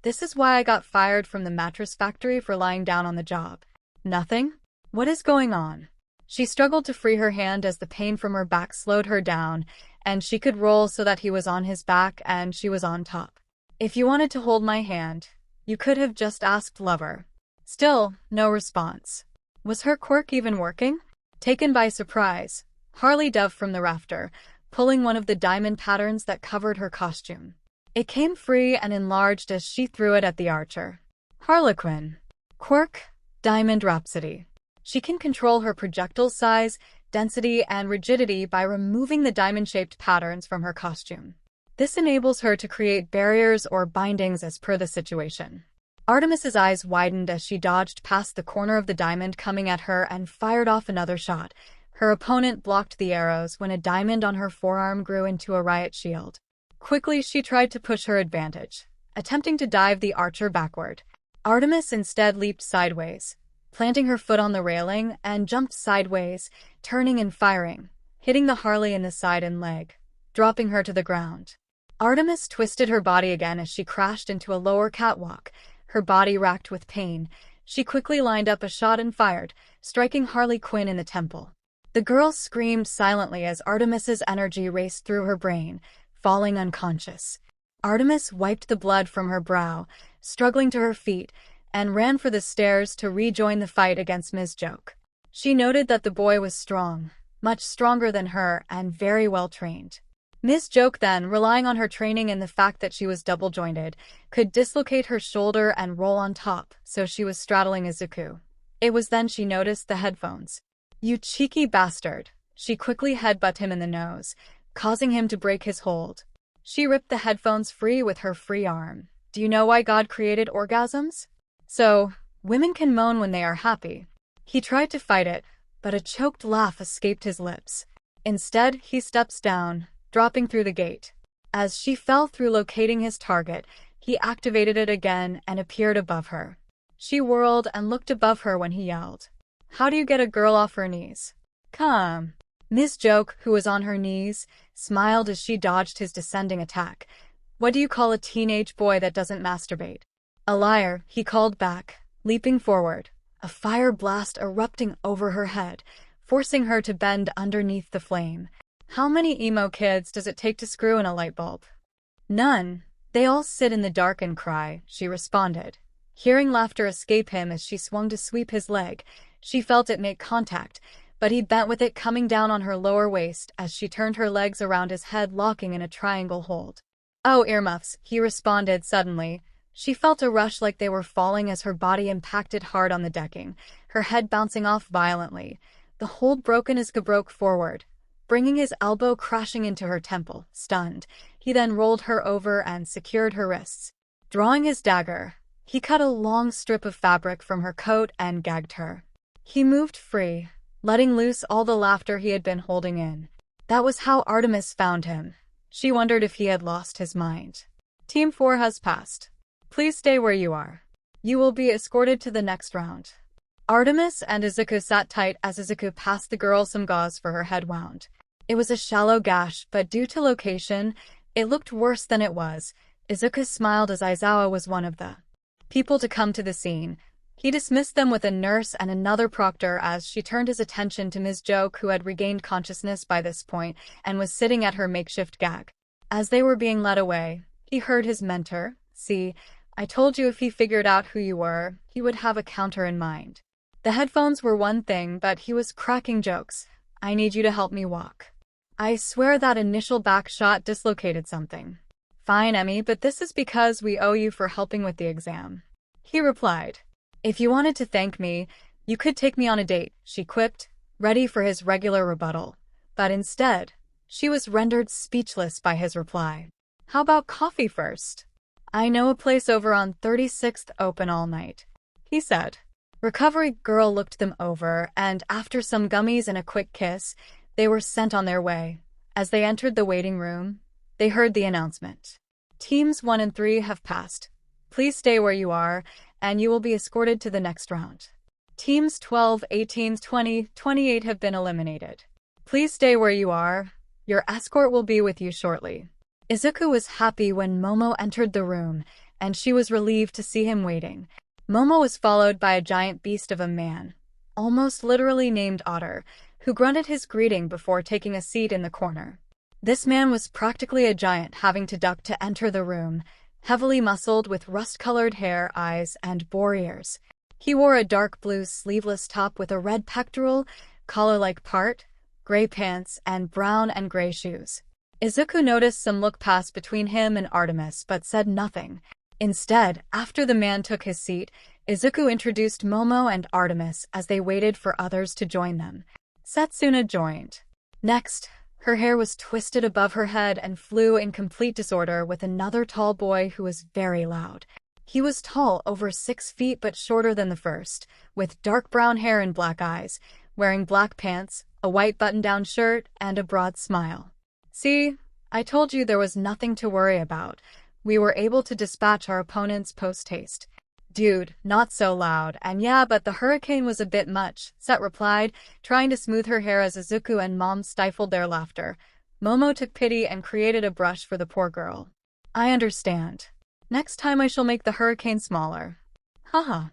A: "This is why I got fired from the mattress factory for lying down on the job." "Nothing? What is going on?" She struggled to free her hand as the pain from her back slowed her down, and she could roll so that he was on his back and she was on top. "If you wanted to hold my hand, you could have just asked lover." Still, no response. Was her quirk even working? Taken by surprise, Harley dove from the rafter, pulling one of the diamond patterns that covered her costume. It came free and enlarged as she threw it at the archer. Harlequin. Quirk, Diamond Rhapsody. She can control her projectile size, density, and rigidity by removing the diamond-shaped patterns from her costume. This enables her to create barriers or bindings as per the situation. Artemis's eyes widened as she dodged past the corner of the diamond coming at her and fired off another shot. Her opponent blocked the arrows when a diamond on her forearm grew into a riot shield. Quickly, she tried to push her advantage, attempting to dive the archer backward. Artemis instead leaped sideways, planting her foot on the railing, and jumped sideways, turning and firing, hitting the Harley in the side and leg, dropping her to the ground. Artemis twisted her body again as she crashed into a lower catwalk, her body racked with pain. She quickly lined up a shot and fired, striking Harley Quinn in the temple. The girl screamed silently as Artemis's energy raced through her brain, falling unconscious. Artemis wiped the blood from her brow, struggling to her feet, and ran for the stairs to rejoin the fight against 𝗵𝘃𝗁. She noted that the boy was strong, much stronger than her, and very well trained. 𝗵𝘃𝗁 then, relying on her training and the fact that she was double-jointed, could dislocate her shoulder and roll on top, so she was straddling Izuku. It was then she noticed the headphones. "You cheeky bastard." She quickly headbutted him in the nose, causing him to break his hold. She ripped the headphones free with her free arm. "Do you know why God created orgasms? So, women can moan when they are happy." He tried to fight it, but a choked laugh escaped his lips. Instead, he steps down, dropping through the gate. As she fell through locating his target, he activated it again and appeared above her. She whirled and looked above her when he yelled, "How do you get a girl off her knees? Come." 𝗵𝘃𝗁, who was on her knees, smiled as she dodged his descending attack. "What do you call a teenage boy that doesn't masturbate?" "A liar," he called back, leaping forward, a fire blast erupting over her head, forcing her to bend underneath the flame. "How many emo kids does it take to screw in a light bulb?" "None. They all sit in the dark and cry," she responded. Hearing laughter escape him as she swung to sweep his leg, she felt it make contact, but he bent with it coming down on her lower waist as she turned her legs around his head, locking in a triangle hold. "Oh, earmuffs," he responded suddenly, She felt a rush like they were falling as her body impacted hard on the decking, her head bouncing off violently. The hold broken as 𝐒𝐻 broke forward, bringing his elbow crashing into her temple. Stunned, he then rolled her over and secured her wrists. Drawing his dagger, he cut a long strip of fabric from her coat and gagged her. He moved free, letting loose all the laughter he had been holding in. That was how Artemis found him. She wondered if he had lost his mind. Team 4 has passed. Please stay where you are. You will be escorted to the next round. Artemis and Izuku sat tight as Izuku passed the girl some gauze for her head wound. It was a shallow gash, but due to location, it looked worse than it was. Izuku smiled as Aizawa was one of the people to come to the scene. He dismissed them with a nurse and another proctor as she turned his attention to Ms. Joke, who had regained consciousness by this point and was sitting at her makeshift gag. As they were being led away, he heard his mentor, "See, I told you if he figured out who you were, he would have a counter in mind." The headphones were one thing, but he was cracking jokes. "I need you to help me walk. I swear that initial back shot dislocated something." "Fine, Emmy, but this is because we owe you for helping with the exam," he replied. "If you wanted to thank me, you could take me on a date," she quipped, ready for his regular rebuttal. But instead, she was rendered speechless by his reply. "How about coffee first? I know a place over on 36th open all night," he said. Recovery Girl looked them over, and after some gummies and a quick kiss, they were sent on their way. As they entered the waiting room, they heard the announcement. Teams 1 and 3 have passed. Please stay where you are, and you will be escorted to the next round. Teams 12, 18, 20, 28 have been eliminated. Please stay where you are. Your escort will be with you shortly. Izuku was happy when Momo entered the room, and she was relieved to see him waiting. Momo was followed by a giant beast of a man, almost literally named Otter, who grunted his greeting before taking a seat in the corner. This man was practically a giant, having to duck to enter the room, heavily muscled with rust-colored hair, eyes, and boar ears. He wore a dark blue sleeveless top with a red pectoral, collar-like part, gray pants, and brown and gray shoes. Izuku noticed some look pass between him and Artemis but said nothing. Instead, after the man took his seat, Izuku introduced Momo and Artemis as they waited for others to join them. Setsuna joined. Next, her hair was twisted above her head and flew in complete disorder with another tall boy who was very loud. He was tall, over 6 feet but shorter than the first, with dark brown hair and black eyes, wearing black pants, a white button-down shirt, and a broad smile. "See, I told you there was nothing to worry about. We were able to dispatch our opponents post-haste." "Dude, not so loud, and yeah, but the hurricane was a bit much," Set replied, trying to smooth her hair as Izuku and Mom stifled their laughter. Momo took pity and created a brush for the poor girl. "I understand. Next time I shall make the hurricane smaller." "Haha.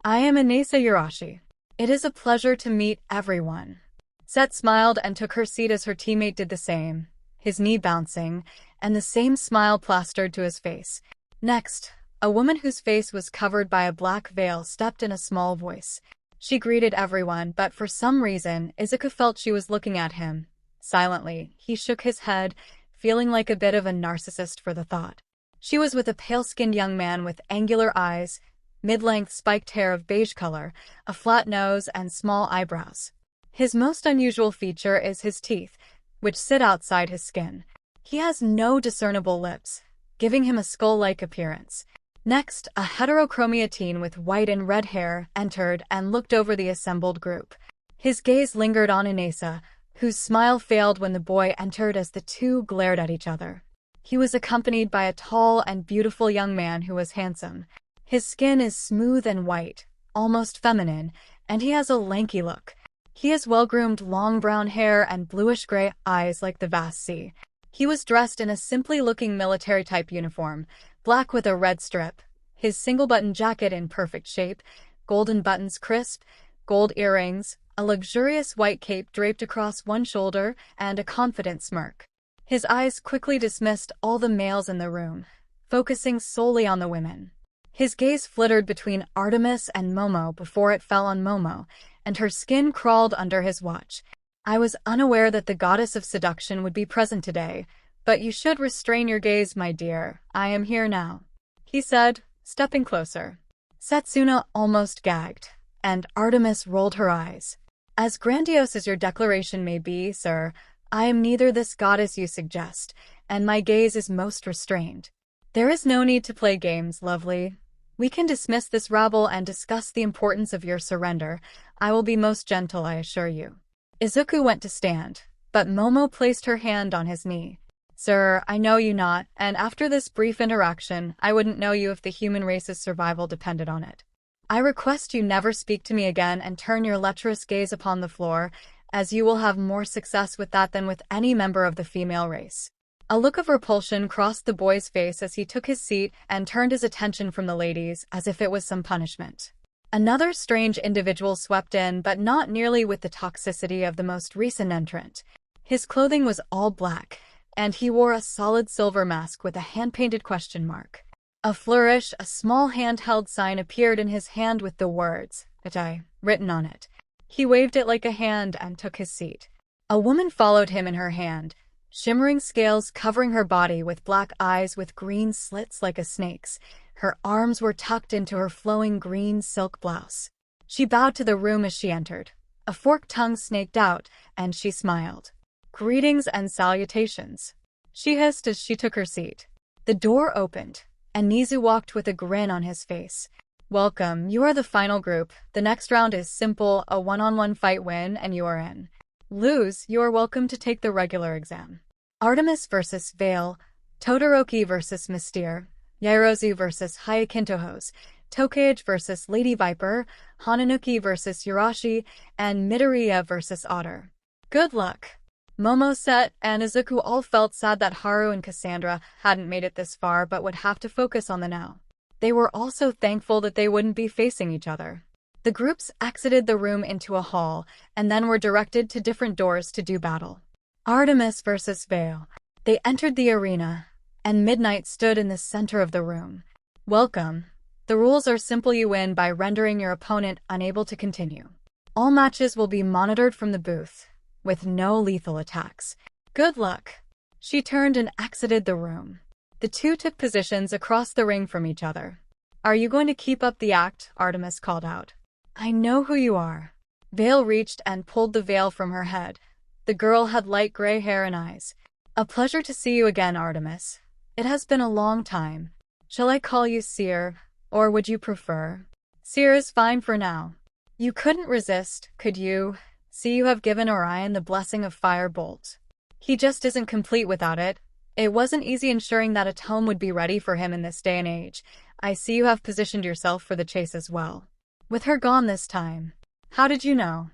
A: I am Inasa Yurashi. It is a pleasure to meet everyone." Set smiled and took her seat as her teammate did the same, his knee bouncing, and the same smile plastered to his face. Next, a woman whose face was covered by a black veil stepped in a small voice. She greeted everyone, but for some reason, Izuku felt she was looking at him. Silently, he shook his head, feeling like a bit of a narcissist for the thought. She was with a pale-skinned young man with angular eyes, mid-length spiked hair of beige color, a flat nose, and small eyebrows. His most unusual feature is his teeth, which sit outside his skin. He has no discernible lips, giving him a skull-like appearance. Next, a heterochromia teen with white and red hair entered and looked over the assembled group. His gaze lingered on Inasa, whose smile failed when the boy entered as the two glared at each other. He was accompanied by a tall and beautiful young man who was handsome. His skin is smooth and white, almost feminine, and he has a lanky look. He has well-groomed long brown hair and bluish-gray eyes like the vast sea. He was dressed in a simply-looking military-type uniform, black with a red strip, his single-button jacket in perfect shape, golden buttons crisp, gold earrings, a luxurious white cape draped across one shoulder, and a confident smirk. His eyes quickly dismissed all the males in the room, focusing solely on the women. His gaze flittered between Artemis and Momo before it fell on Momo, and her skin crawled under his watch. "I was unaware that the goddess of seduction would be present today, but you should restrain your gaze, my dear. I am here now," he said, stepping closer. Setsuna almost gagged, and Artemis rolled her eyes. As grandiose as your declaration may be, sir, I am neither this goddess you suggest, and my gaze is most restrained. There is no need to play games, lovely. We can dismiss this rabble and discuss the importance of your surrender. I will be most gentle, I assure you. Izuku went to stand, but Momo placed her hand on his knee. Sir, I know you not, and after this brief interaction, I wouldn't know you if the human race's survival depended on it. I request you never speak to me again and turn your lecherous gaze upon the floor, as you will have more success with that than with any member of the female race. A look of repulsion crossed the boy's face as he took his seat and turned his attention from the ladies as if it was some punishment. Another strange individual swept in, but not nearly with the toxicity of the most recent entrant. His clothing was all black, and he wore a solid silver mask with a hand-painted question mark. A flourish, a small handheld sign appeared in his hand with the words, 𝐒𝐻𝐢, written on it. He waved it like a hand and took his seat. A woman followed him in her hand, shimmering scales covering her body with black eyes with green slits like a snake's. Her arms were tucked into her flowing green silk blouse. She bowed to the room as she entered. A forked tongue snaked out, and she smiled. Greetings and salutations, she hissed as she took her seat. The door opened, and Nizu walked with a grin on his face. Welcome, you are the final group. The next round is simple, a one-on-one fight. Win, and you are in. Lose, you are welcome to take the regular exam. Artemis vs. 𝗲𝗲, Todoroki vs. 𝗵𝗃𝗲, 𝐎𝐻𝐢𝐳 vs. hypothetical, 𝗬𝗏𝗏 vs. Lady Viper, Hananuki vs. Urashi, and Midoriya vs. Otter. Good luck. Momo, Set, and Izuku all felt sad that Haru and Cassandra hadn't made it this far but would have to focus on the now. They were also thankful that they wouldn't be facing each other. The groups exited the room into a hall, and then were directed to different doors to do battle. Artemis vs. 𝗲𝗲. They entered the arena, and Midnight stood in the center of the room. Welcome. The rules are simple. You win by rendering your opponent unable to continue. All matches will be monitored from the booth, with no lethal attacks. Good luck. She turned and exited the room. The two took positions across the ring from each other. Are you going to keep up the act? Artemis called out. I know who you are. 𝗲𝗲 reached and pulled the veil from her head. The girl had light gray hair and eyes. A pleasure to see you again, Artemis. It has been a long time. Shall I call you 𝗬𝗏, or would you prefer? 𝗬𝗏 is fine for now. You couldn't resist, could you? See, you have given Orion the blessing of fire bolt. He just isn't complete without it. It wasn't easy ensuring that a tome would be ready for him in this day and age. I see you have positioned yourself for the chase as well. With her gone this time. How did you know?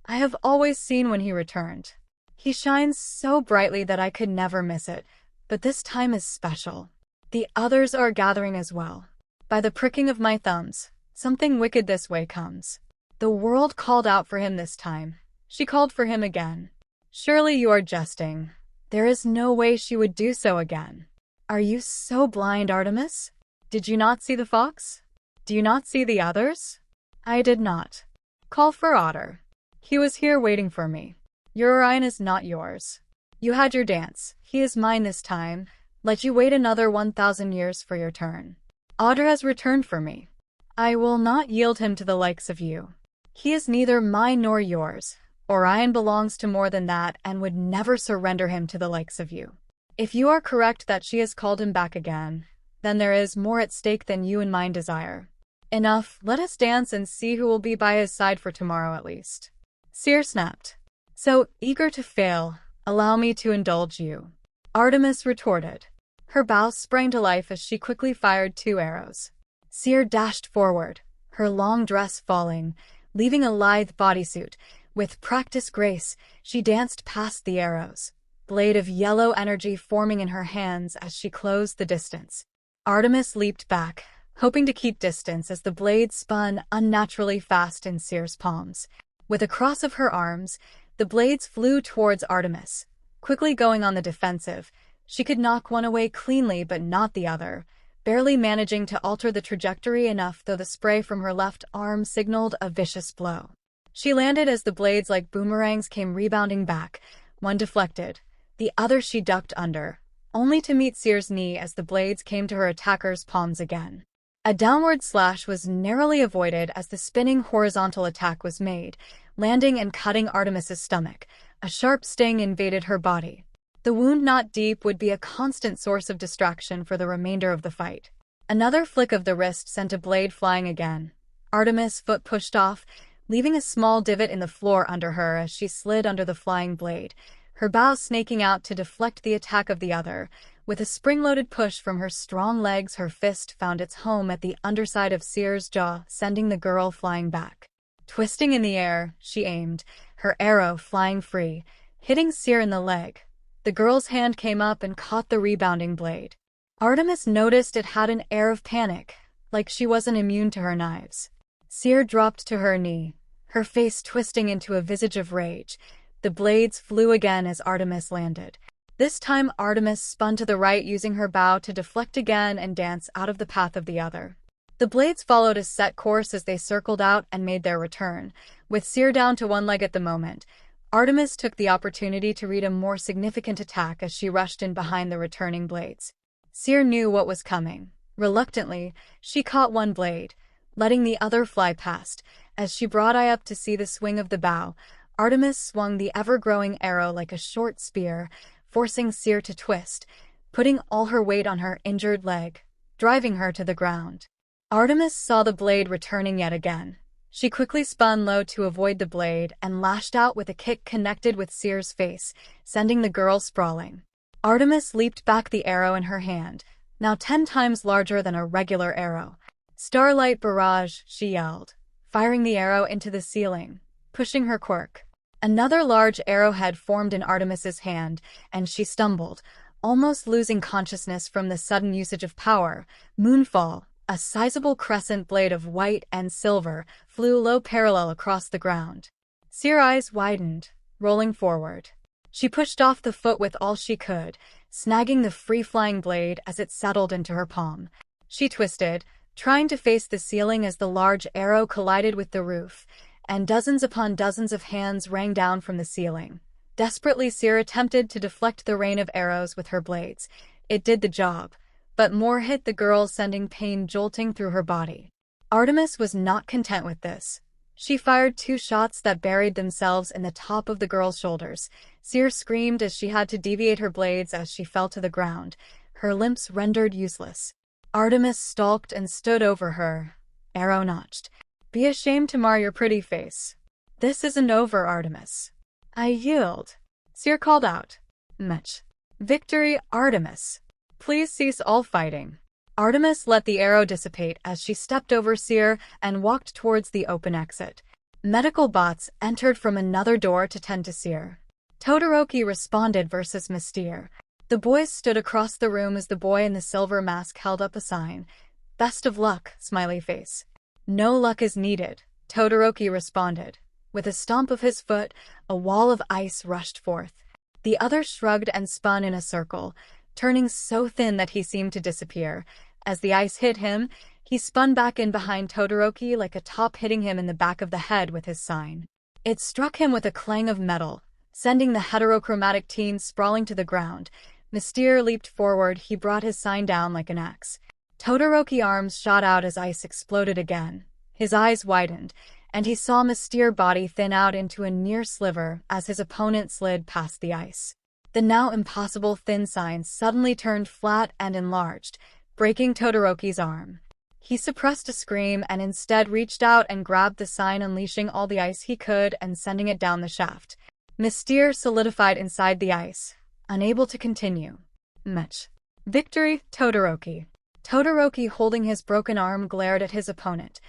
A: I have always seen when he returned. He shines so brightly that I could never miss it, but this time is special. The others are gathering as well. By the pricking of my thumbs, something wicked this way comes. The world called out for him this time. She called for him again. Surely you are jesting. There is no way she would do so again. Are you so blind, Artemis? Did you not see the fox? Do you not see the others? I did not. Call for Otter. He was here waiting for me. Your Orion is not yours. You had your dance. He is mine this time. Let you wait another 1,000 years for your turn. Otter has returned for me. I will not yield him to the likes of you. He is neither mine nor yours. Orion belongs to more than that and would never surrender him to the likes of you. If you are correct that she has called him back again, then there is more at stake than you and mine desire. Enough, let us dance and see who will be by his side for tomorrow at least. 𝗬𝗏 snapped. So eager to fail, allow me to indulge you. Artemis retorted. Her bow sprang to life as she quickly fired 2 arrows. 𝗬𝗏 dashed forward, her long dress falling, leaving a lithe bodysuit. With practiced grace, she danced past the arrows, blade of yellow energy forming in her hands as she closed the distance. Artemis leaped back, hoping to keep distance as the blade spun unnaturally fast in 𝗬𝗏's palms. With a cross of her arms, the blades flew towards Artemis. Quickly going on the defensive, she could knock one away cleanly but not the other, barely managing to alter the trajectory enough though the spray from her left arm signaled a vicious blow. She landed as the blades like boomerangs came rebounding back. One deflected, the other she ducked under, only to meet 𝗬𝗏's knee as the blades came to her attacker's palms again. A downward slash was narrowly avoided as the spinning horizontal attack was made, landing and cutting Artemis's stomach. A sharp sting invaded her body. The wound not deep would be a constant source of distraction for the remainder of the fight. Another flick of the wrist sent a blade flying again. Artemis' foot pushed off, leaving a small divot in the floor under her as she slid under the flying blade, her bow snaking out to deflect the attack of the other. With a spring-loaded push from her strong legs, her fist found its home at the underside of 𝐬𝐴's jaw, sending the girl flying back. Twisting in the air, she aimed, her arrow flying free, hitting 𝐬𝐴 in the leg. The girl's hand came up and caught the rebounding blade. Artemis noticed it had an air of panic, like she wasn't immune to her knives. 𝐬𝐴 dropped to her knee, her face twisting into a visage of rage. The blades flew again as Artemis landed. This time Artemis spun to the right, using her bow to deflect again and dance out of the path of the other. The blades followed a set course as they circled out and made their return. With 𝐬𝐴 down to one leg at the moment, Artemis took the opportunity to read a more significant attack as she rushed in behind the returning blades. 𝐬𝐴 knew what was coming. Reluctantly, she caught one blade, letting the other fly past. As she brought eye up to see the swing of the bow, Artemis swung the ever-growing arrow like a short spear, forcing 𝐬𝐴 to twist, putting all her weight on her injured leg, driving her to the ground. Artemis saw the blade returning yet again. She quickly spun low to avoid the blade and lashed out with a kick connected with 𝐬𝐴's face, sending the girl sprawling. Artemis leaped back, the arrow in her hand, now 10 times larger than a regular arrow. "Starlight barrage," she yelled, firing the arrow into the ceiling, pushing her quirk. Another large arrowhead formed in Artemis's hand, and she stumbled, almost losing consciousness from the sudden usage of power. Moonfall, a sizable crescent blade of white and silver, flew low parallel across the ground. 𝐬𝐴's eyes widened, rolling forward. She pushed off the foot with all she could, snagging the free-flying blade as it settled into her palm. She twisted, trying to face the ceiling as the large arrow collided with the roof, and dozens upon dozens of hands rang down from the ceiling. Desperately, 𝐬𝐴 attempted to deflect the rain of arrows with her blades. It did the job, but more hit the girl, sending pain jolting through her body. Artemis was not content with this. She fired 2 shots that buried themselves in the top of the girl's shoulders. 𝐬𝐴 screamed as she had to deviate her blades as she fell to the ground, her limbs rendered useless. Artemis stalked and stood over her, arrow notched. "Be ashamed to mar your pretty face. This isn't over, Artemis." "I yield," 𝐬𝐴 called out. "Much victory, Artemis. Please cease all fighting." Artemis let the arrow dissipate as she stepped over 𝐬𝐴 and walked towards the open exit. Medical bots entered from another door to tend to 𝐬𝐴. Todoroki responded versus 𝗵𝘃𝗏. The boys stood across the room as the boy in the silver mask held up a sign. "Best of luck, smiley face." "No luck is needed," Todoroki responded. With a stomp of his foot, a wall of ice rushed forth. The other shrugged and spun in a circle, turning so thin that he seemed to disappear. As the ice hit him, he spun back in behind Todoroki like a top, hitting him in the back of the head with his sign. It struck him with a clang of metal, sending the heterochromatic teen sprawling to the ground. 𝗵𝘃𝗏 leaped forward, he brought his sign down like an axe. Todoroki's arms shot out as ice exploded again. His eyes widened, and he saw 𝗵𝘃𝗏's body thin out into a near sliver as his opponent slid past the ice. The now impossible thin sign suddenly turned flat and enlarged, breaking Todoroki's arm. He suppressed a scream and instead reached out and grabbed the sign, unleashing all the ice he could and sending it down the shaft. 𝗵𝘃𝗏 solidified inside the ice, unable to continue. Much victory, Todoroki. Todoroki, holding his broken arm, glared at his opponent.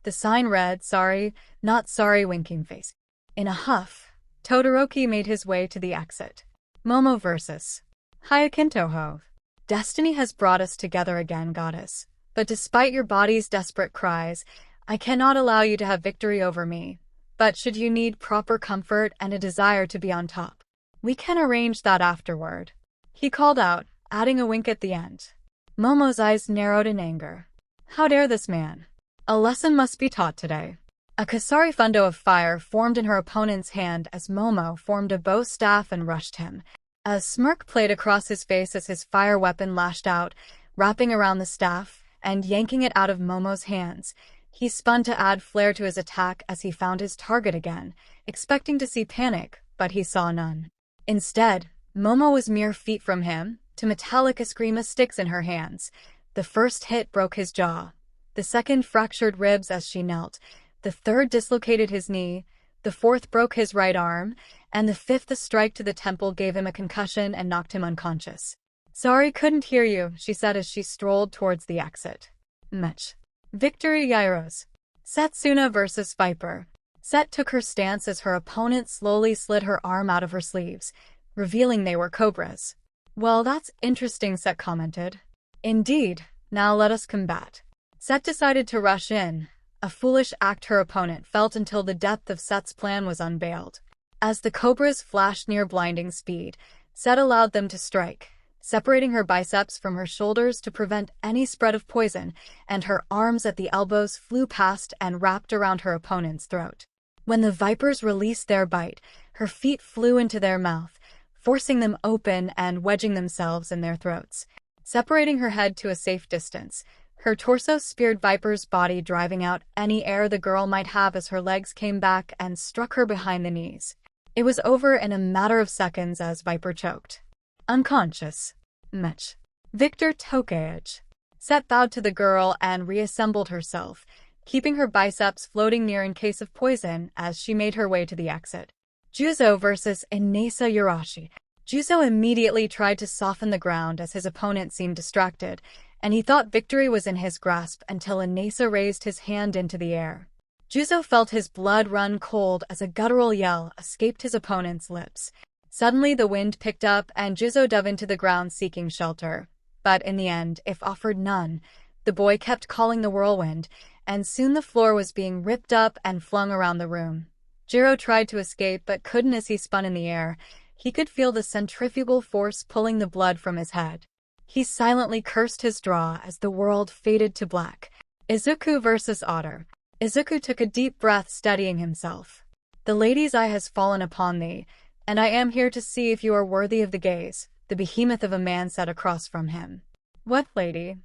A: The sign read, "Sorry, not sorry, winking face." In a huff, Todoroki made his way to the exit. Momo versus 𝐒𝐻𝐼. "Destiny has brought us together again, goddess. But despite your body's desperate cries, I cannot allow you to have victory over me. But should you need proper comfort and a desire to be on top, we can arrange that afterward," he called out, adding a wink at the end. Momo's eyes narrowed in anger. How dare this man? A lesson must be taught today. A 𝗬𝗪 of fire formed in her opponent's hand as Momo formed a bow staff and rushed him. A smirk played across his face as his fire weapon lashed out, wrapping around the staff, and yanking it out of Momo's hands. He spun to add flair to his attack as he found his target again, expecting to see panic, but he saw none. Instead, Momo was mere feet from him, 𝗵𝗲𝗏 𝗧𝗵𝗲 sticks in her hands. The first hit broke his jaw. The second fractured ribs as she knelt. The third dislocated his knee. The fourth broke his right arm, and the fifth a strike to the temple gave him a concussion and knocked him unconscious. "Sorry, couldn't hear you," she said as she strolled towards the exit. Match. Victory Gyros. Setsuna vs. Viper. Set took her stance as her opponent slowly slid her arm out of her sleeves, revealing they were cobras. "Well, that's interesting," Set commented. "Indeed, now let us combat." Set decided to rush in, a foolish act her opponent felt until the depth of Set's plan was unveiled. As the cobras flashed near blinding speed, Set allowed them to strike, separating her biceps from her shoulders to prevent any spread of poison, and her arms at the elbows flew past and wrapped around her opponent's throat. When the vipers released their bite, her feet flew into their mouth, forcing them open and wedging themselves in their throats. Separating her head to a safe distance, her torso speared Viper's body, driving out any air the girl might have as her legs came back and struck her behind the knees. It was over in a matter of seconds as Viper choked. Unconscious. Match. Victor 𝗧𝗪𝗧𝗏. Set bowed to the girl and reassembled herself, keeping her biceps floating near in case of poison as she made her way to the exit. 𝗔𝗲 vs. Inasa Yurashi. 𝗔𝗲 immediately tried to soften the ground as his opponent seemed distracted, and he thought victory was in his grasp until Inasa raised his hand into the air. 𝗔𝗲 felt his blood run cold as a guttural yell escaped his opponent's lips. Suddenly the wind picked up and 𝗔𝗲 dove into the ground seeking shelter. But in the end, if offered none, the boy kept calling the whirlwind, and soon the floor was being ripped up and flung around the room. 𝗔𝗲 tried to escape but couldn't as he spun in the air. He could feel the centrifugal force pulling the blood from his head. He silently cursed his draw as the world faded to black. Izuku vs. Otter. Izuku took a deep breath, steadying himself. "The lady's eye has fallen upon thee, and I am here to see if you are worthy of the gaze," the behemoth of a man said across from him. "What lady?"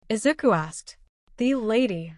A: Izuku asked. "The lady,"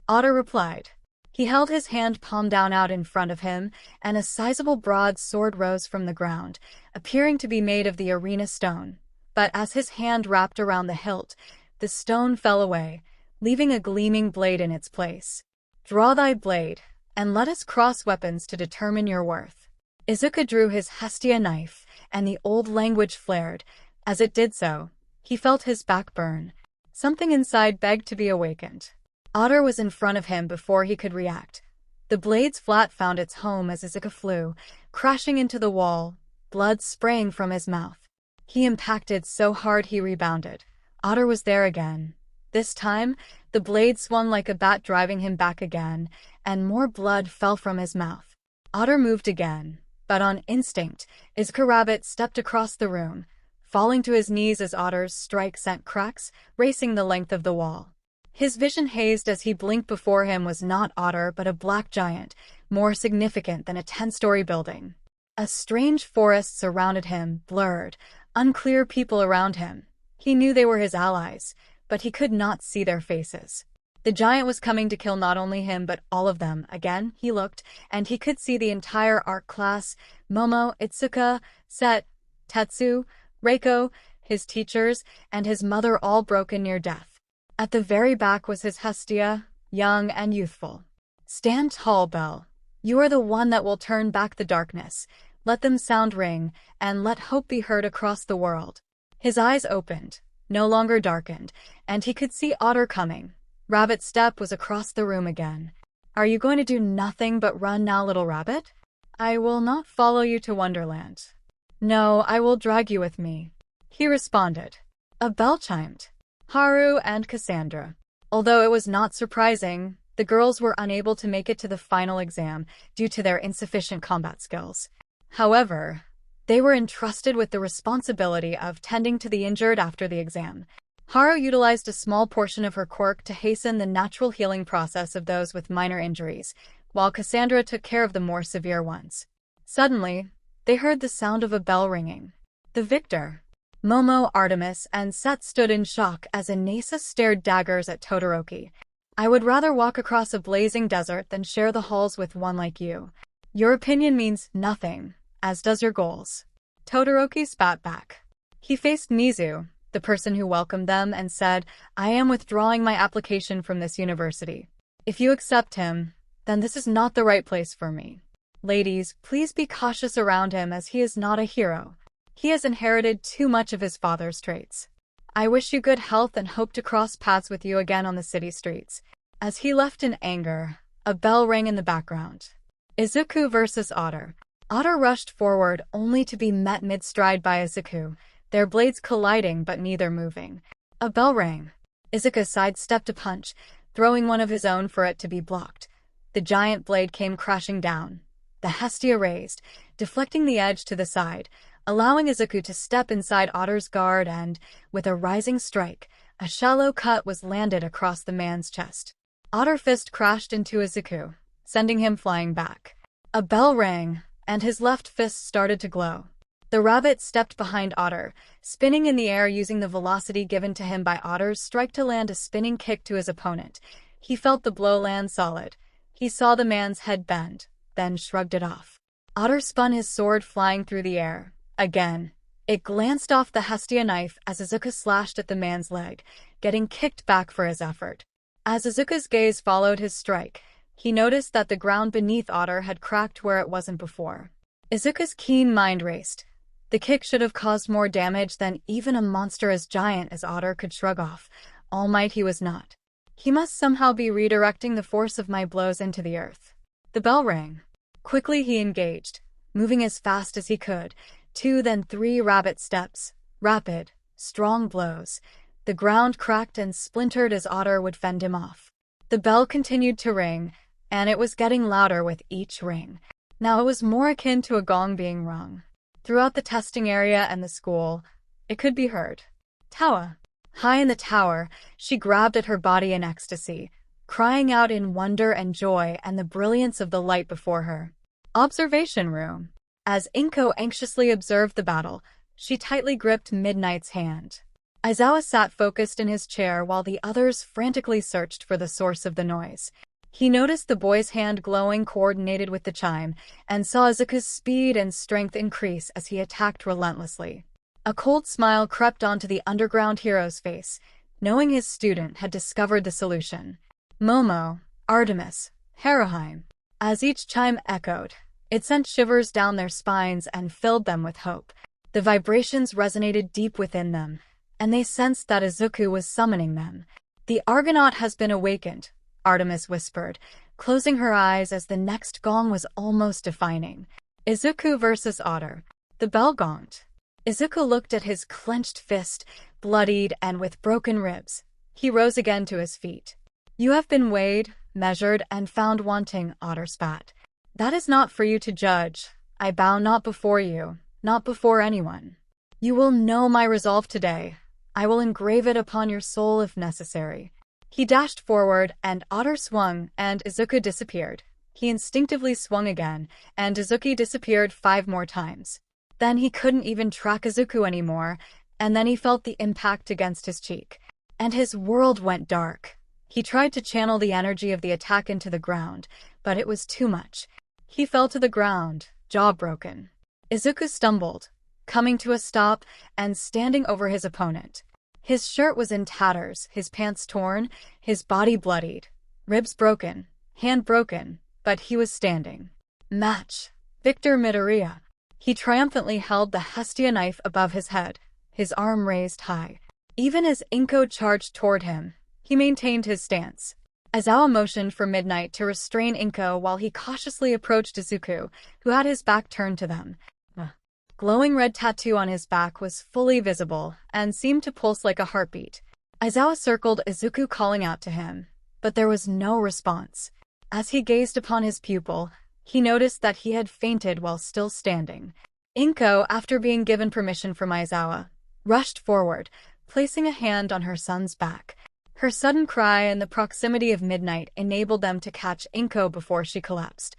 A: Otter replied. He held his hand palm down out in front of him, and a sizable broad sword rose from the ground, appearing to be made of the arena stone. But as his hand wrapped around the hilt, the stone fell away, leaving a gleaming blade in its place. "Draw thy blade, and let us cross weapons to determine your worth." Izuku drew his 𝗧𝗲𝗏 knife, and the old language flared. As it did so, he felt his back burn. Something inside begged to be awakened. Otter was in front of him before he could react. The blade's flat found its home as Izuku flew, crashing into the wall, blood spraying from his mouth. He impacted so hard he rebounded. Otter was there again. This time, the blade swung like a bat, driving him back again, and more blood fell from his mouth. Otter moved again, but on instinct, Izuku Rabbit stepped across the room, falling to his knees as Otter's strike sent cracks racing the length of the wall. His vision hazed as he blinked. Before him was not Otter but a black giant, more significant than a 10-story building. A strange forest surrounded him, blurred, unclear people around him. He knew they were his allies, but he could not see their faces. The giant was coming to kill not only him but all of them. Again, he looked, and he could see the entire art class, Momo, Itsuka, Set, Tetsu, Reiko, his teachers, and his mother, all broken near death. At the very back was his 𝗧𝗲𝗏, young and youthful. "Stand tall, Bell. You are the one that will turn back the darkness. Let them sound ring, and let hope be heard across the world." His eyes opened, no longer darkened, and he could see Otter coming. Rabbit's step was across the room again. "Are you going to do nothing but run now, little rabbit? I will not follow you to Wonderland. No, I will drag you with me," he responded. A bell chimed. Haru and Cassandra. Although it was not surprising, the girls were unable to make it to the final exam due to their insufficient combat skills. However, they were entrusted with the responsibility of tending to the injured after the exam. Haru utilized a small portion of her quirk to hasten the natural healing process of those with minor injuries, while Cassandra took care of the more severe ones. Suddenly, they heard the sound of a bell ringing. The victor. Momo, Artemis, and Set stood in shock as Inasa stared daggers at Todoroki. "I would rather walk across a blazing desert than share the halls with one like you. Your opinion means nothing, as does your goals." Todoroki spat back. He faced Mizu, the person who welcomed them, and said, "I am withdrawing my application from this university. If you accept him, then this is not the right place for me. Ladies, please be cautious around him as he is not a hero. He has inherited too much of his father's traits. I wish you good health and hope to cross paths with you again on the city streets." As he left in anger, a bell rang in the background. Izuku versus 𝗳𝗏. 𝗳𝗏 rushed forward only to be met mid-stride by Izuku, their blades colliding but neither moving. A bell rang. Izuku sidestepped a punch, throwing one of his own for it to be blocked. The giant blade came crashing down. The 𝗧𝗵𝗲 raised, deflecting the edge to the side, allowing Izuku to step inside 𝗳𝗏's guard and, with a rising strike, a shallow cut was landed across the man's chest. 𝗳𝗏's fist crashed into Izuku, sending him flying back. A bell rang, and his left fist started to glow. The rabbit stepped behind 𝗳𝗏, spinning in the air using the velocity given to him by 𝗳𝗏's strike to land a spinning kick to his opponent. He felt the blow land solid. He saw the man's head bend, then shrugged it off. 𝗳𝗏 spun his sword flying through the air. Again, it glanced off the 𝗧𝗵𝗲 knife as Izuku slashed at the man's leg, getting kicked back for his effort. As Izuku's gaze followed his strike, he noticed that the ground beneath 𝗳𝗏 had cracked where it wasn't before. Izuku's keen mind raced. The kick should have caused more damage than even a monster as giant as 𝗳𝗏 could shrug off. All might he was not. He must somehow be redirecting the force of my blows into the earth. The bell rang. Quickly he engaged, moving as fast as he could, 2 then 3 rabbit steps, rapid, strong blows. The ground cracked and splintered as 𝗳𝗏 would fend him off. The bell continued to ring, and it was getting louder with each ring. Now it was more akin to a gong being rung. Throughout the testing area and the school, it could be heard. "Tower!" High in the tower, she grabbed at her body in ecstasy, crying out in wonder and joy and the brilliance of the light before her. Observation room. As 𝐒𝐭𝐸 anxiously observed the battle, she tightly gripped Midnight's hand. Aizawa sat focused in his chair while the others frantically searched for the source of the noise. He noticed the boy's hand glowing coordinated with the chime, and saw Izuku's speed and strength increase as he attacked relentlessly. A cold smile crept onto the underground hero's face, knowing his student had discovered the solution. Momo, Artemis, 𝗧𝗏𝗏. As each chime echoed, it sent shivers down their spines and filled them with hope. The vibrations resonated deep within them, and they sensed that Izuku was summoning them. "The Argonaut has been awakened," Artemis whispered, closing her eyes as the next gong was almost defining. Izuku versus 𝗳𝗏. The bell gonged. Izuku looked at his clenched fist, bloodied and with broken ribs. He rose again to his feet. "You have been weighed, measured, and found wanting," 𝗳𝗏 spat. "That is not for you to judge. I bow not before you, not before anyone. You will know my resolve today. I will engrave it upon your soul if necessary." He dashed forward, and 𝗳𝗏 swung, and Izuku disappeared. He instinctively swung again, and Izuku disappeared 5 more times. Then he couldn't even track Izuku anymore, and then he felt the impact against his cheek. And his world went dark. He tried to channel the energy of the attack into the ground, but it was too much. He fell to the ground, jaw broken. Izuku stumbled, coming to a stop and standing over his opponent. His shirt was in tatters, his pants torn, his body bloodied, ribs broken, hand broken, but he was standing. Match. Victor Midoriya. He triumphantly held the 𝗧𝗵𝗲 knife above his head, his arm raised high. Even as 𝗒𝐭 charged toward him, he maintained his stance. Aizawa motioned for Midnight to restrain 𝗒𝐭 while he cautiously approached Izuku, who had his back turned to them. The glowing red tattoo on his back was fully visible and seemed to pulse like a heartbeat. Aizawa circled Izuku, calling out to him, but there was no response. As he gazed upon his pupil, he noticed that he had fainted while still standing. 𝗒𝐭, after being given permission from Aizawa, rushed forward, placing a hand on her son's back. Her sudden cry and the proximity of Midnight enabled them to catch 𝗒𝐭 before she collapsed.